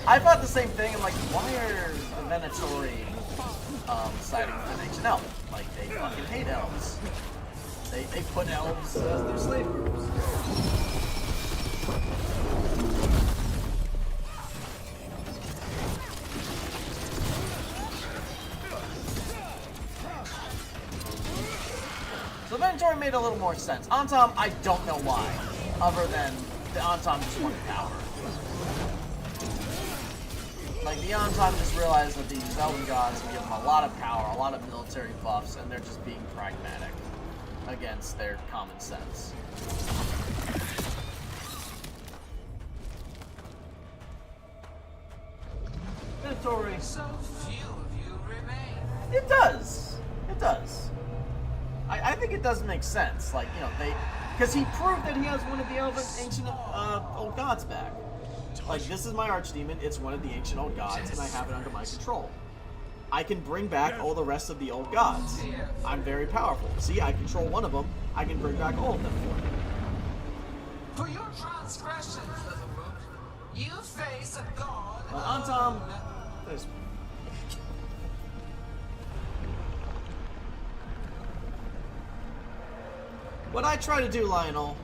I thought the same thing. I'm like, why are the Venatori siding with an ancient elf? Like, they fucking hate elves. They put elves as their slave groups. So Venatori made a little more sense. Antom, I don't know why, other than the Antom just wanted power. Like, the Antom just realized that these Elven Gods can give them a lot of power, a lot of military buffs, and they're just being pragmatic against their common sense. Venatori. So few of you remain. It does. It does. I think it does make sense. Like, you know, because he proved that he has one of the ancient old gods back. Like, this is my Archdemon, it's one of the ancient old gods, and I have it under my control. I can bring back all the rest of the old gods. I'm very powerful. See, I control one of them, I can bring back all of them for you. For your transgressions, little rook, you face a god. Antom, there's... What I try to do, Lionel,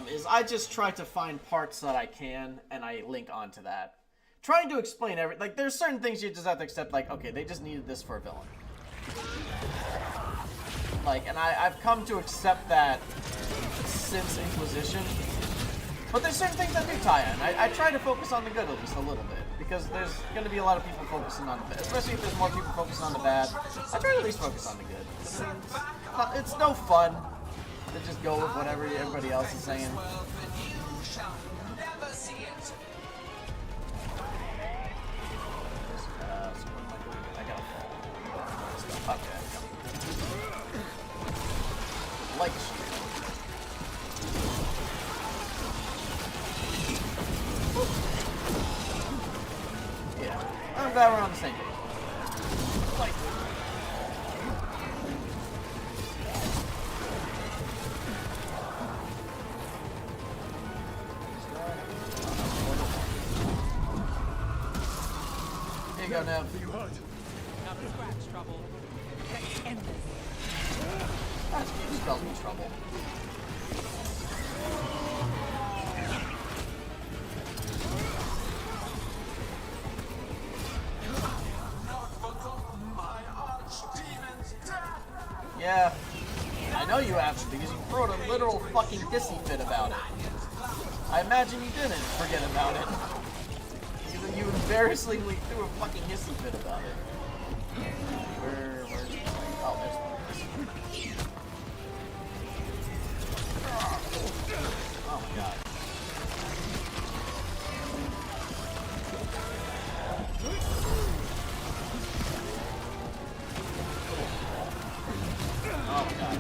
is I just try to find parts that I can, and I link onto that. Trying to explain everything. Like, there's certain things you just have to accept, like, okay, they just needed this for a villain. Like, and I've come to accept that since Inquisition. But there's certain things that do tie in. I try to focus on the good at least a little bit, because there's going to be a lot of people focusing on the bad. Especially if there's more people focusing on the bad. I try to at least focus on the good. It's no fun to just go with whatever everybody else is saying. Like yeah, I'm glad we're on the same page. Like. Here you go, Nev. Not a scratch, trouble. Let's end this. That's good. Spells me trouble. Yeah, I know you haven't, because you threw a literal fucking hissy fit about it. I imagine you didn't forget about it. You embarrassingly threw a fucking hissy fit about it. Where's oh, there's one. Oh my god. Oh my god.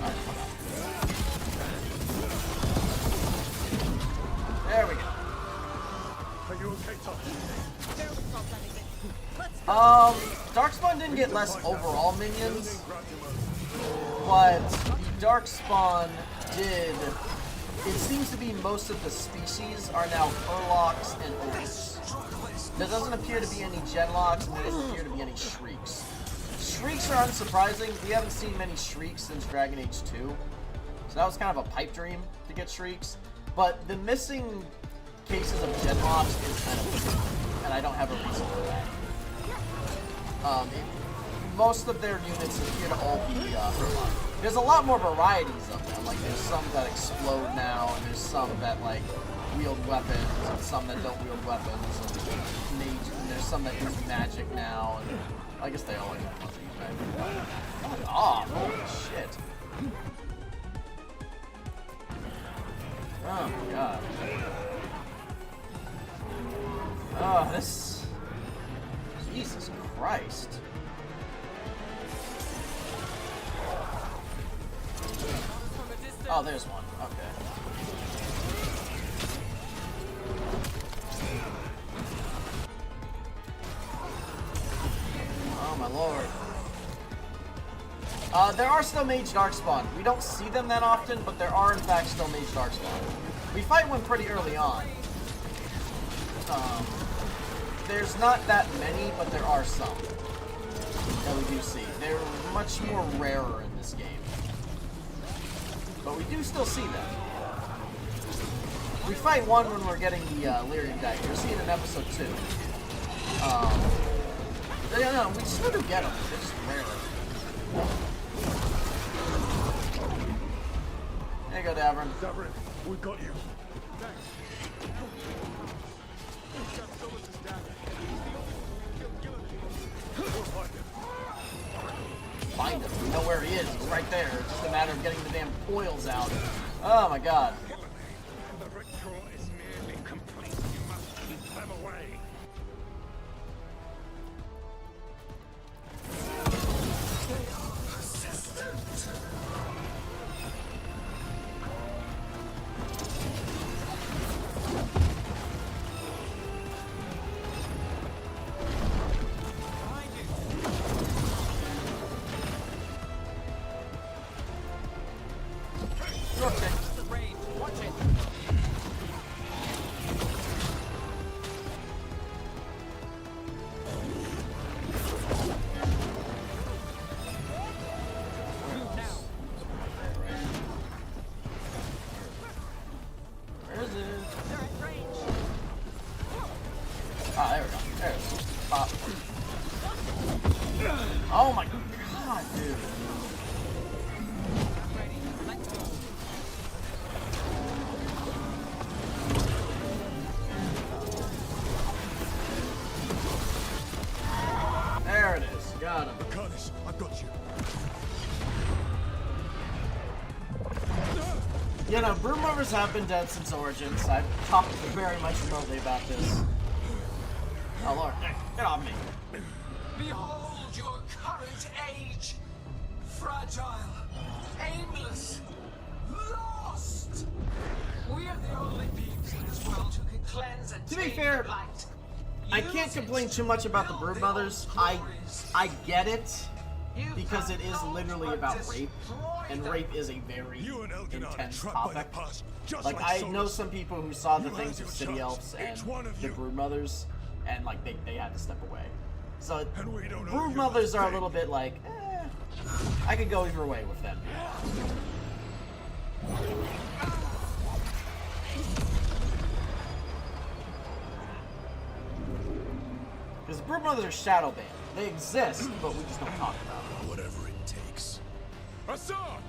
There we go. Are you okay, Tosh? Darkspawn didn't get less overall minions, but the Darkspawn did. It seems to be most of the species are now Furlocks and Ogres. There doesn't appear to be any Genlocks, and there doesn't appear to be any Shrieks. shrieks are unsurprising. We haven't seen many shrieks since Dragon Age 2. So that was kind of a pipe dream to get shrieks. But the missing cases of gen mobs is kind of weird, and I don't have a reason for that. Most of their units appear to all be hurt. There's a lot more varieties of them. Like, there's some that explode now, and there's some that, like, wield weapons, and some that don't wield weapons, and there's some that use magic now, and I guess they all like use magic. Oh, holy shit. Oh my god. Oh, this... Jesus Christ. Oh, there's one. Okay. Oh my lord. There are still Mage Darkspawn. We don't see them that often, but there are in fact still Mage Darkspawn. We fight one pretty early on. There's not that many, but there are some that we do see. They're much more rarer in this game. But we do still see them. We fight one when we're getting the Lyrium dagger. You'll see it in episode 2. No, we still do get them. They're just rarer. There you go, Davrin. Davrin, we got you. Thanks. Find him. We know where he is. He's right there. It's just a matter of getting the damn coils out. Oh my god. The ritual is nearly complete. You must keep them away. They are persistent. Oh my god, dude. There it is. Got him. Curtis, I've got you. You know, Broodmovers have been dead since Origins. I've talked very much remotely about this. Oh lord, get off me. Behold your current age. Fragile, aimless, lost. We are the only beings in this world who can cleanse and To be tame fair, the blight. I can't complain too much about the Broodmothers. I get it, because it is literally about rape, and rape is a very intense topic. Like, I know some people who saw the things with City Elves and the Broodmothers, and like they had to step away. So Broodmothers are a little bit like, I could go either way with them. Because the Broodmothers are shadow banned. They exist, but we just don't talk about them. Whatever it takes. Hassan!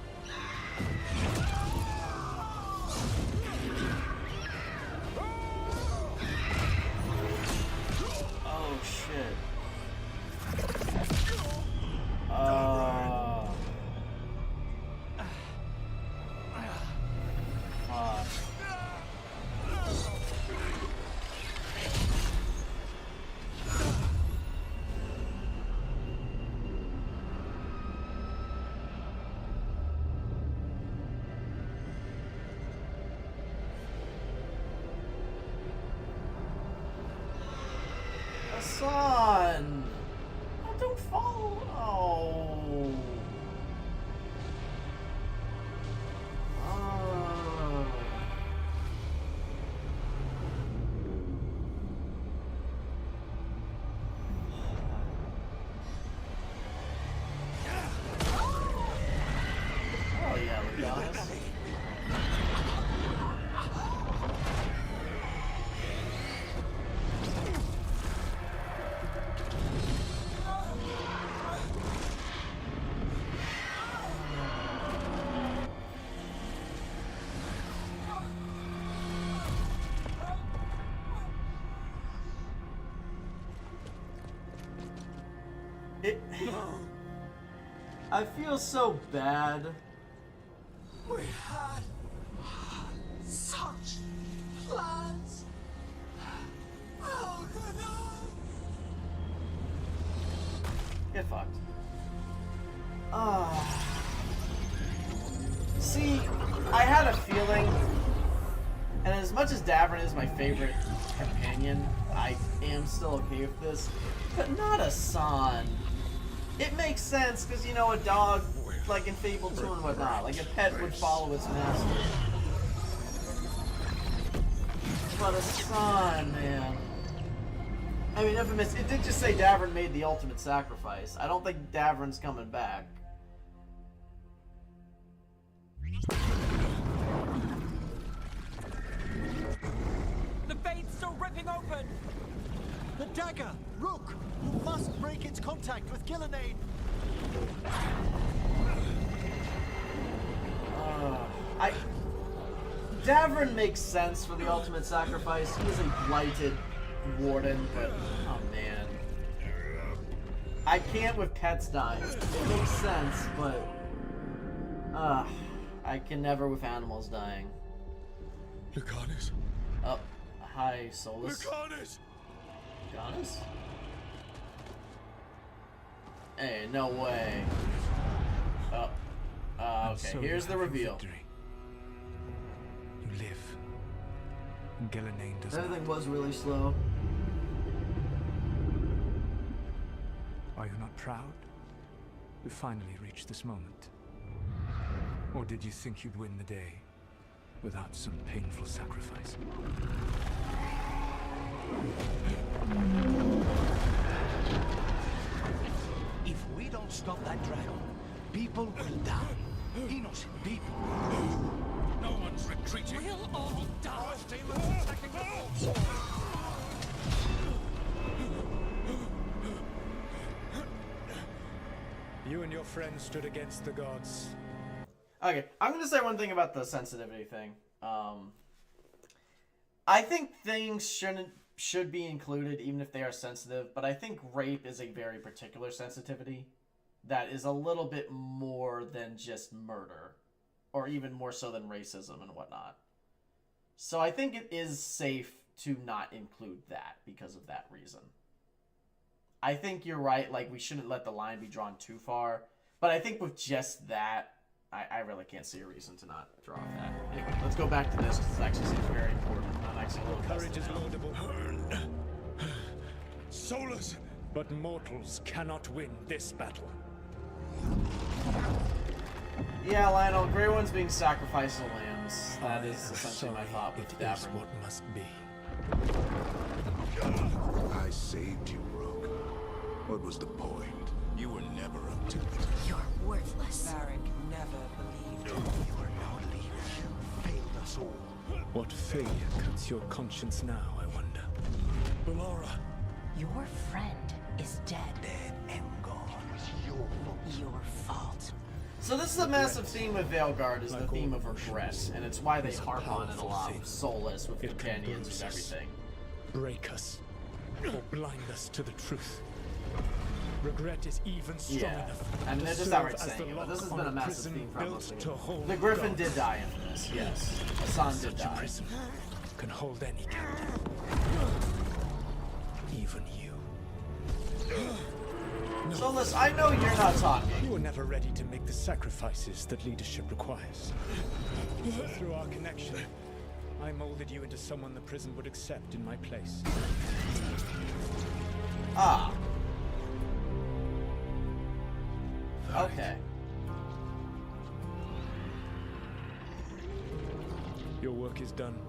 Oh shit. Son! Oh, don't fall! Oh! I feel so bad. We had such plans. Oh, no. Get fucked. See, I had a feeling, and as much as Davrin is my favorite companion, I am still okay with this, but not a son. It makes sense, because, you know, a dog, like in Fable 2 and whatnot, like a pet would follow its master. But a son, man. I mean, infamous, it did just say Davrin made the ultimate sacrifice. I don't think Davrin's coming back. The fate's still ripping open! The dagger! Rook! You must break its contact with Gillenane! Davrin makes sense for the ultimate sacrifice. He is a blighted warden, but oh man. I can't with pets dying. It makes sense, but I can never with animals dying. Lucanus. Oh, hi, Solas. Lucanus! Lucanus? Hey, no way. Oh. Okay, here's the reveal. You live. And Gillenane does not. Everything was really slow. Are you not proud? We finally reached this moment. Or did you think you'd win the day without some painful sacrifice? If we don't stop that dragon, people will die. Innocent people. No one's retreating. We'll all die. You and your friends stood against the gods. Okay, I'm gonna say one thing about the sensitivity thing. I think things should be included even if they are sensitive, but I think rape is a very particular sensitivity that is a little bit more than just murder, or even more so than racism and whatnot. So I think it is safe to not include that because of that reason. I think you're right, like we shouldn't let the line be drawn too far, but I think with just that, I really can't see a reason to not draw that. Anyway, let's go back to this because it actually seems very important. I'm actually a little Courage is laudable. Solas! But mortals cannot win this battle. Yeah, Lionel, Grey One's being sacrificed to lambs. That is essentially my thought with It is Davrin. what must be. I saved you, Rogue. What was the point? You were never up to it. You're worthless. Varric never believed. You are no leader. You failed us all. What failure cuts your conscience now, I wonder? Bellara. Your friend is dead. Dead and gone. It's your fault. Your fault. So this is a massive theme with Veilguard, is the theme of regret, and it's why they harp on it a lot with Solas, with companions and everything. Break us, or blind us to the truth. Regret is even strong enough. I mean, they're just outright saying it, but this has been a massive theme from us. The Griffin did die in this, yes. Hassan did die. Prison can hold any captive. Even you. Solas, I know you're not talking. You were never ready to make the sacrifices that leadership requires. Through our connection, I molded you into someone the prison would accept in my place. Ah. Okay. Your work is done.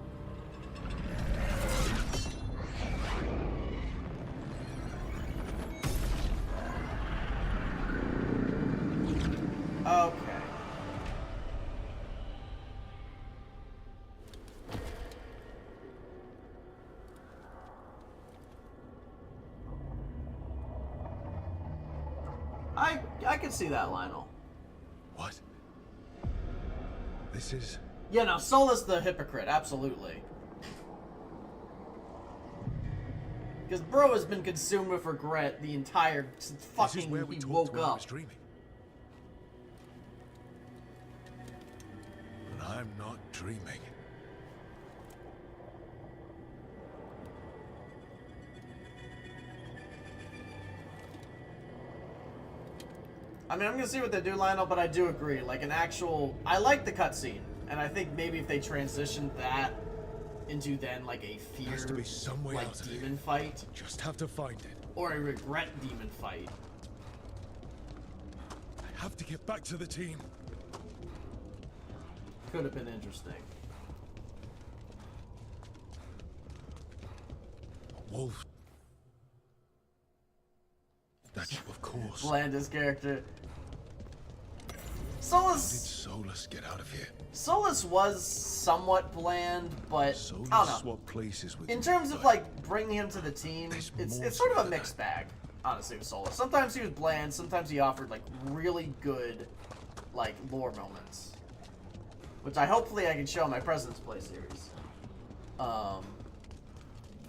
Okay. I can see that, Lionel. What? This is... Yeah, no, Solas the hypocrite, absolutely. Because bro has been consumed with regret the entire since fucking he woke up. But I'm not dreaming. I mean, I'm gonna see what they do, Lionel, but I do agree. Like an actual, I like the cutscene, and I think maybe if they transitioned that into then like a fear, Has to be some way like out of demon here. fight, Just have to find it. or a regret demon fight. I have to get back to the team. Could have been interesting. Wolf. That's you, of course. Blandest character. How did Solas. Solas get out of here? Solas was somewhat bland, but Solas I don't know. swap places with In you, terms of but like bringing him to the team, it's more sort to of a mixed bag, honestly, with Solas. Sometimes he was bland, sometimes he offered like really good like lore moments, which hopefully I can show in my President's Play series.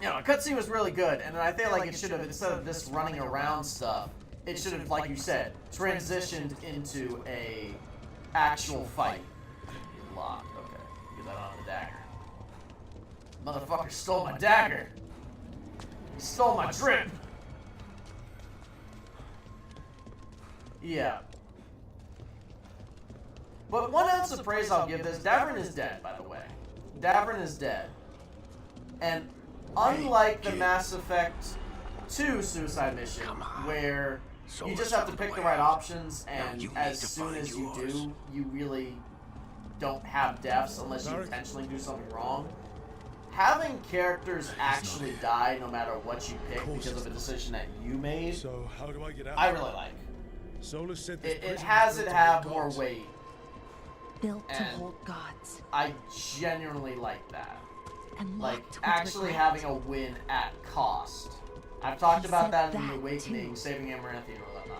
You know, cutscene was really good, and I feel like it should have, instead of this running around stuff, it should have, like you said, transitioned into a actual fight. Locked, okay. Get that on the dagger. Motherfucker stole my dagger. He stole my drip. Yeah. But 1 ounce of praise I'll give this. Davrin is dead, by the way. Davrin is dead. And unlike the Mass Effect 2 suicide mission, where you just have to pick the right options, and as soon as you do, you really don't have deaths unless you intentionally do something wrong. Having characters actually die no matter what you pick because of a decision that you made, So how do I get out? I really like. Solas said this It prison has is it built to have hold more gods. weight. Built to And hold gods. I genuinely like that. And Like, locked with actually regret. having a win at cost. I've talked He about said that in The that, Awakening, too. Saving Amaranthine, or whatnot.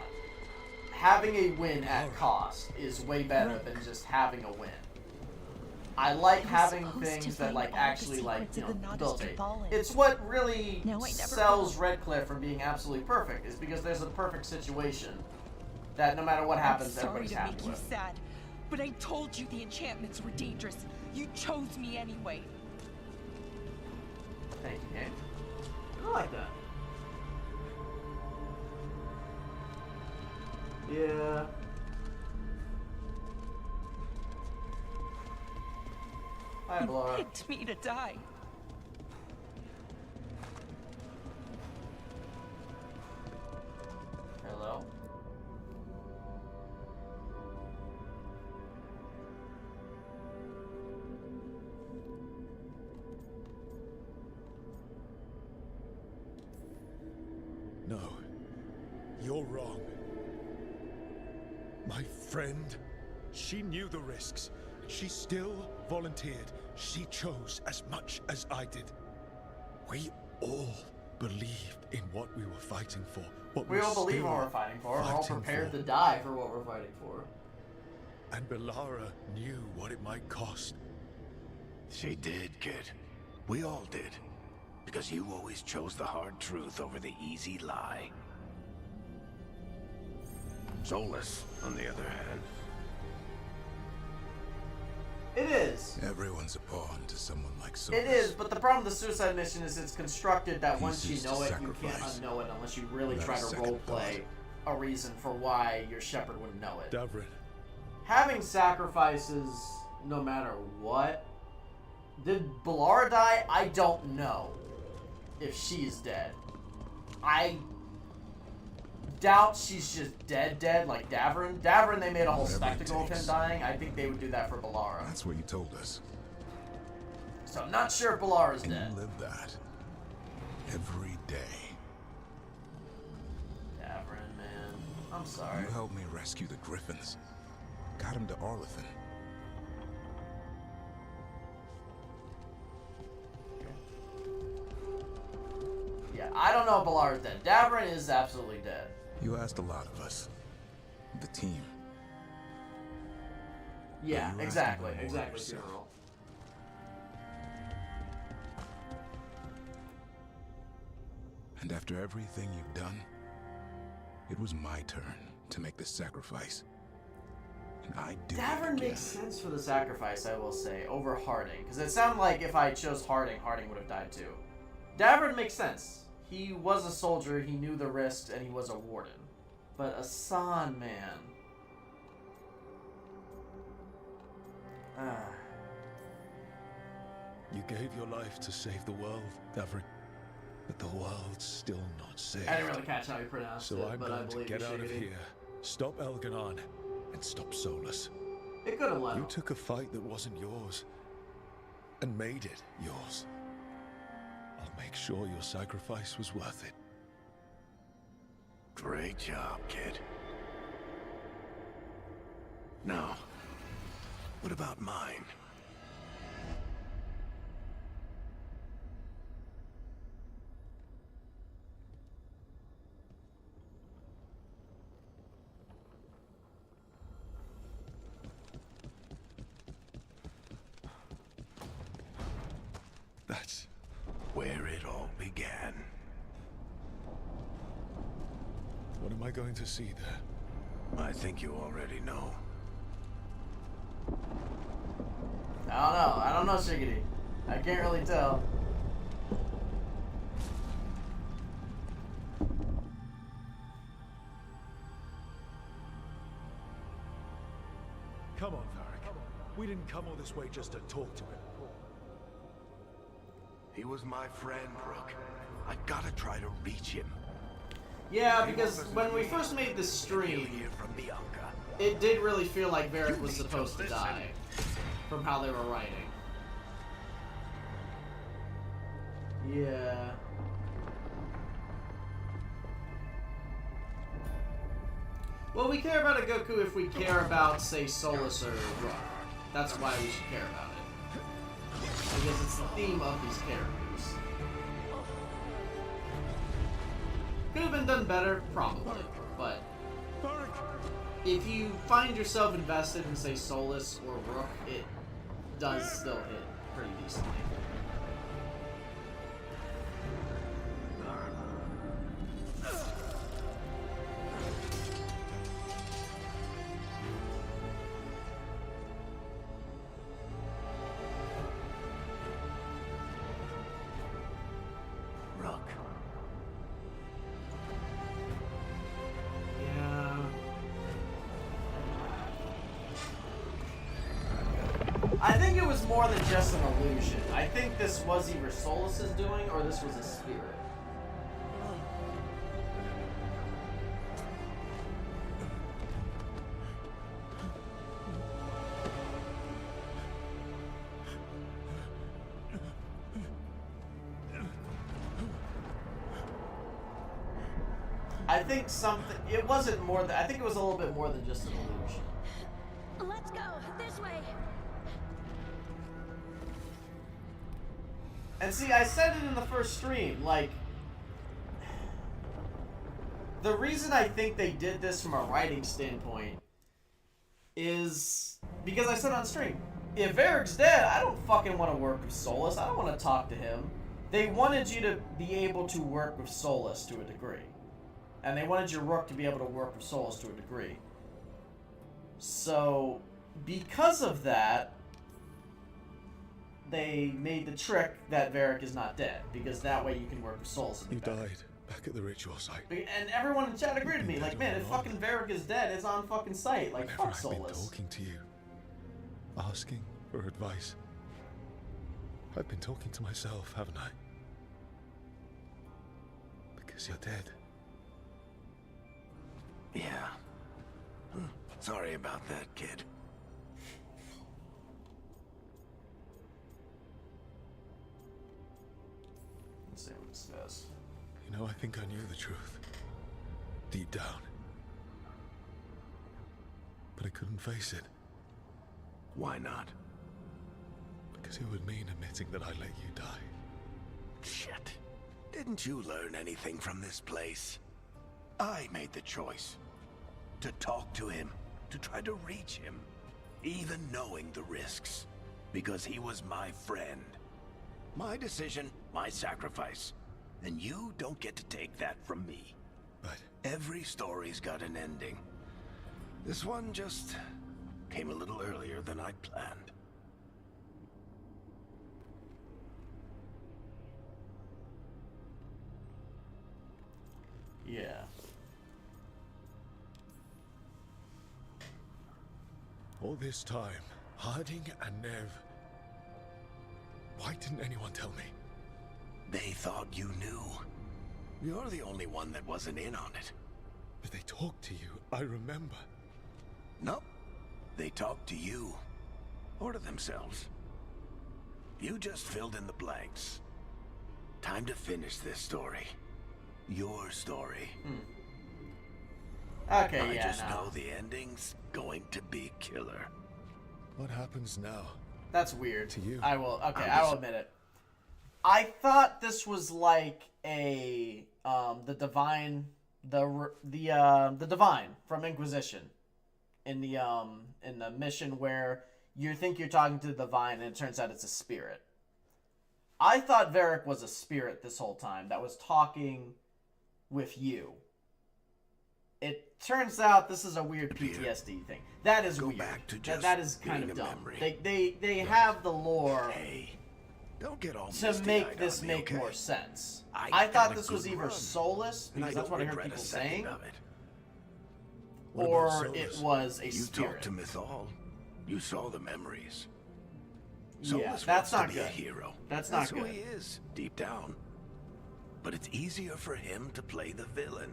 Having a win at cost is way better than just having a win. I like having supposed to things that, find like, all the actually, like, secrets you of know, the Nodus debilitate. Fallen. It's what really No, I never sells found. Redcliffe from being absolutely perfect, is because there's a perfect situation that no matter what happens, I'm sorry everybody's to happy make you with. sad, but I told you the enchantments were dangerous. You chose me anyway. Thank you, Hank. I like that. Yeah. Hi, You Blora. picked me to die. Hello? No, you're wrong. My friend, she knew the risks. She still volunteered. She chose as much as I did. We all believed in what we were fighting for. What We we're all believe still what we're fighting for. We're all fighting prepared for. to die for what we're fighting for. And Belara knew what it might cost. She did, kid. We all did. Because you always chose the hard truth over the easy lie. Solas, on the other hand. It is. Everyone's a pawn to someone like Solas. It is, but the problem with the suicide mission is it's constructed that once you Pieces know to it, you can't sacrifice. unknow it unless you really Without try a to second roleplay a reason for why your shepherd wouldn't know it. Davrin. Having sacrifices no matter what. Did Belara die? I don't know if she is dead. I doubt she's just dead like Davrin. Davrin, they made a whole Whatever it spectacle of him takes. dying. I think they would do that for Belara. That's what you told us. So I'm not sure if Belara's And dead. you live that every day. Davrin, man. I'm sorry. You helped me rescue the griffons. Got him to Arlethan. Yeah, I don't know if Belara's dead. Davrin is absolutely dead. You asked a lot of us. The team. Yeah, you asked exactly, even more exactly, yourself. General. And after everything you've done, it was my turn to make this sacrifice. And I do Davrin makes sense for the sacrifice, I will say, over Harding. Because it sounded like if I chose Harding, Harding would have died too. Davrin makes sense. He was a soldier, he knew the risks, and he was a warden. But Asan, man. You gave your life to save the world, Davrin. But the world's still not saved. I didn't really catch how he pronounced it, So I'm but I going to believe get you, out of Shiggity. here, stop Elganon, and stop Solas. It could have let You him. took a fight that wasn't yours, and made it yours. I'll make sure your sacrifice was worth it. Great job, kid. Now, what about mine? That's where it all began. What am I going to see there? I think you already know. I don't know, Shiggity. I can't really tell. Come on, Varric. We didn't come all this way just to talk to him. He was my friend, Rook. I gotta try to reach him. Yeah, because when we first made this stream, it did really feel like Varric was supposed to die, from how they were writing. Yeah. Well, we care about a Goku if we care about, say, Solas or Rook. That's why we should care about it. Because it's the theme of these characters. Could have been done better, probably, but if you find yourself invested in, say, Solas or Rook, it does still hit pretty decently. I think it was more than just an illusion. I think this was either Solas's doing or this was a spirit. I think something. It wasn't more than. I think it was a little bit more than just an illusion. Let's go this way. And see, I said it in the first stream, like, the reason I think they did this from a writing standpoint is because I said on stream, if Varric's dead, I don't fucking want to work with Solas. I don't want to talk to him. They wanted you to be able to work with Solas to a degree. And they wanted your Rook to be able to work with Solas to a degree. So, because of that, they made the trick that Varric is not dead, because that way you can work with Solas. You died back at the ritual site. And everyone in chat agreed with me, like, man, if fucking Varric is dead, it's on fucking site. Like, Whenever fuck I've been Solas. talking to you, asking for advice, I've been talking to myself, haven't I? Because you're dead. Yeah. Sorry about that, kid. Let's see what this does. You know, I think I knew the truth. Deep down. But I couldn't face it. Why not? Because it would mean admitting that I let you die. Shit. Didn't you learn anything from this place? I made the choice. To talk to him. To try to reach him. Even knowing the risks. Because he was my friend. My decision, my sacrifice. and you don't get to take that from me. But every story's got an ending. This one just came a little earlier than I'd planned. Yeah. All this time, Harding and Nev. Why didn't anyone tell me? They thought you knew. You're the only one that wasn't in on it. But they talked to you, I remember. Nope. They talked to you. Or to themselves. You just filled in the blanks. Time to finish this story. Your story. Okay, I yeah, just no. know the ending's going to be killer. What happens now? That's weird. To you. I will admit it. I thought this was like a the divine from Inquisition in the mission where you think you're talking to the divine and it turns out it's a spirit. I thought Varric was a spirit this whole time that was talking with you. It turns out this is a weird PTSD thing. That is weird. That is kind of dumb. They have the lore don't get all to make this make more sense. I thought this was either Solus, because that's what I heard people saying, or it was a you spirit. talked to Mythal. You saw the memories. Yeah, Solus that's wants not to be good. a hero. That's not who good. he is, deep down. But it's easier for him to play the villain.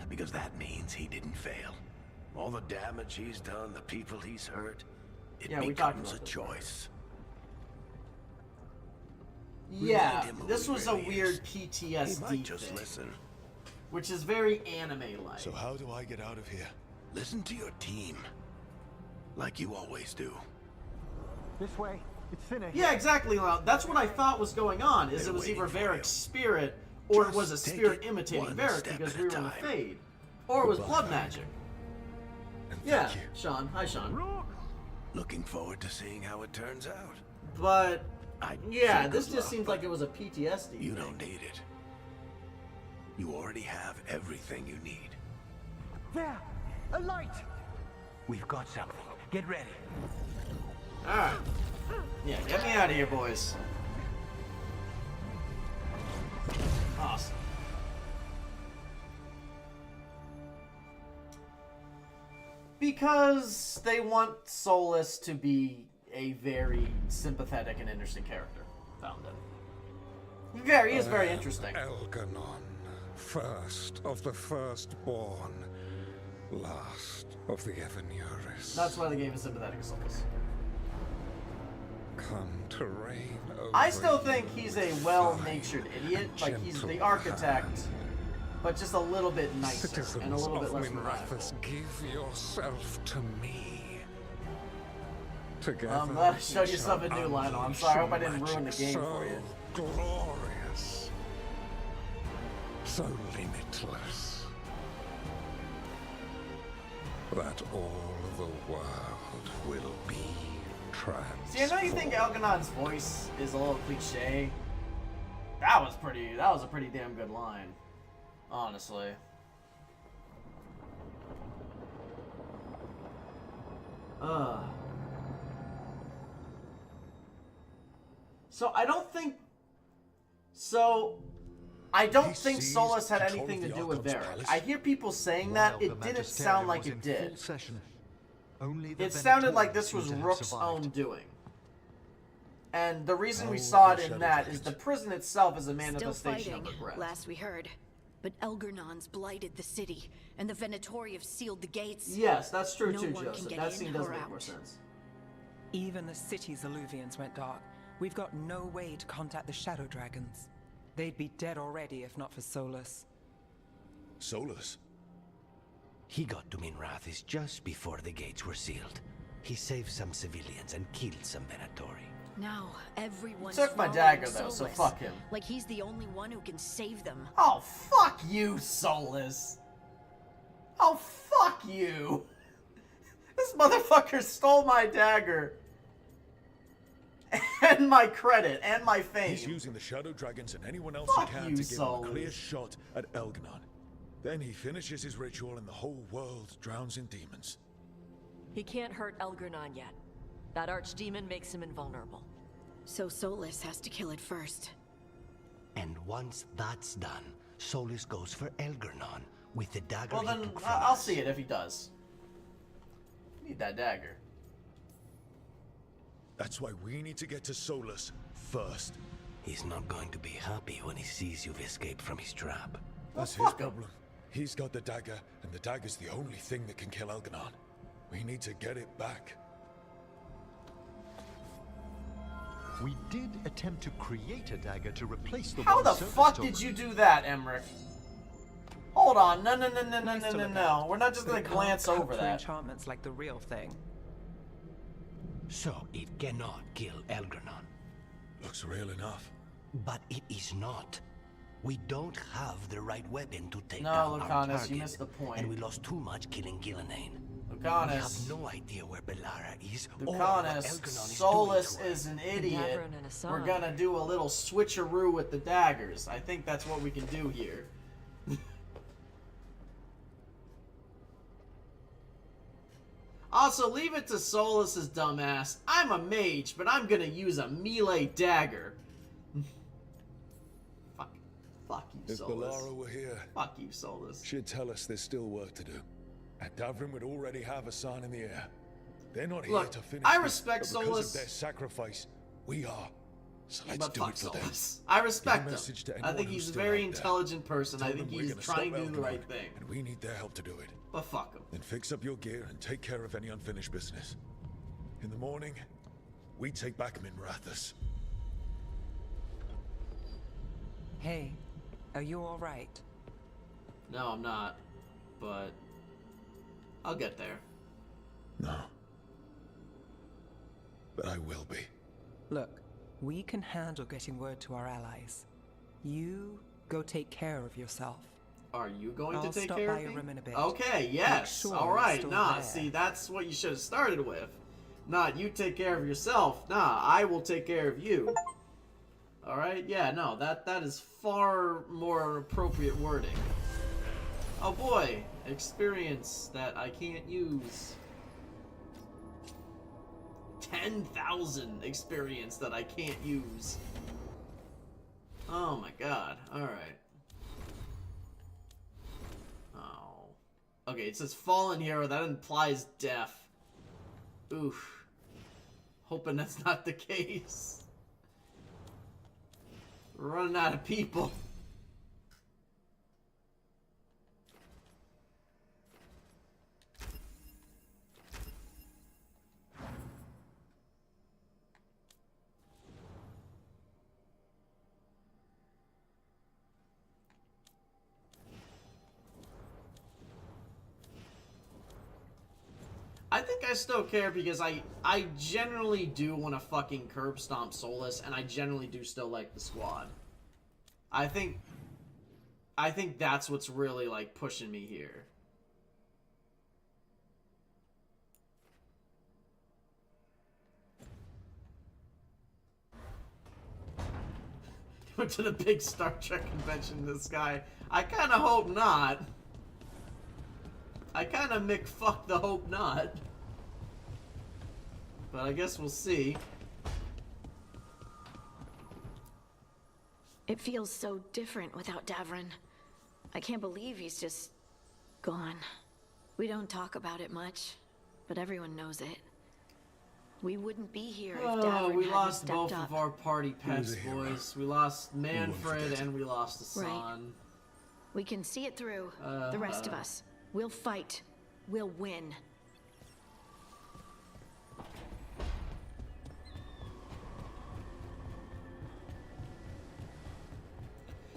Because that means he didn't fail. All the damage he's done, the people he's hurt, it becomes a choice. Yeah, this was a weird PTSD He might just thing, listen. which is very anime-like. So how do I get out of here? Listen to your team. Like you always do. This way. It's finished. Yeah, exactly. That's what I thought was going on. Is it was either Varric's spirit, or it was a spirit imitating Varric because we were in the Fade, or it was blood magic. Yeah, Sean. Hi, Sean. Looking forward to seeing how it turns out. But yeah, say this good just luck, seems like it was a PTSD. You thing. don't need it. You already have everything you need. There! A light! We've got something. Get ready. Alright. Yeah, get me out of here, boys. Awesome. Because they want Solus to be a very sympathetic and interesting character. Found him. He is very interesting. Elganon, first of the firstborn, last of the Evanuris. That's why the game is sympathetic to Solus. Come to reign over I still think he's a well-natured idiot. Like, he's the architect, but just a little bit nicer Citizens and a little bit of less maniacal. Minrathous, give yourself to me. Together, I'm glad I showed you we something shall new, Lionel. I'm unleash sorry, I hope I a didn't ruin the magic game so for you. Glorious, so limitless, that all the world will be transformed. See, I know you think Elganon's voice is a little cliche. That was a pretty damn good line. Honestly. So I don't think Solus had anything to do with Varric. I hear people saying that. It didn't sound like it did. It sounded like this was Rook's own doing. And the reason we saw it in that is the prison itself is a manifestation of regret. Last we heard. But Elgernon's blighted the city, and the Venatori have sealed the gates. Yes, that's true No too, one can Joseph. get That in scene does or make out. more sense. Even the city's alluvians went dark. We've got no way to contact the Shadow Dragons. They'd be dead already if not for Solus. Solus? He got to Minrathous just before the gates were sealed. He saved some civilians and killed some Venatori. Now everyone's Took my following dagger, though, so Solus. fuck him. Like he's the only one who can save them. Oh, fuck you, Solus. Oh, fuck you. This motherfucker stole my dagger. and my credit and my fame. He's using the Shadow Dragons and anyone else Fuck he can you, to give him a clear Solas. shot at Elganon. Then he finishes his ritual and the whole world drowns in demons. He can't hurt Elgarnon yet. That archdemon makes him invulnerable. So Solas has to kill it first. And once that's done, Solas goes for Elgarnon with the dagger Well, he then took from I'll us. see it if he does. Need that dagger. That's why we need to get to Solas first. He's not going to be happy when he sees you've escaped from his trap. That's his problem. He's got the dagger, and the dagger's the only thing that can kill Elganon. We need to get it back. We did attempt to create a dagger to replace the How one the Solas fuck took. did you do that, Emmrich? Hold on, no. Still No. We're not just but gonna it can't glance cut over through that. enchantments like the real thing. So it cannot kill Elgarnon. Looks real enough. But it is not. We don't have the right weapon to take No, down our Lucanus, target. you missed the point. And we lost too much killing Gillenane. Lucanus. We have no idea where Bellara is or what Lucanus, Elgarnon is Solas doing to her. is an idiot. Davrin and Hassan. We're gonna do a little switcheroo with the daggers. I think that's what we can do here. Also, leave it to Solas's dumbass. I'm a mage, but I'm gonna use a melee dagger. Fuck you, If Solas. Bellara were here, Fuck you, Solas. she'd tell us there's still work to do. And Davrin would already have a sign in the air. They're not here Look, to finish I this, respect but because Solas. of their sacrifice, we are. So let's But do fuck it for them. Solas. I respect Get a him. message to I anyone think who's he's a still very out there. intelligent person. I Tell think them we're he's gonna trying to stop do the Elganon, right thing. And we need their help to do it. But fuck him. Then fix up your gear and take care of any unfinished business. In the morning, we take back Minrathus. Hey, are you alright? No, I'm not. But I'll get there. No. But I will be. Look, we can handle getting word to our allies. You go take care of yourself. Are you going I'll to take stop care by of your me? room in a bit. Okay, yes. Make sure All you're right. still Nah, there. see, that's what you should have started with. Not you take care of yourself. Nah, I will take care of you. All right? Yeah, no, that is far more appropriate wording. Oh boy, experience that I can't use. 10,000 experience that I can't use. Oh my god. Alright. Oh. Okay, it says fallen hero. That implies death. Oof. Hoping that's not the case. We're running out of people. I think I still care because I generally do want to fucking curb stomp Solas, and I generally do still like the squad. I think that's what's really like pushing me here. Went to the big Star Trek convention this guy. I kind of hope not. I kind of McFuck the hope not. But I guess we'll see. It feels so different without Davrin. I can't believe he's just gone. We don't talk about it much, but everyone knows it. We wouldn't be here if Davrin We hadn't lost stepped both up. of our party pets, boys. We lost Manfred and we lost Hassan. Right. We can see it through. The rest of us. We'll fight. We'll win.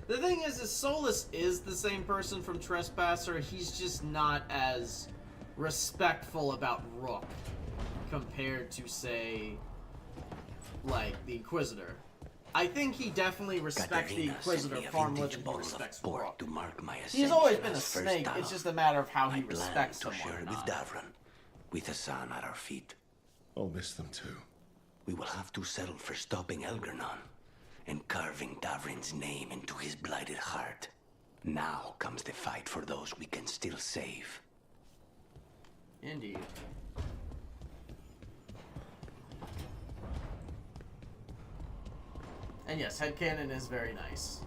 The thing is Solas is the same person from Trespasser. He's just not as respectful about Rook compared to, say, like, the Inquisitor. I think he definitely respects the Inquisitor far more than he respects Rook. He's always been a snake. It's just a matter of how he respects someone or not. Davrin, with Hassan at our feet. I'll miss them too. we will have to settle for stopping Elgernon and carving Davrin's name into his blighted heart. Now comes the fight for those we can still save. Indeed. And yes, headcanon is very nice.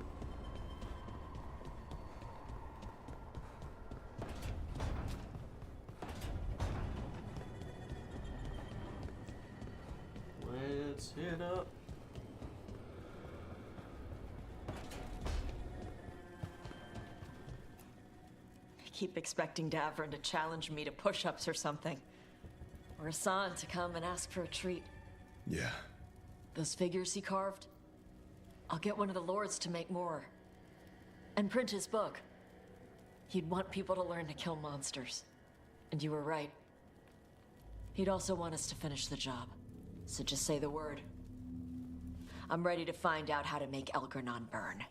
Let's hit up. I keep expecting Davrin to challenge me to push-ups or something. Or Hassan to come and ask for a treat. Yeah. Those figures he carved? I'll get one of the lords to make more. And print his book. He'd want people to learn to kill monsters. And you were right. He'd also want us to finish the job. So just say the word. I'm ready to find out how to make Elgernon burn.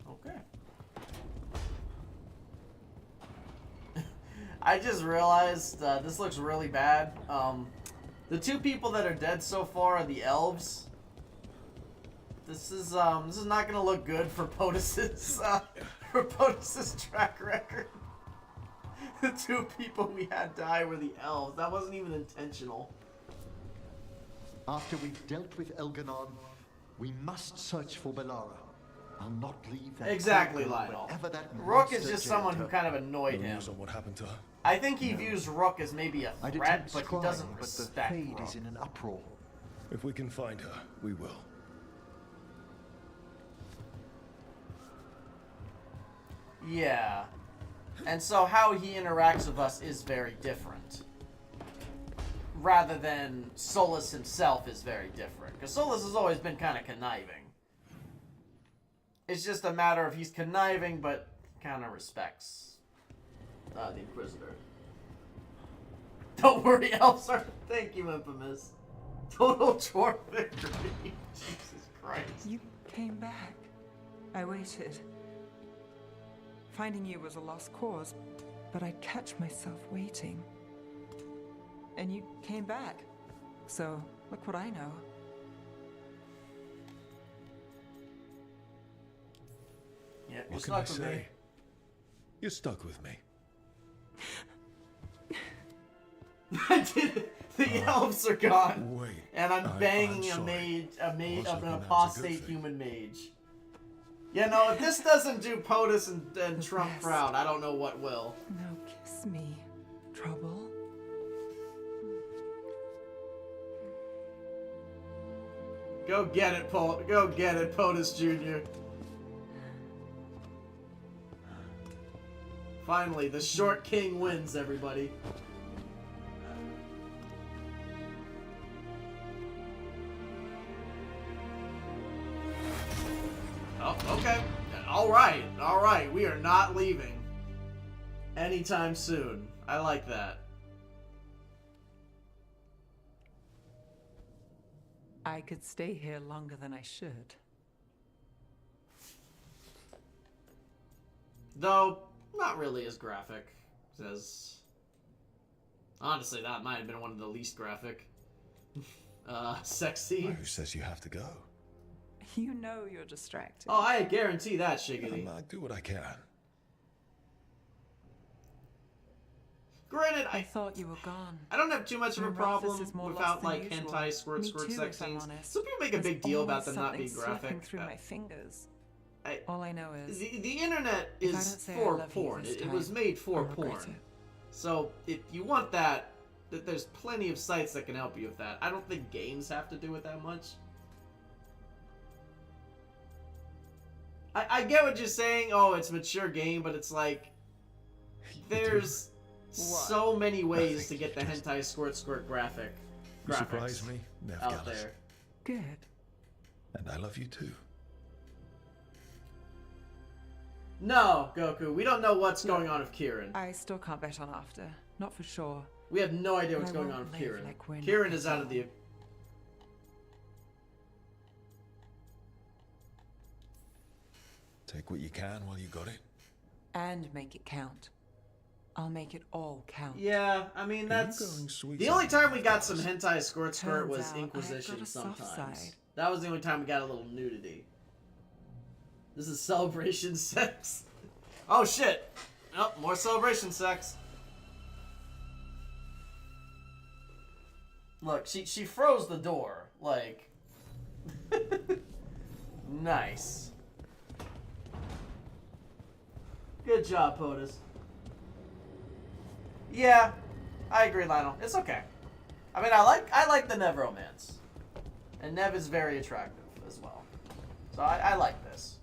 Okay. I just realized this looks really bad. The two people that are dead so far are the elves. This is not gonna look good for POTUS's track record. The two people we had die were the elves. That wasn't even intentional. After we've dealt with Elgernon, we must search for Belara. I'll not leave that. Exactly, Lionel. Rook is just someone who kind of annoyed him. On what happened to her? I think he views Rook as maybe a threat, but he doesn't respect the Fade Rook. is in an uproar. If we can find her, we will. Yeah. And so how he interacts with us is very different. Rather than Solas himself is very different. Because Solas has always been kind of conniving. It's just a matter of he's conniving, but kind of respects the Inquisitor. Don't worry, Elser. Thank you, Infamous. Total chore victory. Jesus Christ. You came back. I waited. Finding you was a lost cause, but I'd catch myself waiting. And you came back. So, look what I know. Yeah, what can I say? You're stuck with me. I did it. The elves are gone. Wait. And I'm banging an apostate human mage. Yeah, no, if this doesn't do POTUS and Trump proud, I don't know what will. Now kiss me, Trouble. Go get it, Go get it, POTUS Jr. Finally, the short king wins, everybody. Oh, okay. All right. We are not leaving anytime soon. I like that. I could stay here longer than I should. Though, not really as graphic as... Honestly, that might have been one of the least graphic. Sexy. Who says you have to go? You know you're distracted. Oh, I guarantee that, Shiggity. I do what I can. Granted, I thought you were gone. I don't have too much of a problem without like usual. hentai squirt Me squirt too, sex if I'm scenes. honest. Some people make a big deal about them There's not being always something graphic. Through my fingers. I, All I know is the internet if I don't is say I for love you porn. this It was time, made for I'll regret porn. it. So if you want that, there's plenty of sites that can help you with that. I don't think games have to do it that much. I get what you're saying. Oh, it's a mature game, but it's like there's so many ways to get the hentai squirt graphic. You surprise me, Nev out Gallus. there. Good. And I love you too. No, Goku, we don't know what's going on with Kieran. I still can't bet on after. Not for sure. We have no idea But what's I going won't on with live Kieran. like we're not Kieran is out of the... Take what you can while you got it. And make it count. I'll make it all count. Yeah, I mean, that's... The only time we got some hentai squirt was Inquisition sometimes. That was the only time we got a little nudity. This is celebration sex. Oh, shit. Oh, more celebration sex. Look, she froze the door. Like... Nice. Good job, POTUS. Yeah, I agree, Lionel. It's okay. I mean, I like the Nev romance. And Nev is very attractive as well. So I like this.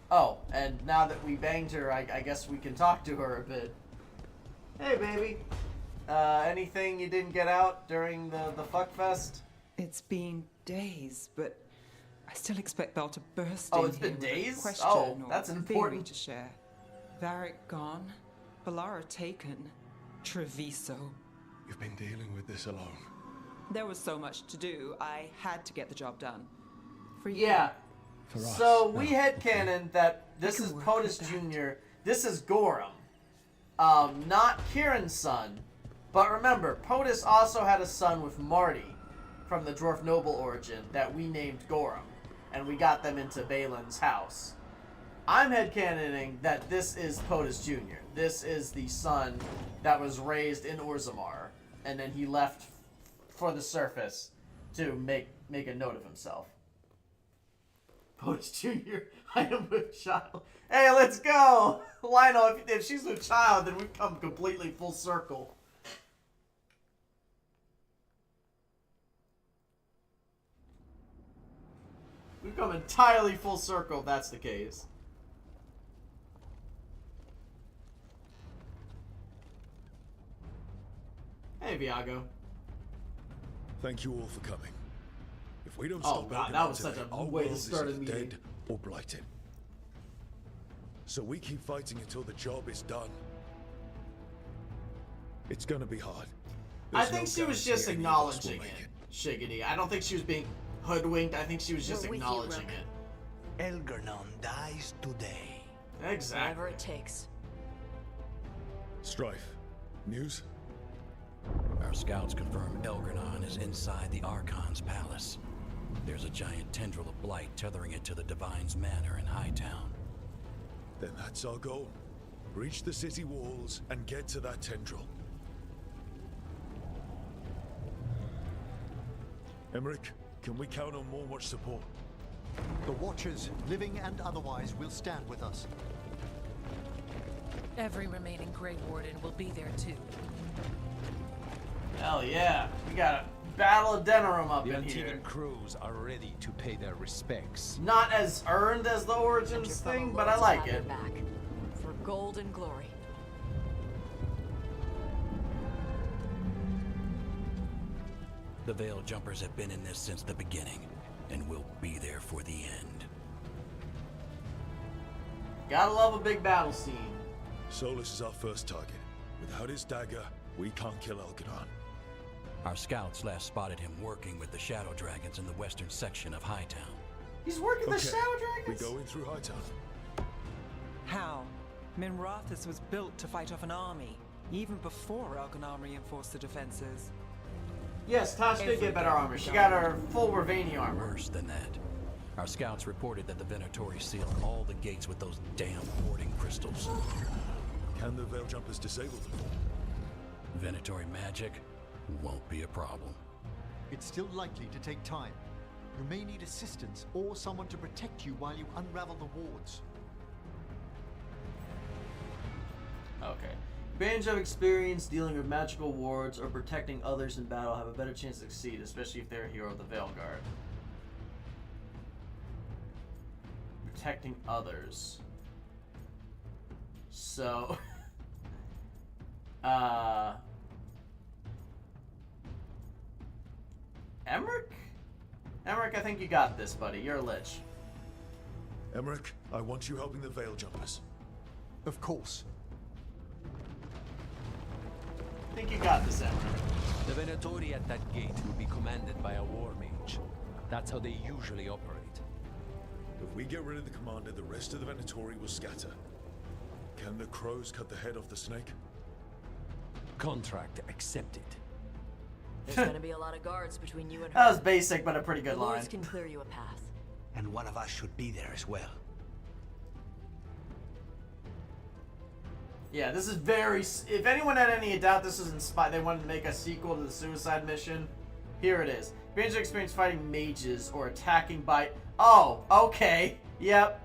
Oh, and now that we banged her, I guess we can talk to her a bit. Hey, baby. Anything you didn't get out during the fuckfest? It's been days, but I still expect Belle to burst Oh, in it's been here with a days? question Oh, or that's theory important. to share. Varric gone, Balara taken, Treviso. You've been dealing with this alone. There was so much to do, I had to get the job done. For you. Yeah. For us. So we headcanon that this is POTUS Jr. This is Gorham. Not Kieran's son. But remember, POTUS also had a son with Marty from the Dwarf Noble origin that we named Gorham. And we got them into Balin's house. I'm headcanoning that this is POTUS Jr. This is the son that was raised in Orzammar. And then he left for the surface to make a note of himself. POTUS Jr., I am with child. Hey, let's go! Lionel, if she's with child, then we've come completely full circle. We've come entirely full circle if that's the case. Hey, Viago. Thank you all for coming. If we don't Oh, stop God, Elganon that was today, such a our way to world is start a either meeting. dead or blighted. So we keep fighting until the job is done. It's gonna be hard. I There's think no she was guarantee just any of us will acknowledging make it, Shiggity. I don't think she was being hoodwinked. I think she was just We're with you, acknowledging Rook. it. Elganon dies today. Exactly. Whatever it takes. Strife. News? Our scouts confirm Elganon is inside the Archon's palace. There's a giant tendril of blight tethering it to the Divine's manor in Hightown. Then that's our goal. Breach the city walls and get to that tendril. Emmrich, can we count on more much support? The Watchers, living and otherwise, will stand with us. Every remaining Grey Warden will be there too. Hell yeah. We got a Battle of Denerim up The in here. Antiguan crews are ready to pay their respects. Not as earned as the Origins thing, but I like it. Back for gold and glory. The Veil Jumpers have been in this since the beginning, and will be there for the end. Gotta love a big battle scene. Solas is our first target. Without his dagger, we can't kill Elganon. Our scouts last spotted him working with the Shadow Dragons in the western section of Hightown. He's working the Shadow We Dragons? go in through Hightown. How? Minrathous was built to fight off an army, even before Elganon reinforced the defenses. Yes, Tash did get better armor. She got her full Ravani armor. Worse than that. Our scouts reported that the Venatori sealed all the gates with those damn hoarding crystals. Can the Veil Jumpers disable them? Venatori magic won't be a problem. It's still likely to take time. You may need assistance or someone to protect you while you unravel the wards. Okay. Bands of experience dealing with magical wards or protecting others in battle have a better chance to succeed, especially if they're a hero of the Veilguard. Protecting others. So... Emmrich? Emmrich, I think you got this, buddy. You're a lich. Emmrich, I want you helping the Veil Jumpers. Of course. I think you got this, Emmrich. The Venatori at that gate will be commanded by a war mage. That's how they usually operate. If we get rid of the commander, the rest of the Venatori will scatter. Can the crows cut the head off the snake? Contract accepted. There's gonna be a lot of guards between you and her. That was basic, but a pretty good The line. Lords can clear you a path. And one of us should be there as well. Yeah, this is very... If anyone had any doubt this is inspired, they wanted to make a sequel to the suicide mission, here it is. Experience experience fighting mages or attacking by... Oh, okay. Yep.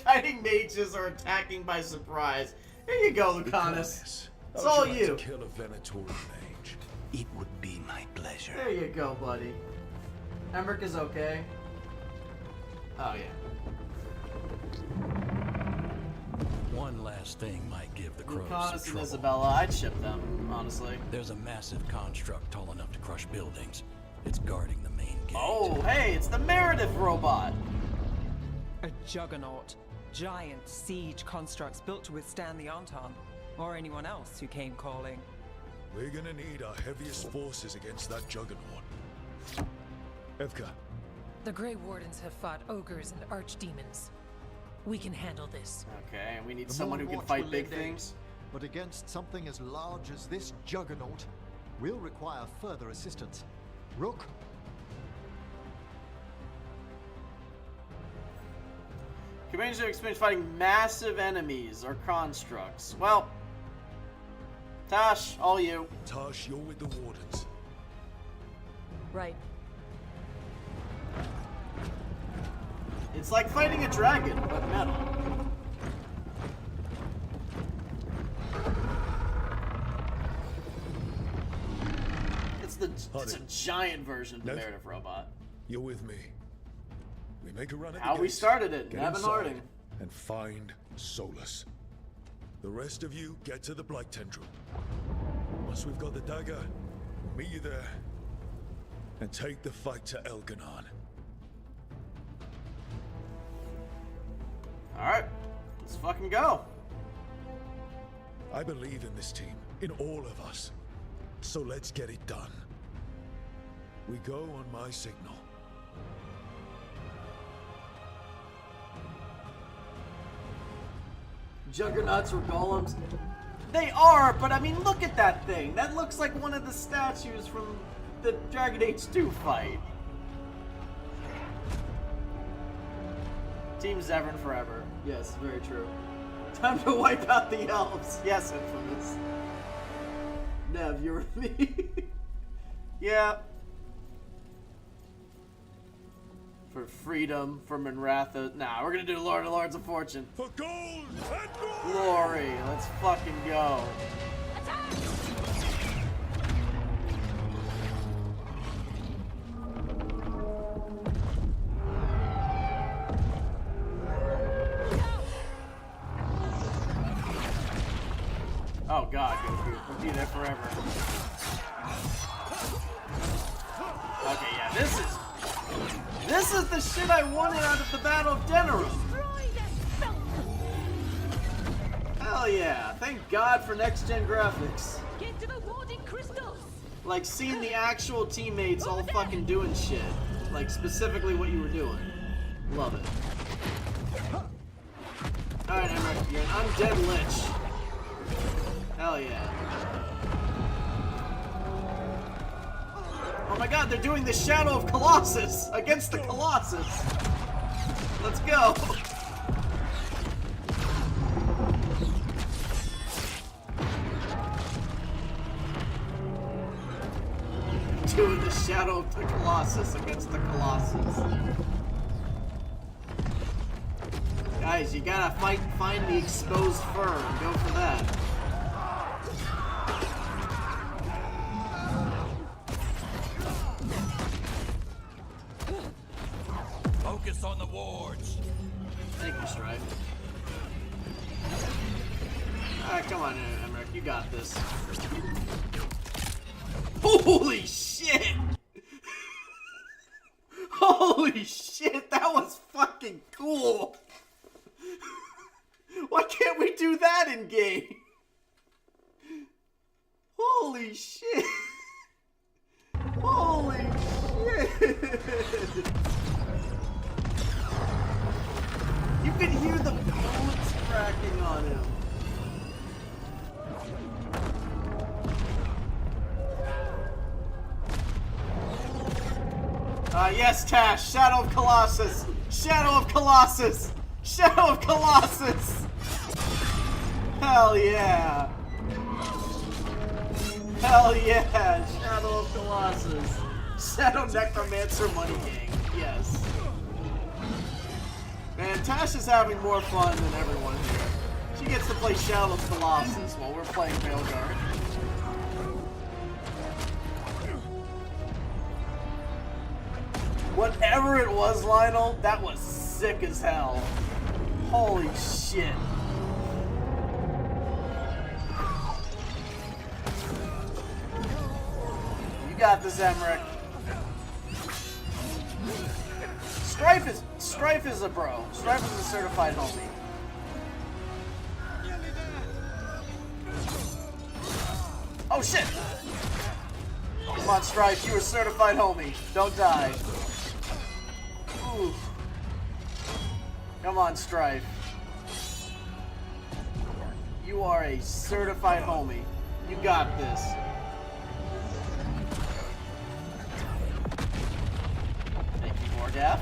Fighting mages or attacking by surprise. Here you go, Lucanus. It's all you. Kill a Venatorian mage. It would be my pleasure. There you go, buddy. Emmrich is okay. Oh, yeah. One last thing might give the crows Lucanus some and trouble. Isabella, I'd ship them, honestly. There's a massive construct tall enough to crush buildings. It's guarding the main gate. Oh, hey, it's the Meredith robot. A juggernaut. Giant siege constructs built to withstand the Anton, or anyone else who came calling. We're gonna need our heaviest forces against that juggernaut. Evka. The Grey Wardens have fought ogres and archdemons. We can handle this. Okay, and we need The someone who Moon can Watch fight will big lend aid, things. But against something as large as this juggernaut, we'll require further assistance. Rook? Commanders have experience fighting massive enemies or constructs. Well, Tash, all you. Tash, you're with the Wardens. Right. It's like fighting a dragon, but metal. It's a giant version of the Nev? Meredith robot. You're with me. We make a run at How the we gates, started it, get Nev and inside, Harding. and find Solas. The rest of you get to the Blight Tendril. Once we've got the dagger, we'll meet you there and take the fight to Elganon. Alright, let's fucking go. I believe in this team, in all of us. So let's get it done. We go on my signal. Juggernauts or golems? They are, but I mean, look at that thing. That looks like one of the statues from the Dragon Age 2 fight. Team Zevran forever. Yes, very true. Time to wipe out the elves. Yes, Infamous. Nev, you're with me. Yeah. For freedom, for Minratha. Nah, we're gonna do Lords of Fortune. For gold and glory! Let's fucking go. Oh god, Goku. We'll be there forever. Okay, yeah, this is the shit I wanted out of the Battle of Denerim. Hell yeah! Thank God for next-gen graphics. Get to the warding crystals. Like seeing the actual teammates all fucking doing shit. Like specifically what you were doing. Love it. Alright, Emmrich, you're an undead lich. Hell yeah. Oh my god, they're doing the Shadow of Colossus against the Colossus. Let's go. Doing the Shadow of the Colossus against the Colossus. Guys, you gotta find the exposed fur and go for that. Focus on the wards. Thank you, Strife. Alright, come on, Emmrich, you got this. Holy shit! Holy shit, that was fucking cool! Why can't we do that in game? Holy shit! Holy shit! You can hear the bullets cracking on him. Yes, Tash! Shadow of Colossus! Shadow of Colossus! Shadow of Colossus! Hell yeah! Hell yeah! Shadow of Colossus! Shadow Necromancer Money Gang. Yes. Man, Tash is having more fun than everyone here. She gets to play Shadow of Colossus while we're playing Veilguard. Whatever it was, Lionel, that was sick as hell. Holy shit. You got this, Emmrich. Strife is a bro. Strife is a certified homie. Oh shit! Come on, Strife, you're a certified homie. Don't die. Oof. Come on, Strife. You are a certified homie. You got this. Thank you, Morgath.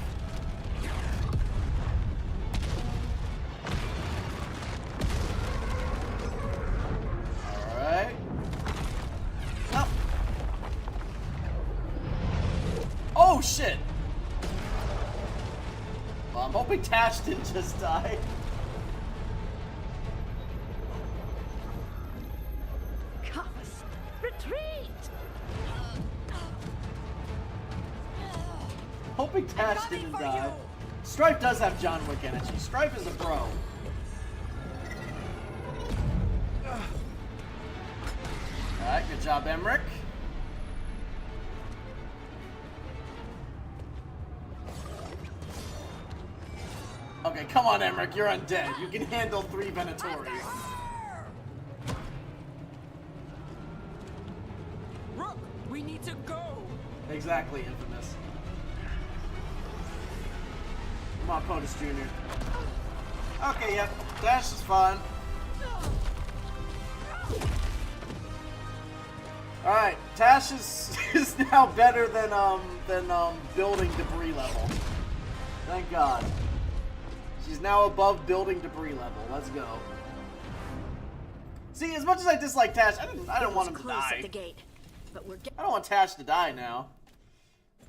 Alright. No. Oh, shit! Well, I'm hoping Tash didn't just die. Cuffs, retreat! Hoping Tash didn't die. Strife does have John Wick energy. Strife is a bro. Alright, good job, Emmrich. Okay, come on, Emmrich, you're undead. You can handle 3 Venatoris. Rook, we need to go. Exactly, Infamous. Come on, POTUS Jr. Okay, yep, Dash is fine. Alright, Tash is now better than building debris level. Thank God. She's now above building debris level. Let's go. See, as much as I dislike Tash, I don't want him to die. At the gate, but we're I don't want Tash to die now.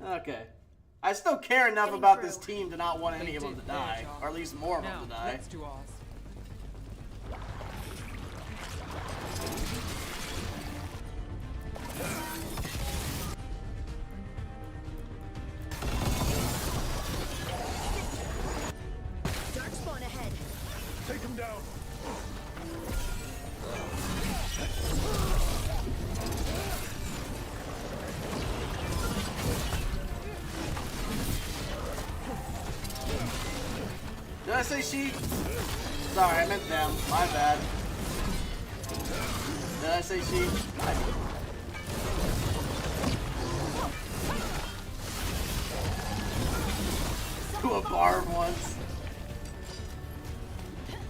Okay. I still care enough about this team to not want any of them to die. Or at least more of them to die. Let's do ours. dark spawn ahead. Take him down. Did I say she? Sorry, I meant them. My bad. Did I say she? To a barb once.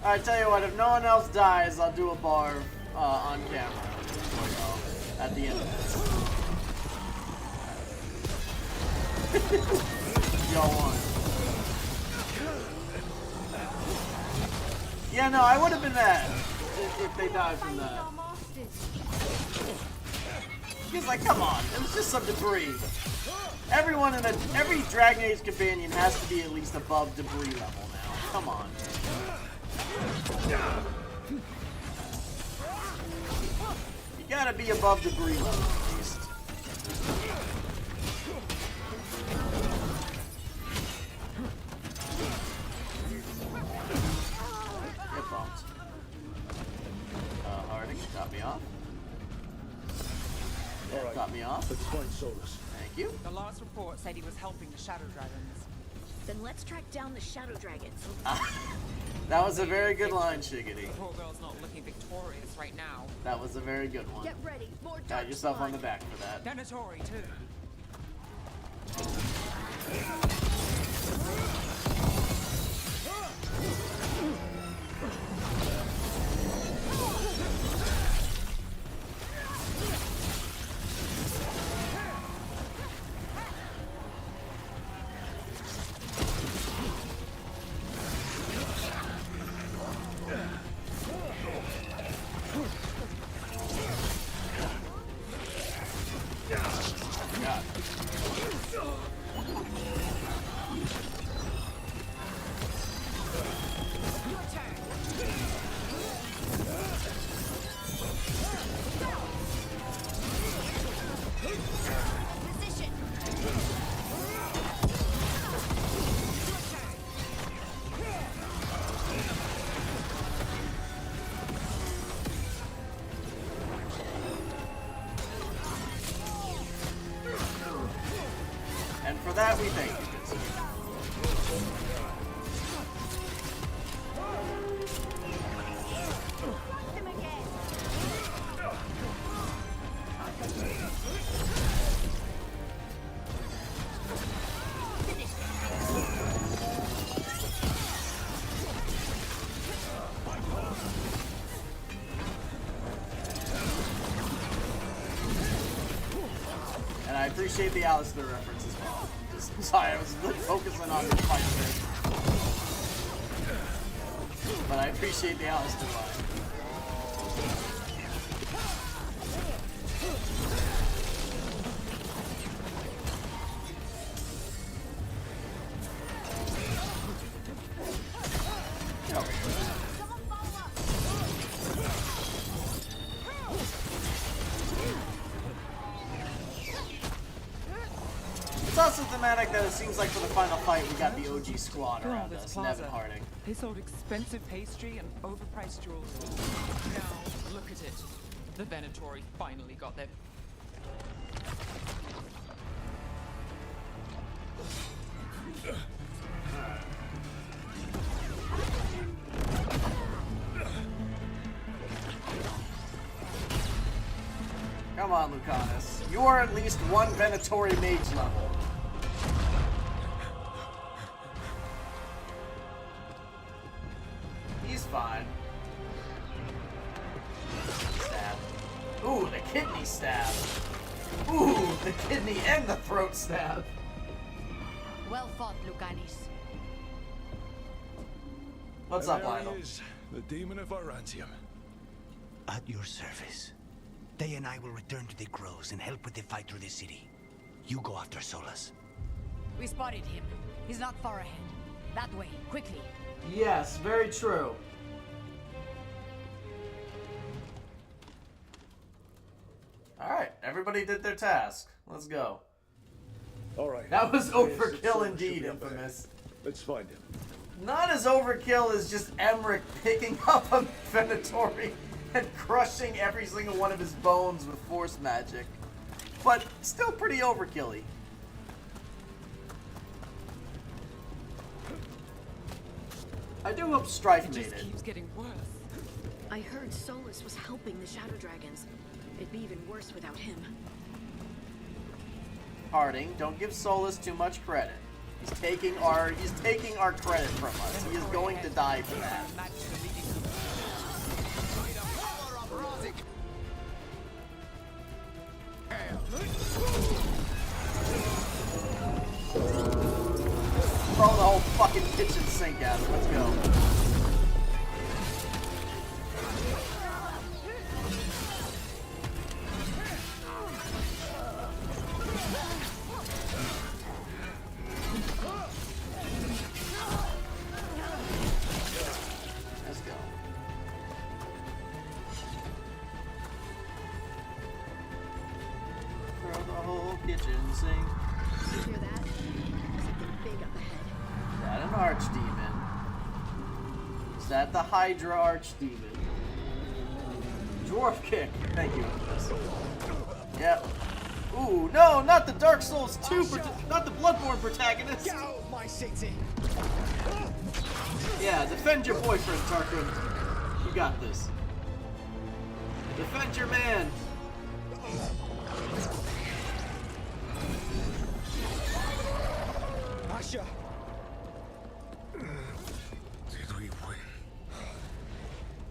Alright, tell you what, if no one else dies, I'll do a barb on camera at the end of this. Y'all won. Yeah, no, I would have been mad if they died from that. He's like, come on, it was just some debris. Everyone in every Dragon Age companion has to be at least above debris level now. Come on. You gotta be above debris level at least. Get bumped. Harding, got me off. Yeah, Right. got me off. Let's find Solas. Thank you. The last report said he was helping the Shadow Dragons. Then let's track down the Shadow Dragons. That was a very good line, Shiggity. The poor girl's not looking victorious right now. That was a very good one. Get ready, more dark Pat yourself spawn. on the back for that. Venatori, too. And for that, we thank you. And I appreciate the Alistair reference as well. Sorry, I was focusing on the fight there. But I appreciate the Alistair line. It's also thematic that it seems like for the final fight we got the OG squad around this us, plaza. Nevin Harding. They sold expensive pastry and overpriced jewelry. Now, look at it. The Venatori finally got their... Come on, Lucanus. You are at least one Venatori mage level. He's fine. Stab. Ooh, the kidney stab. Ooh, the kidney and the throat stab. Well fought, Lucanus. What's There up, Lionel? he is, the demon of Arantium. At your service. They and I will return to the Groves and help with the fight through the city. You go after Solas. We spotted him. He's not far ahead. That way, quickly. Yes, very true. Alright, everybody did their task. Let's go. Alright. That was Yes, overkill Solas indeed, should be up ahead. Infamous. Let's find him. Not as overkill as just Emmrich picking up a Venatori and crushing every single one of his bones with force magic. But still pretty overkill-y. I do hope Strife made it. keeps getting worse. I heard Solas was helping the Shadow Dragons. It'd be even worse without him. Harding, don't give Solas too much credit. He's taking our credit from us. He is going to die for that. Throw the whole fucking kitchen sink at him. Let's go. Let's go. Throw the whole kitchen sink. You hear that? Something big up ahead. Is that an archdemon? Is that the Hydra archdemon? Dwarf kick. Thank you. Yep. Ooh, no, not the Dark Souls 2, not the Bloodborne protagonist. Get out of my city! Yeah, defend your boyfriend, Tarkin. You got this. Defend your man. Asha! Did we win?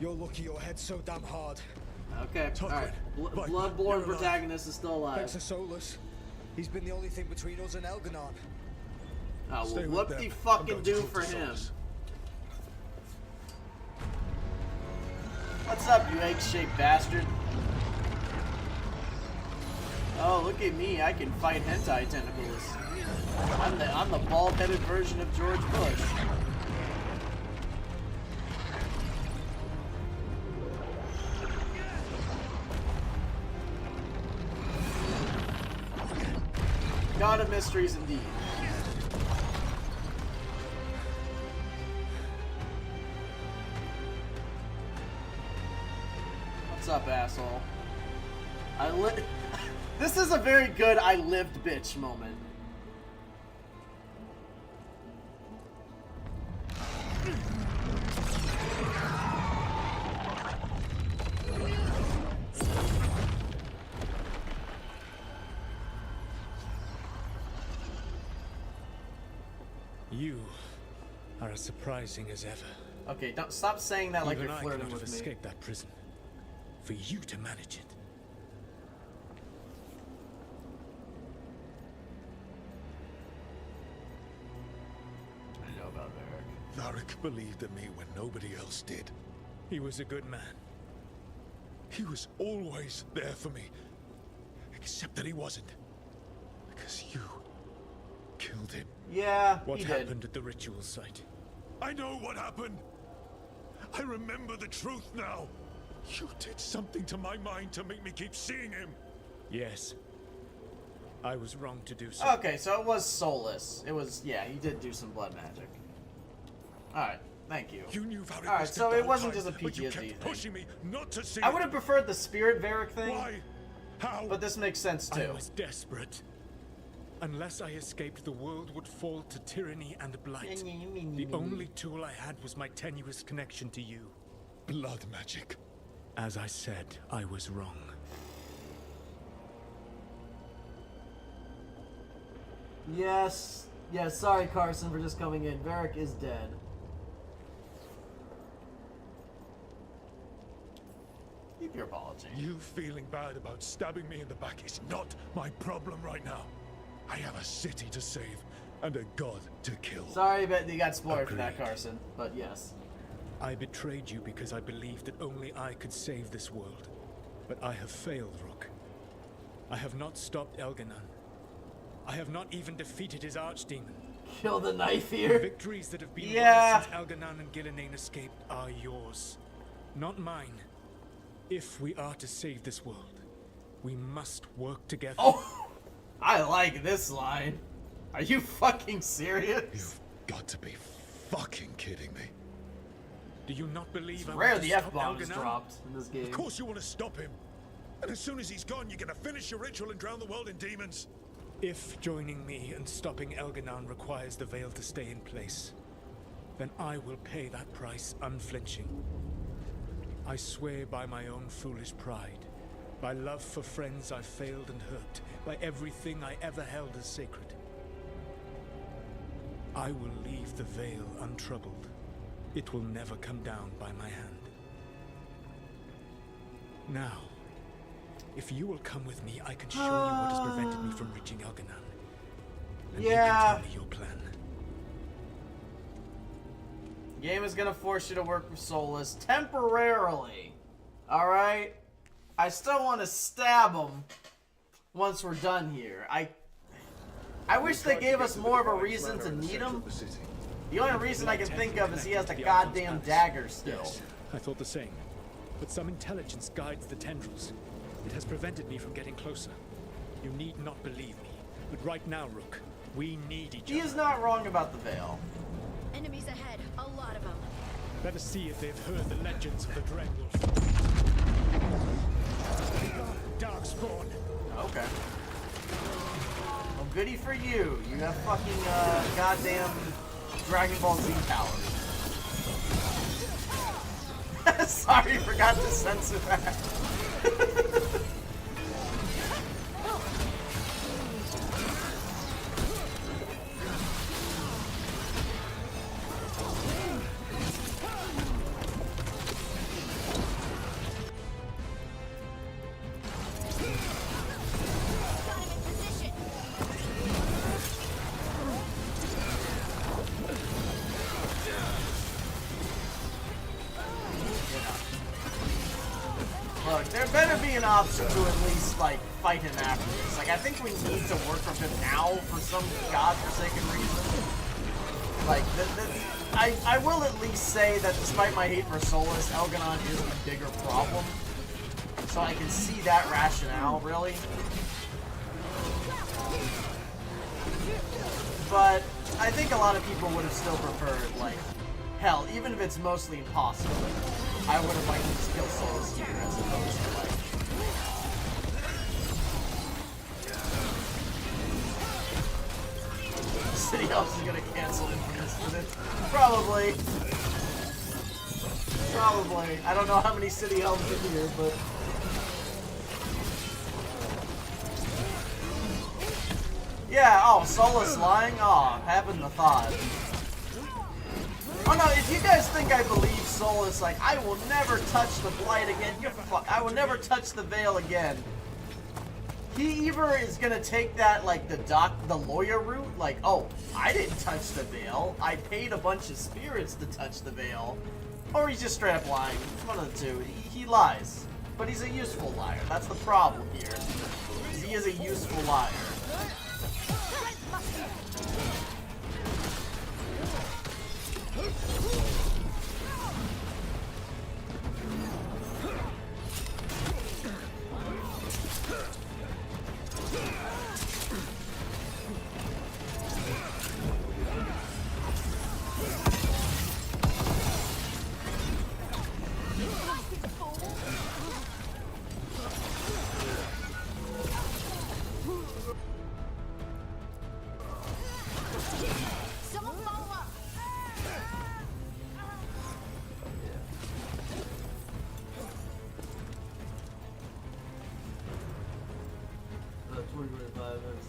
You're lucky your head's so damn hard. Okay, alright. Bloodborne protagonist is still alive. Thanks to Solas. He's been the only thing between us and Elganon. Oh, Stay well, with what them. the I'm fucking going to do talk for to him? Solas. What's up, you egg-shaped bastard? Oh, look at me. I can fight hentai tentacles. I'm the bald-headed version of George Bush. Gotta miss mysteries indeed. What's up, asshole? This is a very good I lived bitch moment. You are as surprising as ever. Okay, don't stop saying that like Even you're I flirting could not with have me. escaped that prison. For you to manage it. I know about Varric. Varric believed in me when nobody else did. He was a good man. He was always there for me. Except that he wasn't. Because you killed him. Yeah, What he happened did. at the ritual site? I know what happened. I remember the truth now. You did something to my mind to make me keep seeing him. Yes. I was wrong to do so. Okay, so it was Solas. It was, yeah, he did do some blood magic. Alright, thank you. You knew Varric Alright, was so dead it the wasn't whole just a time, but you PTSD kept thing. pushing me not to see I would him. have preferred the spirit Varric thing. Why? How? But this makes sense too. I was desperate. Unless I escaped, the world would fall to tyranny and blight. The only tool I had was my tenuous connection to you. Blood magic. As I said, I was wrong. Yes. Yes, sorry Carson for just coming in. Varric is dead. Keep your apology. You feeling bad about stabbing me in the back is not my problem right now. I have a city to save and a god to kill. Sorry that you got spoiled for that, Carson, but yes. I betrayed you because I believed that only I could save this world. But I have failed, Rook. I have not stopped Elganon. I have not even defeated his archdemon. Kill the knife here. The victories that have been won since Elganon and Gillenane escaped are yours, not mine. If we are to save this world, we must work together. Oh, I like this line. Are you fucking serious? You've got to be fucking kidding me. Do you not believe It's I rare want to the stop F-bomb is Elganon? dropped in this game. Of course you want to stop him. And as soon as he's gone, you're gonna finish your ritual and drown the world in demons. If joining me and stopping Elganon requires the veil to stay in place, then I will pay that price unflinching. I swear by my own foolish pride, by love for friends I failed and hurt, by everything I ever held as sacred. I will leave the veil untroubled. It will never come down by my hand. Now, if you will come with me, I can show you what has prevented me from reaching Elganon. And you can tell me your plan. Game is gonna force you to work with Solas temporarily. Alright? I still want to stab him once we're done here. I wish they gave us more of a reason to need him. The only reason I can think of is he has the goddamn dagger still. Yes, I thought the same. But some intelligence guides the tendrils. It has prevented me from getting closer. You need not believe me, but right now, Rook, we need each other. He is not wrong about the veil. Enemies ahead, a lot of them. Let us see if they've heard the legends of the Dreadwolf. Darkspawn. Okay. Well, goody for you. You have fucking goddamn Dragon Ball Z powers. Sorry, forgot to censor that. Look, there better be an option to at least, like, fight him after this. Like, I think we need to work with him now for some godforsaken reason. Like, I will at least say that despite my hate for Solas, Elganon is the bigger problem. So I can see that rationale, really. but I think a lot of people would have still preferred, like, hell, even if it's mostly impossible, I would have liked to just kill Solas here as opposed to, like... City Elves is gonna cancel it for this visit. Probably. Probably. I don't know how many City Elves are here, but... Yeah, oh, Solas lying? Oh, haven't the thought. Oh no, if you guys think I believe Solas, like, I will never touch the Blight again, you're I will never touch the Veil again. He either is gonna take that, like, the lawyer route, like, oh, I didn't touch the Veil, I paid a bunch of spirits to touch the Veil, or he's just straight up lying. It's one of the two. He lies. But he's a useful liar. That's the problem here. He is a useful liar.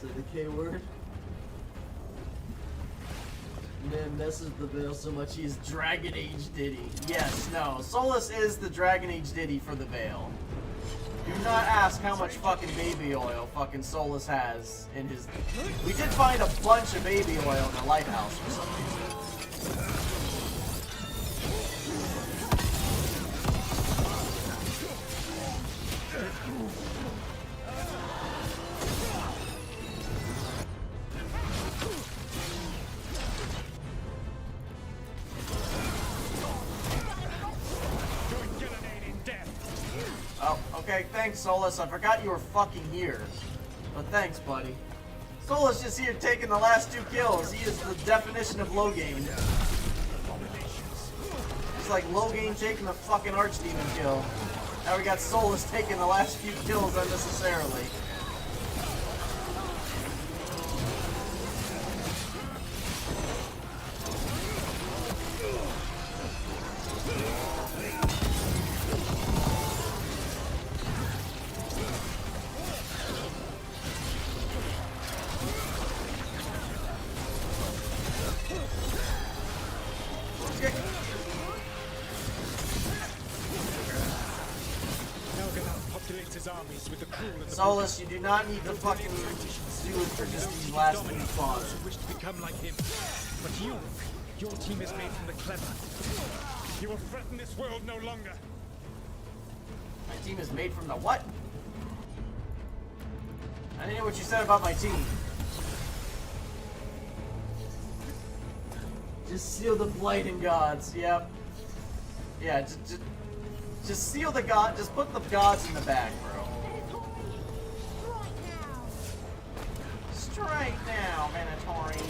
The K word. Man messes the Veil so much he's Dragon Age Diddy. Yes, no. Solas is the Dragon Age Diddy for the Veil. Do not ask how much fucking baby oil fucking Solas has in his... We did find a bunch of baby oil in the lighthouse for some reason. Okay, thanks, Solas. I forgot you were fucking here. But thanks, buddy. Solas just here taking the last 2 kills. He is the definition of low game. It's like low game taking the fucking Archdemon kill. Now we got Solas taking the last few kills unnecessarily. Solas, you do not need to fucking do it for just these last few spots. Wish to become like him, but your team is made from the clever. You will threaten this world no longer. My team is made from the what? I didn't know what you said about my team. Just seal the blighting gods. Yep. Yeah. Just seal the god. Just put the gods in the bag, bro. Straight now, Minotauri.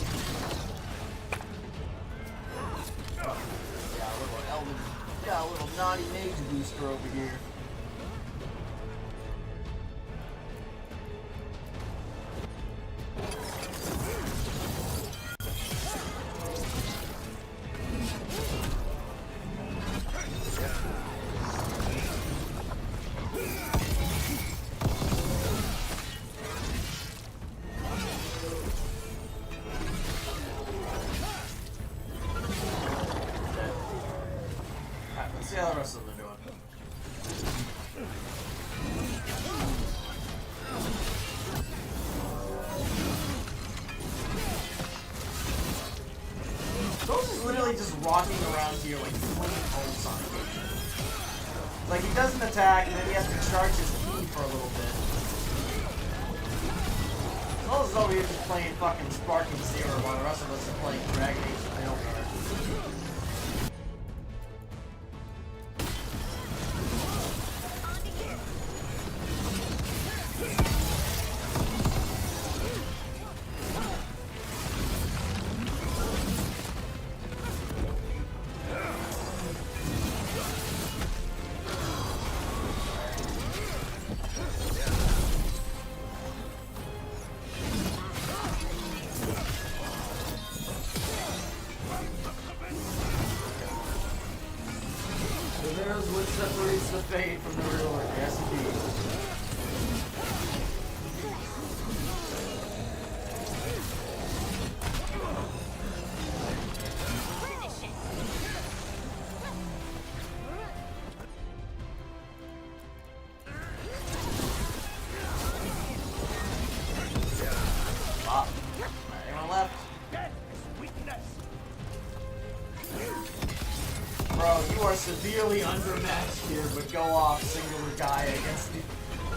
Oh, yeah, a little elven, yeah, a little naughty mage booster over here. See how the rest of them are doing. Solas is literally just rocking around here like flinging bolts on him. Like he doesn't attack and then he has to charge his key for a little bit. Solas is over here just playing fucking Sparking Zero while the rest of us are playing Dragon Age The Veilguard. separates the fade from the reward. Yes, indeed. Anyone left? Bro, you are severely undermatched here, but go off, singular guy,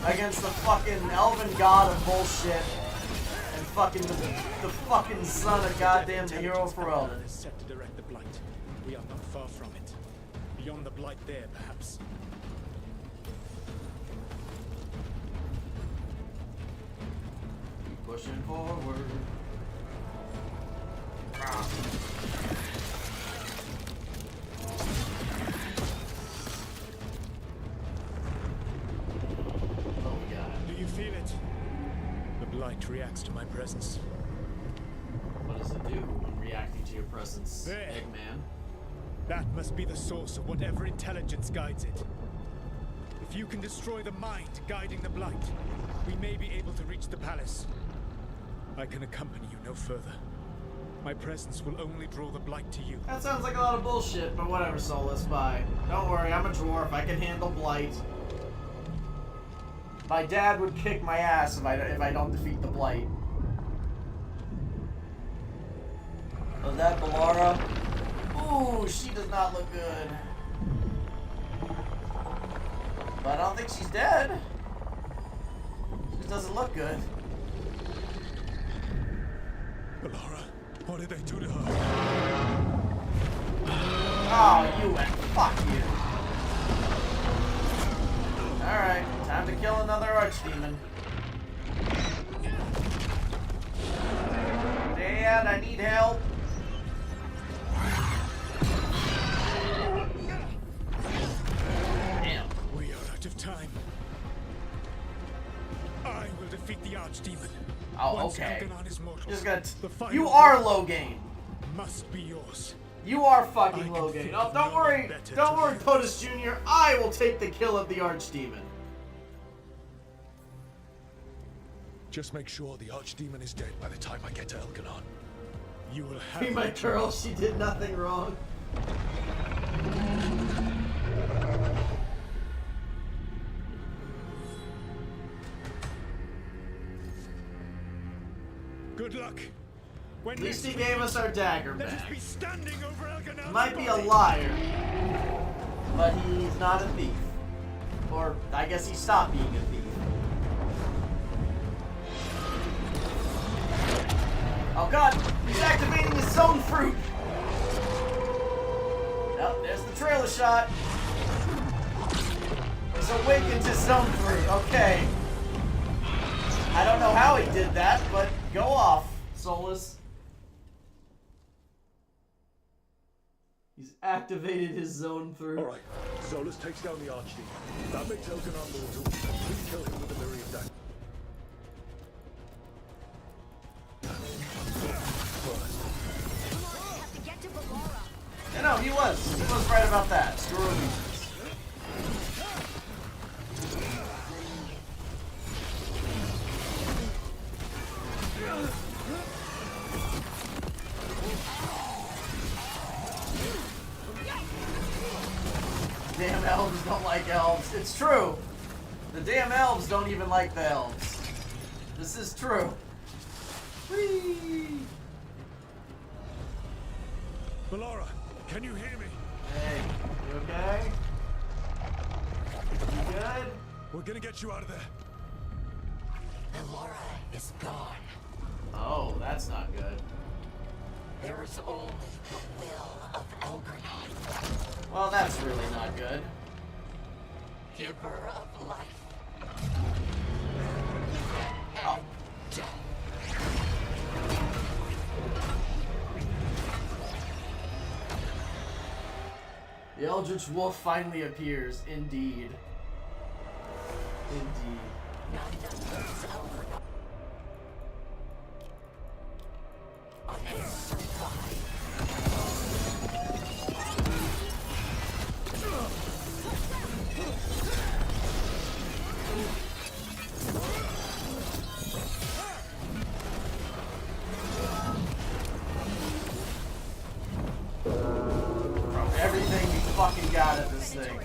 against the fucking elven god of bullshit and fucking the fucking son of goddamn the hero for Elden. Is set to direct the blight. We are not far from it. Beyond the blight there, perhaps. Keep pushing forward. Do you feel it? The blight reacts to my presence. What does it do when reacting to your presence, There. Eggman? That must be the source of whatever intelligence guides it. If you can destroy the mind guiding the blight, we may be able to reach the palace. I can accompany you no further. My presence will only draw the blight to you. That sounds like a lot of bullshit, but whatever, Solas, bye. Don't worry, I'm a dwarf, I can handle blight. My dad would kick my ass if I don't defeat the blight. Was that Bellara? Ooh, she does not look good. But I don't think she's dead. She just doesn't look good. Bellara, what did they do to her? Oh, you went. Fuck you. Alright, time to kill another archdemon. Dad, I need help. Damn. We are out of time. I will defeat the archdemon. Oh, Once okay. Elganon is mortal, Just got. the final You are battle low game. must be yours. You are fucking I low can game. think Oh, of don't no worry. one better Don't to worry, lead. POTUS Jr. I will take the kill of the archdemon. Just make sure the archdemon is dead by the time I get to Elganon. You will have Be my your girl. She did nothing wrong. Good luck. When At least he next we gave us our dagger let us back. be standing over Elganon's He might be a body. liar, but he's not a thief. Or I guess he stopped being a thief. Oh god, he's activating his zone fruit. Oh, there's the trailer shot. He's awakened his zone fruit. Okay. I don't know how he did that, but go off, Solas. He's activated his zone fruit. Alright, Solas takes down the archdemon. That makes Elganon mortal. Please kill him with the Miriam dagger. Yeah, no, he was. He was right about that. Screw allegiance. Damn elves don't like elves. It's true. The damn elves don't even like the elves. This is true. Whee! Bellara, can you hear me? Hey, you okay? You good? We're gonna get you out of there. Bellara is gone. Oh, that's not good. There is only the will of Elganon, Well, that's really not good. giver of life. Oh. The Eldritch Wolf finally appears, indeed. Indeed. From everything you fucking got at this thing.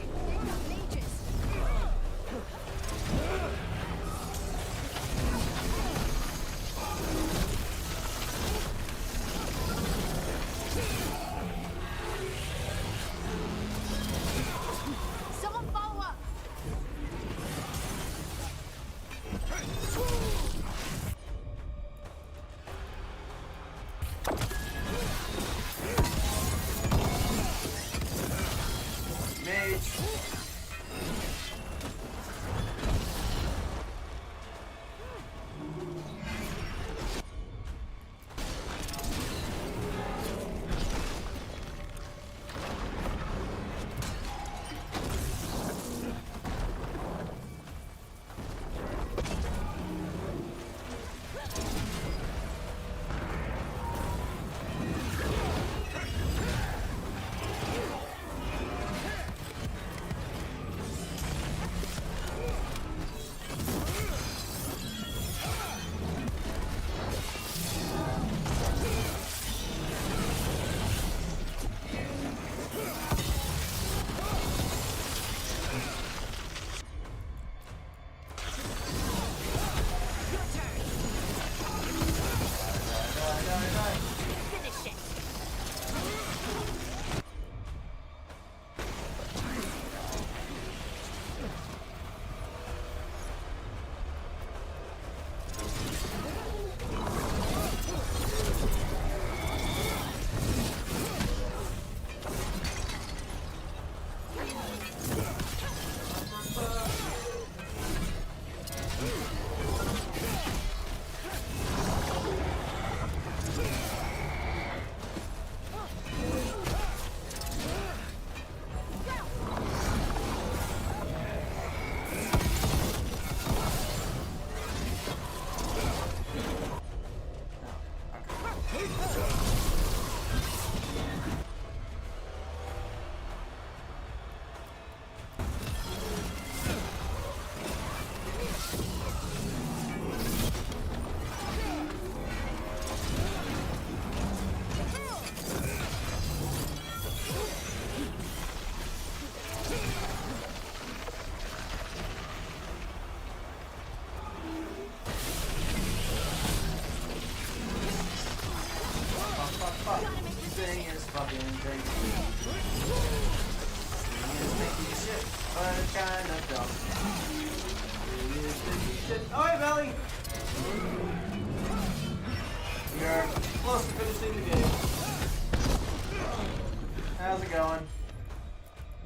Someone follow up. Mage. Thing is fucking crazy. He is making shit, but it's kinda dumb. He is making shit. Oh, hey, Belly! We are close to finishing the game. How's it going?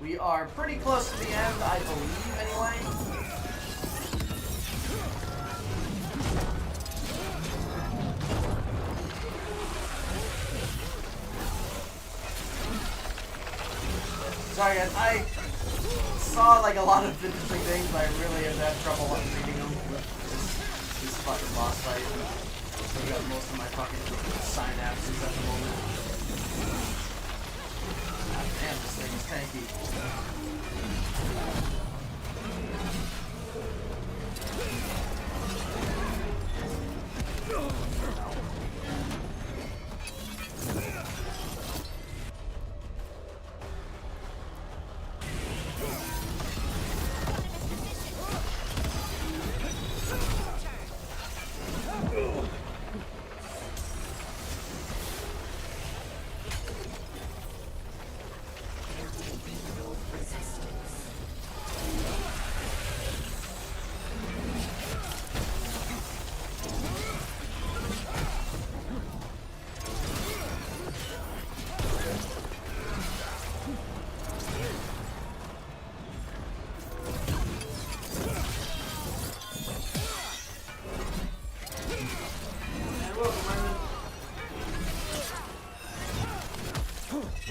We are pretty close to the end, I believe, anyway. Sorry guys, I saw like a lot of interesting things, but I really have had trouble reading them with this fucking boss fight. I got most of my fucking synapses at the moment. God damn, this thing is tanky.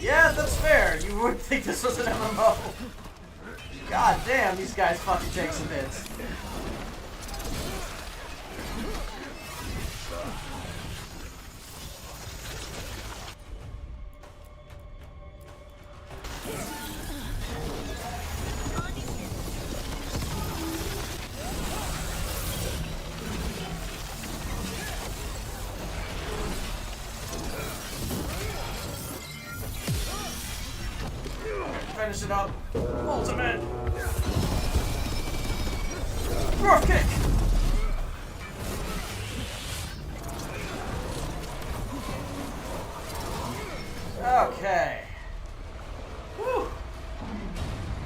Yeah, that's fair. You would think this was an MMO. God damn, these guys fucking take some hits. Finish it up. Ultimate. Rough kick. Okay. Woo.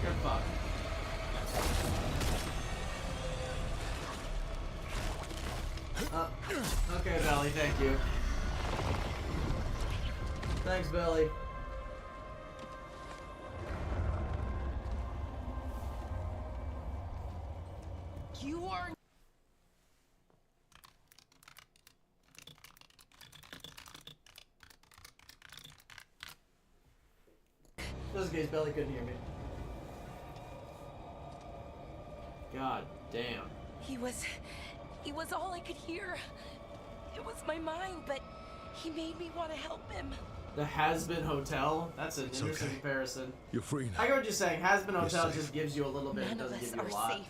Good fun. Okay, Belly, thank you. Thanks, Belly. You are. Just in case Belly couldn't hear me. God damn. He was all I could hear. It was my mind, but he made me want to help him. The Has-Been Hotel? That's an interesting comparison. You're free now. I get what you're saying. Has-Been You're Hotel safe. just gives you a little bit, it doesn't give you a lot.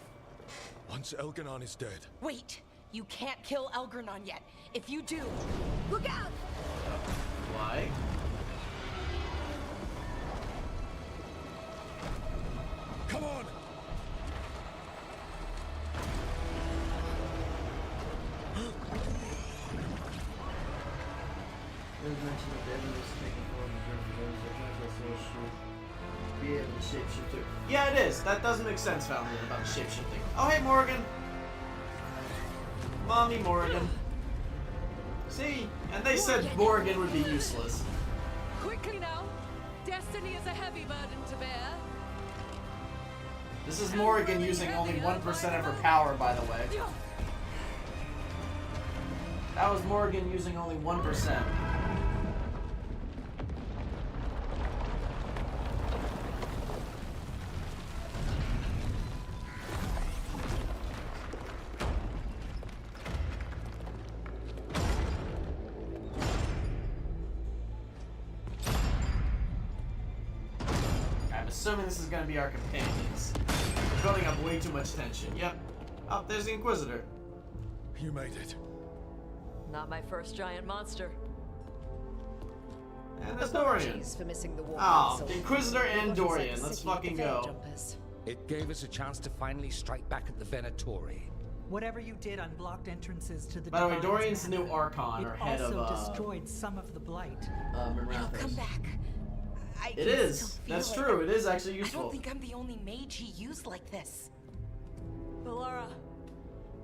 Once Elganon is dead, Wait, you can't kill Elgranon yet. If you do, look out! Why? come on! It was mentioned that Davrin was taking form of griffons, so Souls should be able to shapeshift too. Yeah, it is. That does make sense, Valiant, about the shapeshifting. Oh, hey, Morgan! Mommy Morgan. See? And they said Morgan would be useless. Quickly now. Destiny is a heavy burden to bear. This is Morgan using only 1% of her power, by the way. That was Morgan using only 1%. I'm assuming this is going to be our companions. We're building up way too much tension. Yep. Oh, there's the Inquisitor. You made it. Not my first giant monster. And there's Dorian. Apologies for missing the war. Oh, the Inquisitor and Dorian. Let's fucking go. It gave us a chance to finally strike back at the Venatori. Whatever you did unblocked entrances to the By the way, Divine's Dorian's the new Manor. Archon, or head It of, also destroyed some of the blight. I'll come back. I It can is. still feel That's it. true. It is actually I useful. don't think I'm the only mage he used like this. Valara,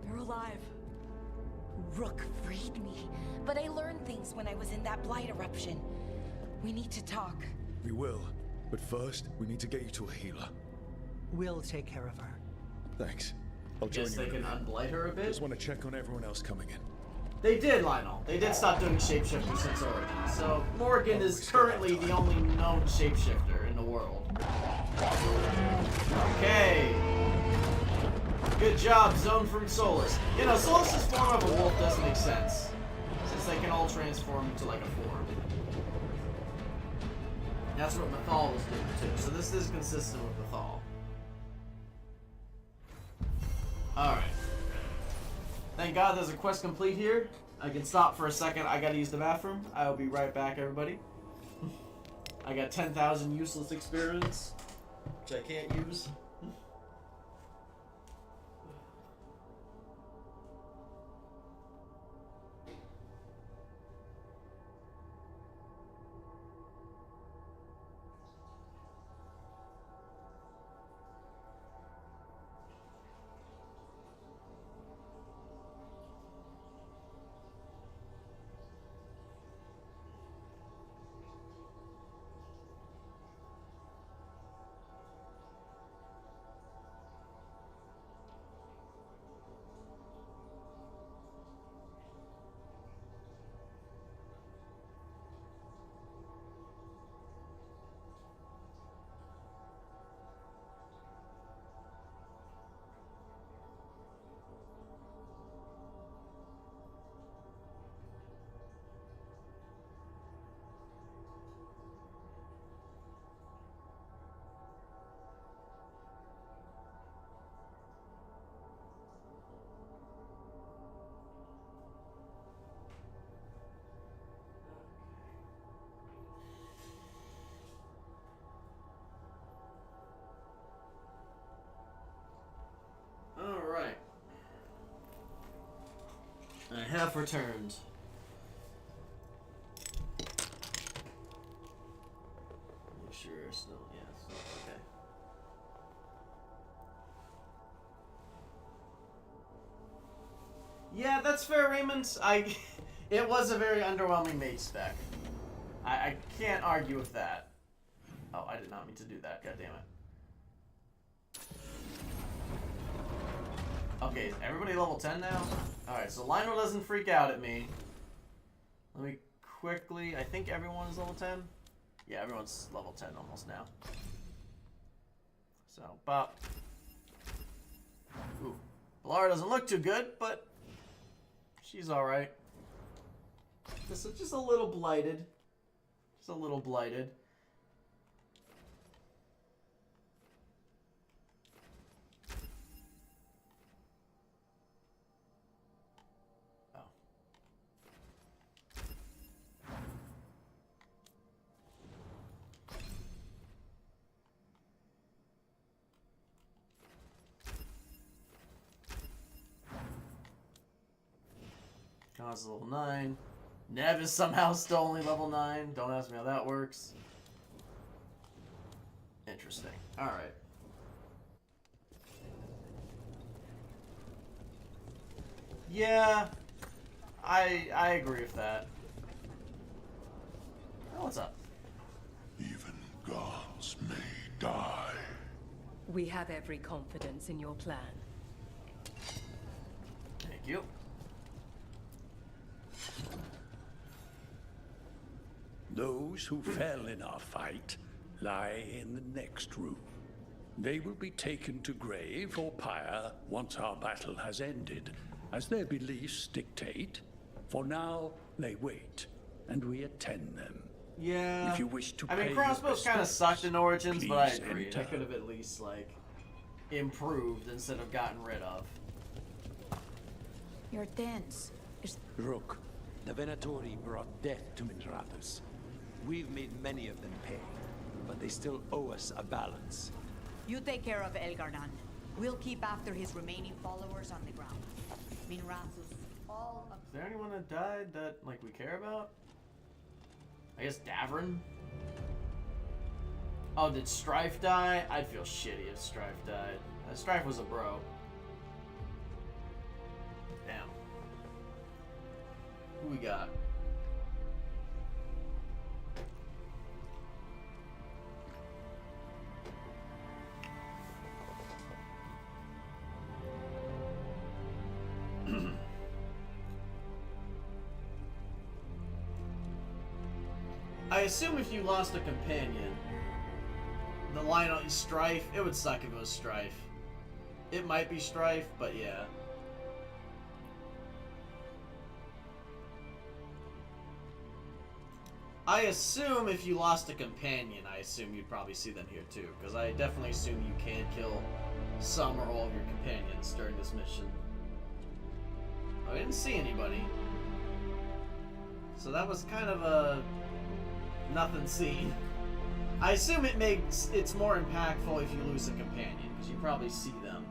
you're alive. Rook freed me, but I learned things when I was in that blight eruption. We need to talk. We will. But first, we need to get you to a healer. We'll take care of her. Thanks. I'll join Guess you. they can unblight her a bit? Just want to check on everyone else coming in. They did, Lionel. They did stop doing shapeshifting since Origins. So Morgan is currently the only known shapeshifter in the world. Okay. Good job, Zone from Solas. You know, Solas' form of a wolf does make sense, since they can all transform into like a form. That's what Mythal was doing too. So this is consistent with Mythal. Alright. Thank God there's a quest complete here. I can stop for a second. I gotta use the bathroom. I will be right back, everybody. I got 10,000 useless experience, which I can't use. have returned. Make sure still, yes, okay. Yeah, that's fair, Raymond. It was a very underwhelming mage spec. I can't argue with that. Oh, I did not mean to do that. God damn it. Okay, is everybody level 10 now? Alright, so Lionel doesn't freak out at me. Let me quickly... I think everyone is level 10? Yeah, everyone's level 10 almost now. So, Bop. Ooh. Laura doesn't look too good, but she's alright. Just a little blighted. Just a little blighted. Oh. Kaz is level 9. Nev is somehow still only level 9. Don't ask me how that works. Interesting. Alright. Yeah. I agree with that. Oh, what's up? Even gods may die. We have every confidence in your plan. Thank you. Those who fell in our fight lie in the next room. They will be taken to grave or pyre once our battle has ended, as their beliefs dictate. For now, they wait, and we attend them. Yeah. If you wish to I mean, pay crossbows kind of sucked in Origins, but I please agree. enter. They could have at least, like, improved instead of gotten rid of. Your dance is... Rook, the Venatori brought death to Minrathus. We've made many of them pay, but they still owe us a balance. You take care of Elgar'nan. We'll keep after his remaining followers on the ground. Minrathus, all of... Is there anyone that died that, like, we care about? I guess Davrin? Oh, did Strife die? I'd feel shitty if Strife died. Strife was a bro. Damn. Who we got? I assume if you lost a companion, the line on Strife, it would suck if it was Strife. It might be Strife, but yeah. I assume if you lost a companion, I assume you'd probably see them here too, because I definitely assume you can kill some or all of your companions during this mission. I didn't see anybody. So that was kind of a nothing seen. I assume it's more impactful if you lose a companion, because you probably see them.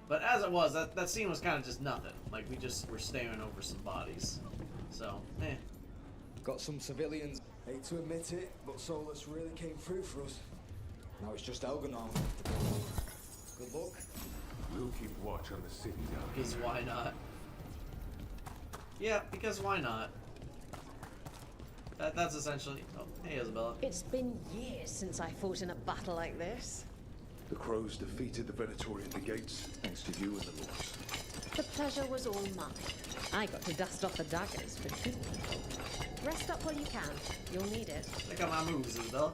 But as it was, that scene was kind of just nothing. Like, we just were staring over some bodies. So, eh. Got some civilians. Hate to admit it, but Solas really came through for us. Now it's just Elganon. Good luck. We'll keep watch on the city down here. Because why not? Yeah, because why not? That's essentially... Oh, hey, Isabella. It's been years since I fought in a battle like this. The crows defeated the Venatori at the gates, thanks to you and the Lords. The pleasure was all mine. I got to dust off the daggers for good people. Rest up while you can. You'll need it. Check out my moves, Isabella.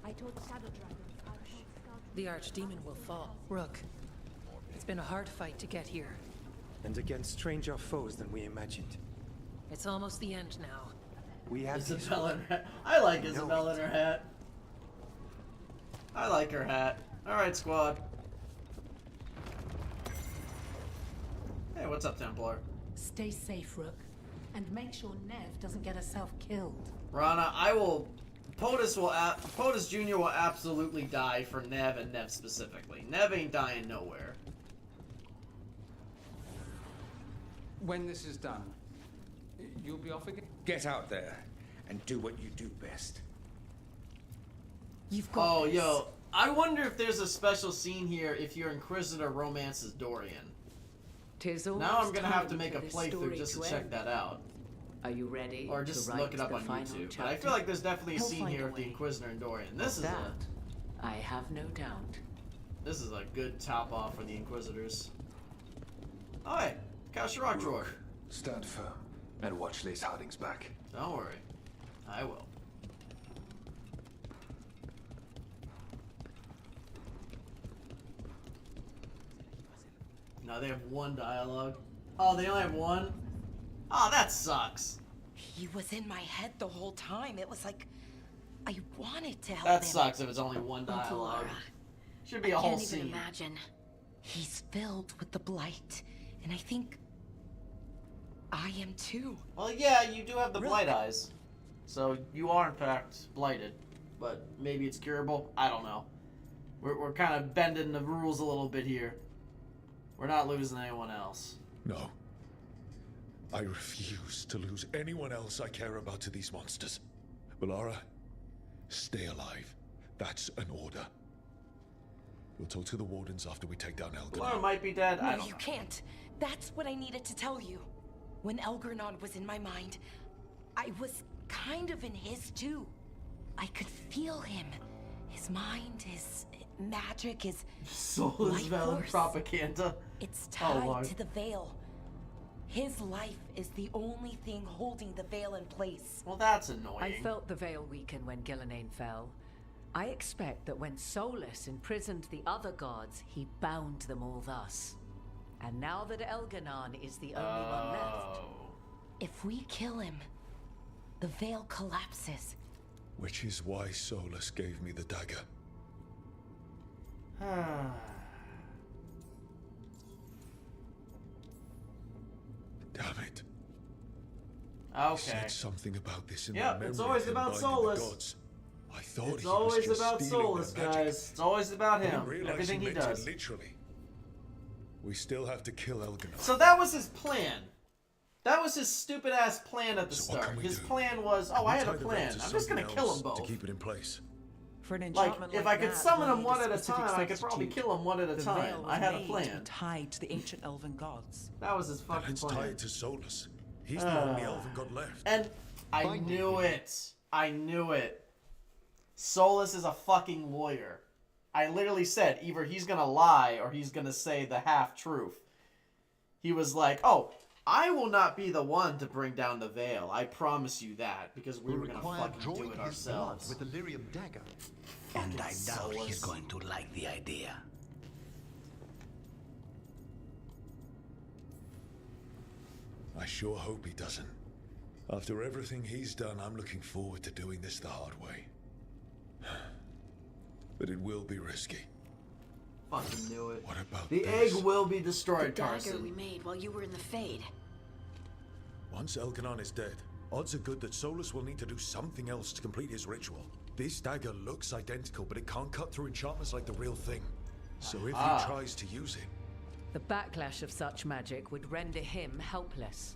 I taught Shadow Dragons. The Archdemon will fall. Rook, it's been a hard fight to get here. And against stranger foes than we imagined. It's almost the end now. We have Isabella in her hat. I like Isabella in her hat. I like her hat. Alright, squad. Hey, what's up, Templar? Stay safe, Rook. And make sure Nev doesn't get herself killed. Rana, I will POTUS Jr. will absolutely die for Nev and Nev specifically. Nev ain't dying nowhere. When this is done, you'll be off again? Get out there and do what you do best. You've got this. Yo, I wonder if there's a special scene here if your Inquisitor romances Dorian. Now I'm gonna have to make a playthrough just to check that out. Are you ready? Or just look it up on YouTube. But I feel like there's definitely a scene here with the Inquisitor and Dorian. This is I have no doubt. This is a good top off for the Inquisitors. Oh hey, Kasharak drawer. Stand firm and watch Lace Harding's back. Don't worry. I will. No, they have one dialogue. Oh, they only have one? Oh, that sucks. He was in my head the whole time. It was like I wanted to help That him. sucks if it's only one dialogue. Should be a whole scene. I can't even imagine. He's filled with the blight, and I think I am too. Well, yeah, you do have the blight eyes. So you are in fact blighted. But maybe it's curable? I don't know. We're kind of bending the rules a little bit here. We're not losing anyone else. No. I refuse to lose anyone else I care about to these monsters. Valara, stay alive. That's an order. We'll talk to the wardens after we take down Elgarnon. Valara might be dead. I No, don't you know. can't. That's what I needed to tell you. When Elgarnon was in my mind, I was kind of in his too. I could feel him. His mind, his magic, his Solas life Veil force. propaganda. It's Oh, tied Lord. to the veil. His life is the only thing holding the veil in place. Well, that's annoying. I felt the veil weaken when Gillenane fell. I expect that when Solas imprisoned the other gods, he bound them all thus. And now that Elgarnon is the only one left. If we kill him, the veil collapses. Which is why Solas gave me the dagger. Damn it. Okay. He said something about this in the Yep, memory it's always of him about binding the Solas. gods. I thought It's he always was just about stealing Solas, their magic. guys. It's always about I him. didn't realize Everything he meant it does. literally. We still have to kill Elgarnon. So that was his plan. That was his stupid ass plan at the So what start. can we His do? plan was, Can oh, we I had a tie the veil plan. to I'm just gonna something kill else them both. to keep it in place. For an Like, enchantment if like I could that, summon we'll them need one a at a specific time, I could probably substitute. kill them one at a The time. veil was I had a made plan. to be tied to the ancient elven gods. That was his fucking Let's plan. tie it to Solas. He's the only elven god left. And I knew it. I knew it. Solas is a fucking lawyer. I literally said either he's gonna lie or he's gonna say the half-truth. He was like, oh, I will not be the one to bring down the veil. I promise you that. Because we were gonna fucking do it ourselves. With the lyrium dagger. And I doubt Solas. he's going to like the idea. I sure hope he doesn't. After everything he's done, I'm looking forward to doing this the hard way. But it will be risky. Fucking knew it. What about The this? egg will be destroyed, The dagger Tarson. we made while you were in the Fade. Once Elgarnon is dead, odds are good that Solas will need to do something else to complete his ritual. This dagger looks identical, but it can't cut through enchantments like the real thing. So if he tries to use it... The backlash of such magic would render him helpless.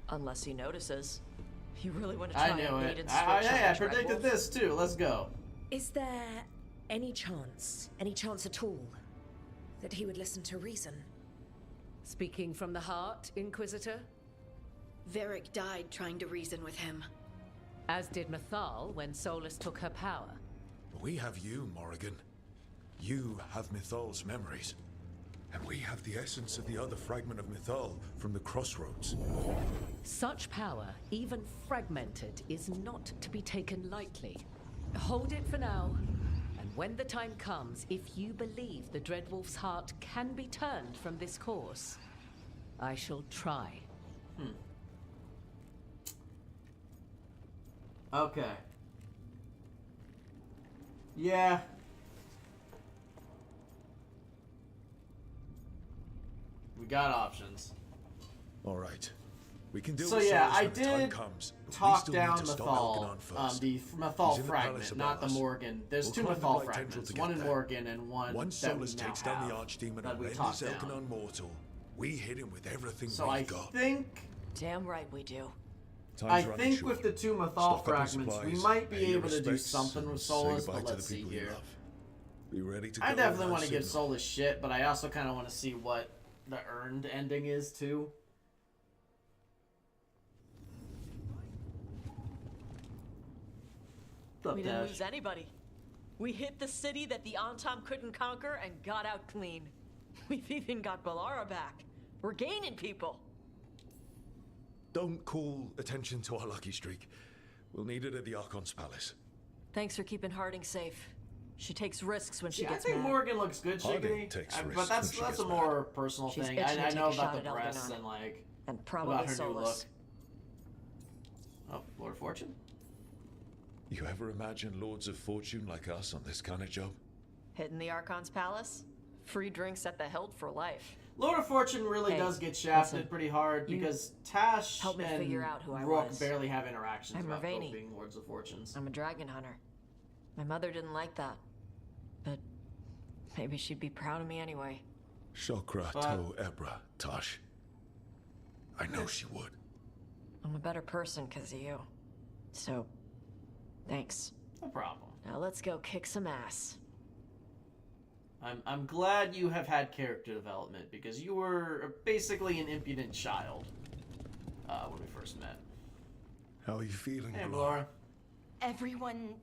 Unless he notices. You really want to I try knew and it. lead and switch on I the predicted Dreadwolf? this too. Let's go. Is there any chance at all, that he would listen to reason? Speaking from the heart, Inquisitor? Varric died trying to reason with him. As did Mythal when Solas took her power. We have you, Morrigan. You have Mythal's memories. And we have the essence of the other fragment of Mythal from the crossroads. Such power, even fragmented, is not to be taken lightly. Hold it for now. And when the time comes, if you believe the Dreadwolf's heart can be turned from this course, I shall try. Okay. Yeah. We got options. All right. We can deal So with yeah, Solas I when the time did comes, but we talk still need down to stop Mythal, Elganon first. the He's Mythal in the fragment, palace not above the us. Morgan. There's We'll two climb the Mythal Blight Tendril fragments, to get one in there. Morgan and one Once that we Solas now takes down the have, Archdemon that and we renders talked down. Elganon mortal, we hit him with everything So we've I got. think Damn right we do. I think with the two Mythal fragments, we might be able to do something with Solas, but let's see here. Be ready to I go definitely when want to give signal. Solas shit, but I also kind of want to see what the earned ending is too. What's up, We didn't Dash? lose anybody. We hit the city that the Antam couldn't conquer and got out clean. We've even got Balara back. We're gaining people. Don't call attention to our lucky streak. We'll need it at the Archon's palace. Thanks for keeping Harding safe. She takes risks when she Yeah, I gets think mad. Morgan looks good, Harding Shiggity. takes But risks that's when she a gets more personal She's thing. itching to I know take a about shot the at breasts Elganon. and like And probably about her new Solas. look. Oh, Lord of Fortune. You ever imagine Lords of Fortune like us on this kind of job? Hitting the Archon's palace? Free drinks at the Hilt for life. Lord of Fortune really Hey, does get shafted listen, pretty hard you because Tash helped me and figure out who I Rook was. barely have interactions I'm about both Ravani. being Lords of Fortunes. I'm a dragon hunter. My mother didn't like that. But maybe she'd be proud of me anyway. Shokra to Ebra, Tash. I know she would. I'm a better person because of you. So, thanks. No problem. Now let's go kick some ass. I'm glad you have had character development because you were basically an impudent child when we first met. How are you feeling, Hey, Laura? Laura. Everyone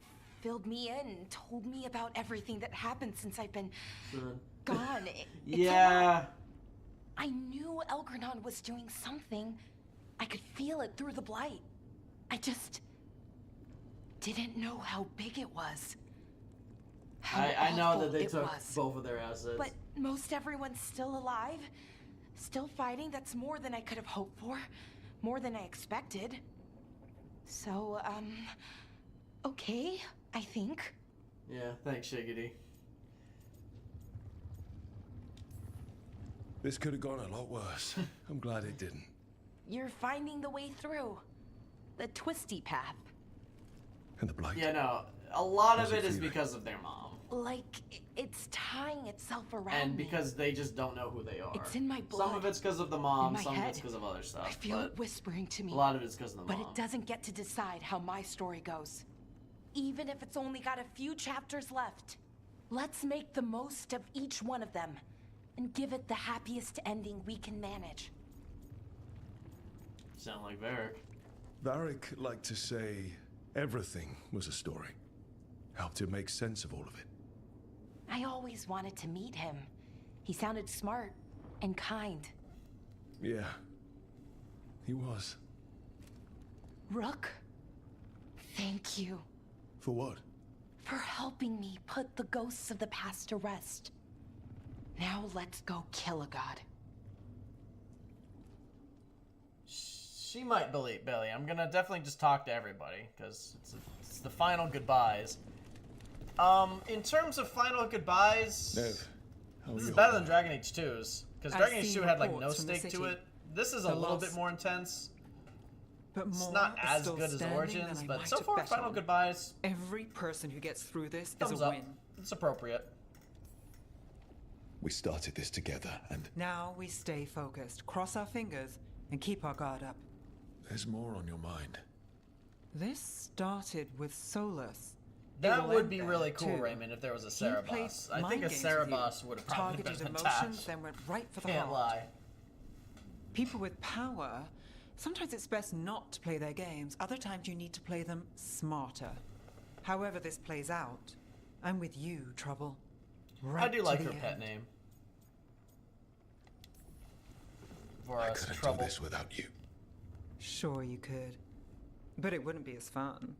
filled me in and told me about everything that happened since I've been Good. gone. It's a Yeah. lot. I knew Elgranon was doing something. I could feel it through the blight. I just didn't know how big it was. How I know awful that they it took was. both of their assets. But most everyone's still alive, still fighting. That's more than I could have hoped for, more than I expected. So, okay, I think. Yeah, thanks, Shiggity. This could have gone a lot worse. I'm glad it didn't. You're finding the way through. The twisty path. And the blight. Yeah, no, a lot How's of it it is feeling? because of their mom. Like, it's tying itself around And me. because they just don't know who they are. It's in my blood. Some of it's because of the mom, in my some head. of it's because of other stuff. I feel but it whispering to me. a lot of it's because of the But mom. it doesn't get to decide how my story goes. Even if it's only got a few chapters left. Let's make the most of each one of them. And give it the happiest ending we can manage. Sound like Varric. Varric liked to say everything was a story. Helped him make sense of all of it. I always wanted to meet him. He sounded smart and kind. Yeah. He was. Rook, thank you For what? for helping me put the ghosts of the past to rest. Now let's go kill a god. She might believe Billy. I'm gonna definitely just talk to everybody because it's the final goodbyes. In terms of final goodbyes, Nev, how this are is you better holding than Dragon Age 2's because I've Dragon Age seen 2 had like no reports from the stake to city. it. This is a The little loss- bit more intense. But It's more not are as still good as standing Origins, than I but might so have far, bet final on. goodbyes. Every person who gets through this is Thumbs a up. win. It's appropriate. We started this together, and Now we stay focused, cross our fingers, and keep our guard up. there's more on your mind. This started with Solas. That It'll would end be there, really cool, too. Raymond, if there was a He played Cerebos. I mind think a games with you, Cerebos would have probably been targeted the emotions, Tash. then went right for the Can't heart. lie. People with power, sometimes it's best not to play their games. Other times you need to play them smarter. However this plays out, I'm with you, Trouble. Right I do to like the her end. pet name. For I us, couldn't Trouble. do this without you. Sure you could. But it wouldn't be as fun.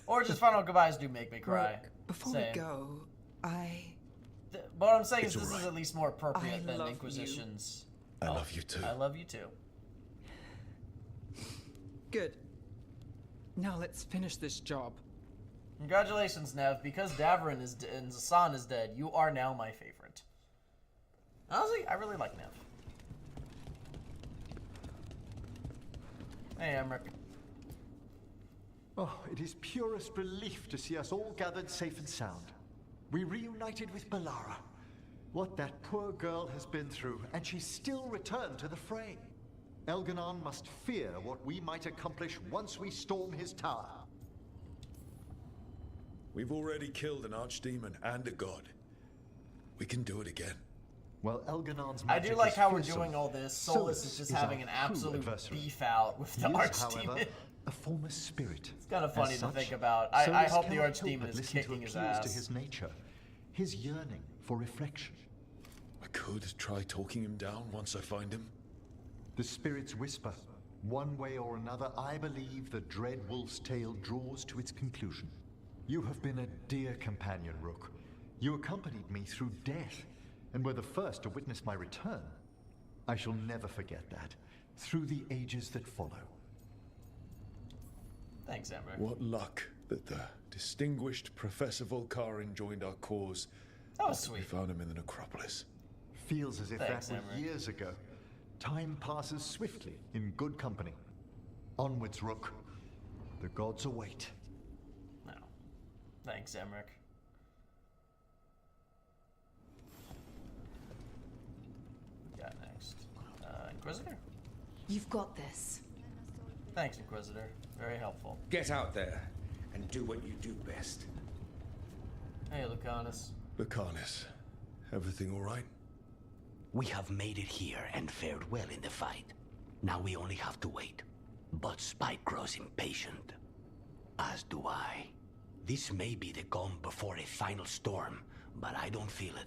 Origins final goodbyes do make me cry. Rook, before Same. we go, But what I'm saying It's is this alright. is at least more appropriate I than love Inquisition's. I love you too. I love you too. Good. Now let's finish this job. Congratulations, Nev. Because Davrin is and Zasan is dead, you are now my favorite. Honestly, I really like Nev. Hey, Emmrich. Oh, it is purest relief to see us all gathered safe and sound. We reunited with Balara. What that poor girl has been through, and she's still returned to the fray. Elganon must fear what we might accomplish once we storm his tower. We've already killed an archdemon and a god. We can do it again. Well, Elganon's I magic do like is how we're fearsome. doing all this. Solus is just having our an true absolute adversary. beef out with the He is, however, archdemon. a former spirit. It's kind of funny As to such, think about. I Solus hope the cannot help archdemon but is listen to kicking his appeals ass. to his nature, his yearning for reflection. I could try talking him down once I find him. The spirits whisper. One way or another, I believe the dread wolf's tale draws to its conclusion. You have been a dear companion, Rook. You accompanied me through death, and were the first to witness my return. I shall never forget that, through the ages that follow. Thanks, Ember. What luck that the distinguished Professor Volcarin joined our cause. That was after we sweet. found him in the necropolis. Feels as if Thanks, that was Emmerich. years ago. Time passes swiftly in good company. Onwards, Rook. The gods await. No. Thanks, Emmerich. What we got next? Inquisitor? You've got this. Thanks, Inquisitor. Very helpful. Get out there and do what you do best. Hey, Lucanus. Lucanus, everything all right? We have made it here and fared well in the fight. Now we only have to wait. But Spike grows impatient. As do I. This may be the calm before a final storm, but I don't feel it.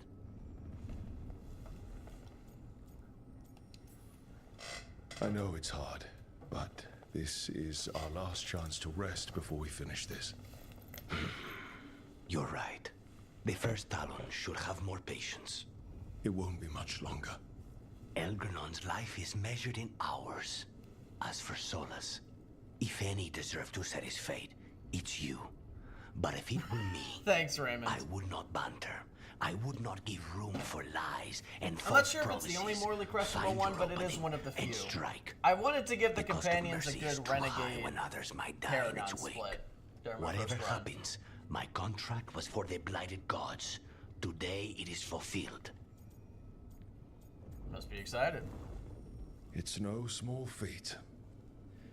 I know it's hard, but this is our last chance to rest before we finish this. You're right. The first Talon should have more patience. It won't be much longer. Elgrenon's life is measured in hours. As for Solas, if any deserve to set his fate, it's you. But if it were me, Thanks, Raymond. I would not banter. I would not give room for lies and I'm not false sure if it's the only promises. morally questionable Find one, your but it is opening one of the few. and strike. I wanted to give the Because companions a mercy is good too high renegade when others might die in paragon its wake. split during my Whatever first run. happens, my contract was for the blighted gods. Today it is fulfilled. Must be excited. It's no small feat.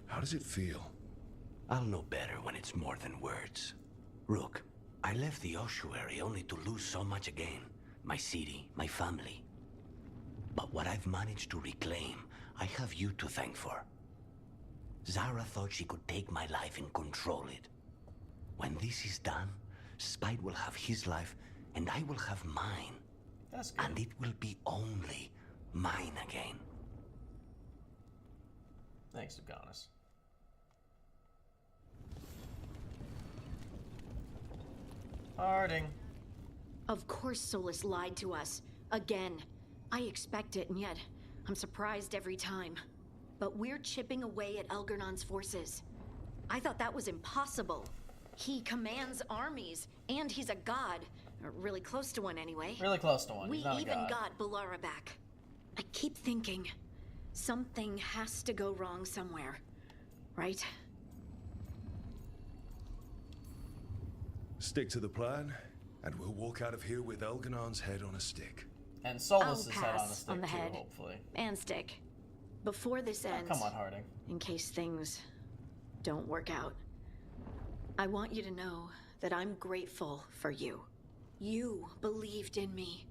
How does it feel? I'll know better when it's more than words. Rook, I left the ossuary only to lose so much again. My city, my family. But what I've managed to reclaim, I have you to thank for. Zara thought she could take my life and control it. When this is done, Spite will have his life, and I will have mine. That's good. And it will be only mine again. Thanks, Lucanus. Harding. Of course Solus lied to us. Again. I expect it, and yet I'm surprised every time. But we're chipping away at Elgernon's forces. I thought that was impossible. He commands armies, and he's a god. Or really close to one, anyway. Really close to one. We He's not a even god. got Balara back. I keep thinking, something has to go wrong somewhere. Right? Stick to the plan, and we'll walk out of here with Elganon's head on a stick. And Solus' I'll head on a pass stick on the too, head. hopefully. And stick. Before this ends, Come on, Harding. in case things don't work out, I want you to know that I'm grateful for you. You believed in me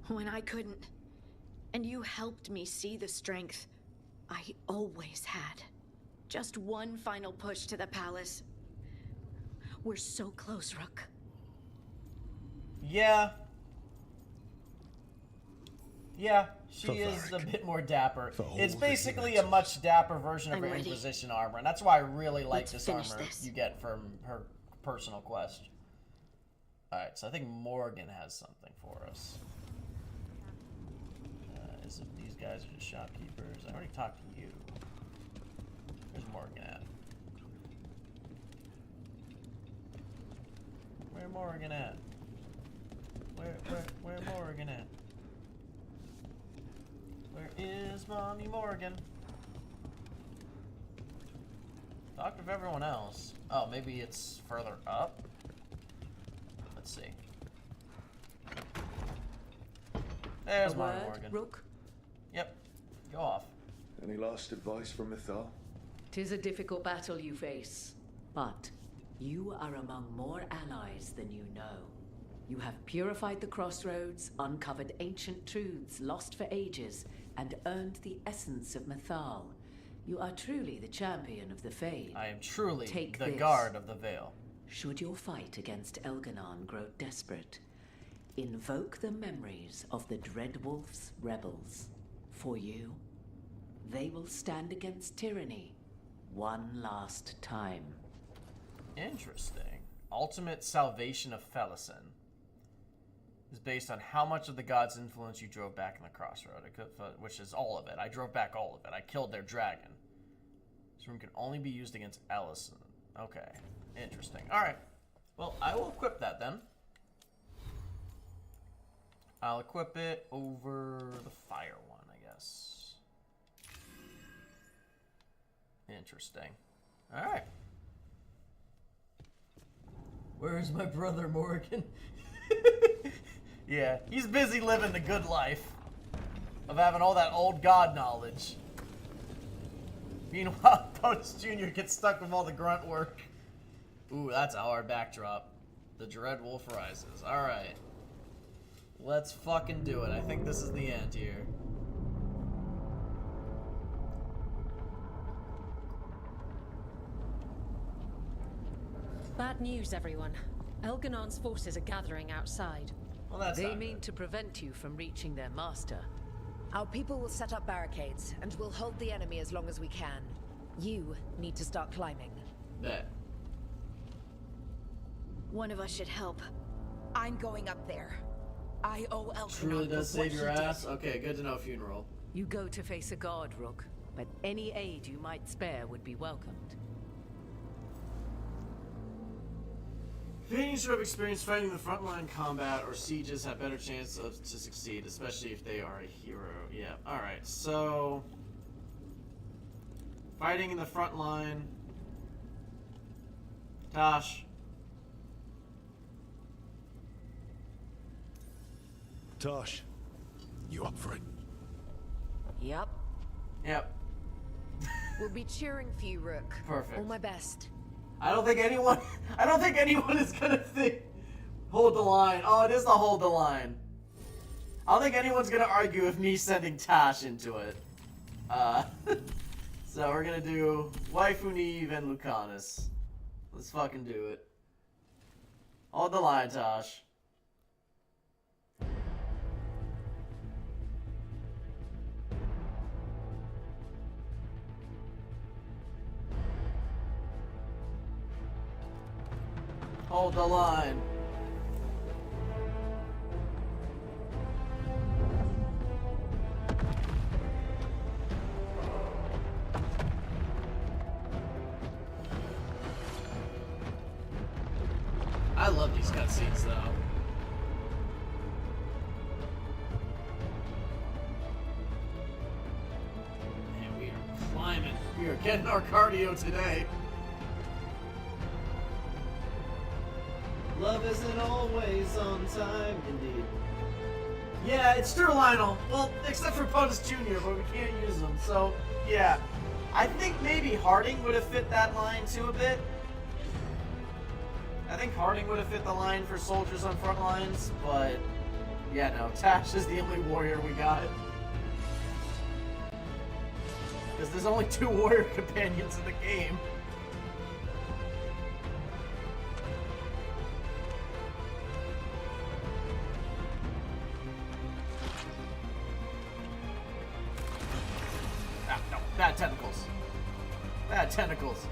when I couldn't, and you helped me see the strength I always had. Just one final push to the palace. We're so close, Rook. Yeah. Yeah, she For is a Varric. bit more dapper. For all It's that he basically meant a to much dapper version of I'm her ready. Inquisition armor, and that's why I really like Let's this finish armor this. you get from her personal quest. Alright, so I think Morgan has something for us. Is it these guys are just shopkeepers? I already talked to you. Where's Morgan at? Where Morgan at? Where Morgan at? Where is Mommy Morgan? Talked with everyone else. Oh, maybe it's further up? Let's see. There's my Morgan. Rook? Yep. Go off. Any last advice from Mythal? 'Tis a difficult battle you face, but you are among more allies than you know. You have purified the crossroads, uncovered ancient truths lost for ages, and earned the essence of Mythal. You are truly the champion of the Fade. I am truly Take the this. guard of the Veil. Should your fight against Elganon grow desperate, invoke the memories of the Dreadwolf's rebels. For you, they will stand against tyranny one last time. Interesting. Ultimate salvation of Felison is based on how much of the god's influence you drove back in the crossroad, which is all of it. I drove back all of it. I killed their dragon. This room can only be used against Ellison. Okay. Interesting. Alright. Well, I will equip that then. I'll equip it over the fire one, I guess. Interesting. Alright. Where's my brother, Morgan? Yeah, he's busy living the good life of having all that old god knowledge. Meanwhile, Potus Jr. gets stuck with all the grunt work. Ooh, that's a hard backdrop. The Dreadwolf rises. Alright. Let's fucking do it. I think this is the end here. Bad news, everyone. Elganon's forces are gathering outside. Well, that's they not mean good. to prevent you from reaching their master. Our people will set up barricades, and we'll hold the enemy as long as we can. You need to start climbing. Bet. One of us should help. I'm going up there. I owe Elganon Truly does for what save your he did. ass? Okay, good to know, Funeral. You go to face a god, Rook, but any aid you might spare would be welcomed. Fanians who have experienced fighting the frontline combat or sieges have better chance to succeed, especially if they are a hero. Yeah, alright, so... Fighting in the front line. Tash. Tash, you up for it? Yep. Yep. We'll be cheering for you, Rook. Perfect. All my best. I don't think anyone is gonna think hold the line. Oh, it is the hold the line. I don't think anyone's gonna argue with me sending Tash into it. So we're gonna do Waifu Neve and Lucanus. Let's fucking do it. Hold the line, Tash. Hold the line. I love these cutscenes though. Man, we are climbing. We are getting our cardio today. Love isn't always on time, indeed. Yeah, it's true, Lionel. Well, except for POTUS Jr., but we can't use him, so, yeah. I think maybe Harding would have fit that line too a bit. I think Harding would have fit the line for soldiers on front lines, but yeah, no, Tash is the only warrior we got. Because there's only 2 warrior companions in the game. No, bad tentacles. Bad tentacles.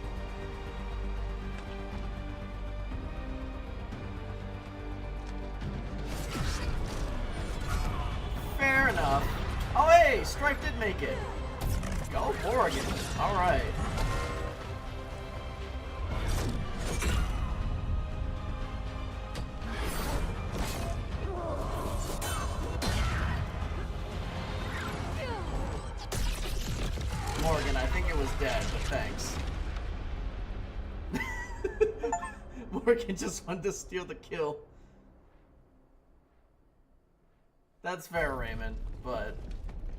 Fair enough. Oh hey, Strife did make it. Go Morgan. Alright. Morgan, I think it was dead, but thanks. Morgan just wanted to steal the kill. That's fair, Raymond, but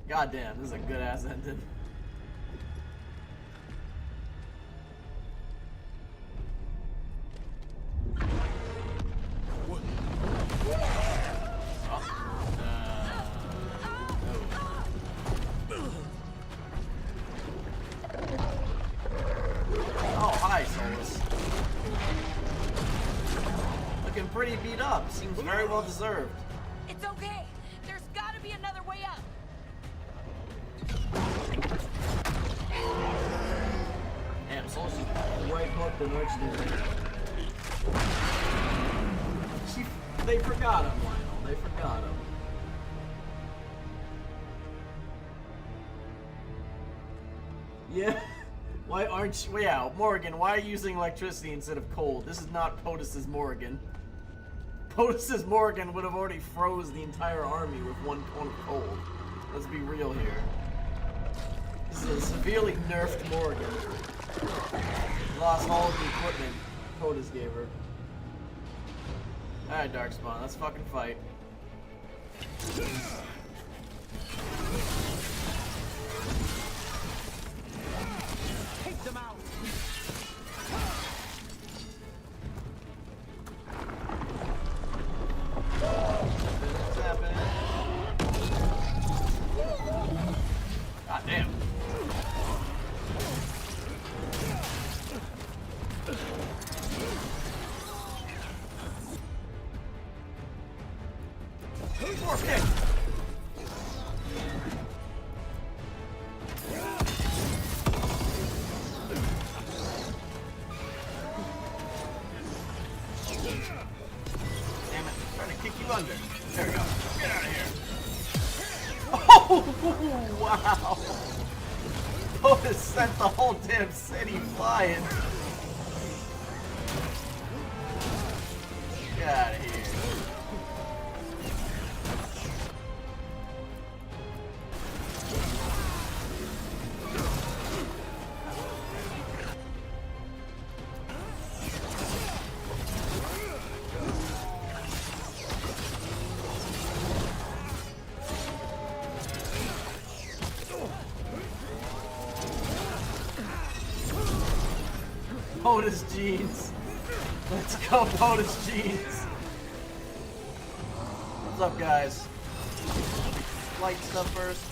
goddamn, this is a good ass ending. Oh, hi, Solas. Looking pretty beat up. Seems very well deserved. It's okay. There's gotta be another way up. Damn, Solas is right hooked the next dude. They forgot him, Lionel. They forgot him. Yeah. Why aren't you? Yeah, Morgan, why are you using electricity instead of cold? This is not POTUS's Morgan. POTUS's Morgan would have already froze the entire army with one cone of cold. Let's be real here. This is a severely nerfed Morgan. Lost all of the equipment POTUS gave her. Alright, Darkspawn, let's fucking fight. Take them out. What's happening? God damn. More kick. Damn it, I'm trying to kick you under. There we go. Get out of here. Oh, wow. POTUS sent the whole damn city flying. Get out of here. POTUS jeans. Let's go, POTUS jeans. What's up, guys? Light stuff first.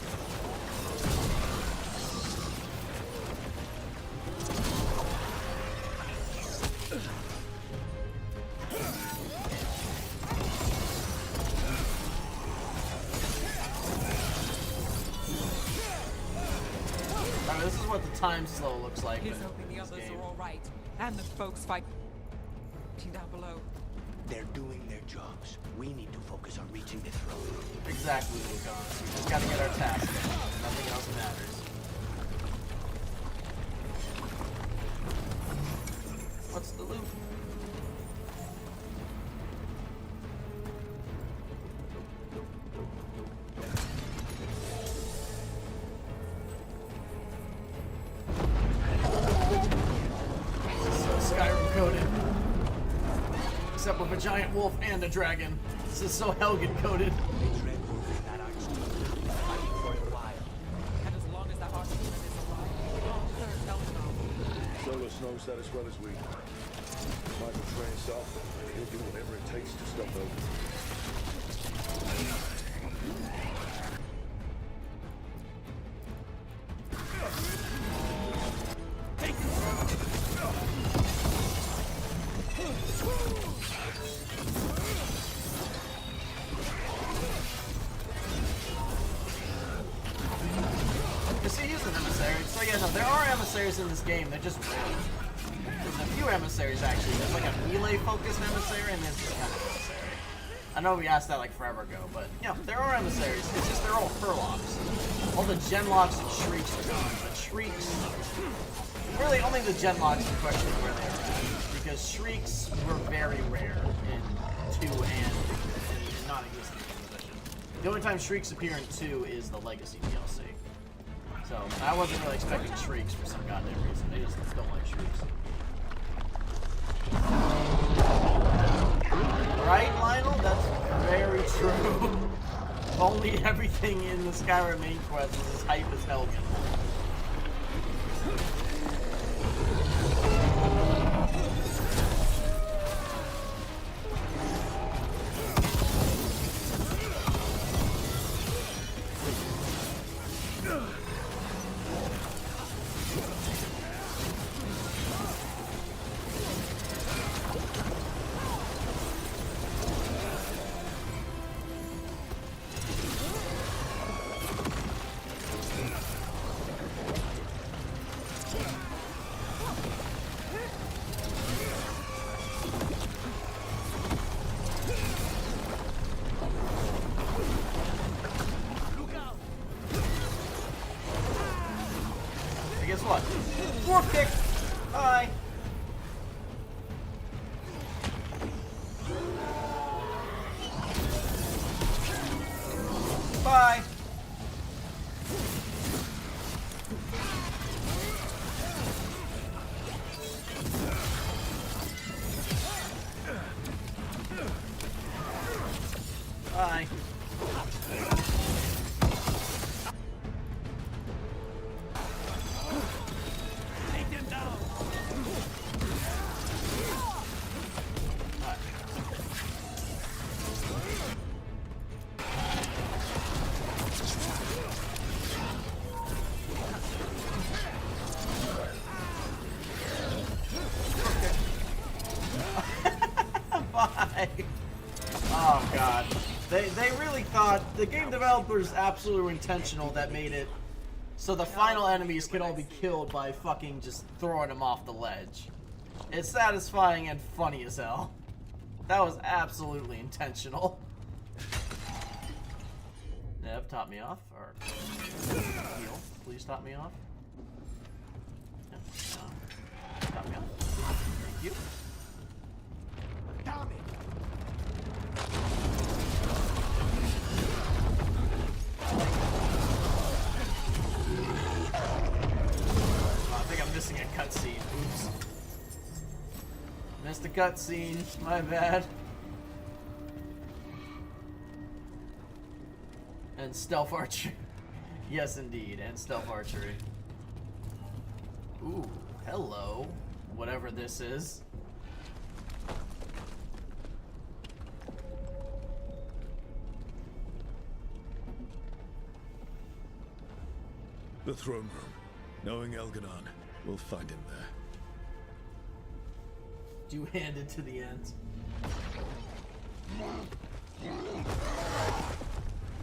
Alright, this is what the time slow looks like. He's hoping the others are all right, and the folks fighting down below. They're doing their jobs. We need to focus on reaching the throne. Exactly, Lucas. We just gotta get our task done. Nothing else matters. What's the loot? So Skyrim coded. Except with a giant wolf and a dragon. This is so Helgen coded. And as long as that archdemon is alive, we won't hurt Elgnar. Solas knows that as well as we. Michael trains up, and he'll do whatever it takes to stop Elgin. In this game, they're just rare. There's a few emissaries actually. There's like a melee focused emissary and there's this kind of emissary. I know we asked that like forever ago, but yeah, there are emissaries. It's just they're all Hurlocks. All the Genlocks and Shrieks are gone, but Shrieks, really only the Genlocks in question where they are at, because Shrieks were very rare in 2 and non-existent position. The only time Shrieks appear in 2 is the Legacy DLC. So, I wasn't really expecting Shrieks for some goddamn reason. They just don't like Shrieks. Right, Lionel? That's very true. Only everything in the Skyrim main quest is as hype as Helgen. Guess what? Dwarf kick! Bye! Bye! Bye. Oh god. They really thought, the game developers absolutely were intentional that made it so the final enemies could all be killed by fucking just throwing them off the ledge. It's satisfying and funny as hell. That was absolutely intentional. Nev, top me off, or heal, please top me off. Yep. Top me off. Thank you. I think I'm missing a cutscene. Oops. Missed a cutscene. My bad. And stealth archery. Yes, indeed. And stealth archery. Ooh, hello. Whatever this is. The throne room. Knowing Elganon, we'll find him there. Two-handed to the end.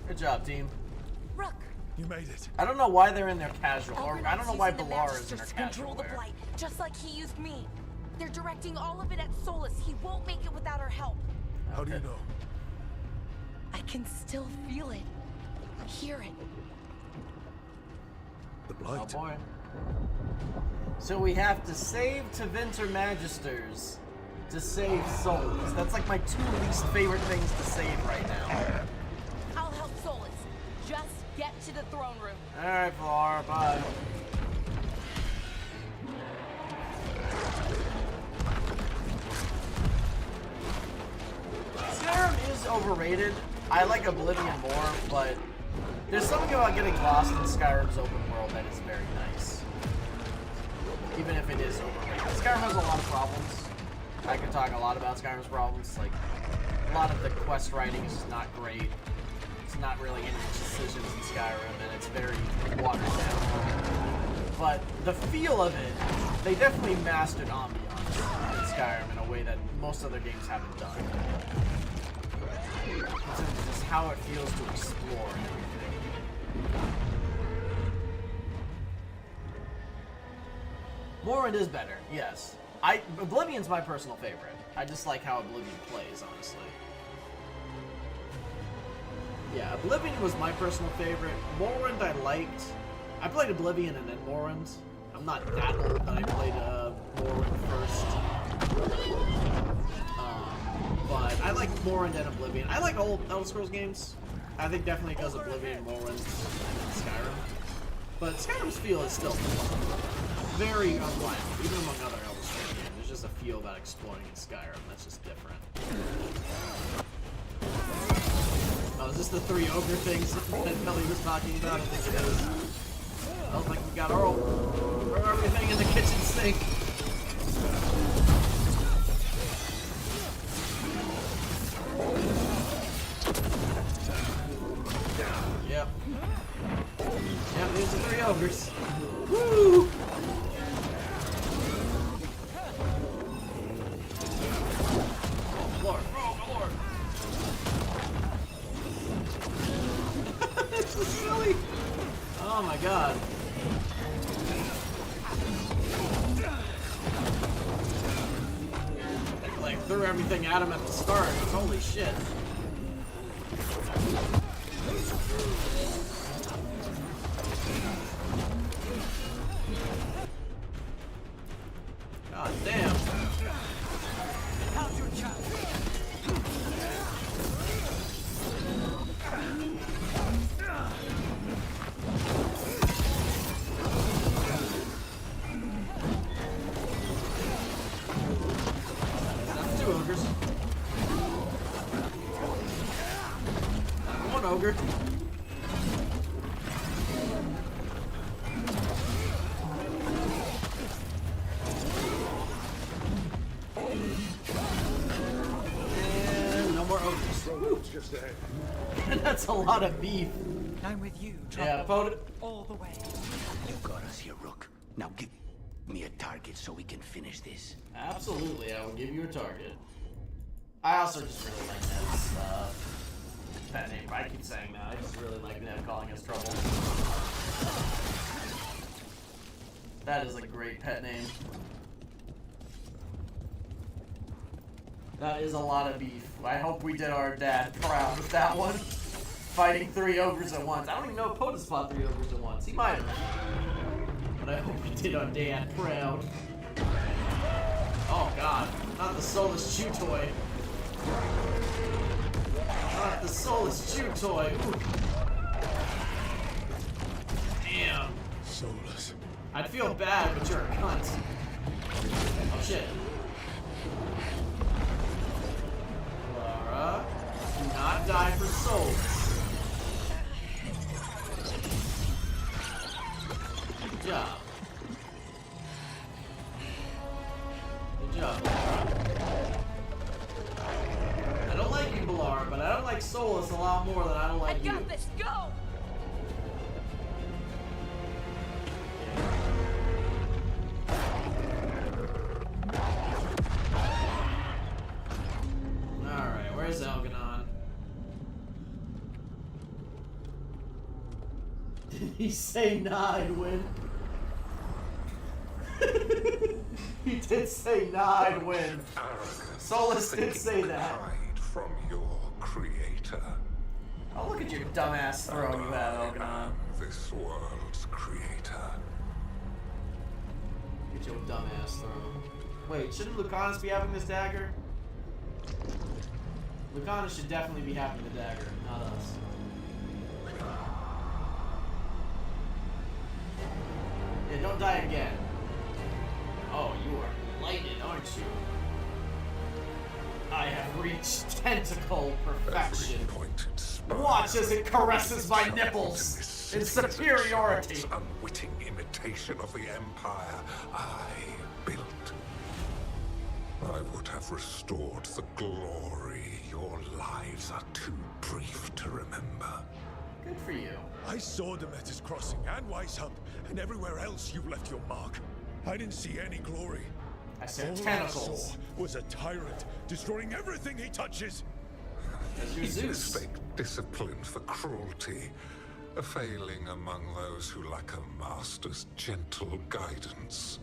Good job, team. Rook. You made it. I don't know why they're in their casual, or I don't know why Using the Balar is in magisters her to control casual the wear. blight, just like he used me. They're directing all of it at Solas. He won't make it without our help. How do you know? I can still feel it. Hear it. The blight. Oh boy. So we have to save Tevinter Magisters to save Solas. That's like my two least favorite things to save right now. I'll help Solas. Just get to the throne room. Alright, Valar, bye. Skyrim is overrated. I like Oblivion more, but there's something about getting lost in Skyrim's open world that is very nice. Even if it is overrated. Skyrim has a lot of problems. I could talk a lot about Skyrim's problems. Like, a lot of the quest writing is just not great. It's not really any decisions in Skyrim, and it's very watered down. But the feel of it, they definitely mastered ambiance in Skyrim in a way that most other games haven't done. In terms of just how it feels to explore and everything. Morrowind is better, yes. Oblivion's my personal favorite. I just like how Oblivion plays, honestly. Yeah, Oblivion was my personal favorite. Morrowind I liked. I played Oblivion and then Morrowind. I'm not that old, but I played Morrowind first. But I like Morrowind and Oblivion. I like old Elder Scrolls games. I think definitely because Oblivion, Morrowind, and Skyrim. But Skyrim's feel is still very unrivaled, even among other Elder Scrolls games. There's just a feel about exploring in Skyrim. That's just different. Oh, is this the 3 ogre things that Billy was talking about? I think it is. I don't think we got everything in the kitchen sink. Yep. Yep, there's the 3 ogres. Woo! Oh, Lord. Oh, Lord. This is silly. Oh, my God. I like threw everything at him at the start. Holy shit. God damn. How's your job? That's 2 ogres. That's 1 ogre. Just ahead. And that's a lot of beef. I'm with you. Yeah, vote all the way. You got us here, Rook. Now give me a target so we can finish this. Absolutely, I will give you a target. I also just really like Ned's pet name. I keep saying that. I just really like Ned calling us trouble. That is a great pet name. That is a lot of beef. I hope we did our dad proud with that one. Fighting 3 ogres at once. I don't even know if POTUS fought 3 ogres at once. He might have. But I hope we did our dad proud. Oh god. Not the Solas chew toy. Not the Solas chew toy. Ooh. Damn. Solas. I'd feel bad, but you're a cunt. Oh shit. Lara, do not die for Solas. Good job. Good job, Lara. I don't like you, Balar, but I don't like Solas a lot more than I don't like you. I got this, go! Alright, where's Elganon? Did he say nah, I'd win? He did say nah, I'd win. Solas did say that. From your creator. Oh, look at your dumbass throw you have, Elganon. This world's creator. Look at your dumbass throw. Wait, shouldn't Lucanus be having this dagger? Lucanus should definitely be having the dagger, not us. Yeah, don't die again. Oh, you are lighted, aren't you? I have reached tentacle perfection. Watch as it caresses my nipples in superiority. This unwitting imitation of the empire I built. I would have restored the glory. Your lives are too brief to remember. Good for you. I saw Demeter's Crossing and Weishaupt, and everywhere else you left your mark. I didn't see any glory. I said All tentacles. I saw was a tyrant, destroying everything he touches. You mistake discipline for cruelty, a failing among those who lack a master's gentle guidance.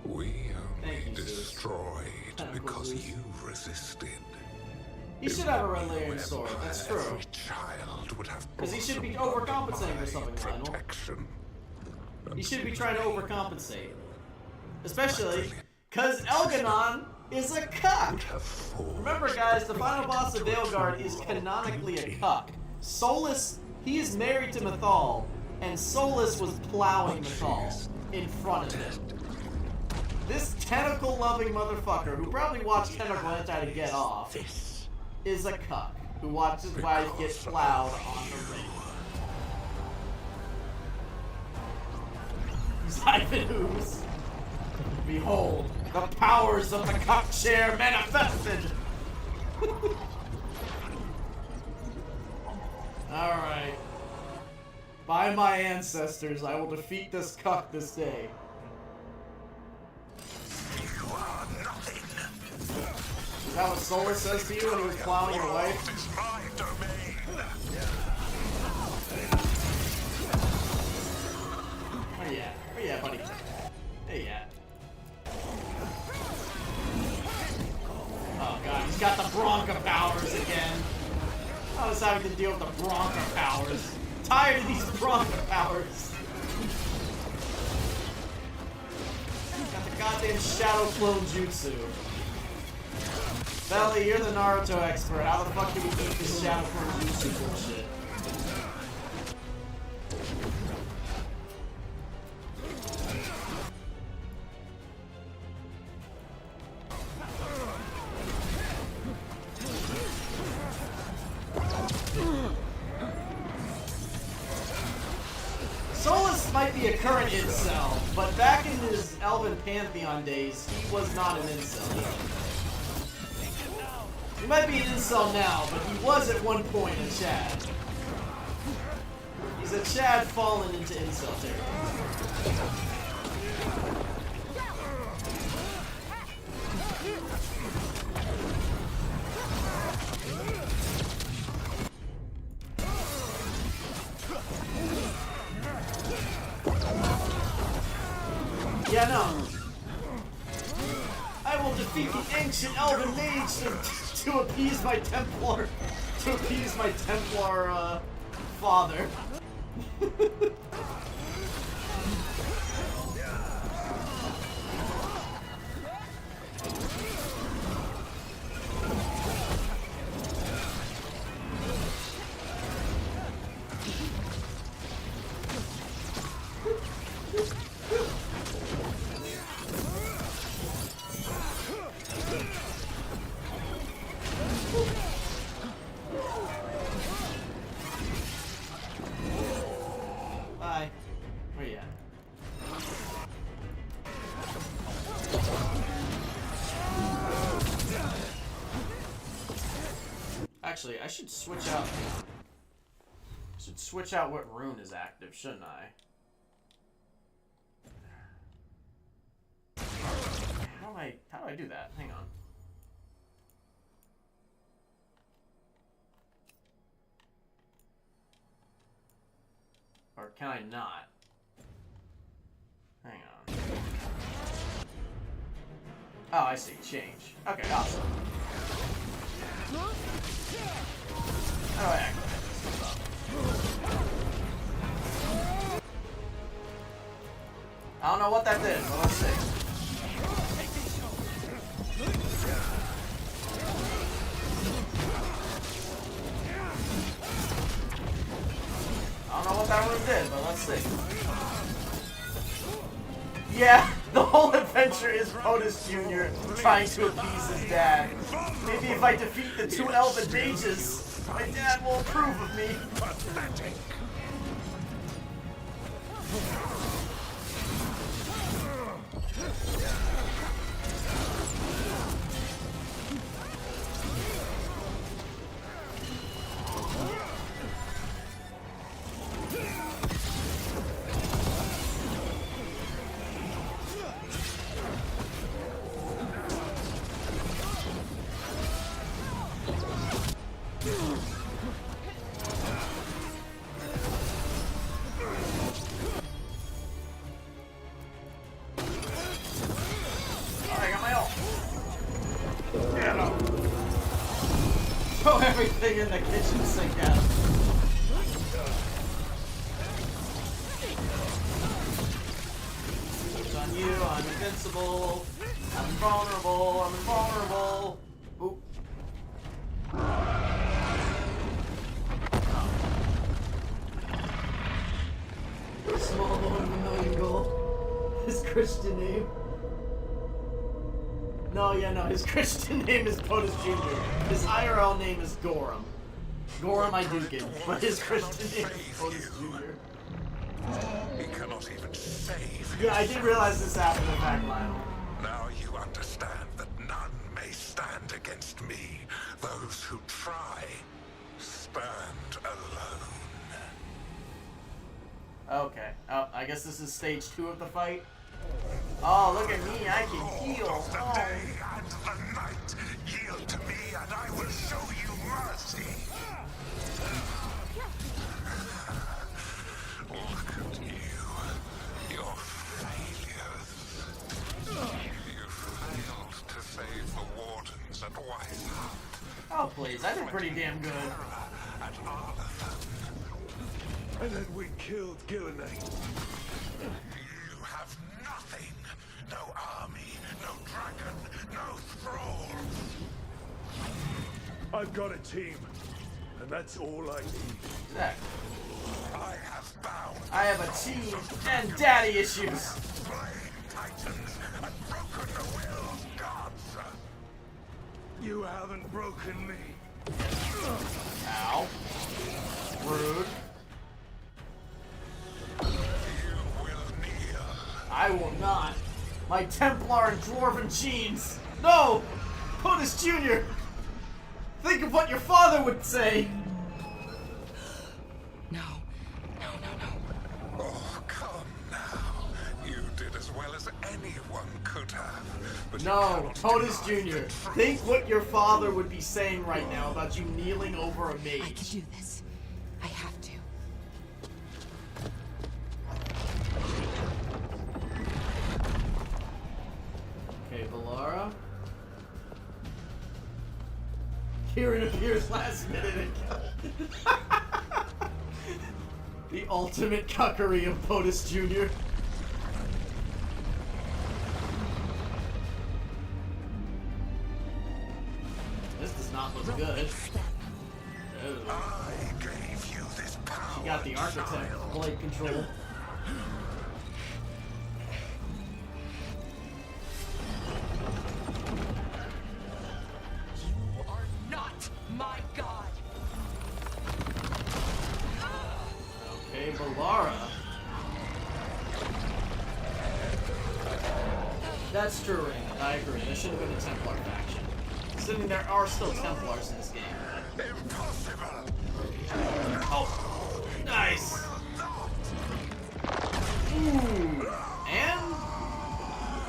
We only destroyed because you resisted. He should have a red layered sword, that's true. Every child would have because he should be overcompensating for something, Lionel. He should be trying to overcompensate. Especially because Elganon is a cuck! Remember guys, the final boss of Veilguard is canonically a cuck. Solas, he is married to Mythal, and Solas was plowing Mythal in front of him. This tentacle-loving motherfucker who probably watched Tentacle Hentai to get off is a cuck who watched his wife get plowed on the ring. Siphon ooze. Behold, the powers of the cuck chair manifested! Alright. By my ancestors, I will defeat this cuck this day. Is that what Solas says to you when he was plowing your wife? Where you at? Where you at, buddy? Where you at? Oh god, he's got the Bronca powers again. I was having to deal with the Bronca powers. Tired of these Bronca powers. Got the goddamn Shadow Clone Jutsu. Belly, you're the Naruto expert. How the fuck do we beat this Shadow Clone Jutsu bullshit? Solas might be a current incel, but back in his Elven Pantheon days, he was not an incel. He might be an incel now, but he was at one point a Chad. He's a Chad fallen into incel territory. Yeah, no. I will defeat the ancient elven mage to appease my Templar, father. Bye. Where you at? Actually, I should switch out. What rune is active, shouldn't I? How do I do that? Hang on. Or can I not? Hang on. Oh, I see. Change. Okay, awesome. How do I activate this stuff? I don't know what that did, but let's see. I don't know what that one did, but let's see. Yeah, the whole adventure is POTUS Jr. trying to appease his dad. Maybe if I defeat the two elven mages, my dad will approve of me. Pathetic. Everything in the kitchen sink out. It's on you, I'm invincible. I'm invulnerable, I'm invulnerable. Oop. Small Lord of the Million Gold. His Christian name. No, yeah, no. His Christian name is POTUS Jr. His IRL name is Gorham. Gorham I do give, but his Christian name is POTUS Jr. He cannot even save. Yeah, I did realize this after the fact, Lionel. Now you understand that none may stand against me. Those who try stand alone. Okay. Oh, I guess this is stage 2 of the fight. Oh, look at me. I can heal. Of the day and the night. Yield to me and I will show you mercy. Look at you. Your failures. You failed to save the wardens at Weishaupt. Oh, please. I did pretty damn good. And then we killed Gillenay. You have nothing. No army, no dragon, no thralls. I've got a team, and that's all I need. Exactly. I have a team and daddy issues. Slain titans and broken the will of gods. You haven't broken me. Ow. Rude. I will not. My Templar and Dwarven genes. No! POTUS Jr. Think of what your father would say. No. Oh, come now. You did as well as anyone could have. But No, POTUS Jr. Think what your father would be saying right now about you kneeling over a mage. I can do this. I have to. Okay, Valara. Kieran appears last minute again. The ultimate cuckery of POTUS Jr. This does not look good. Oh. I gave you this power. She got the architect blade control. You are not my god. Okay, Valara. That's true, Raymond. I agree. There should have been a Templar faction. Considering there are still Templars in this game. Impossible. Oh, nice. Ooh. And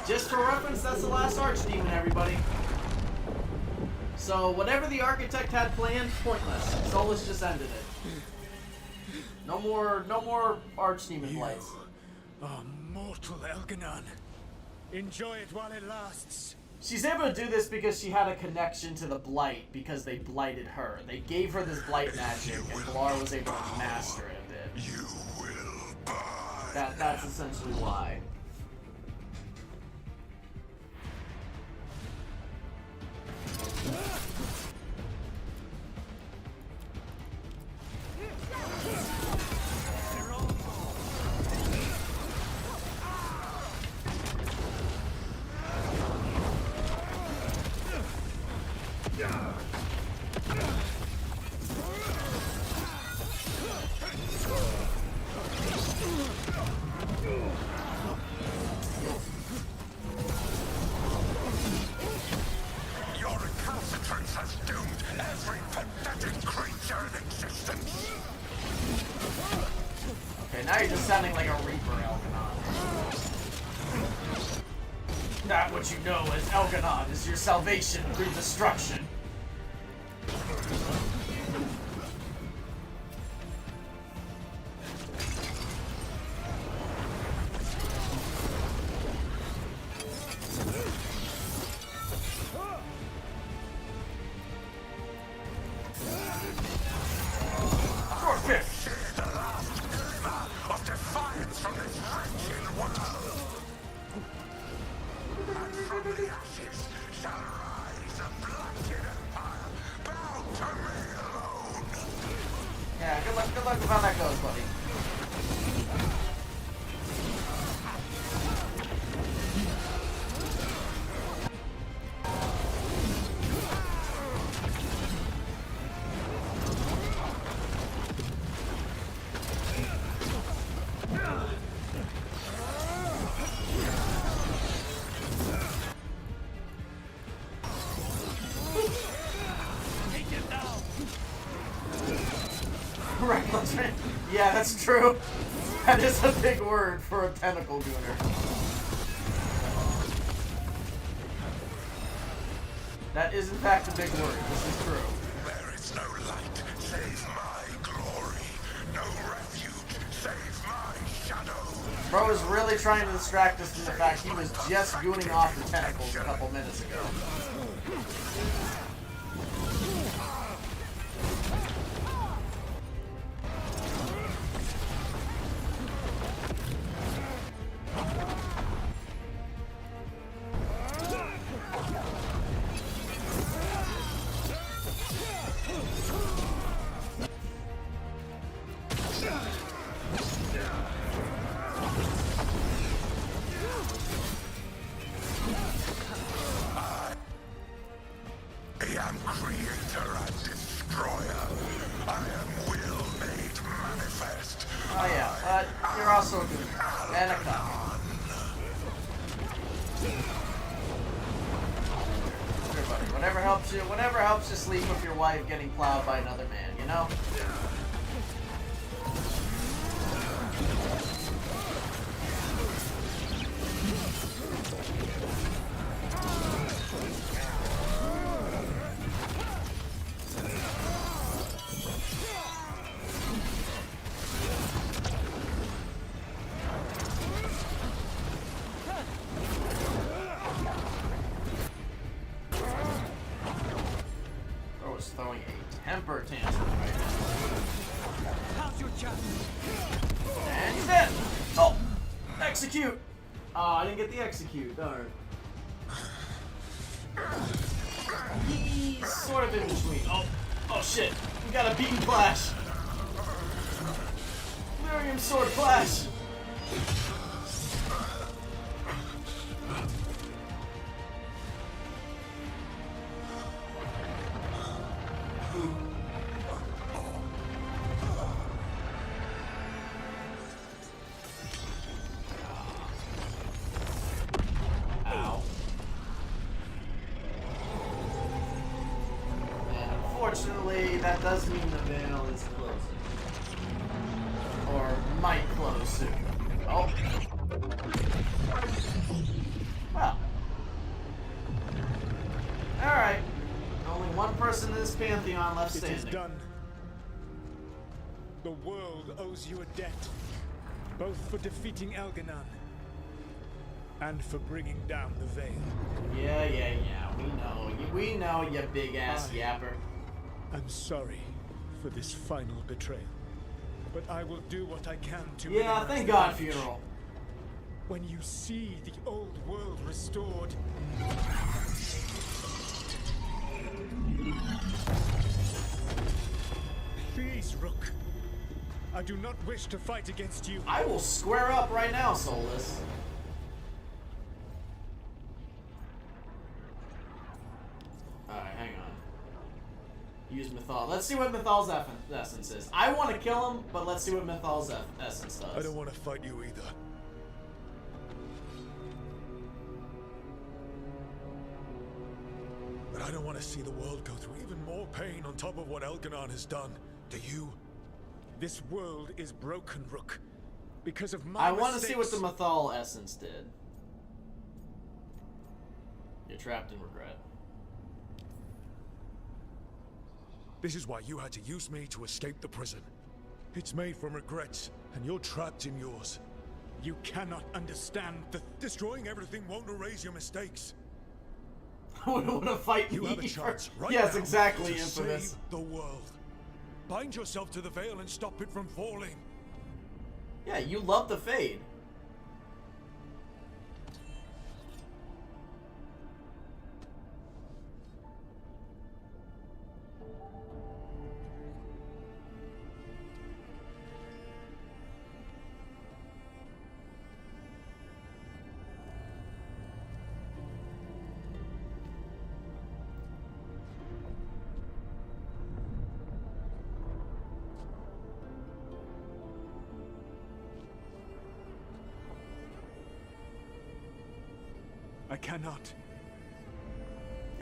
just for reference, that's the last Archdemon, everybody. So whatever the architect had planned, pointless. Solas just ended it. No more Archdemon blights. Oh, mortal Elganon. Enjoy it while it lasts. She's able to do this because she had a connection to the blight because they blighted her. They gave her this blight magic, and Valara was able to master it a bit. You will buy. That's essentially why. Your recalcitrance has doomed every pathetic creature in existence. Okay, now you're just sounding like a Reaper, Elganon. Not what you know as Elganon is your salvation through destruction. Shall rise a blighted That's true. That is a big word for a tentacle gooner. That is in fact a big word. This is true. There is no light save my glory. No refuge save my shadow. Bro is really trying to distract us from the fact he was just gooning off the tentacles a couple minutes ago. I am creator and destroyer. I am will made manifest. Oh yeah, but you're also a gooner. And a cop. Sure, buddy. Whatever helps you sleep with your wife getting plowed by another man, you know? Throwing a temper tantrum right now. How's your chance? And he's dead! Oh! Execute! Oh, I didn't get the execute, darn. He's sort of in between. Oh shit. We got a beaten flash. Lyrium sword flash. Unfortunately, that does mean the veil is closing. Or might close soon. Oh. Well. Alright. Only one person in this pantheon left standing. It is done. The world owes you a debt. Both for defeating Elganon and for bringing down the veil. Yeah. We know, you big-ass yapper. I'm sorry for this final betrayal, but I will do what I can to Yeah, minimize thank the God, damage. funeral. When you see the old world restored, please, Rook. I do not wish to fight against you. I will square up right now, Solas. Alright, hang on. Use Mythal. Let's see what Mythal's essence is. I want to kill him, but let's see what Mythal's essence does. I don't want to fight you either. But I don't want to see the world go through even more pain on top of what Elganon has done. Do you? This world is broken, Rook. Because of my I want to mistakes. see what the Mythal essence did. You're trapped in regret. This is why you had to use me to escape the prison. It's made from regrets, and you're trapped in yours. You cannot understand the... Destroying everything won't erase your mistakes. I wouldn't want to fight You me. have a chance right Yes, now exactly, to Infamous. save the world. Bind yourself to the veil and stop it from falling. Yeah, you love the Fade. I cannot.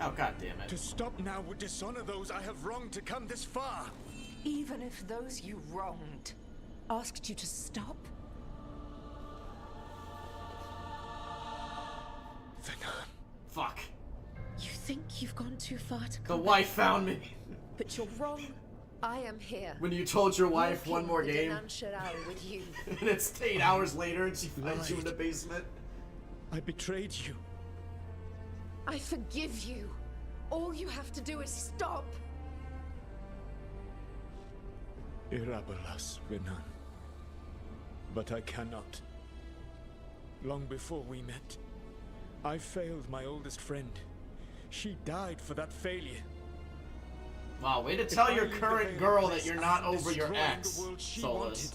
Oh, God damn it. To stop now would dishonor those I have wronged to come this far. Even if those you wronged asked you to stop? Fuck. You think you've gone too far to The come wife back? found me. But you're wrong. I am here. When you told your wife one more game, with you. and it's 8 hours later and she finds you in the basement. I betrayed you. I forgive you. All you have to do is stop. Irabalas, Renan. But I cannot. Long before we met, I failed my oldest friend. She died for that failure. Wow, way to tell your current girl that you're not over your ex, Solas.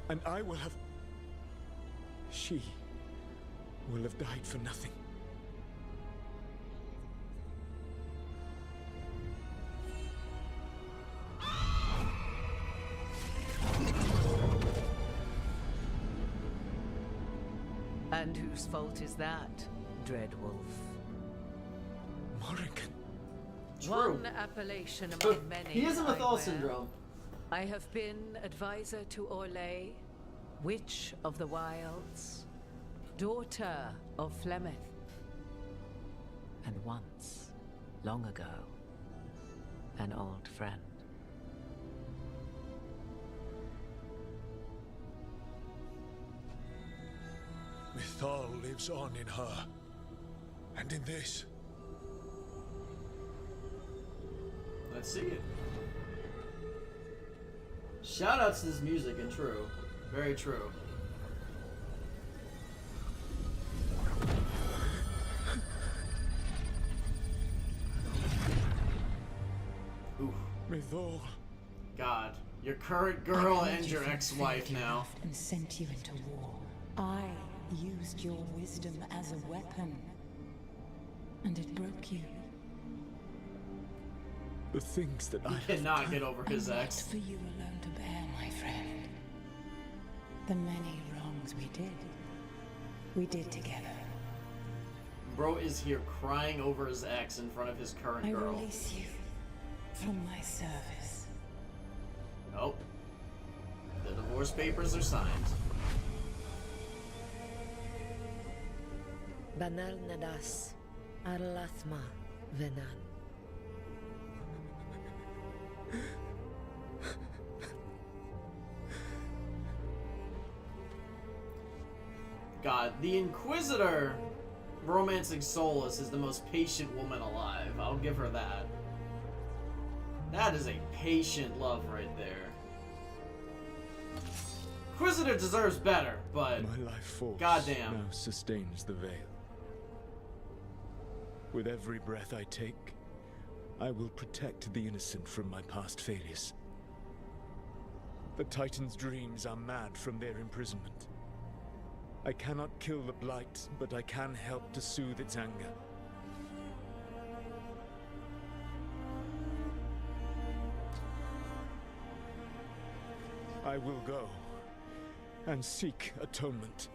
And I will have... She will have died for nothing. And whose fault is that, Dreadwolf? Morrigan. One appellation among many. He isn't with I all wear. syndrome. I have been advisor to Orlais, Witch of the Wilds, daughter of Flemeth, and once, long ago, an old friend. Mythal lives on in her. And in this. Let's see it. Shoutouts to this music and true. Very true. Oof. Mythal. God. Your current girl and your ex-wife now. And sent you into war. I used your wisdom as a weapon. And it broke you. The things that I cannot get over his and ex. not for you alone to bear, my friend. The many wrongs we did together. Bro is here crying over his ex in front of his current I girl. release you from my service. Nope. The divorce papers are signed. Banal nadas. Arlathma venan. God, the Inquisitor romancing Solas is the most patient woman alive. I'll give her that. That is a patient love right there. Inquisitor deserves better, but my life force goddamn. now sustains the veil. With every breath I take, I will protect the innocent from my past failures. The Titan's dreams are mad from their imprisonment. I cannot kill the Blight, but I can help to soothe its anger. I will go and seek atonement.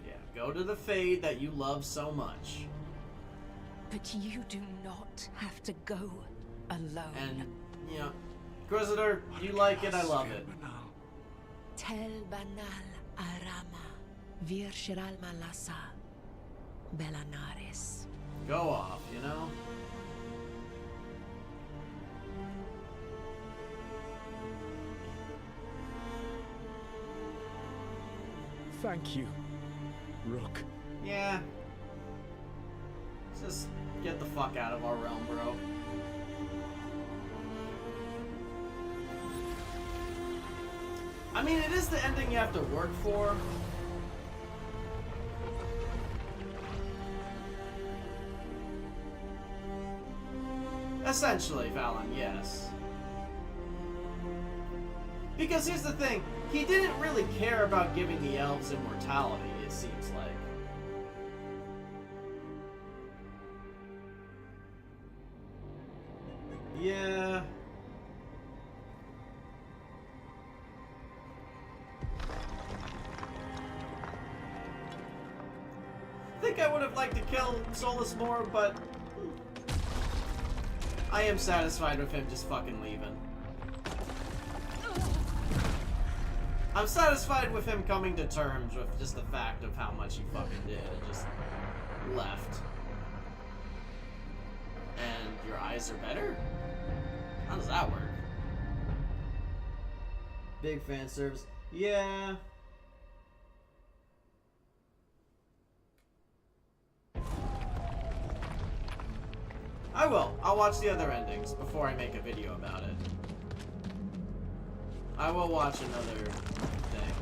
Yeah, go to the Fade that you love so much. But you do not have to go alone. And, you know, Inquisitor, you like it, I love it. Tel banal arama. Vir shiral malasa. Belanares. Go off, you know? Thank you, Rook. Yeah. Just get the fuck out of our realm, bro. I mean, it is the ending you have to work for. Essentially, Fallon, yes. Because here's the thing, he didn't really care about giving the elves immortality, it seems like. Yeah. I think I would have liked to kill Solas more, but I am satisfied with him just fucking leaving. I'm satisfied with him coming to terms with just the fact of how much he fucking did and just left. And your eyes are better? How does that work? Big fan service. Yeah. I will. I'll watch the other endings before I make a video about it. I will watch another thing.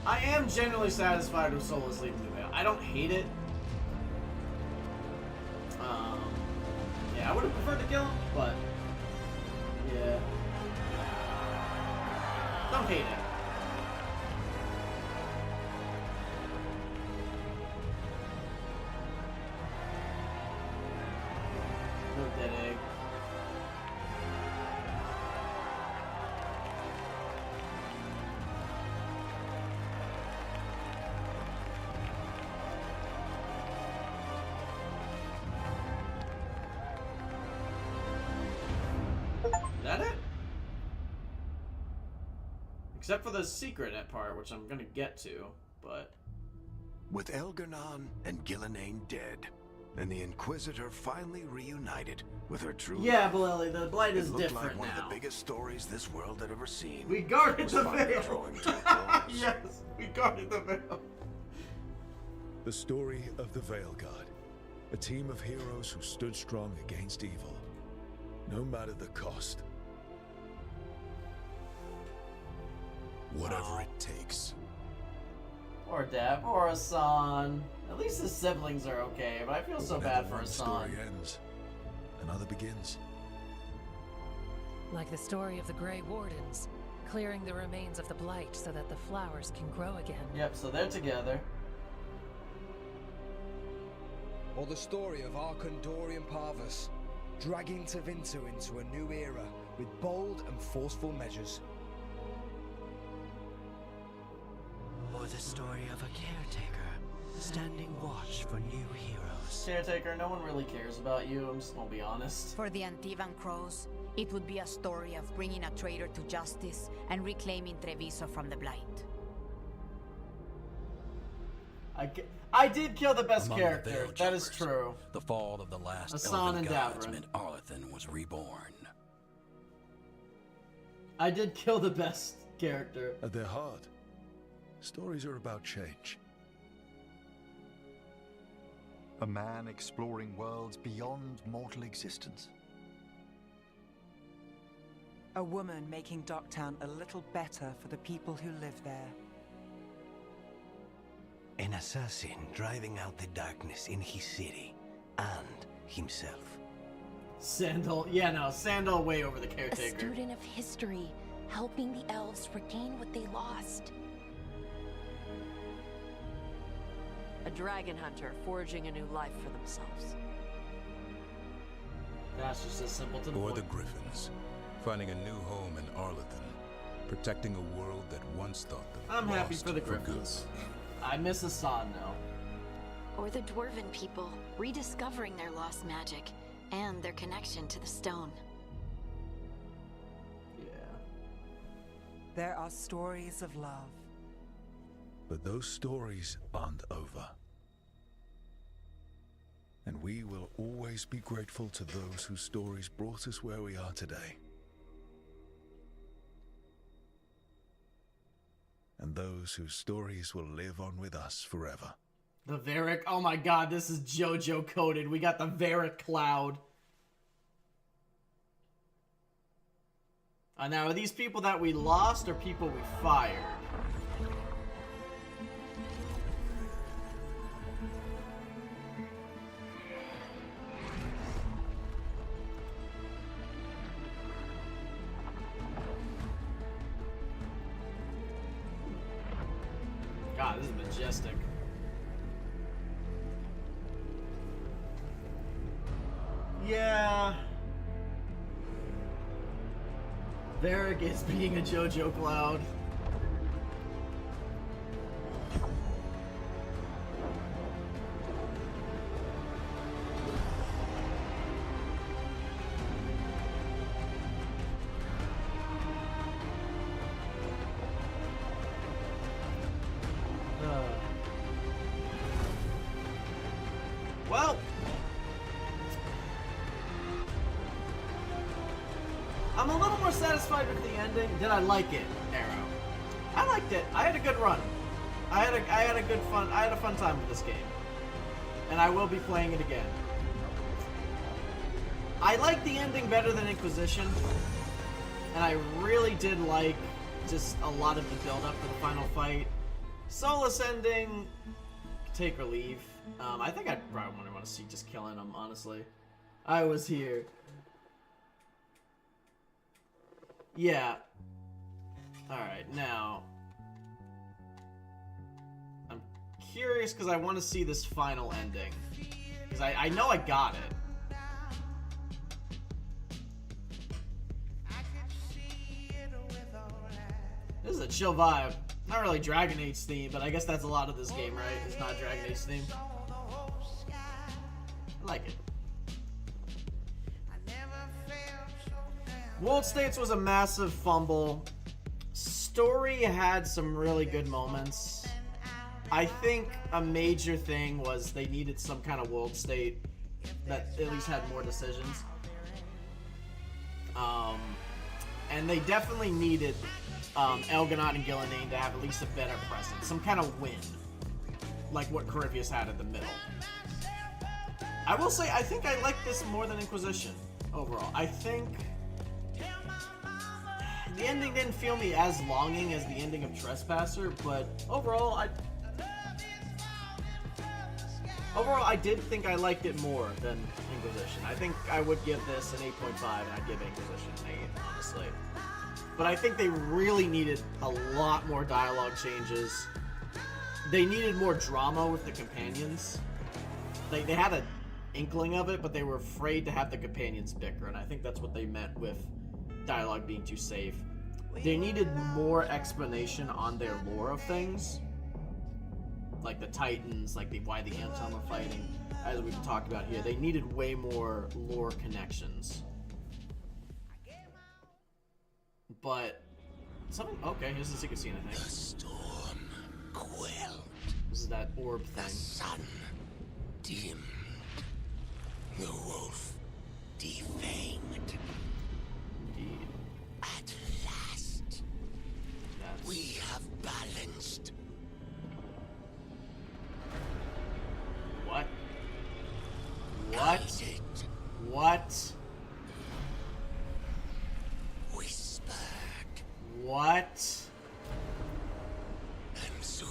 I am generally satisfied with Solas leaving the Veil. I don't hate it. Yeah, I would have preferred to kill him, but yeah. Don't hate it. No dead egg. Is that it? Except for the secret part, which I'm gonna get to, but... With Elgar'nan and Gillenane dead, and the Inquisitor finally reunited with her true Yeah, love, Lily, the Blight is it looked different like one now. of the biggest stories this world had ever seen. We guarded was the finally veil. drawing to a close. Yes, we guarded the veil. The story of the Veilguard. A team of heroes who stood strong against evil, no matter the cost. Whatever it takes. Or Dad, or Hassan. At least his siblings are okay, but I feel so bad for One Hassan. story ends, another begins. Like the story of the Grey Wardens, clearing the remains of the Blight so that the flowers can grow again. Yep, so they're together. Or the story of Arcandorian Parvus, dragging Treviso into a new era with bold and forceful measures. Or the story of a caretaker, standing watch for new heroes. Caretaker, no one really cares about you, I'm just gonna be honest. For the Antivan Crows, it would be a story of bringing a traitor to justice and reclaiming Treviso from the Blight. I did kill the best Among character, the Veil that is Jumpers, true. The fall of the last Hassan elven and gods Davrin. meant Arlethan was reborn. I did kill the best character. At their heart, stories are about change. A man exploring worlds beyond mortal existence. A woman making Docktown a little better for the people who live there. An assassin driving out the darkness in his city and himself. Sandal, yeah, no, Sandal way over the A caretaker. student of history, helping the elves regain what they lost. A dragon hunter forging a new life for themselves. That's just as simple to the Or point. the griffons, finding a new home in Arlethan, protecting a world that once thought them I'm happy lost for the good. Griffins. I miss Hassan now. Or the Dwarven people, rediscovering their lost magic and their connection to the stone. Yeah. There are stories of love. But those stories aren't over. And we will always be grateful to those whose stories brought us where we are today. And those whose stories will live on with us forever. The Varric, oh my god, this is JoJo coded. We got the Varric cloud. Now, are these people that we lost or people we fired? God, this is majestic. Yeah. Varric is being a JoJo cloud. I'm a little more satisfied with the ending. Did I like it, Arrow? I liked it. I had a good run. I had a fun time with this game. And I will be playing it again. I like the ending better than Inquisition. And I really did like just a lot of the build-up for the final fight. Solas ending, take or leave. I think I'd probably want to see just killing him, honestly. I was here. Yeah. Alright, now. I'm curious because I want to see this final ending. Because I know I got it. This is a chill vibe. Not really Dragon Age theme, but I guess that's a lot of this game, right? It's not Dragon Age theme. I like it. World States was a massive fumble. Story had some really good moments. I think a major thing was they needed some kind of world state that at least had more decisions. And they definitely needed Elganon and Gillenane to have at least a better presence. Some kind of win. Like what Corypheus had in the middle. I will say, I think I like this more than Inquisition overall. I think the ending didn't feel me as longing as the ending of Trespasser, but overall, I did think I liked it more than Inquisition. I think I would give this an 8.5, and I'd give Inquisition an 8, honestly. But I think they really needed a lot more dialogue changes. They needed more drama with the companions. They had an inkling of it, but they were afraid to have the companions bicker, and I think that's what they meant with dialogue being too safe. They needed more explanation on their lore of things. Like the Titans, like why the Anton are fighting, as we've talked about here. They needed way more lore connections. But okay, here's the secret scene, I think. The storm quelled. This is that orb thing. The sun dimmed. The wolf defanged. Indeed. At last, we have balanced. What? What? What? Whispered. What? And soon,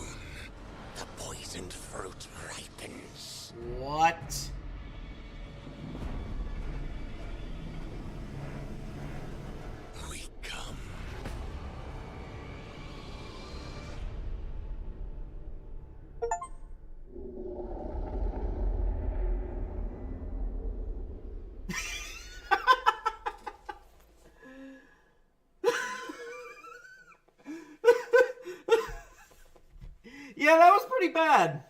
the poisoned fruit ripens. What? We come. Yeah, that was pretty bad.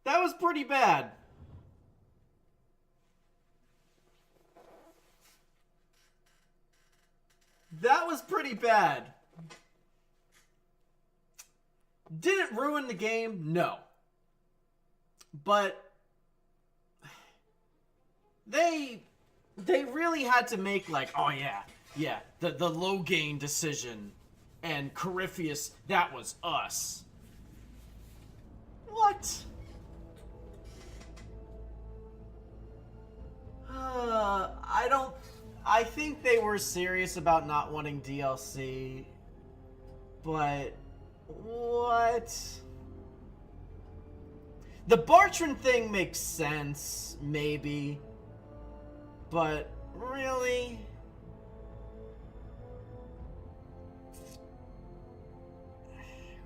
That was pretty bad. That was pretty bad. Did it ruin the game? No. But they really had to make like, oh yeah, the low gain decision, and Corypheus, that was us. What? I think they were serious about not wanting DLC, but what? The Bartran thing makes sense, maybe, but really?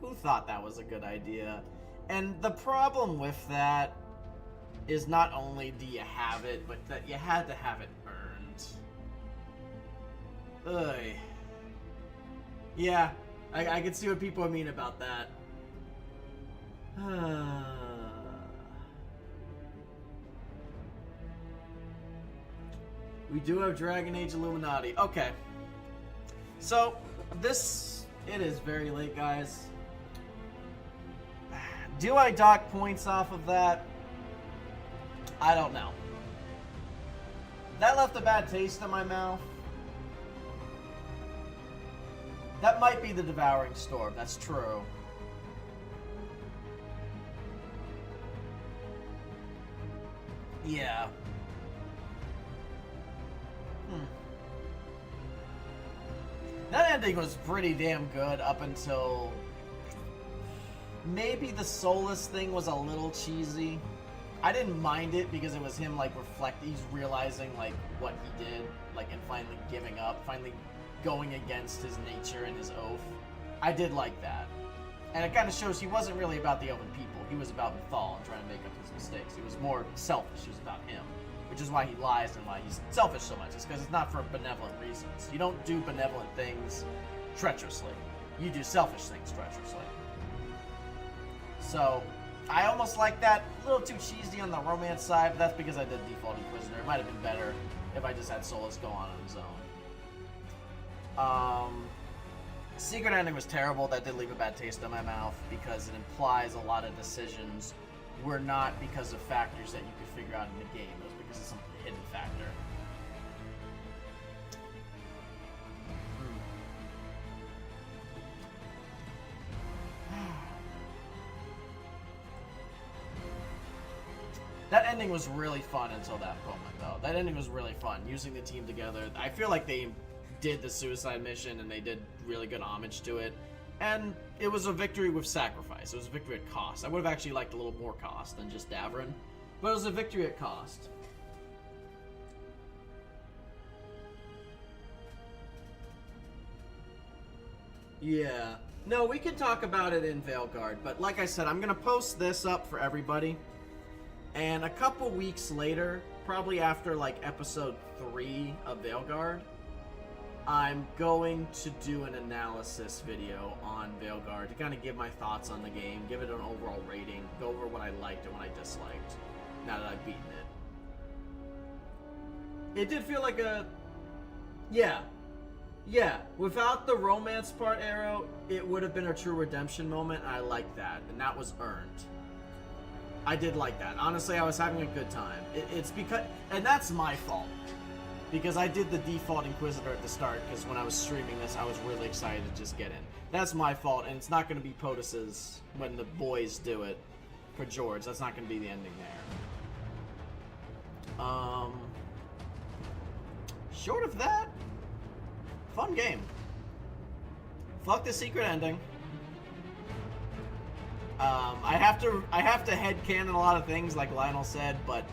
Who thought that was a good idea? And the problem with that is not only do you have it, but that you had to have it earned. Ugh. Yeah, I can see what people mean about that. We do have Dragon Age Illuminati. Okay. So, it is very late, guys. Do I dock points off of that? I don't know. That left a bad taste in my mouth. That might be the Devouring Storm. That's true. Yeah. That ending was pretty damn good up until maybe the Solas thing was a little cheesy. I didn't mind it because it was him like he's realizing like what he did, like, and finally giving up, finally going against his nature and his oath. I did like that. And it kind of shows he wasn't really about the Elven people. He was about Mythal and trying to make up his mistakes. He was more selfish. It was about him. Which is why he lies and why he's selfish so much. It's because it's not for benevolent reasons. You don't do benevolent things treacherously. You do selfish things treacherously. So, I almost like that. A little too cheesy on the romance side, but that's because I did Default Inquisitor. It might have been better if I just had Solas go on his own. Secret ending was terrible. That did leave a bad taste in my mouth because it implies a lot of decisions were not because of factors that you could figure out in the game. It was because of some hidden factor. That ending was really fun until that moment, though. That ending was really fun. Using the team together. I feel like they did the suicide mission and they did really good homage to it. And it was a victory with sacrifice. It was a victory at cost. I would have actually liked a little more cost than just Davrin. But it was a victory at cost. Yeah. No, we could talk about it in Veilguard. But like I said, I'm going to post this up for everybody. And a couple weeks later, probably after like episode 3 of Veilguard, I'm going to do an analysis video on Veilguard to kind of give my thoughts on the game, give it an overall rating, go over what I liked and what I disliked, now that I've beaten it. It did feel like a... Yeah. Without the romance part, Arrow, it would have been a true redemption moment, and I liked that, and that was earned. I did like that. Honestly, I was having a good time. It's because... And that's my fault. Because I did the default Inquisitor at the start, because when I was streaming this, I was really excited to just get in. That's my fault, and it's not going to be POTUS's when the boys do it for George. That's not going to be the ending there. Short of that, fun game. Fuck the secret ending. I have to headcanon a lot of things, like Lionel said, but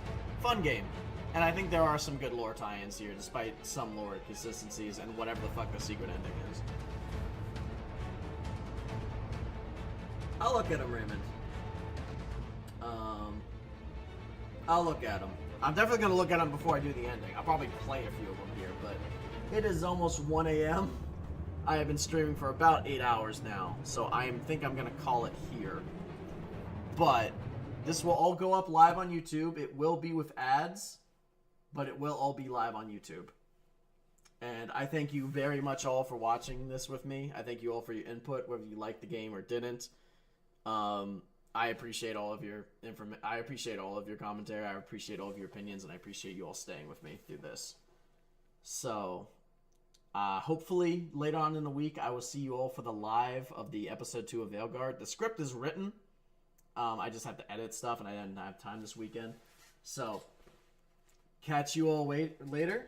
fun game. And I think there are some good lore tie-ins here, despite some lore consistencies and whatever the fuck the secret ending is. I'll look at him, Raymond. I'll look at him. I'm definitely going to look at him before I do the ending. I'll probably play a few of them here, but it is almost 1 a.m. I have been streaming for about 8 hours now, so I think I'm going to call it here. But this will all go up live on YouTube. It will be with ads, but it will all be live on YouTube. And I thank you very much all for watching this with me. I thank you all for your input, whether you liked the game or didn't. I appreciate all of your I appreciate all of your commentary. I appreciate all of your opinions, and I appreciate you all staying with me through this. So, hopefully later on in the week, I will see you all for the live of the episode 2 of Veilguard. The script is written. I just have to edit stuff, and I didn't have time this weekend. So, catch you all later.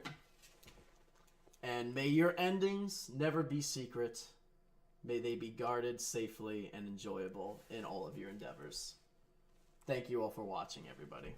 And may your endings never be secret. May they be guarded safely and enjoyable in all of your endeavors. Thank you all for watching, everybody.